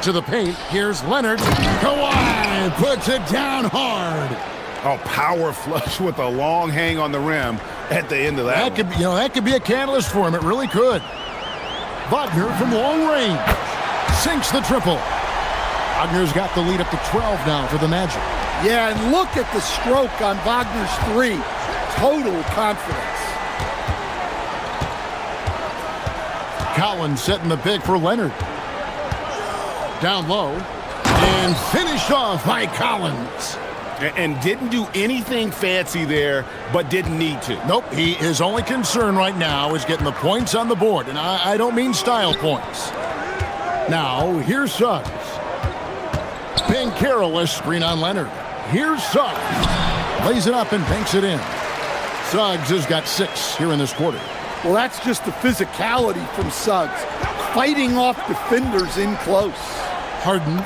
To the paint, here's Leonard. Kawhi puts it down hard.
Oh, power flush with a long hang on the rim at the end of that.
That could be a catalyst for him. It really could. Wagner from long range sinks the triple. Wagner's got the lead up to 12 now for the Magic.
Yeah, and look at the stroke on Wagner's 3. Total confidence.
Collins setting the pick for Leonard. Down low. And finished off by Collins.
And didn't do anything fancy there, but didn't need to.
Nope, his only concern right now is getting the points on the board. And I don't mean style points. Now, here's Suggs. Banchero screen on Leonard. Here's Suggs. Lays it up and banks it in. Suggs has got 6 here in this quarter.
Well, that's just the physicality from Suggs. Fighting off defenders in close.
Harden.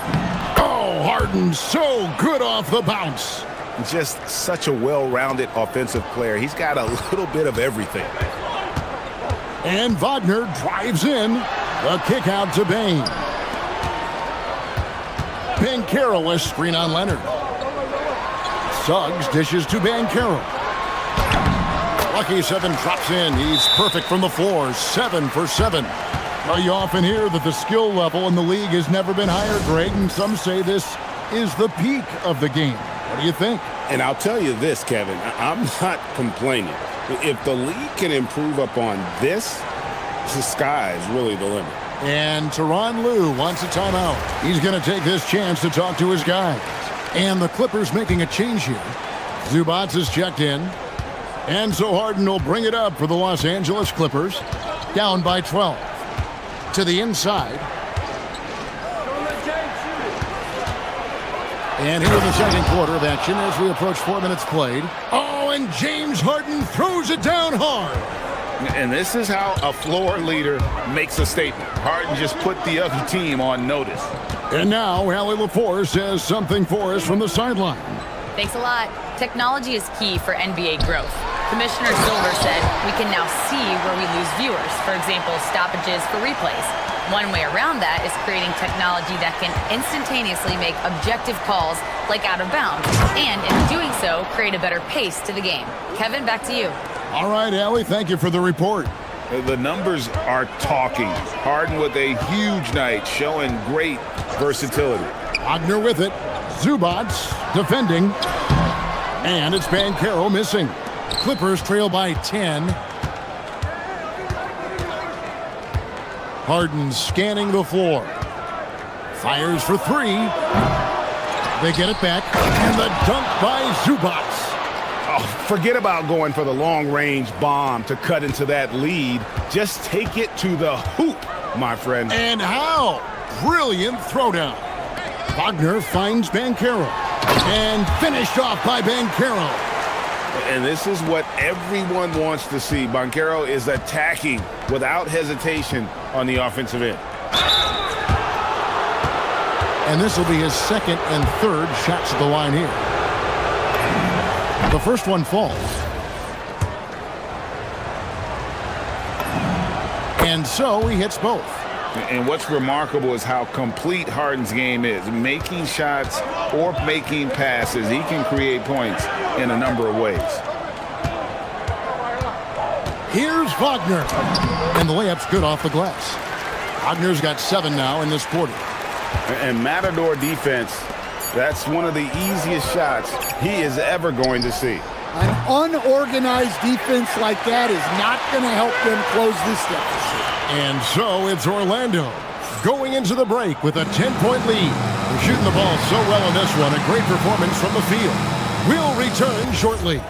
Oh, Harden so good off the bounce.
Just such a well-rounded offensive player. He's got a little bit of everything.
And Wagner drives in. The kick out to Bane. Banchero screen on Leonard. Suggs dishes to Banchero. Lucky 7 drops in. He's perfect from the floor. 7 for 7. Well, you often hear that the skill level in the league has never been higher, Greg, and some say this is the peak of the game. What do you think?
And I'll tell you this, Kevin, I'm not complaining. If the league can improve upon this, the sky is really the limit.
And Tyronn Lue wants a timeout. He's going to take this chance to talk to his guys. And the Clippers making a change here. Zubac is checked in. And so Harden will bring it up for the Los Angeles Clippers. Down by 12. To the inside. And here in the second quarter of action as we approach 4 minutes played. Oh, and James Harden throws it down hard.
And this is how a floor leader makes a statement. Harden just put the other team on notice.
And now Allie LaForce says something for us from the sideline.
Thanks a lot. Technology is key for NBA growth. Commissioner Silver said we can now see where we lose viewers. For example, stoppages for replays. One way around that is creating technology that can instantaneously make objective calls like out of bounds. And in doing so, create a better pace to the game. Kevin, back to you.
All right, Allie, thank you for the report.
The numbers are talking. Harden with a huge night, showing great versatility.
Wagner with it. Zubac defending. And it's Banchero missing. Clippers trail by 10. Harden scanning the floor. Fires for three. They get it back. And the dunk by Zubac.
Oh, forget about going for the long-range bomb to cut into that lead. Just take it to the hoop, my friend.
And how? Brilliant throwdown. Wagner finds Banchero. And finished off by Banchero.
And this is what everyone wants to see. Banchero is attacking without hesitation on the offensive end.
And this will be his second and third shots at the line here. The first one falls. And so he hits both.
And what's remarkable is how complete Harden's game is. Making shots or making passes, he can create points in a number of ways.
Here's Wagner. And the layup's good off the glass. Wagner's got 7 now in this quarter.
And Matador defense, that's one of the easiest shots he is ever going to see.
An unorganized defense like that is not going to help them close this deficit.
And so it's Orlando going into the break with a 10-point lead. They're shooting the ball so well in this one. A great performance from the field. We'll return shortly.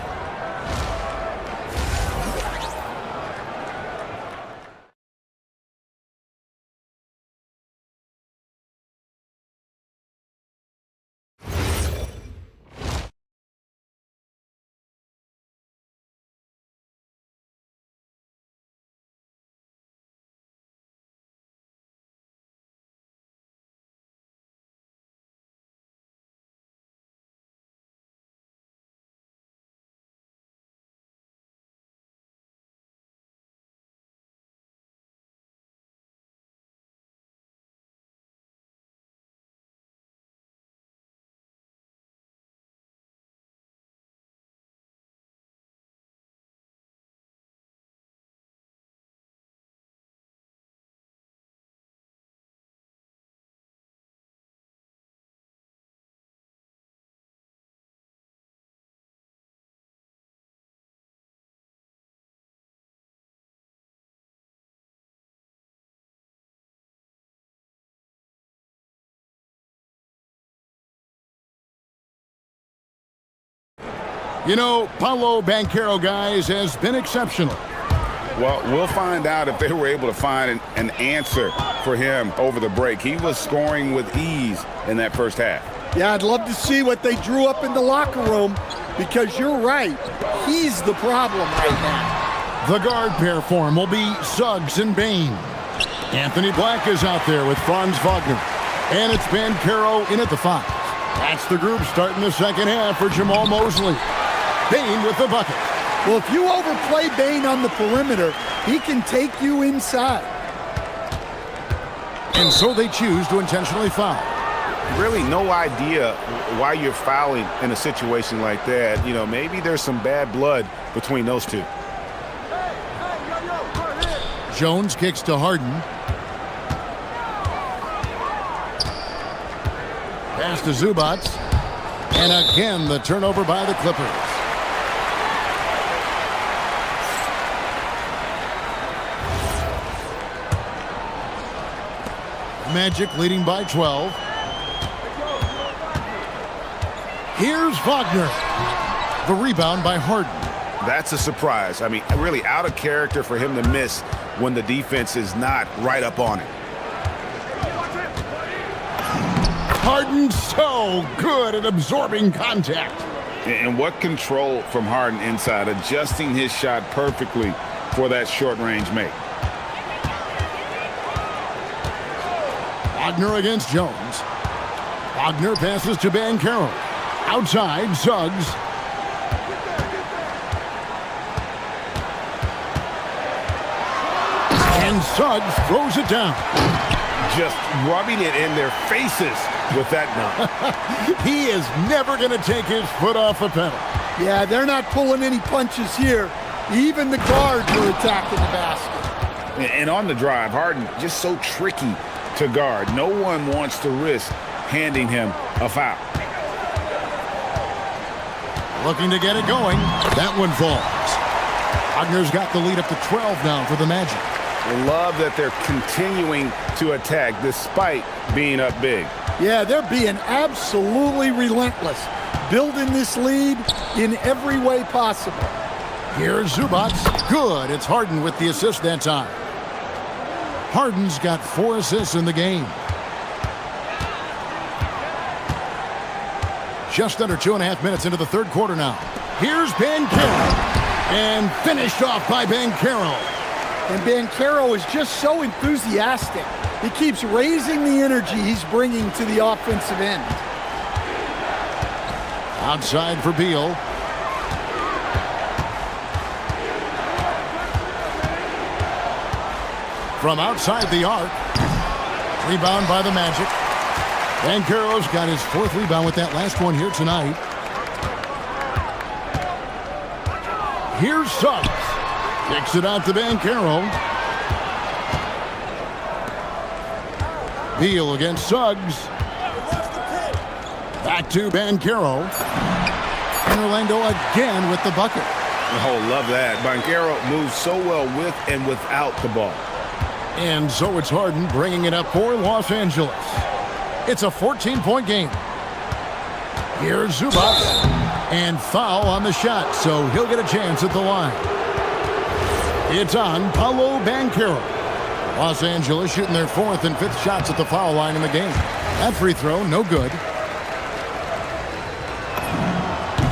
You know, Paolo Banchero, guys, has been exceptional.
Well, we'll find out if they were able to find an answer for him over the break. He was scoring with ease in that first half.
Yeah, I'd love to see what they drew up in the locker room because you're right. He's the problem right now.
The guard pair for him will be Suggs and Bain. Anthony Black is out there with Franz Wagner. And it's Banchero in at the 5. That's the group starting the second half for Jamal Mosley. Bain with the bucket.
Well, if you overplay Bain on the perimeter, he can take you inside.
And so they choose to intentionally foul.
Really no idea why you're fouling in a situation like that. You know, maybe there's some bad blood between those two.
Jones kicks to Harden. Pass to Zubac. And again, the turnover by the Clippers. Magic leading by 12. Here's Wagner. The rebound by Harden.
That's a surprise. I mean, really out of character for him to miss when the defense is not right up on it.
Harden so good at absorbing contact.
And what control from Harden inside, adjusting his shot perfectly for that short-range make.
Wagner against Jones. Wagner passes to Banchero. Outside, Suggs. And Suggs throws it down.
Just rubbing it in their faces with that dunk.
He is never going to take his foot off the pedal.
Yeah, they're not pulling any punches here. Even the guards are attacking the basket.
And on the drive, Harden just so tricky to guard. No one wants to risk handing him a foul.
Looking to get it going. That one falls. Wagner's got the lead up to 12 now for the Magic.
I love that they're continuing to attack despite being up big.
Yeah, they're being absolutely relentless, building this lead in every way possible.
Here's Zubac. Good. It's Harden with the assist that time. Harden's got 4 assists in the game. Just under 2.5 minutes into the third quarter now. Here's Banchero. And finished off by Banchero.
And Banchero is just so enthusiastic. He keeps raising the energy he's bringing to the offensive end.
Outside for Beal. From outside the arc. Rebound by the Magic. Banchero's got his 4th rebound with that last one here tonight. Here's Suggs. Kicks it out to Banchero. Beal against Suggs. Back to Banchero. And Orlando again with the bucket.
Oh, love that. Banchero moves so well with and without the ball.
And so it's Harden bringing it up for Los Angeles. It's a 14-point game. Here's Zubac. And foul on the shot, so he'll get a chance at the line. It's on Paolo Banchero. Los Angeles shooting their 4th and 5th shots at the foul line in the game. That free throw, no good.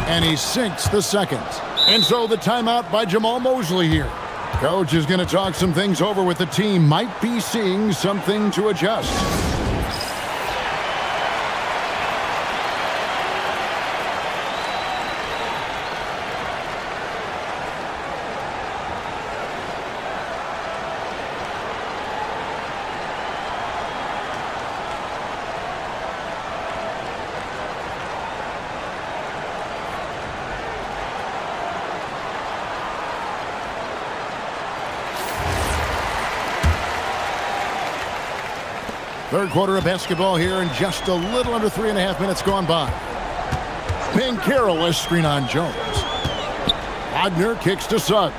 And he sinks the second. And so the timeout by Jamal Mosley here. Coach is going to talk some things over with the team. Might be seeing something to adjust. Third quarter of basketball here, and just a little under 3.5 minutes gone by. Banchero a screen on Jones. Wagner kicks to Suggs.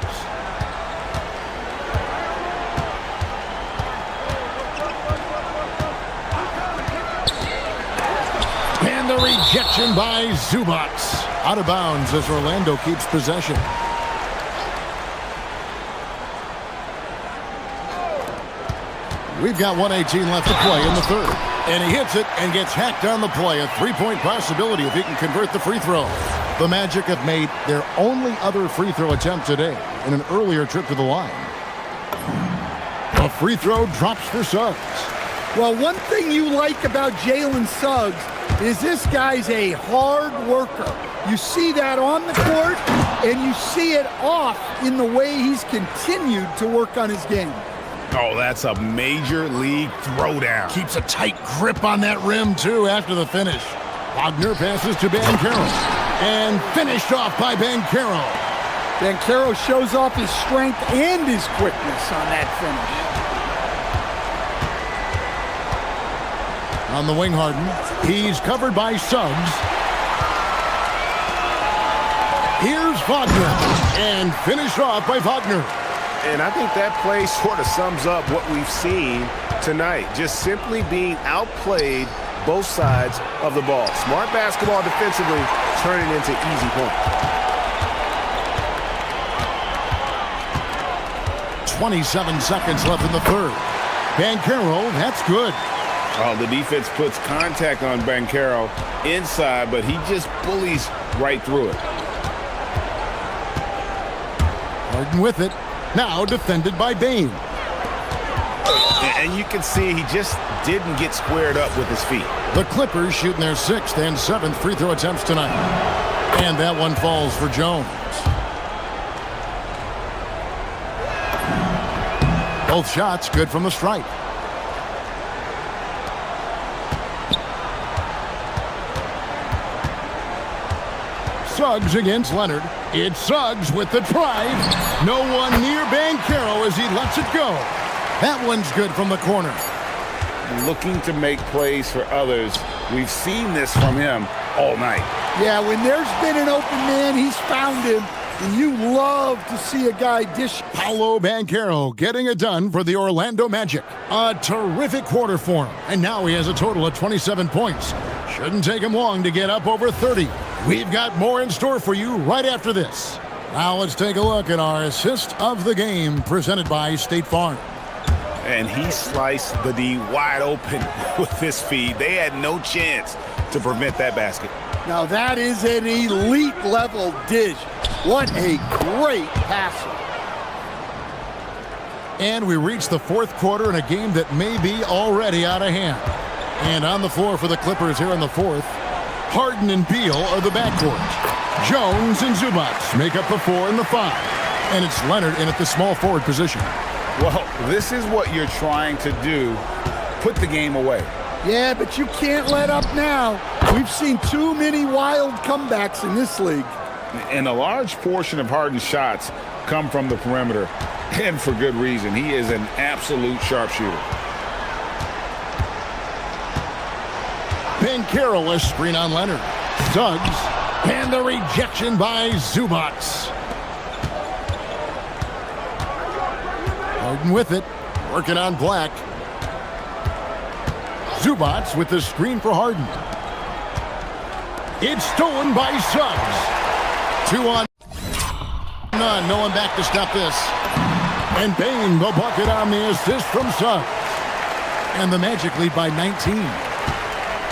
And the rejection by Zubac. Out of bounds as Orlando keeps possession. We've got 1:18 left to play in the third. And he hits it and gets hacked on the play. A 3-point possibility if he can convert the free throw. The Magic have made their only other free throw attempt today in an earlier trip to the line. A free throw drops for Suggs.
Well, one thing you like about Jalen Suggs is this guy's a hard worker. You see that on the court, and you see it off in the way he's continued to work on his game.
Oh, that's a major league throwdown.
Keeps a tight grip on that rim, too, after the finish. Wagner passes to Banchero. And finished off by Banchero.
Banchero shows off his strength and his quickness on that finish.
On the wing, Harden. He's covered by Suggs. Here's Wagner, and finished off by Wagner.
And I think that play sort of sums up what we've seen tonight. Just simply being outplayed both sides of the ball. Smart basketball defensively, turning into easy points.
27 seconds left in the third. Banchero, that's good.
Oh, the defense puts contact on Banchero inside, but he just bullies right through it.
Harden with it. Now defended by Bain.
And you can see he just didn't get squared up with his feet.
The Clippers shooting their 6th and 7th free throw attempts tonight. And that one falls for Jones. Both shots good from the stripe. Suggs against Leonard. It's Suggs with the drive. No one near Banchero as he lets it go. That one's good from the corner.
Looking to make plays for others. We've seen this from him all night.
Yeah, when there's been an open man, he's found him. And you love to see a guy dish.
Paolo Banchero getting it done for the Orlando Magic. A terrific quarter for him. And now he has a total of 27 points. Shouldn't take him long to get up over 30. We've got more in store for you right after this. Now let's take a look at our assist of the game presented by State Farm.
And he sliced the D wide open with his feed. They had no chance to prevent that basket.
Now that is an elite level dish. What a great passer.
And we reach the fourth quarter in a game that may be already out of hand. And on the floor for the Clippers here in the fourth, Harden and Beal are the backcourt. Jones and Zubac make up the 4 and the 5. And it's Leonard in at the small forward position.
Well, this is what you're trying to do. Put the game away.
Yeah, but you can't let up now. We've seen too many wild comebacks in this league.
And a large portion of Harden's shots come from the perimeter. And for good reason. He is an absolute sharpshooter.
Banchero screen on Leonard. Suggs. And the rejection by Zubac. Harden with it. Working on Black. Zubac with the screen for Harden. It's stolen by Suggs. 2 on none. No one back to stop this. And Bain the bucket on the assist from Suggs. And the Magic lead by 19.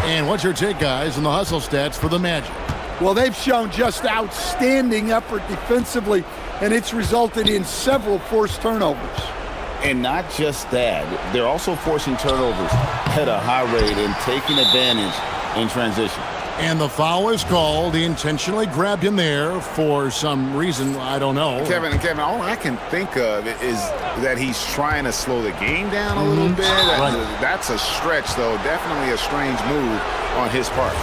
And what's your take, guys, on the hustle stats for the Magic?
Well, they've shown just outstanding effort defensively, and it's resulted in several forced turnovers.
And not just that, they're also forcing turnovers at a high rate and taking advantage in transition.
And the foul is called. He intentionally grabbed him there for some reason, I don't know.
Kevin, all I can think of is that he's trying to slow the game down a little bit.
Right.
That's a stretch, though. Definitely a strange move on his part.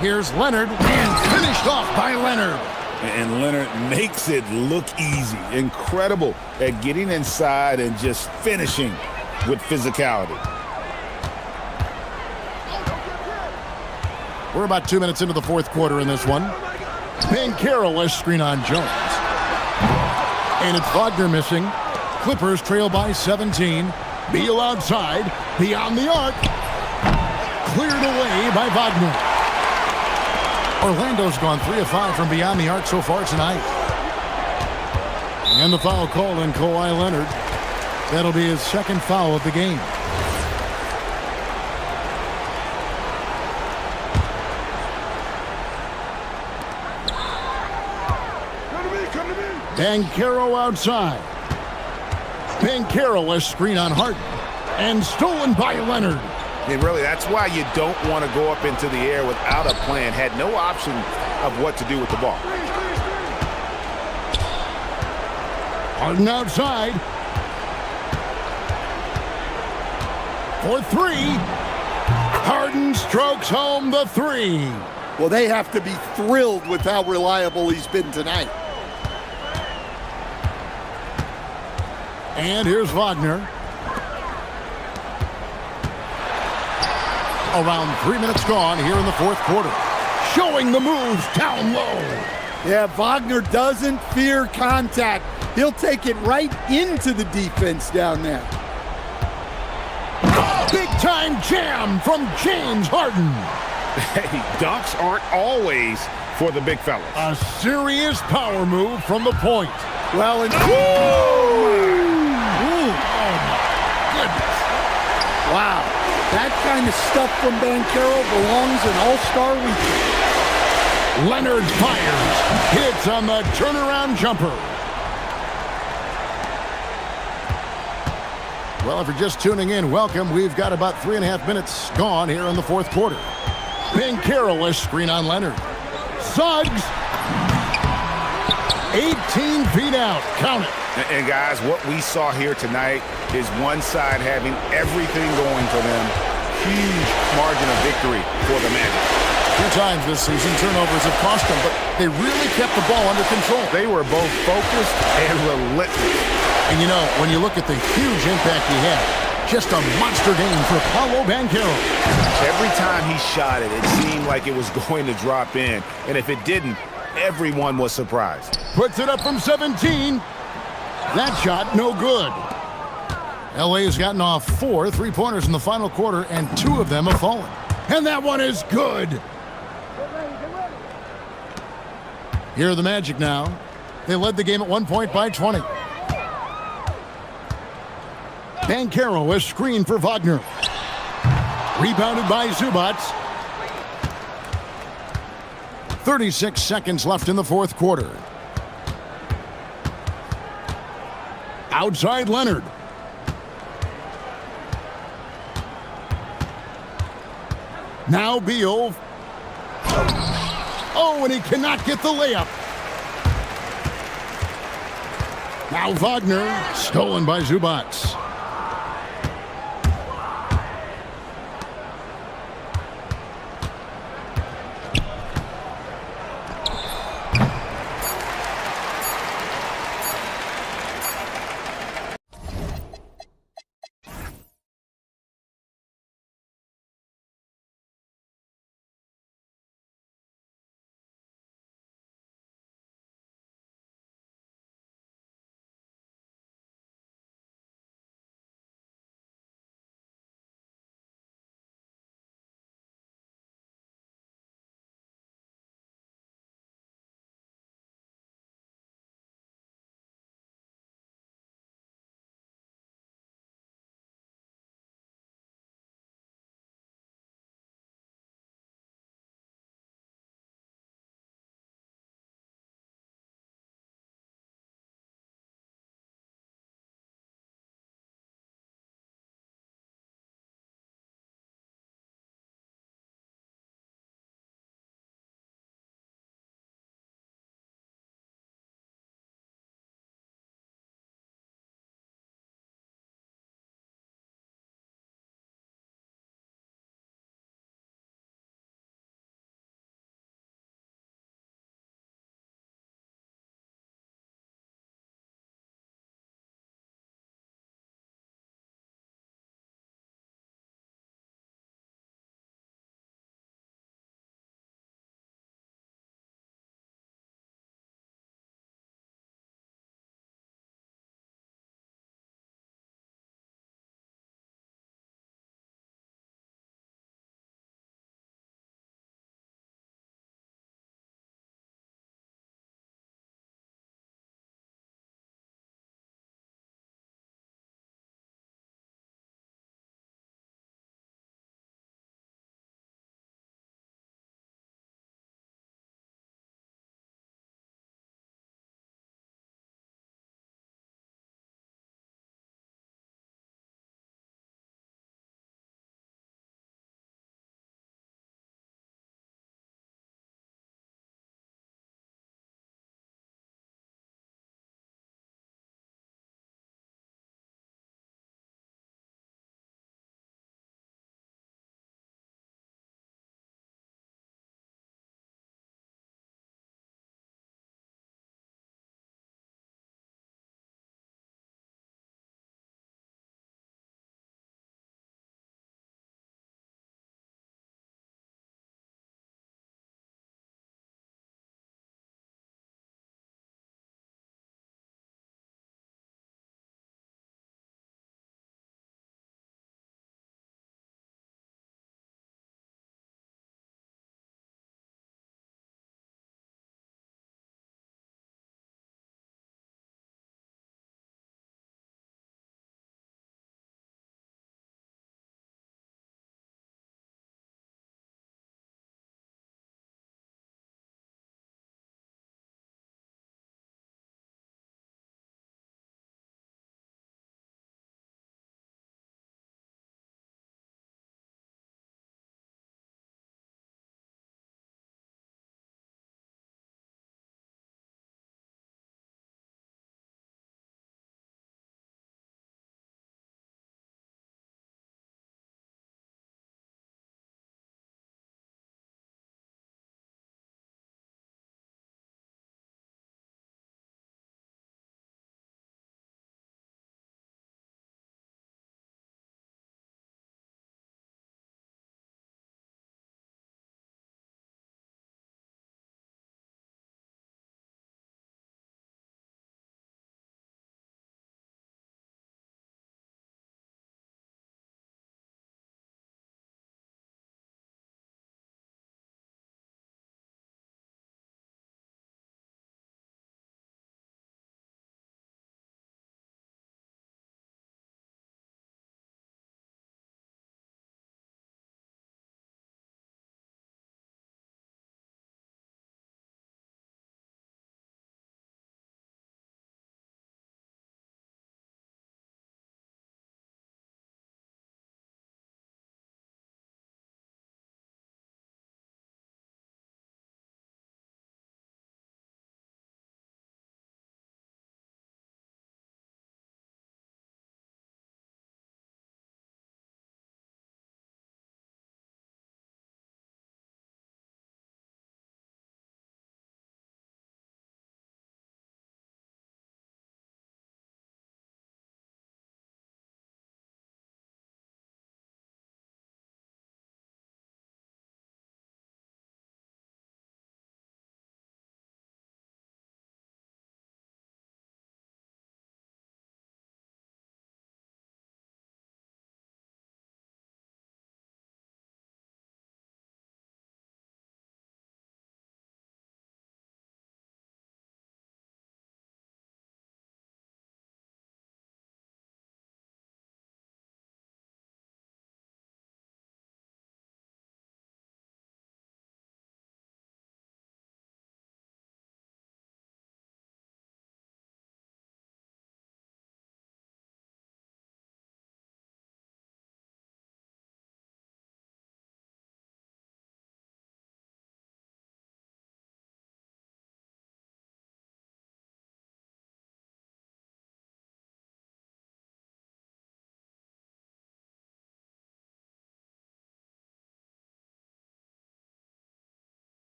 Here's Leonard, and finished off by Leonard.
And Leonard makes it look easy. Incredible at getting inside and just finishing with physicality.
We're about 2 minutes into the fourth quarter in this one. Banchero screen on Jones. And it's Wagner missing. Clippers trail by 17. Beal outside, beyond the arc. Cleared away by Wagner. Orlando's gone 3 of 5 from beyond the arc so far tonight. And the foul called on Kawhi Leonard. That'll be his second foul of the game. Banchero outside. Banchero a screen on Harden. And stolen by Leonard.
And really, that's why you don't want to go up into the air without a plan. Had no option of what to do with the ball.
Harden outside. For 3. Harden strokes home the 3.
Well, they have to be thrilled with how reliable he's been tonight.
And here's Wagner. Around 3 minutes gone here in the fourth quarter. Showing the moves down low.
Yeah, Wagner doesn't fear contact. He'll take it right into the defense down there.
Big-time jam from James Harden.
Hey, dunks aren't always for the big fellas.
A serious power move from the point.
Well, and
Goodness.
wow, that kind of stuff from Banchero belongs in All-Star Weekend.
Leonard fires. Hits on the turnaround jumper. Well, if you're just tuning in, welcome. We've got about 3.5 minutes gone here in the fourth quarter. Banchero, a screen on Leonard. Suggs. 18 feet out. Count it.
And guys, what we saw here tonight is one side having everything going for them. Huge margin of victory for the Magic.
2 times this season, turnovers have cost them, but they really kept the ball under control.
They were both focused and relentless.
And you know, when you look at the huge impact he had, just a monster game for Paolo Banchero.
Every time he shot it, it seemed like it was going to drop in. And if it didn't, everyone was surprised.
Puts it up from 17. That shot, no good. LA has gotten off 4 3-pointers in the final quarter, and 2 of them have fallen. And that one is good. Here are the Magic now. They led the game at 1 point by 20. Banchero, a screen for Wagner. Rebounded by Zubac. 36 seconds left in the fourth quarter. Outside Leonard. Now Beal. Oh, and he cannot get the layup. Now Wagner, stolen by Zubac.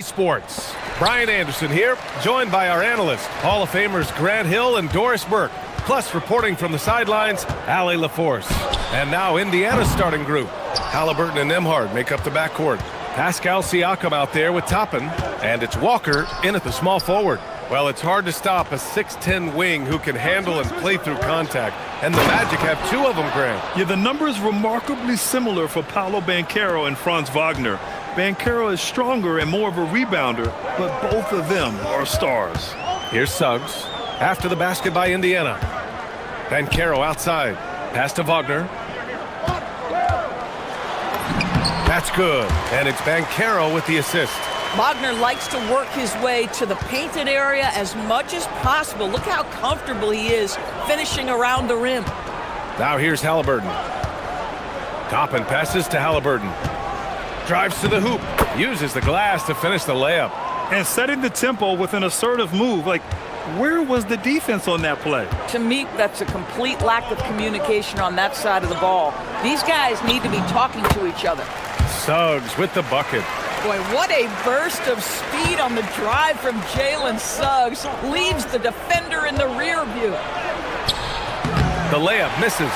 Sports. Brian Anderson here, joined by our analysts, Hall of Famers Grant Hill and Doris Burke. Plus, reporting from the sidelines, Allie LaForce. And now Indiana's starting group. Halliburton and Nembhard make up the backcourt. Pascal Siakam out there with Toppin. And it's Walker in at the small forward. Well, it's hard to stop a 6'10 wing who can handle and play through contact. And the Magic have two of them, Grant.
Yeah, the numbers remarkably similar for Paolo Banchero and Franz Wagner. Banchero is stronger and more of a rebounder, but both of them are stars.
Here's Suggs. After the basket by Indiana. Banchero outside. Pass to Wagner. That's good. And it's Banchero with the assist.
Wagner likes to work his way to the painted area as much as possible. Look how comfortable he is finishing around the rim.
Now here's Halliburton. Toppin passes to Halliburton. Drives to the hoop. Uses the glass to finish the layup.
And setting the tempo with an assertive move. Like, where was the defense on that play?
To me, that's a complete lack of communication on that side of the ball. These guys need to be talking to each other.
Suggs with the bucket.
Boy, what a burst of speed on the drive from Jalen Suggs. Leaves the defender in the rear view.
The layup misses.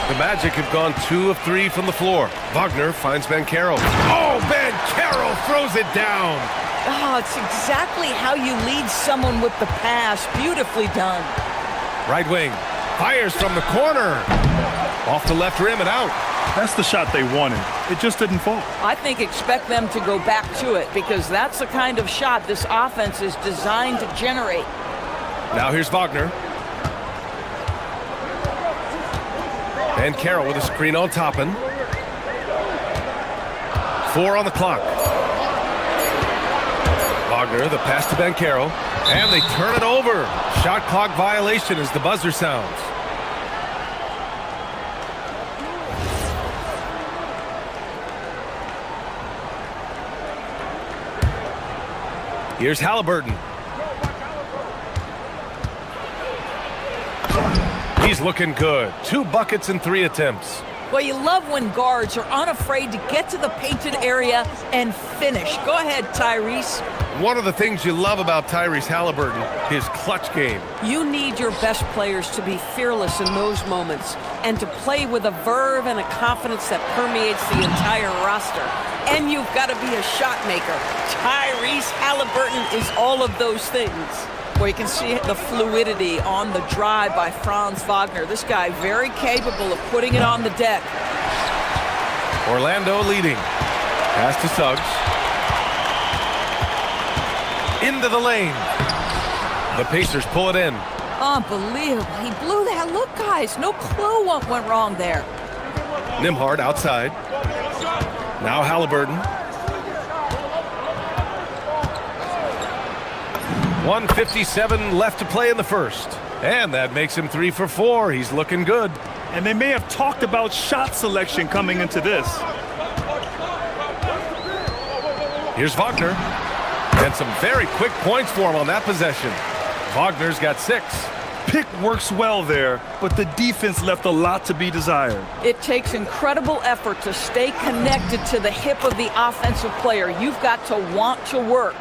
The Magic have gone 2 of 3 from the floor. Wagner finds Banchero. Oh, Banchero throws it down.
Oh, it's exactly how you lead someone with the pass. Beautifully done.
Right wing. Fires from the corner. Off the left rim and out.
That's the shot they wanted. It just didn't fall.
I think expect them to go back to it because that's the kind of shot this offense is designed to generate.
Now here's Wagner. Banchero with a screen on Toppin. 4 on the clock. Wagner, the pass to Banchero. And they turn it over. Shot clock violation as the buzzer sounds. Here's Halliburton. He's looking good. 2 buckets in 3 attempts.
Well, you love when guards are unafraid to get to the painted area and finish. Go ahead, Tyrese.
One of the things you love about Tyrese Halliburton, his clutch game.
You need your best players to be fearless in those moments and to play with a verve and a confidence that permeates the entire roster. And you've got to be a shot maker. Tyrese Halliburton is all of those things.
Well, you can see the fluidity on the drive by Franz Wagner. This guy very capable of putting it on the deck.
Orlando leading. Pass to Suggs. Into the lane. The Pacers pull it in.
Unbelievable. He blew that. Look, guys, no clue what went wrong there.
Nembhard outside. Now Halliburton. 1:57 left to play in the first. And that makes him 3 for 4. He's looking good.
And they may have talked about shot selection coming into this.
Here's Wagner. And some very quick points for him on that possession. Wagner's got 6.
Pick works well there, but the defense left a lot to be desired.
It takes incredible effort to stay connected to the hip of the offensive player. You've got to want to work.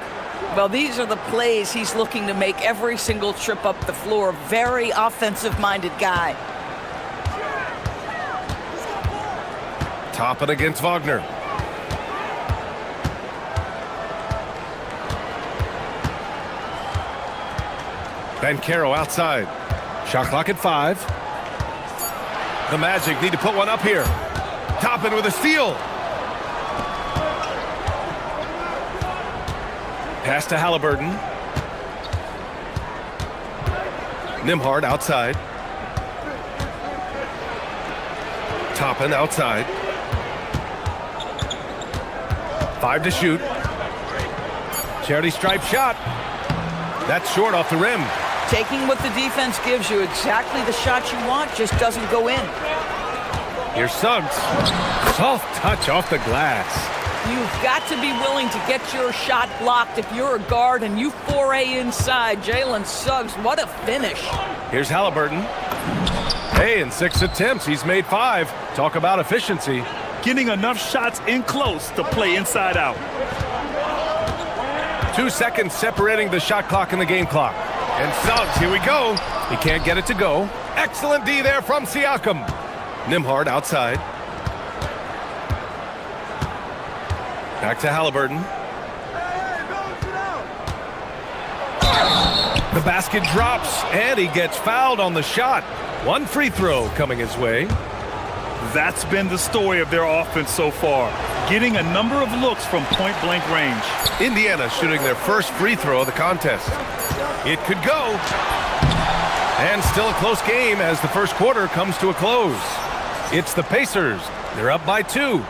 Well, these are the plays he's looking to make every single trip up the floor. Very offensive-minded guy.
Toppin against Wagner. Banchero outside. Shot clock at 5. The Magic need to put one up here. Toppin with a steal. Pass to Halliburton. Nembhard outside. Toppin outside. 5 to shoot. Charity stripe shot. That's short off the rim.
Taking what the defense gives you, exactly the shot you want, just doesn't go in.
Here's Suggs. Soft touch off the glass.
You've got to be willing to get your shot blocked if you're a guard and you foray inside. Jalen Suggs, what a finish.
Here's Halliburton. Hey, in 6 attempts, he's made 5. Talk about efficiency.
Getting enough shots in close to play inside out.
2 seconds separating the shot clock and the game clock. And Suggs, here we go. He can't get it to go. Excellent D there from Siakam. Nembhard outside. Back to Halliburton. The basket drops, and he gets fouled on the shot. One free throw coming his way.
That's been the story of their offense so far, getting a number of looks from point-blank range.
Indiana shooting their first free throw of the contest. It could go. And still a close game as the first quarter comes to a close. It's the Pacers. They're up by 2.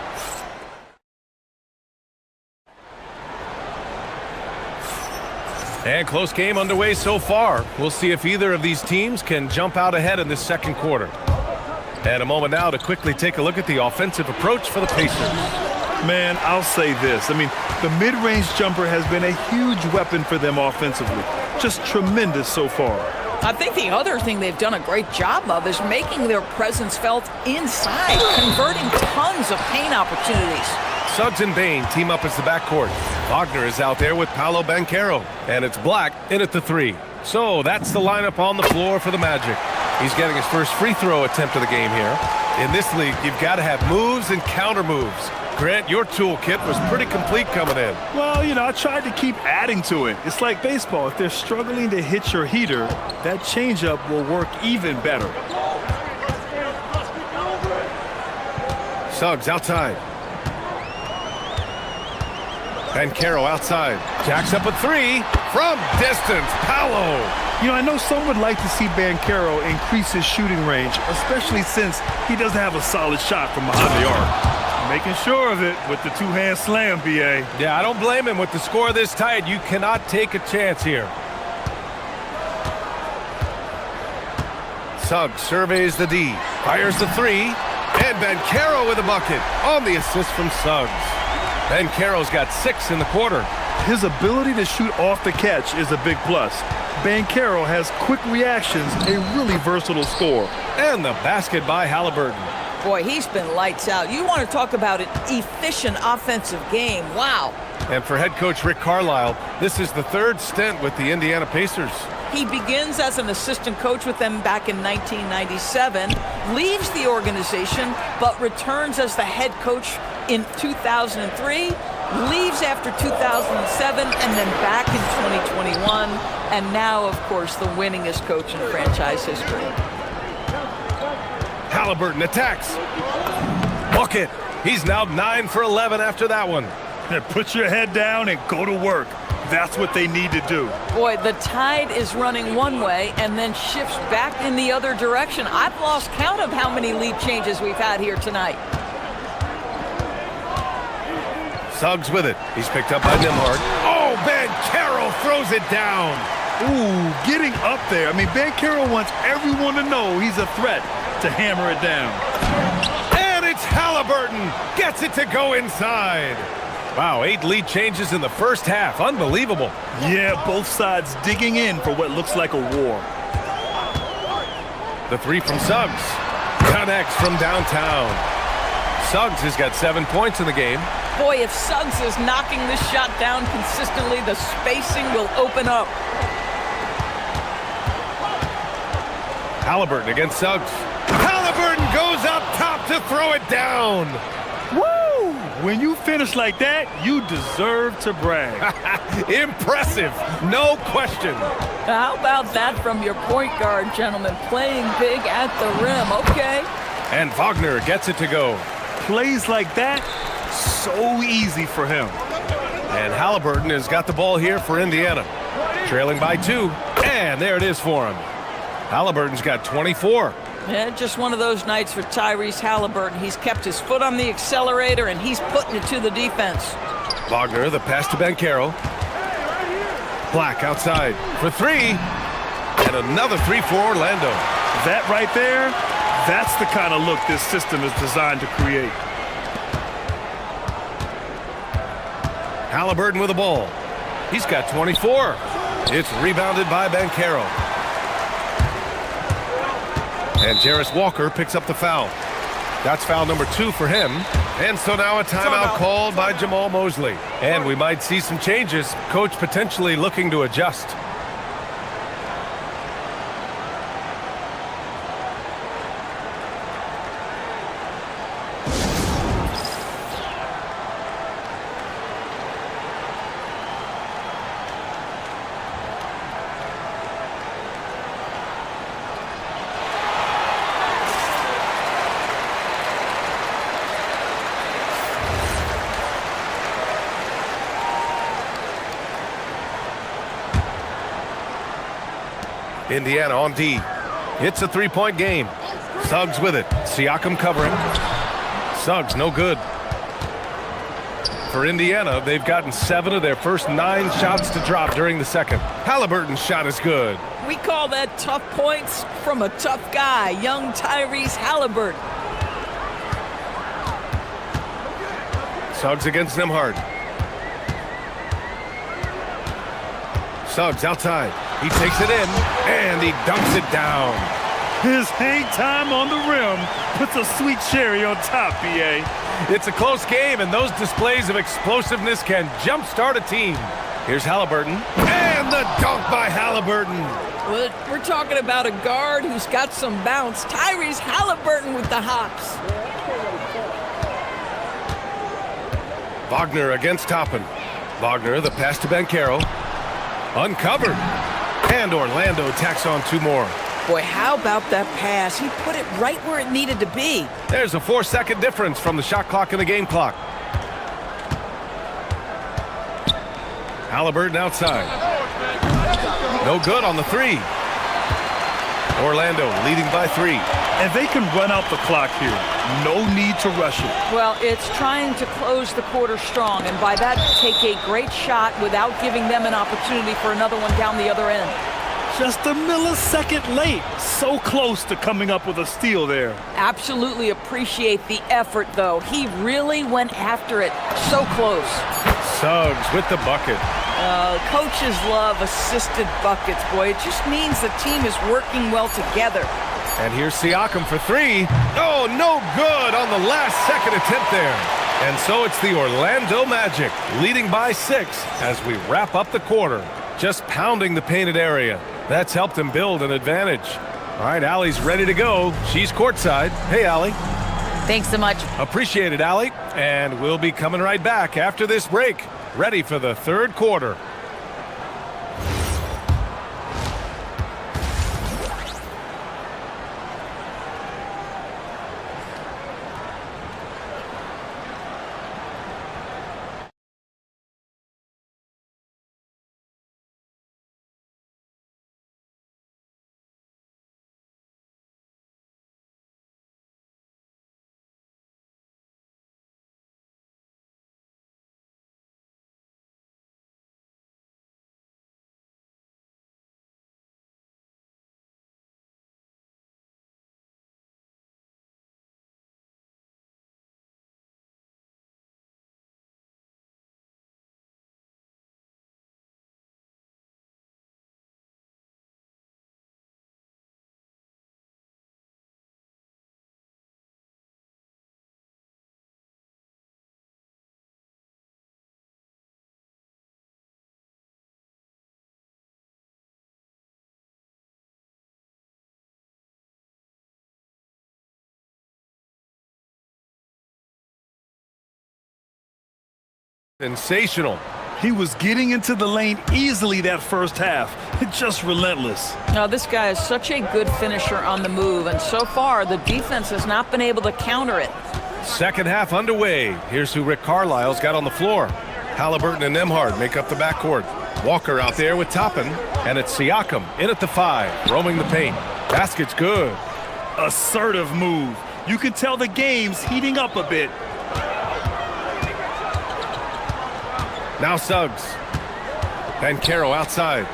And close game underway so far. We'll see if either of these teams can jump out ahead in this second quarter. And a moment now to quickly take a look at the offensive approach for the Pacers.
Man, I'll say this. I mean, the mid-range jumper has been a huge weapon for them offensively. Just tremendous so far.
I think the other thing they've done a great job of is making their presence felt inside, converting tons of paint opportunities.
Suggs and Bain team up as the backcourt. Wagner is out there with Paolo Banchero, and it's Black in at the 3. So that's the lineup on the floor for the Magic. He's getting his first free throw attempt of the game here. In this league, you've got to have moves and counter moves. Grant, your toolkit was pretty complete coming in.
Well, you know, I tried to keep adding to it. It's like baseball. If they're struggling to hit your heater, that changeup will work even better.
Suggs outside. Banchero outside. Jacks up a 3 from distance. Paolo.
You know, I know some would like to see Banchero increase his shooting range, especially since he doesn't have a solid shot from behind the arc. Making sure of it with the two-hand slam, B.A.
Yeah, I don't blame him. With the score this tight, you cannot take a chance here. Suggs surveys the D. Fires the 3. And Banchero with a bucket on the assist from Suggs. Banchero's got 6 in the quarter.
His ability to shoot off the catch is a big plus. Banchero has quick reactions, a really versatile scorer.
And the basket by Halliburton.
Boy, he's been lights out. You want to talk about an efficient offensive game. Wow.
And for head coach Rick Carlisle, this is the 3rd stint with the Indiana Pacers.
He begins as an assistant coach with them back in 1997, leaves the organization, but returns as the head coach in 2003, leaves after 2007, and then back in 2021, and now, of course, the winningest coach in franchise history.
Halliburton attacks. Bucket. He's now 9 for 11 after that one.
Put your head down and go to work. That's what they need to do.
Boy, the tide is running one way and then shifts back in the other direction. I've lost count of how many lead changes we've had here tonight.
Suggs with it. He's picked up by Nembhard. Oh, Banchero throws it down.
Ooh, getting up there. I mean, Banchero wants everyone to know he's a threat to hammer it down.
And it's Halliburton. Gets it to go inside. Wow, 8 lead changes in the first half. Unbelievable.
Yeah, both sides digging in for what looks like a war.
The 3 from Suggs. Connects from downtown. Suggs has got 7 points in the game.
Boy, if Suggs is knocking this shot down consistently, the spacing will open up.
Halliburton against Suggs. Halliburton goes up top to throw it down.
Woo! When you finish like that, you deserve to brag.
Impressive, no question.
How about that from your point guard, gentlemen? Playing big at the rim, okay.
And Wagner gets it to go.
Plays like that, so easy for him.
And Halliburton has got the ball here for Indiana. Trailing by 2, and there it is for him. Halliburton's got 24.
Yeah, just one of those nights for Tyrese Halliburton. He's kept his foot on the accelerator, and he's putting it to the defense.
Wagner, the pass to Banchero. Black outside for 3. And another 3 for Orlando.
That right there, that's the kind of look this system is designed to create.
Halliburton with the ball. He's got 24. It's rebounded by Banchero. And Jarris Walker picks up the foul. That's foul number 2 for him. And so now a timeout called by Jamal Mosley. And we might see some changes. Coach potentially looking to adjust. Indiana on D. It's a three-point game. Suggs with it. Siakam covering. Suggs no good. For Indiana, they've gotten 7 of their first 9 shots to drop during the second. Halliburton's shot is good.
We call that tough points from a tough guy, young Tyrese Halliburton.
Suggs against Nembhard. Suggs outside. He takes it in, and he dunks it down.
His hang time on the rim puts a sweet cherry on top, BA.
It's a close game, and those displays of explosiveness can jumpstart a team. Here's Halliburton, and the dunk by Halliburton.
Well, we're talking about a guard who's got some bounce. Tyrese Halliburton with the hops.
Wagner against Toppin. Wagner, the pass to Banchero. Uncovered. And Orlando tacks on 2 more.
Boy, how about that pass? He put it right where it needed to be.
There's a 4-second difference from the shot clock and the game clock. Halliburton outside. No good on the 3. Orlando leading by 3.
And they can run out the clock here. No need to rush it.
Well, it's trying to close the quarter strong, and by that, take a great shot without giving them an opportunity for another one down the other end.
Just a millisecond late. So close to coming up with a steal there.
Absolutely appreciate the effort, though. He really went after it. So close.
Suggs with the bucket.
Coaches love assisted buckets, boy. It just means the team is working well together.
And here's Siakam for 3. Oh, no good on the last second attempt there. And so it's the Orlando Magic leading by 6 as we wrap up the quarter. Just pounding the painted area. That's helped him build an advantage. All right, Allie's ready to go. She's courtside. Hey, Allie.
Thanks so much.
Appreciate it, Allie. And we'll be coming right back after this break. Ready for the third quarter. Sensational.
He was getting into the lane easily that first half. Just relentless.
Now, this guy is such a good finisher on the move, and so far, the defense has not been able to counter it.
Second half underway. Here's who Rick Carlisle's got on the floor. Halliburton and Nembhard make up the backcourt. Walker out there with Toppin, and it's Siakam in at the 5, roaming the paint. Basket's good.
Assertive move. You can tell the game's heating up a bit.
Now Suggs. Banchero outside.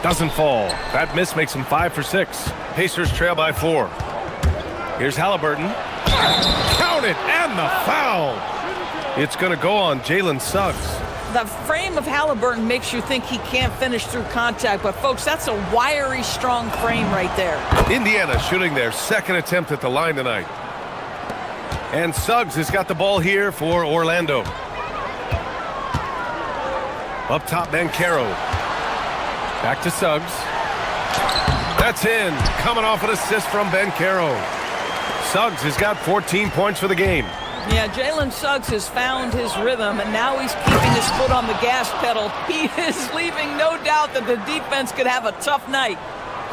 Doesn't fall. That miss makes him 5 for 6. Pacers trail by 4. Here's Halliburton. Count it, and the foul. It's going to go on Jalen Suggs.
the frame of Halliburton makes you think he can't finish through contact, but folks, that's a wiry, strong frame right there.
Indiana shooting their second attempt at the line tonight. And Suggs has got the ball here for Orlando. Up top, Bancaro. Back to Suggs. That's in. Coming off an assist from Bancaro. Suggs has got 14 points for the game.
Yeah, Jalen Suggs has found his rhythm, and now he's keeping his foot on the gas pedal. He is leaving no doubt that the defense could have a tough night.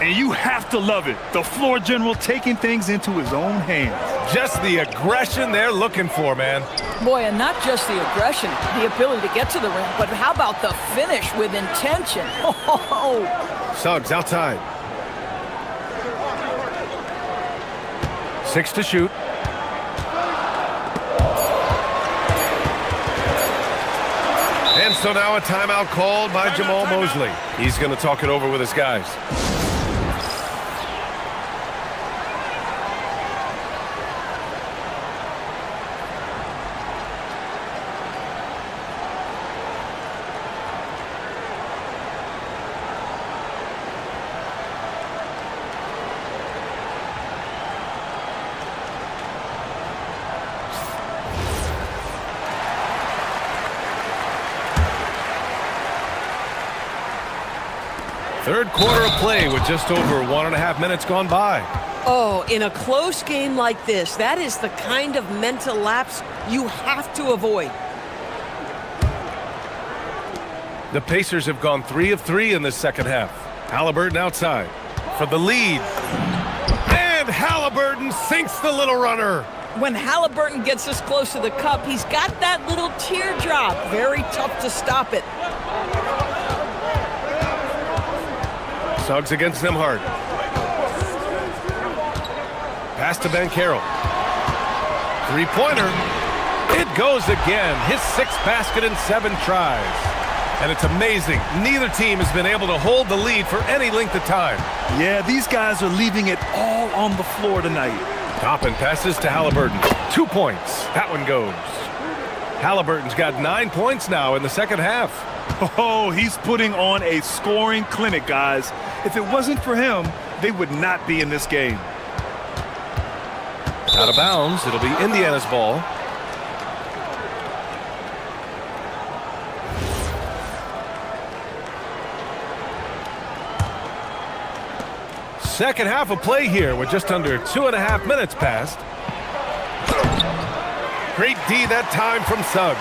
And you have to love it. The floor general taking things into his own hands.
Just the aggression they're looking for, man.
Boy, and not just the aggression, the ability to get to the rim, but how about the finish with intention? Oh.
Suggs outside. 6 to shoot. And so now a timeout called by Jamal Mosley. He's going to talk it over with his guys. Third quarter of play with just over 1.5 minutes gone by.
Oh, in a close game like this, that is the kind of mental lapse you have to avoid.
The Pacers have gone 3 of 3 in this second half. Halliburton outside for the lead. And Halliburton sinks the little runner.
When Halliburton gets this close to the cup, he's got that little teardrop. Very tough to stop it.
Suggs against Nembhard. Pass to Bancaro. Three-pointer. It goes again. His 6th basket in 7 tries. And it's amazing. Neither team has been able to hold the lead for any length of time.
Yeah, these guys are leaving it all on the floor tonight.
Toppin passes to Halliburton. 2 points. That one goes. Halliburton's got 9 points now in the second half.
Oh, he's putting on a scoring clinic, guys. If it wasn't for him, they would not be in this game.
Out of bounds. It'll be Indiana's ball. Second half of play here with just under 2.5 minutes passed. Great D that time from Suggs.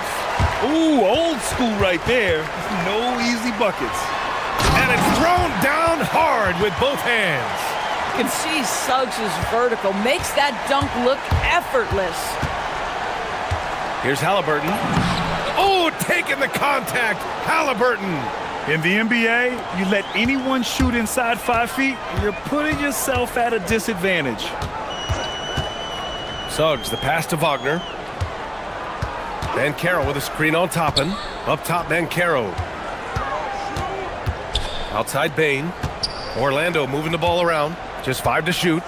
Ooh, old school right there. No easy buckets.
And it's thrown down hard with both hands.
You can see Suggs' vertical makes that dunk look effortless.
Here's Halliburton. Oh, taking the contact. Halliburton.
In the NBA, you let anyone shoot inside 5 feet, you're putting yourself at a disadvantage.
Suggs, the pass to Wagner. Bancaro with a screen on Toppin. Up top, Bancaro. Outside Bain. Orlando moving the ball around. Just 5 to shoot.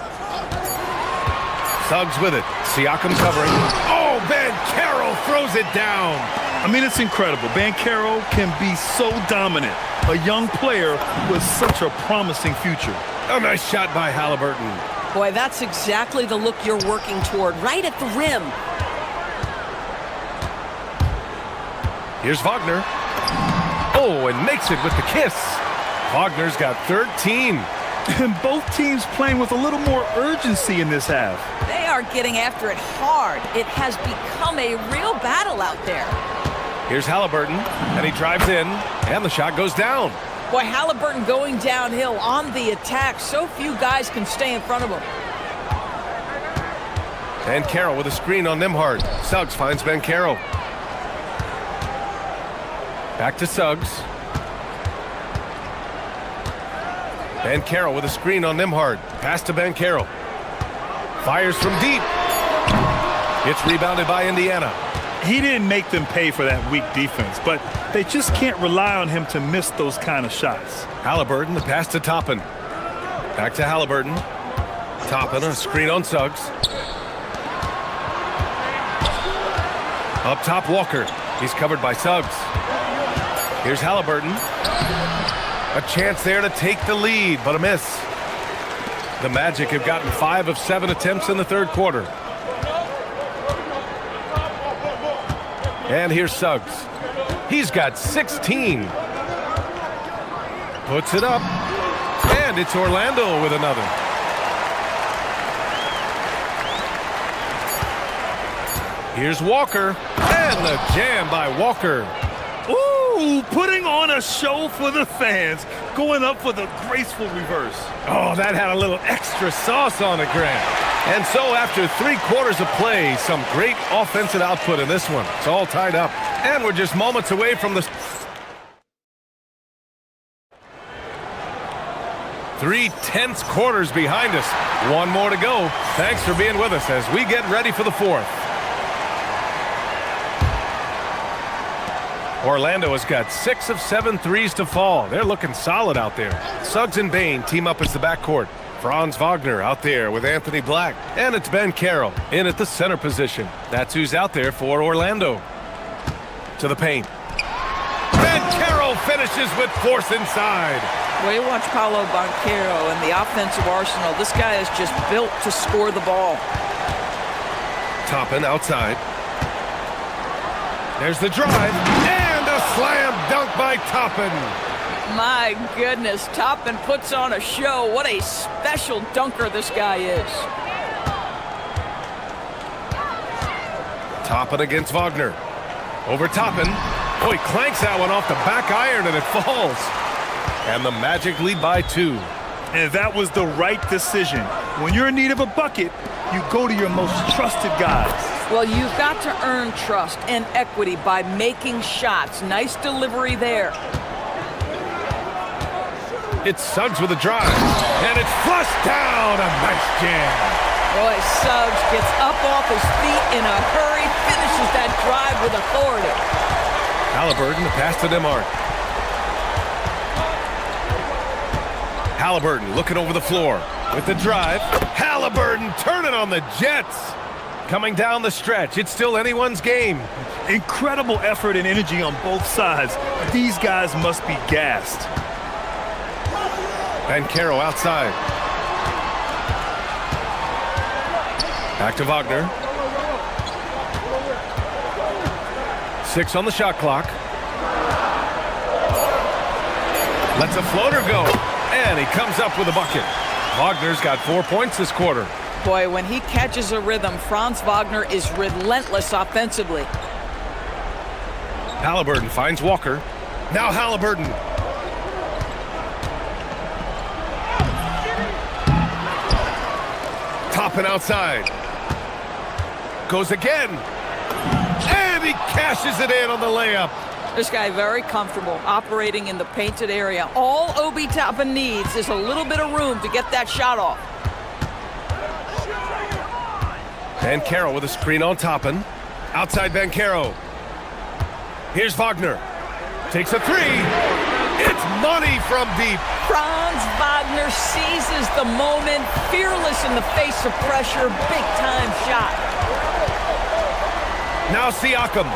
Suggs with it. Siakam covering. Oh, Bancaro throws it down.
I mean, it's incredible. Bancaro can be so dominant. A young player with such a promising future.
A nice shot by Halliburton.
Boy, that's exactly the look you're working toward, right at the rim.
Here's Wagner. Oh, and makes it with the kiss. Wagner's got 13.
And both teams playing with a little more urgency in this half.
They are getting after it hard. It has become a real battle out there.
Here's Halliburton, and he drives in, and the shot goes down.
Boy, Halliburton going downhill on the attack. So few guys can stay in front of him.
Bancaro with a screen on Nembhard. Suggs finds Bancaro. Back to Suggs. Bancaro with a screen on Nembhard. Pass to Bancaro. Fires from deep. It's rebounded by Indiana.
He didn't make them pay for that weak defense, but they just can't rely on him to miss those kind of shots.
Halliburton, the pass to Toppin. Back to Halliburton. Toppin, a screen on Suggs. Up top, Walker. He's covered by Suggs. Here's Halliburton. A chance there to take the lead, but a miss. The Magic have gotten 5 of 7 attempts in the third quarter. And here's Suggs. He's got 16. Puts it up. And it's Orlando with another. Here's Walker. And the jam by Walker.
Ooh, putting on a show for the fans. Going up for the graceful reverse.
Oh, that had a little extra sauce on it, Grant. And so after 3 quarters of play, some great offensive output in this one. It's all tied up. And we're just moments away from the... 3 tense quarters behind us. 1 more to go. Thanks for being with us as we get ready for the 4th. Orlando has got 6 of 7 threes to fall. They're looking solid out there. Suggs and Bain team up as the backcourt. Franz Wagner out there with Anthony Black. And it's Ben Carroll in at the center position. That's who's out there for Orlando. To the paint. Ben Carroll finishes with force inside.
Well, you watch Paolo Banchero and the offensive arsenal. This guy is just built to score the ball.
Toppin outside. There's the drive. And a slam dunk by Toppin.
My goodness, Toppin puts on a show. What a special dunker this guy is.
Toppin against Wagner. Over Toppin. Oh, he clanks that one off the back iron and it falls. And the Magic lead by 2.
And that was the right decision. When you're in need of a bucket, you go to your most trusted guys.
Well, you've got to earn trust and equity by making shots. Nice delivery there.
It's Suggs with a drive. And it's flushed down. A nice jam.
Boy, Suggs gets up off his feet in a hurry, finishes that drive with authority.
Halliburton, the pass to DeMarc. Halliburton looking over the floor with the drive. Halliburton turning on the Jets. Coming down the stretch. It's still anyone's game.
Incredible effort and energy on both sides. These guys must be gassed.
Banchero outside. Back to Wagner. 6 on the shot clock. Lets a floater go. And he comes up with a bucket. Wagner's got 4 points this quarter.
Boy, when he catches a rhythm, Franz Wagner is relentless offensively.
Halliburton finds Walker. Now Halliburton. Toppin outside. Goes again. And he cashes it in on the layup.
This guy very comfortable operating in the painted area. All Obi Toppin needs is a little bit of room to get that shot off.
Banchero with a screen on Toppin. Outside Banchero. Here's Wagner. Takes a 3. It's money from deep.
Franz Wagner seizes the moment, fearless in the face of pressure, big-time shot.
Now Siakam.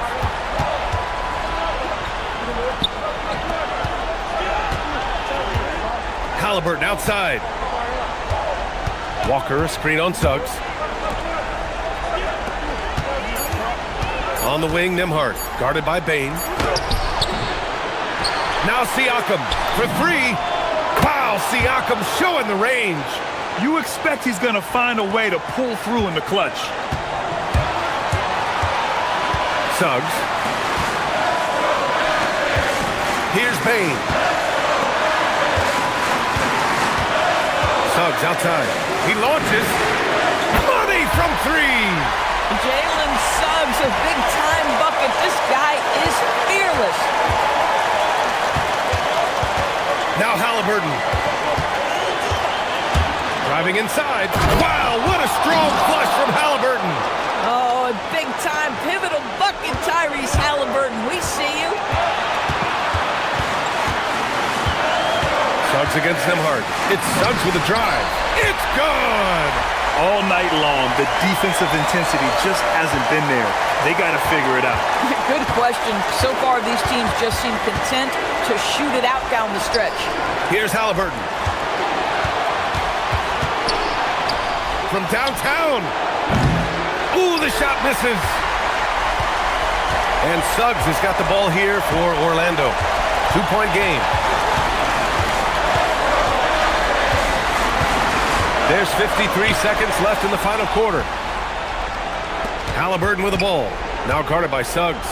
Halliburton outside. Walker, a screen on Suggs. On the wing, Nembhard, guarded by Bain. Now Siakam for 3. Wow, Siakam showing the range.
You expect he's going to find a way to pull through in the clutch.
Suggs. Here's Bain. Suggs outside. He launches. Money from 3.
Jalen Suggs, a big-time bucket. This guy is fearless.
Now Halliburton. Driving inside. Wow, what a strong flush from Halliburton.
Oh, a big-time pivotal bucket, Tyrese Halliburton. We see you.
Suggs against Nembhard. It's Suggs with a drive. It's good.
all night long, the defensive intensity just hasn't been there. They got to figure it out.
Good question. So far, these teams just seem content to shoot it out down the stretch.
Here's Halliburton. From downtown. Ooh, the shot misses. And Suggs has got the ball here for Orlando. 2-point game. There's 53 seconds left in the final quarter. Halliburton with the ball. Now guarded by Suggs.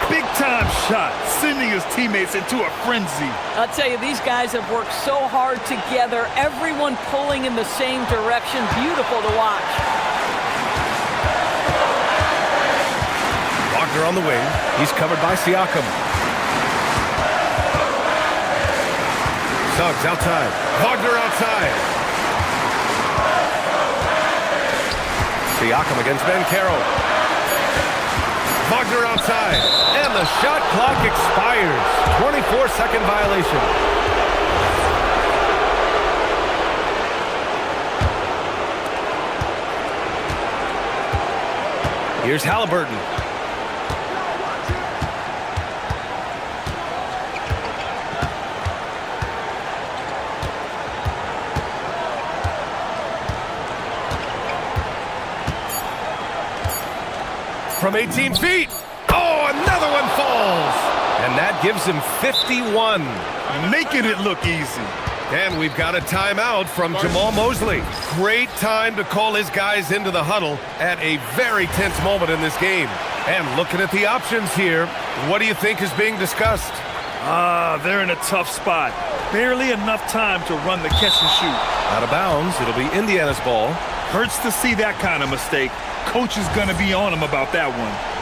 Big-time shot, sending his teammates into a frenzy.
I'll tell you, these guys have worked so hard together. Everyone pulling in the same direction. Beautiful to watch.
Wagner on the wing. He's covered by Siakam. Suggs outside. Wagner outside. Siakam against Banchero. Wagner outside. And the shot clock expires. 24-second violation. Here's Halliburton. From 18 feet. Oh, another one falls. And that gives him 51.
Making it look easy.
And we've got a timeout from Jamal Mosley. Great time to call his guys into the huddle at a very tense moment in this game. And looking at the options here, what do you think is being discussed?
They're in a tough spot. Barely enough time to run the catch and shoot.
Out of bounds, it'll be Indiana's ball.
Hurts to see that kind of mistake. Coach is going to be on him about that one.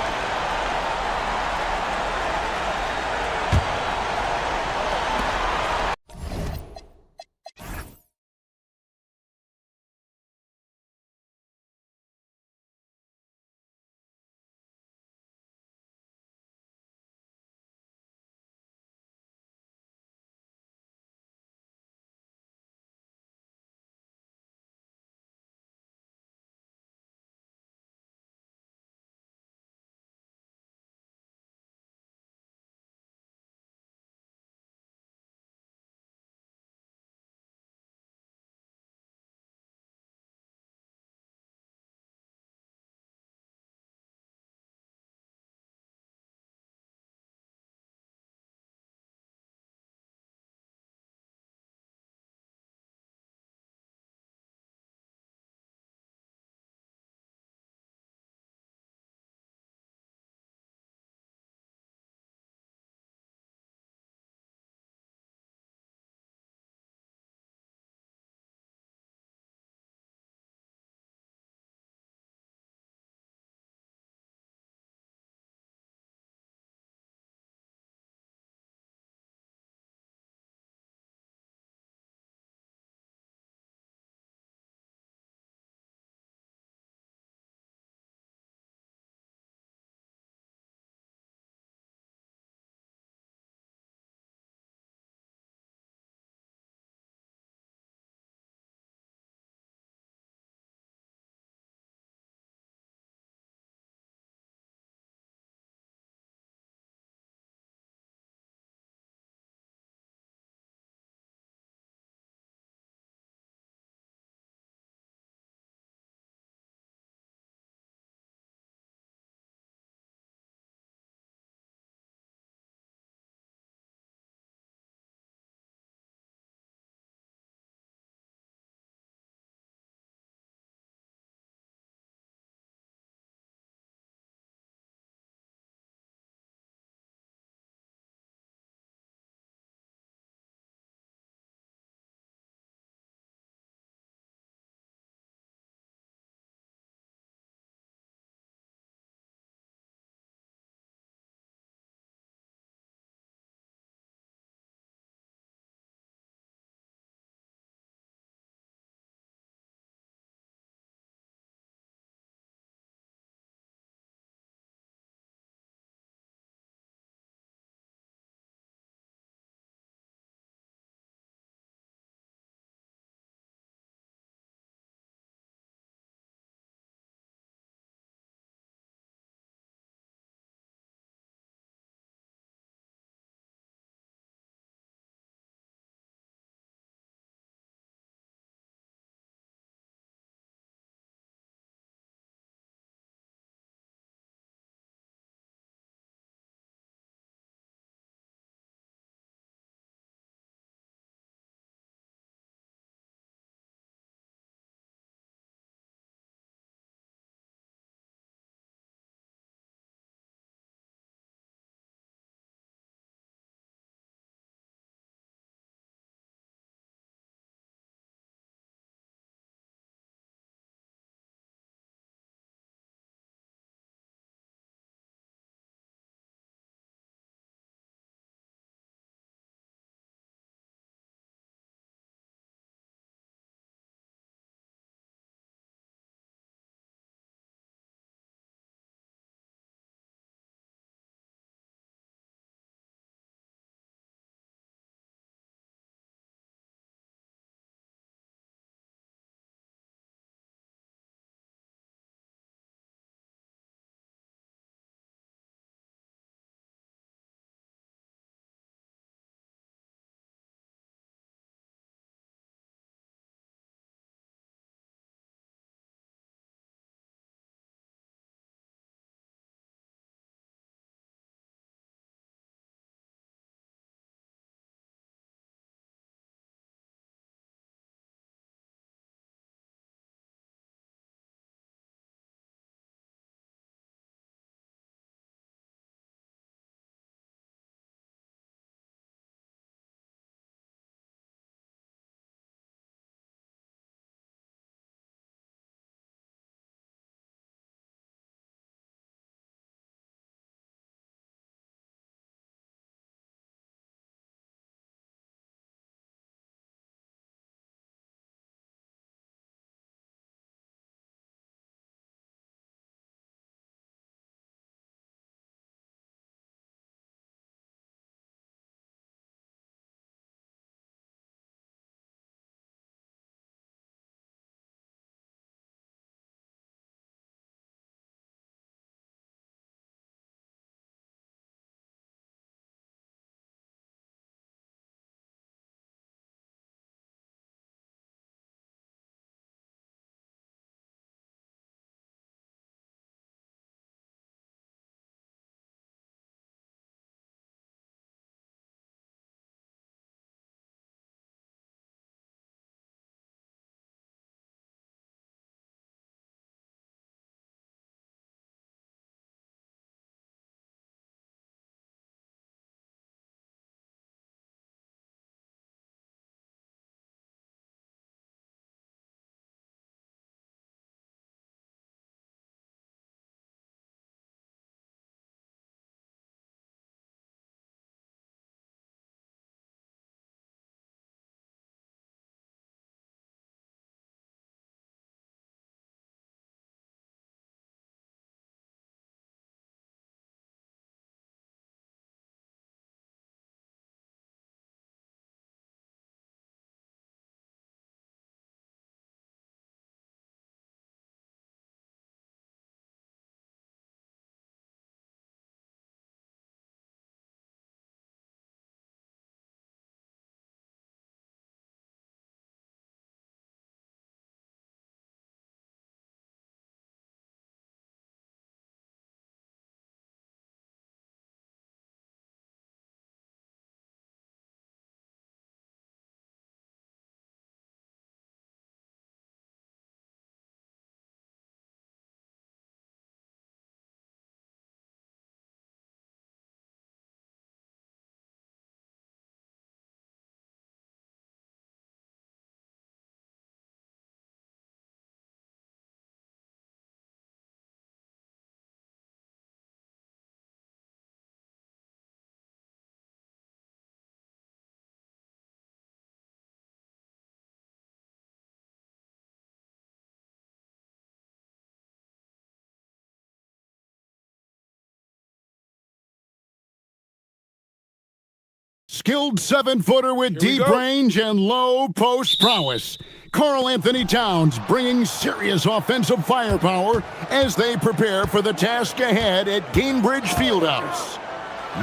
Skilled 7-footer with deep range and low post prowess. Karl Anthony Towns bringing serious offensive firepower as they prepare for the task ahead at Gainbridge Fieldhouse.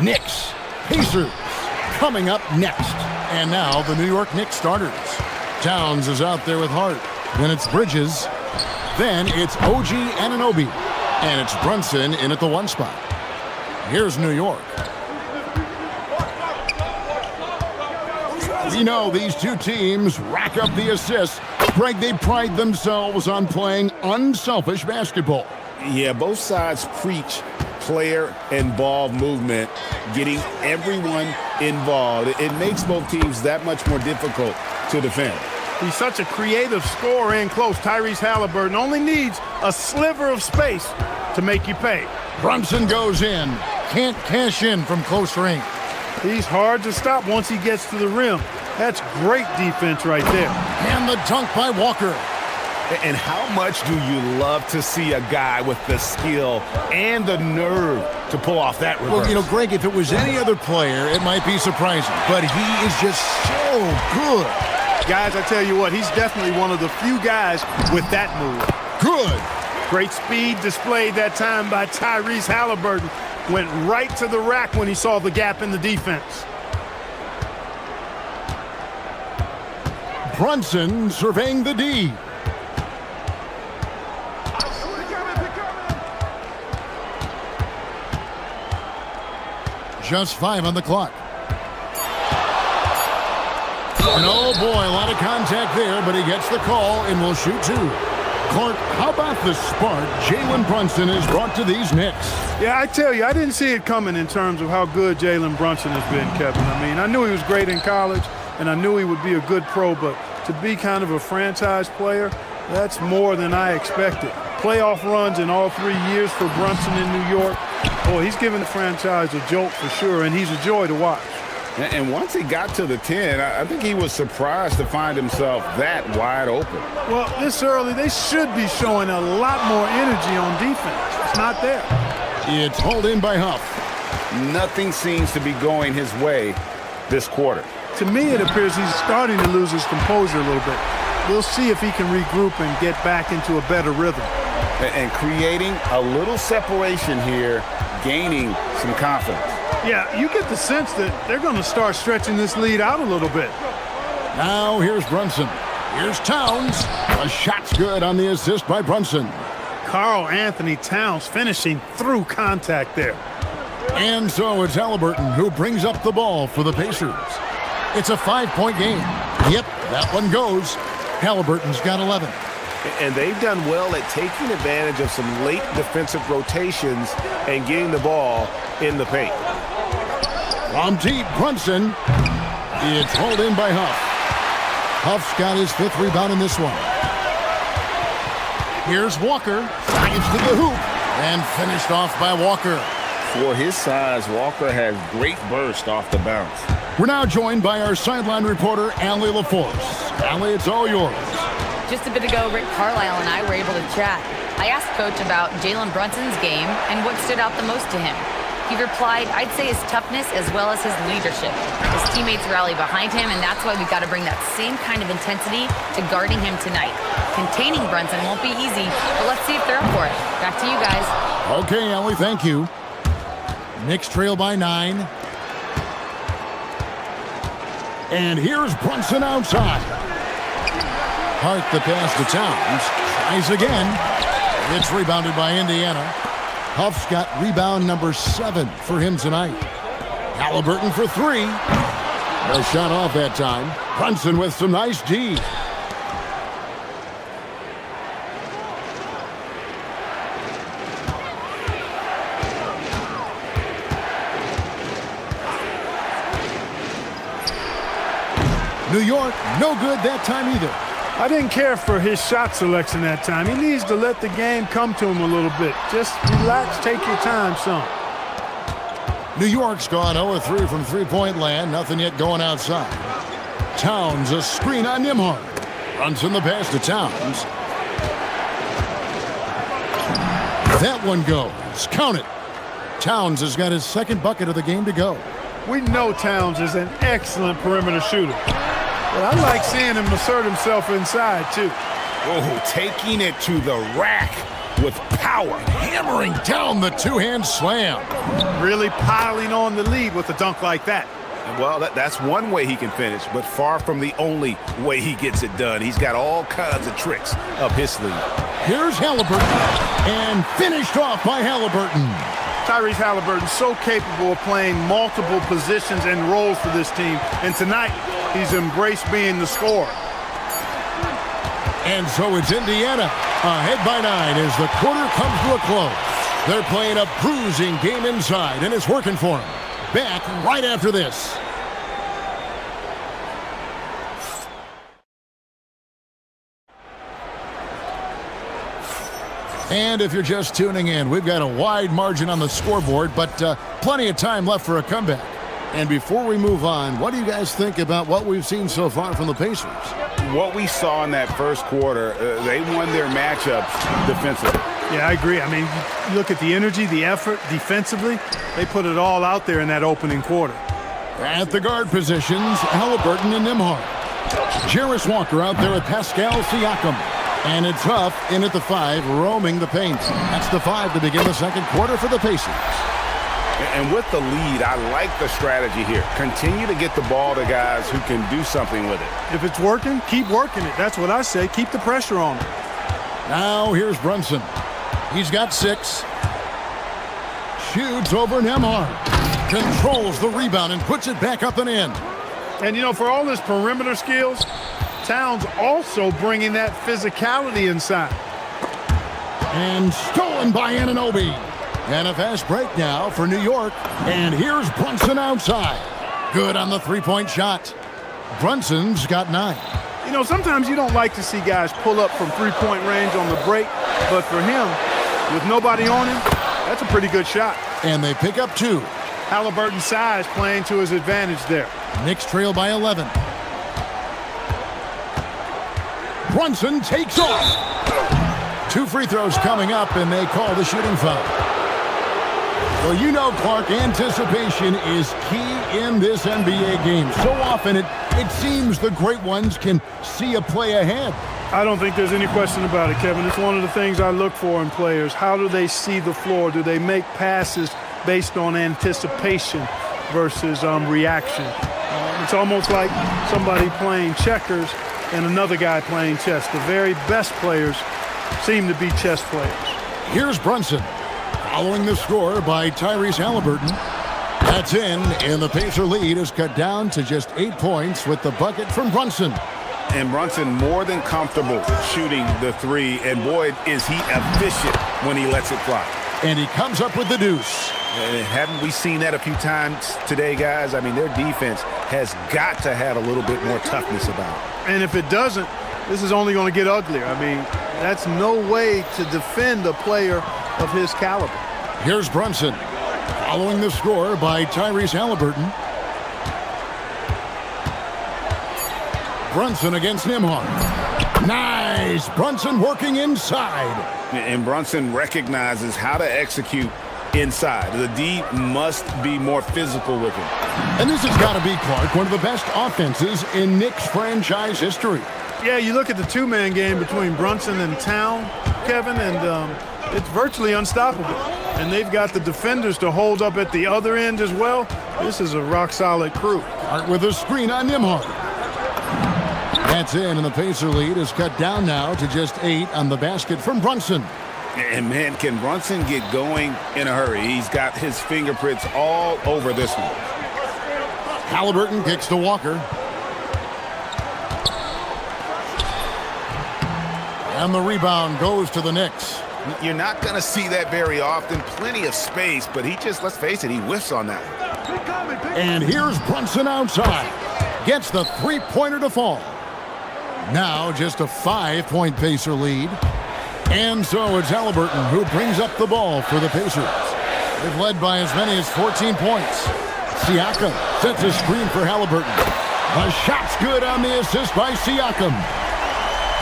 Knicks, Pacers, coming up next. And now the New York Knicks starters. Towns is out there with Hart. Then it's Bridges. Then it's OG Anunoby. And it's Brunson in at the 1 spot. Here's New York. We know these two teams rack up the assists. Greg, they pride themselves on playing unselfish basketball.
Yeah, both sides preach player and ball movement, getting everyone involved. It makes both teams that much more difficult to defend.
He's such a creative scorer in close. Tyrese Halliburton only needs a sliver of space to make you pay.
Brunson goes in. Can't cash in from close range.
He's hard to stop once he gets to the rim. That's great defense right there.
And the dunk by Walker.
And how much do you love to see a guy with the skill and the nerve to pull off that reverse?
Well, you know, Greg, if it was any other player, it might be surprising. But he is just so good.
Guys, I tell you what, he's definitely one of the few guys with that move.
Good.
Great speed displayed that time by Tyrese Halliburton. Went right to the rack when he saw the gap in the defense.
Brunson surveying the D. Just 5 on the clock. And oh boy, a lot of contact there, but he gets the call and will shoot 2. Clark, how about the spark Jalen Brunson has brought to these Knicks?
Yeah, I tell you, I didn't see it coming in terms of how good Jalen Brunson has been, Kevin. I mean, I knew he was great in college, and I knew he would be a good pro, but to be kind of a franchise player, that's more than I expected. Playoff runs in all 3 years for Brunson in New York. Boy, he's giving the franchise a jolt for sure, and he's a joy to watch.
And once he got to the 10, I think he was surprised to find himself that wide open.
Well, this early, they should be showing a lot more energy on defense. It's not there.
It's hauled in by Huff.
Nothing seems to be going his way this quarter.
To me, it appears he's starting to lose his composure a little bit. We'll see if he can regroup and get back into a better rhythm.
And creating a little separation here, gaining some confidence.
Yeah, you get the sense that they're going to start stretching this lead out a little bit.
Now here's Brunson. Here's Towns. A shot's good on the assist by Brunson.
Karl Anthony Towns finishing through contact there.
And so it's Halliburton who brings up the ball for the Pacers. It's a 5-point game. Yep, that one goes. Halliburton's got 11.
And they've done well at taking advantage of some late defensive rotations and getting the ball in the paint.
From deep, Brunson. It's hauled in by Huff. Huff's got his 5th rebound in this one. Here's Walker. Drives to the hoop. And finished off by Walker.
For his size, Walker has great burst off the bounce.
We're now joined by our sideline reporter, Allie LaForce. Allie, it's all yours.
Just a bit ago, Rick Carlisle and I were able to chat. I asked Coach about Jalen Brunson's game and what stood out the most to him. He replied, I'd say his toughness as well as his leadership. His teammates rally behind him, and that's why we've got to bring that same kind of intensity to guarding him tonight. Containing Brunson won't be easy, but let's see if they're up for it. Back to you guys.
Okay, Allie, thank you. Knicks trail by 9. And here's Brunson outside. Hart the pass to Towns. Tries again. It's rebounded by Indiana. Huff's got rebound number 7 for him tonight. Halliburton for 3. A shot off that time. Brunson with some nice D. New York, no good that time either.
I didn't care for his shot selection that time. He needs to let the game come to him a little bit. Just relax, take your time, son.
New York's gone 0-3 from three-point land. Nothing yet going outside. Towns, a screen on Nimhard. Runs in the pass to Towns. That one goes. Count it. Towns has got his 2nd bucket of the game to go.
We know Towns is an excellent perimeter shooter, but I like seeing him assert himself inside, too.
Oh, taking it to the rack with power.
Hammering down the two-hand slam.
Really piling on the lead with a dunk like that.
Well, that's one way he can finish, but far from the only way he gets it done. He's got all kinds of tricks up his sleeve.
Here's Halliburton, and finished off by Halliburton.
Tyrese Halliburton so capable of playing multiple positions and roles for this team, and tonight he's embraced being the scorer.
And so it's Indiana ahead by 9 as the quarter comes to a close. They're playing a bruising game inside, and it's working for them. Back right after this. And if you're just tuning in, we've got a wide margin on the scoreboard, but plenty of time left for a comeback. And before we move on, what do you guys think about what we've seen so far from the Pacers?
What we saw in that first quarter, they won their matchups defensively.
Yeah, I agree. I mean, you look at the energy, the effort defensively, they put it all out there in that opening quarter.
At the guard positions, Halliburton and Nembhard. Jarris Walker out there with Pascal Siakam. And it's Huff in at the 5, roaming the paint. That's the 5 to begin the second quarter for the Pacers.
And with the lead, I like the strategy here. Continue to get the ball to guys who can do something with it.
If it's working, keep working it. That's what I say. Keep the pressure on it.
Now here's Brunson. He's got 6. Shoots over Nembhard. Controls the rebound and puts it back up and in.
And, you know, for all his perimeter skills, Towns also bringing that physicality inside.
And stolen by Anunoby. And a fast break now for New York. And here's Brunson outside. Good on the three-point shot. Brunson's got 9.
You know, sometimes you don't like to see guys pull up from three-point range on the break. But for him, with nobody on him, that's a pretty good shot.
And they pick up 2.
Halliburton's size playing to his advantage there.
Knicks trail by 11. Brunson takes off. 2 free throws coming up, and they call the shooting foul. Well, you know, Clark, anticipation is key in this NBA game. So often it seems the great ones can see a play ahead.
I don't think there's any question about it, Kevin. It's one of the things I look for in players. How do they see the floor? Do they make passes based on anticipation versus reaction? It's almost like somebody playing checkers and another guy playing chess. The very best players seem to be chess players.
Here's Brunson, following the score by Tyrese Halliburton. That's in, and the Pacer lead is cut down to just 8 points with the bucket from Brunson.
And Brunson more than comfortable shooting the 3, and boy, is he efficient when he lets it fly.
And he comes up with the deuce.
And haven't we seen that a few times today, guys? I mean, their defense has got to have a little bit more toughness about it.
And if it doesn't, this is only going to get uglier. I mean, that's no way to defend a player of his caliber.
Here's Brunson, following the score by Tyrese Halliburton. Brunson against Nembhard. Nice! Brunson working inside.
And Brunson recognizes how to execute inside. The D must be more physical with him.
And this has got to be, Clark, one of the best offenses in Knicks franchise history.
Yeah, you look at the two-man game between Brunson and Town, Kevin, and it's virtually unstoppable. And they've got the defenders to hold up at the other end as well. This is a rock-solid crew.
Art with a screen on Nembhard. That's in, and the Pacer lead is cut down now to just 8 on the basket from Brunson.
And, man, can Brunson get going in a hurry? He's got his fingerprints all over this one.
Halliburton kicks to Walker. And the rebound goes to the Knicks.
You're not going to see that very often. Plenty of space, but he just, let's face it, he whiffs on that one.
And here's Brunson outside. Gets the three-pointer to fall. Now just a 5-point Pacer lead. And so it's Halliburton who brings up the ball for the Pacers. They've led by as many as 14 points. Siakam sets a screen for Halliburton. The shot's good on the assist by Siakam.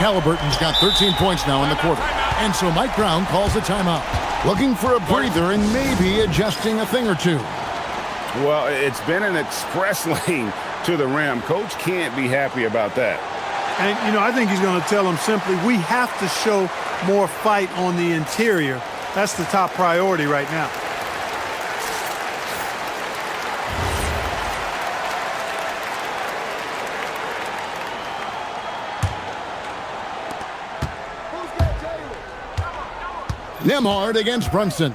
Halliburton's got 13 points now in the quarter. And so Mike Brown calls a timeout, looking for a breather and maybe adjusting a thing or two.
Well, it's been an express lane to the rim. Coach can't be happy about that.
And, you know, I think he's going to tell them simply, we have to show more fight on the interior. That's the top priority right now.
Nembhard against Brunson.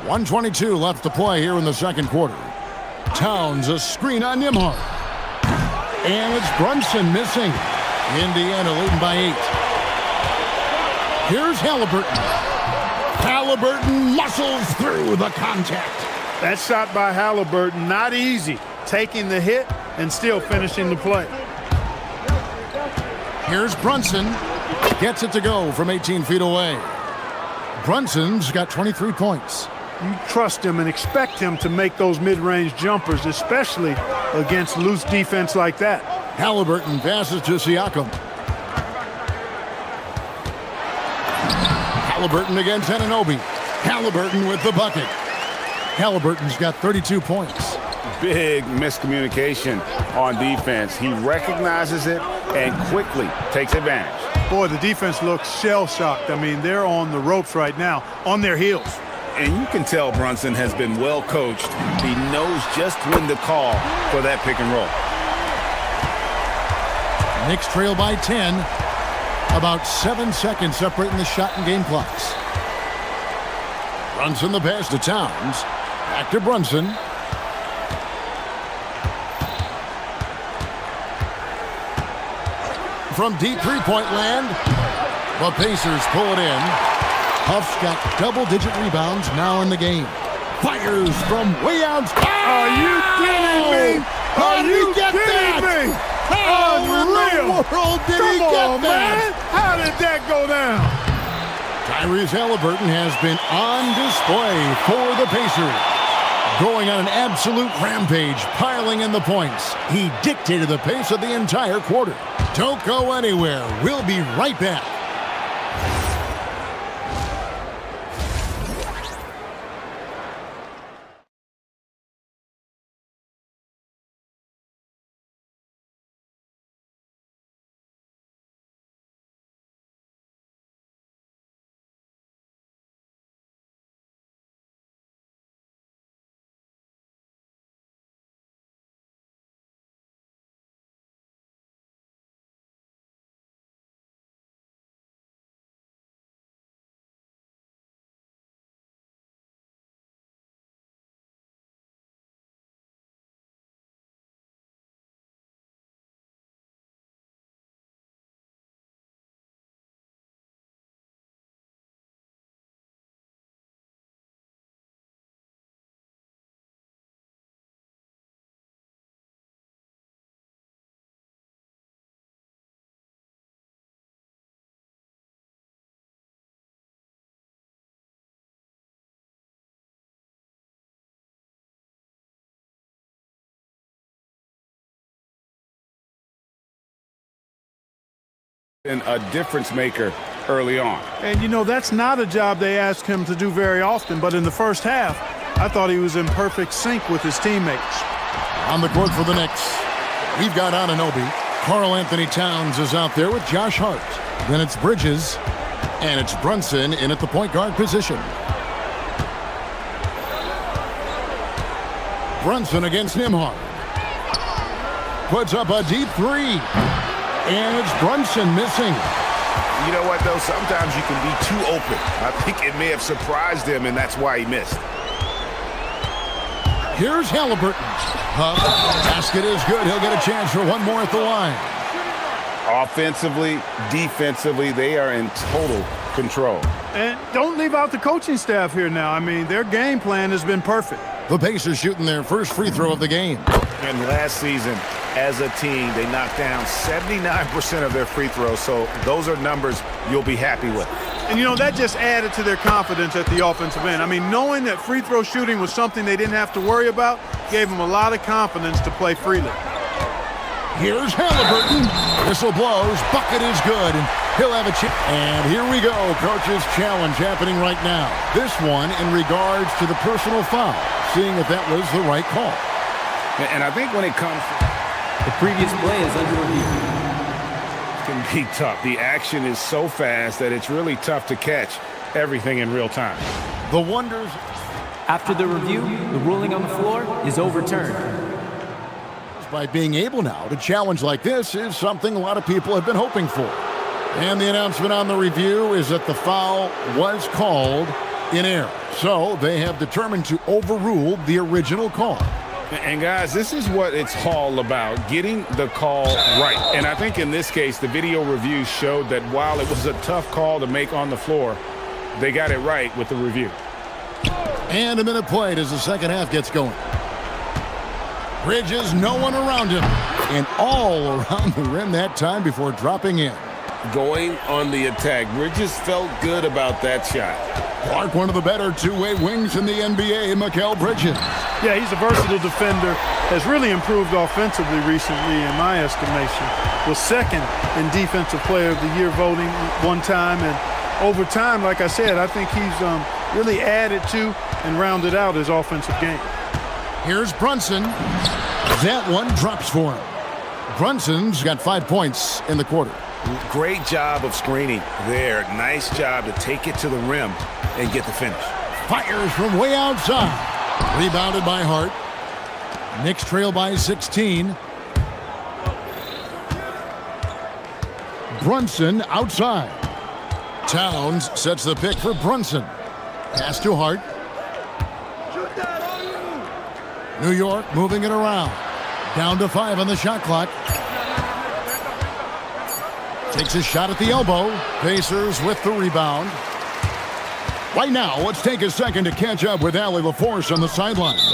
1:22 left to play here in the second quarter. Towns a screen on Nembhard. And it's Brunson missing. Indiana leading by 8. Here's Halliburton. Halliburton muscles through the contact.
That shot by Halliburton, not easy. Taking the hit and still finishing the play.
Here's Brunson. Gets it to go from 18 feet away. Brunson's got 23 points.
You trust him and expect him to make those mid-range jumpers, especially against loose defense like that.
Halliburton passes to Siakam. Halliburton against Anunoby. Halliburton with the bucket. Halliburton's got 32 points.
Big miscommunication on defense. He recognizes it and quickly takes advantage.
Boy, the defense looks shell-shocked. I mean, they're on the ropes right now, on their heels.
And you can tell Brunson has been well coached. He knows just when to call for that pick and roll.
Knicks trail by 10. About 7 seconds separating the shot and game clocks. Brunson the pass to Towns. Back to Brunson. From deep three-point land, the Pacers pull it in. Huff's got double-digit rebounds now in the game. Fires from way outside.
Are you kidding me?
How did he get that? How in the world did he get that?
Man. How did that go down?
Tyrese Halliburton has been on display for the Pacers. Going on an absolute rampage, piling in the points. He dictated the pace of the entire quarter. Don't go anywhere. We'll be right back.
And a difference maker early on.
And, you know, that's not a job they ask him to do very often, but in the first half, I thought he was in perfect sync with his teammates.
On the court for the Knicks, we've got Anunoby. Karl Anthony Towns is out there with Josh Hart. Then it's Bridges, and it's Brunson in at the point guard position. Brunson against Nembhard. Puts up a deep three. And it's Brunson missing.
You know what, though? Sometimes you can be too open. I think it may have surprised him, and that's why he missed.
Here's Halliburton. Basket is good. He'll get a chance for one more at the line.
Offensively, defensively, they are in total control.
And don't leave out the coaching staff here now. I mean, their game plan has been perfect.
The Pacers shooting their first free throw of the game.
And last season, as a team, they knocked down 79% of their free throws, so those are numbers you'll be happy with.
And, you know, that just added to their confidence at the offensive end. I mean, knowing that free throw shooting was something they didn't have to worry about gave them a lot of confidence to play freely.
Here's Halliburton. Whistle blows. Bucket is good. And He'll have a chance. And here we go. Coach's challenge happening right now. This one in regards to the personal foul. Seeing if that was the right call.
And I think when it comes to
The previous play is under review.
it can be tough. The action is so fast that it's really tough to catch everything in real time.
The wonders.
After the review, the ruling on the floor is overturned.
By being able now to challenge like this is something a lot of people have been hoping for. And the announcement on the review is that the foul was called in error. So they have determined to overrule the original call.
And guys, this is what it's all about, getting the call right. And I think in this case, the video review showed that while it was a tough call to make on the floor, they got it right with the review.
And a minute played as the second half gets going. Bridges, no one around him. And all around the rim that time before dropping in.
Going on the attack. Bridges felt good about that shot.
Clark, one of the better two-way wings in the NBA, Mikal Bridges.
Yeah, he's a versatile defender. Has really improved offensively recently, in my estimation. Was second in Defensive Player of the Year voting one time. And over time, like I said, I think he's really added to and rounded out his offensive game.
Here's Brunson. That one drops for him. Brunson's got 5 points in the quarter.
Great job of screening there. Nice job to take it to the rim and get the finish.
Fires from way outside. Rebounded by Hart. Knicks trail by 16. Brunson outside. Towns sets the pick for Brunson. Pass to Hart. New York moving it around. Down to 5 on the shot clock. Takes a shot at the elbow. Pacers with the rebound. Right now, let's take a second to catch up with Allie LaForce on the sidelines.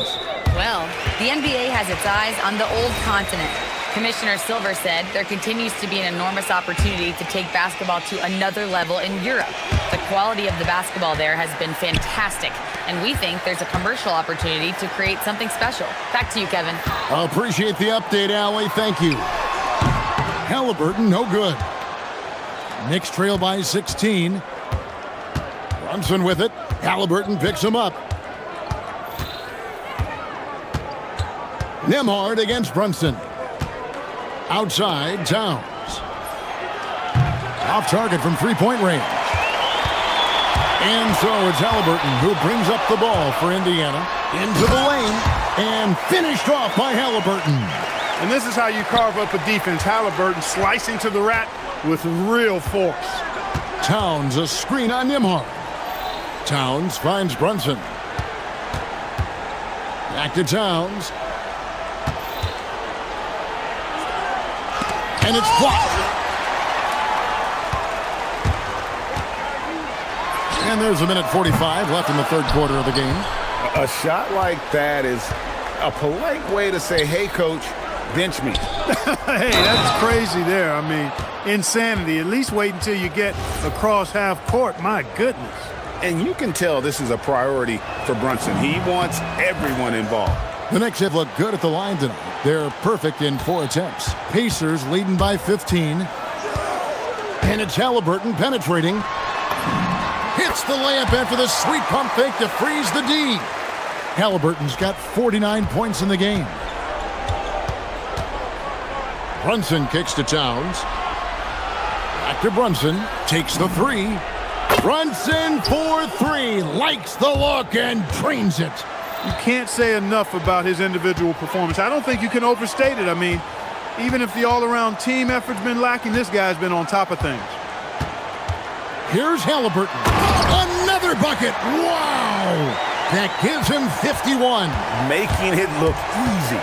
Well, the NBA has its eyes on the old continent. Commissioner Silver said there continues to be an enormous opportunity to take basketball to another level in Europe. The quality of the basketball there has been fantastic, and we think there's a commercial opportunity to create something special. Back to you, Kevin.
I appreciate the update, Allie. Thank you. Halliburton, no good. Knicks trail by 16. Brunson with it. Halliburton picks him up. Nembhard against Brunson. Outside, Towns. Off target from three-point range. And so it's Halliburton who brings up the ball for Indiana. Into the lane. And finished off by Halliburton.
And this is how you carve up a defense. Halliburton slicing to the rack with real force.
Towns, a screen on Nembhard. Towns finds Brunson. Back to Towns. And it's blocked. And there's a minute 45 left in the third quarter of the game.
A shot like that is a polite way to say, hey, coach, bench me.
Hey, that's crazy there. I mean, insanity. At least wait until you get across half court. My goodness.
And you can tell this is a priority for Brunson. He wants everyone involved.
The Knicks have looked good at the line tonight. They're perfect in 4 attempts. Pacers leading by 15. And it's Halliburton penetrating. Hits the layup after the sweet pump fake to freeze the D. Halliburton's got 49 points in the game. Brunson kicks to Towns. Back to Brunson. Takes the three. Brunson for 3. Likes the look and drains it.
You can't say enough about his individual performance. I don't think you can overstate it. I mean, even if the all-around team effort's been lacking, this guy's been on top of things.
Here's Halliburton. Another bucket. Wow. That gives him 51.
Making it look easy.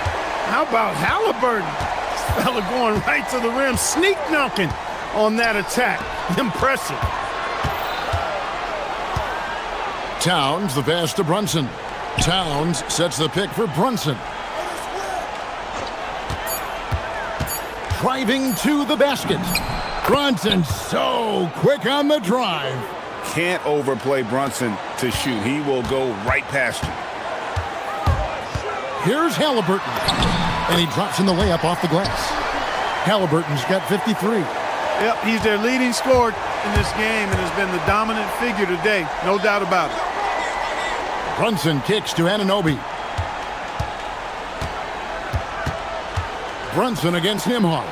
How about Halliburton? This fella going right to the rim, sneak dunking on that attack. Impressive.
Towns, the pass to Brunson. Towns sets the pick for Brunson. Driving to the basket. Brunson so quick on the drive.
Can't overplay Brunson to shoot. He will go right past you.
Here's Halliburton. And he drops in the layup off the glass. Halliburton's got 53.
Yep, he's their leading scorer in this game and has been the dominant figure today, no doubt about it.
Brunson kicks to Anunoby. Brunson against Nembhard.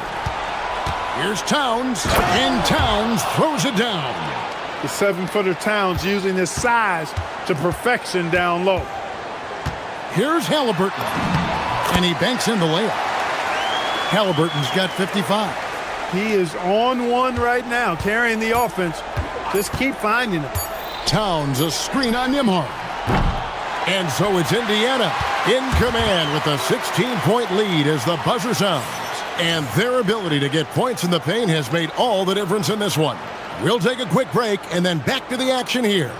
Here's Towns, and Towns throws it down.
The 7-footer Towns using his size to perfection down low.
Here's Halliburton, and he banks in the layup. Halliburton's got 55.
He is on one right now, carrying the offense. Just keep finding him.
Towns a screen on Nembhard. And so it's Indiana in command with a 16-point lead as the buzzer sounds. And their ability to get points in the paint has made all the difference in this one. We'll take a quick break and then back to the action here.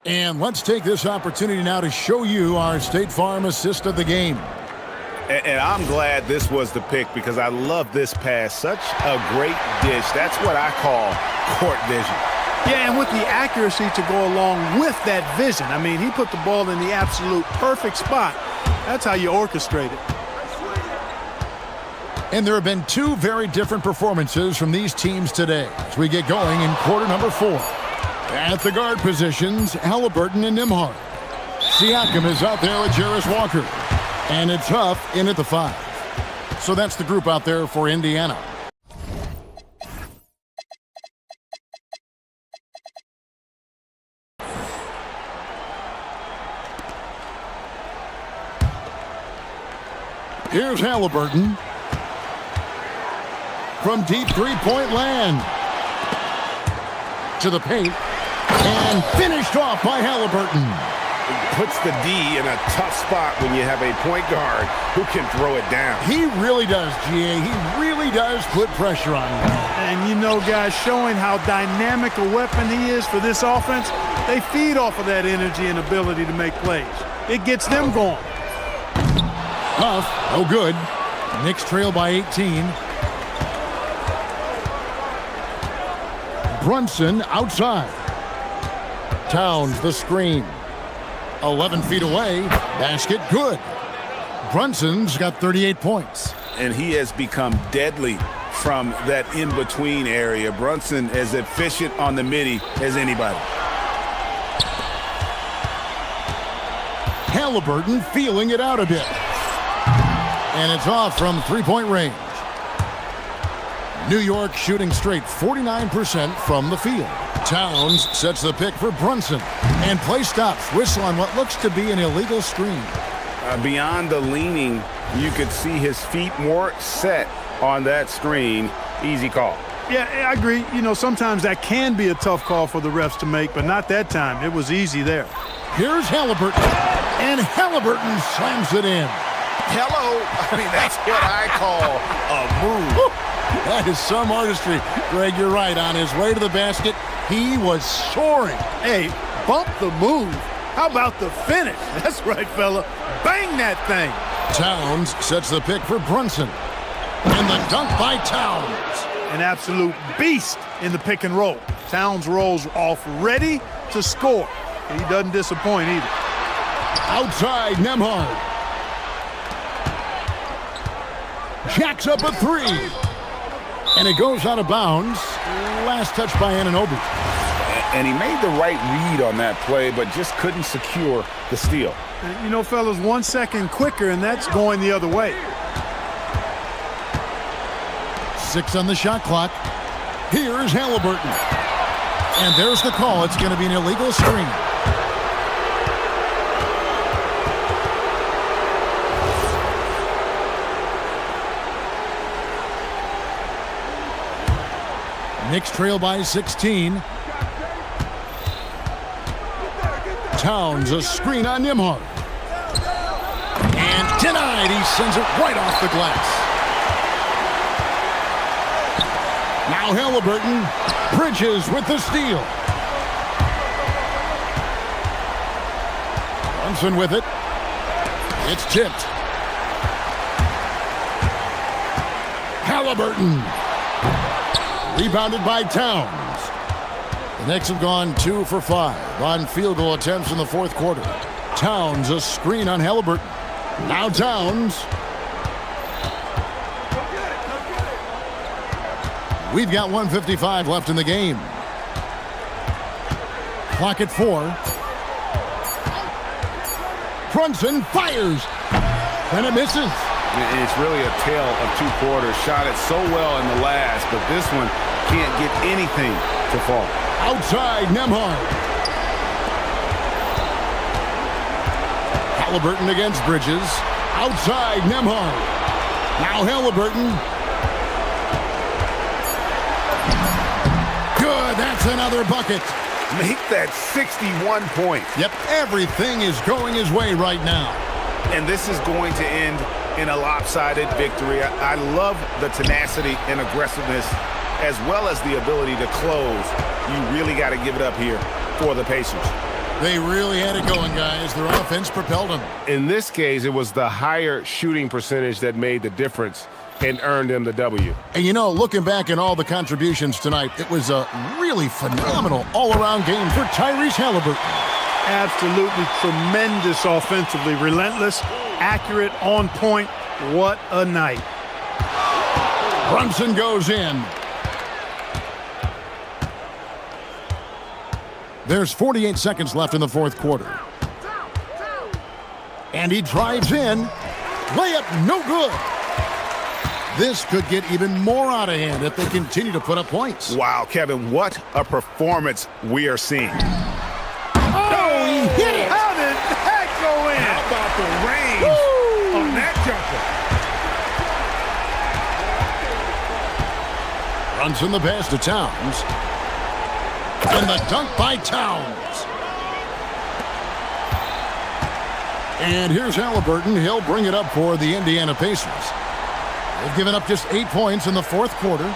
And let's take this opportunity now to show you our State Farm assist of the game.
And I'm glad this was the pick because I love this pass. Such a great dish. That's what I call court vision.
Yeah, and with the accuracy to go along with that vision. I mean, he put the ball in the absolute perfect spot. That's how you orchestrate it.
And there have been two very different performances from these teams today as we get going in quarter number 4. At the guard positions, Halliburton and Nembhard. Siakam is out there with Jarris Walker. And it's Huff in at the 5. So that's the group out there for Indiana. Here's Halliburton. From deep three-point land. To the paint. And finished off by Halliburton.
It puts the D in a tough spot when you have a point guard who can throw it down.
He really does, GA. He really does put pressure on him.
And you know, guys, showing how dynamic a weapon he is for this offense, they feed off of that energy and ability to make plays. It gets them going.
Huff, no good. Knicks trail by 18. Brunson outside. Towns the screen. 11 feet away. Basket good. Brunson's got 38 points.
And he has become deadly from that in-between area. Brunson as efficient on the midi as anybody.
Halliburton feeling it out a bit. And it's off from three-point range. New York shooting straight 49% from the field. Towns sets the pick for Brunson. And play stops. Whistle on what looks to be an illegal screen.
Beyond the leaning, you could see his feet more set on that screen. Easy call.
Yeah, I agree. You know, sometimes that can be a tough call for the refs to make, but not that time. It was easy there.
Here's Halliburton. And Halliburton slams it in.
Hello. I mean, that's what I call a move.
That is some artistry. Greg, you're right. On his way to the basket, he was soaring.
Hey, bump the move. How about the finish? That's right, fella. Bang that thing.
Towns sets the pick for Brunson. And the dunk by Towns.
An absolute beast in the pick and roll. Towns rolls off ready to score. He doesn't disappoint either.
Outside, Nembhard. Jacks up a 3. And it goes out of bounds. Last touch by Anunoby.
And he made the right read on that play, but just couldn't secure the steal.
And you know, fellas, 1 second quicker, and that's going the other way.
6 on the shot clock. Here's Halliburton. And there's the call. It's going to be an illegal screen. Knicks trail by 16. Towns a screen on Nembhard. And denied. He sends it right off the glass. Now Halliburton. Bridges with the steal. Brunson with it. It's tipped. Halliburton. Rebounded by Towns. The Knicks have gone 2 for 5 on field goal attempts in the fourth quarter. Towns a screen on Halliburton. Now Towns. We've got 1:55 left in the game. Clock at 4. Brunson fires, and it misses.
It's really a tale of two quarters. Shot it so well in the last, but this one can't get anything to fall.
Outside, Nembhard. Halliburton against Bridges. Outside, Nembhard. Now Halliburton. Good, that's another bucket.
Make that 61 points.
Yep, everything is going his way right now.
And this is going to end in a lopsided victory. I love the tenacity and aggressiveness as well as the ability to close. You really got to give it up here for the Pacers.
They really had it going, guys. Their offense propelled them.
In this case, it was the higher shooting percentage that made the difference and earned them the W.
And you know, looking back at all the contributions tonight, it was a really phenomenal all-around game for Tyrese Halliburton.
Absolutely tremendous offensively. Relentless, accurate, on point. What a night.
Brunson goes in. There's 48 seconds left in the fourth quarter. And he drives in. Layup no good. This could get even more out of hand if they continue to put up points.
Wow, Kevin, what a performance we are seeing.
Oh, he hit it!
How did that go in?
How about the range on that jumper?
Runs in the pass to Towns. And the dunk by Towns. And here's Halliburton. He'll bring it up for the Indiana Pacers. They've given up just 8 points in the fourth quarter.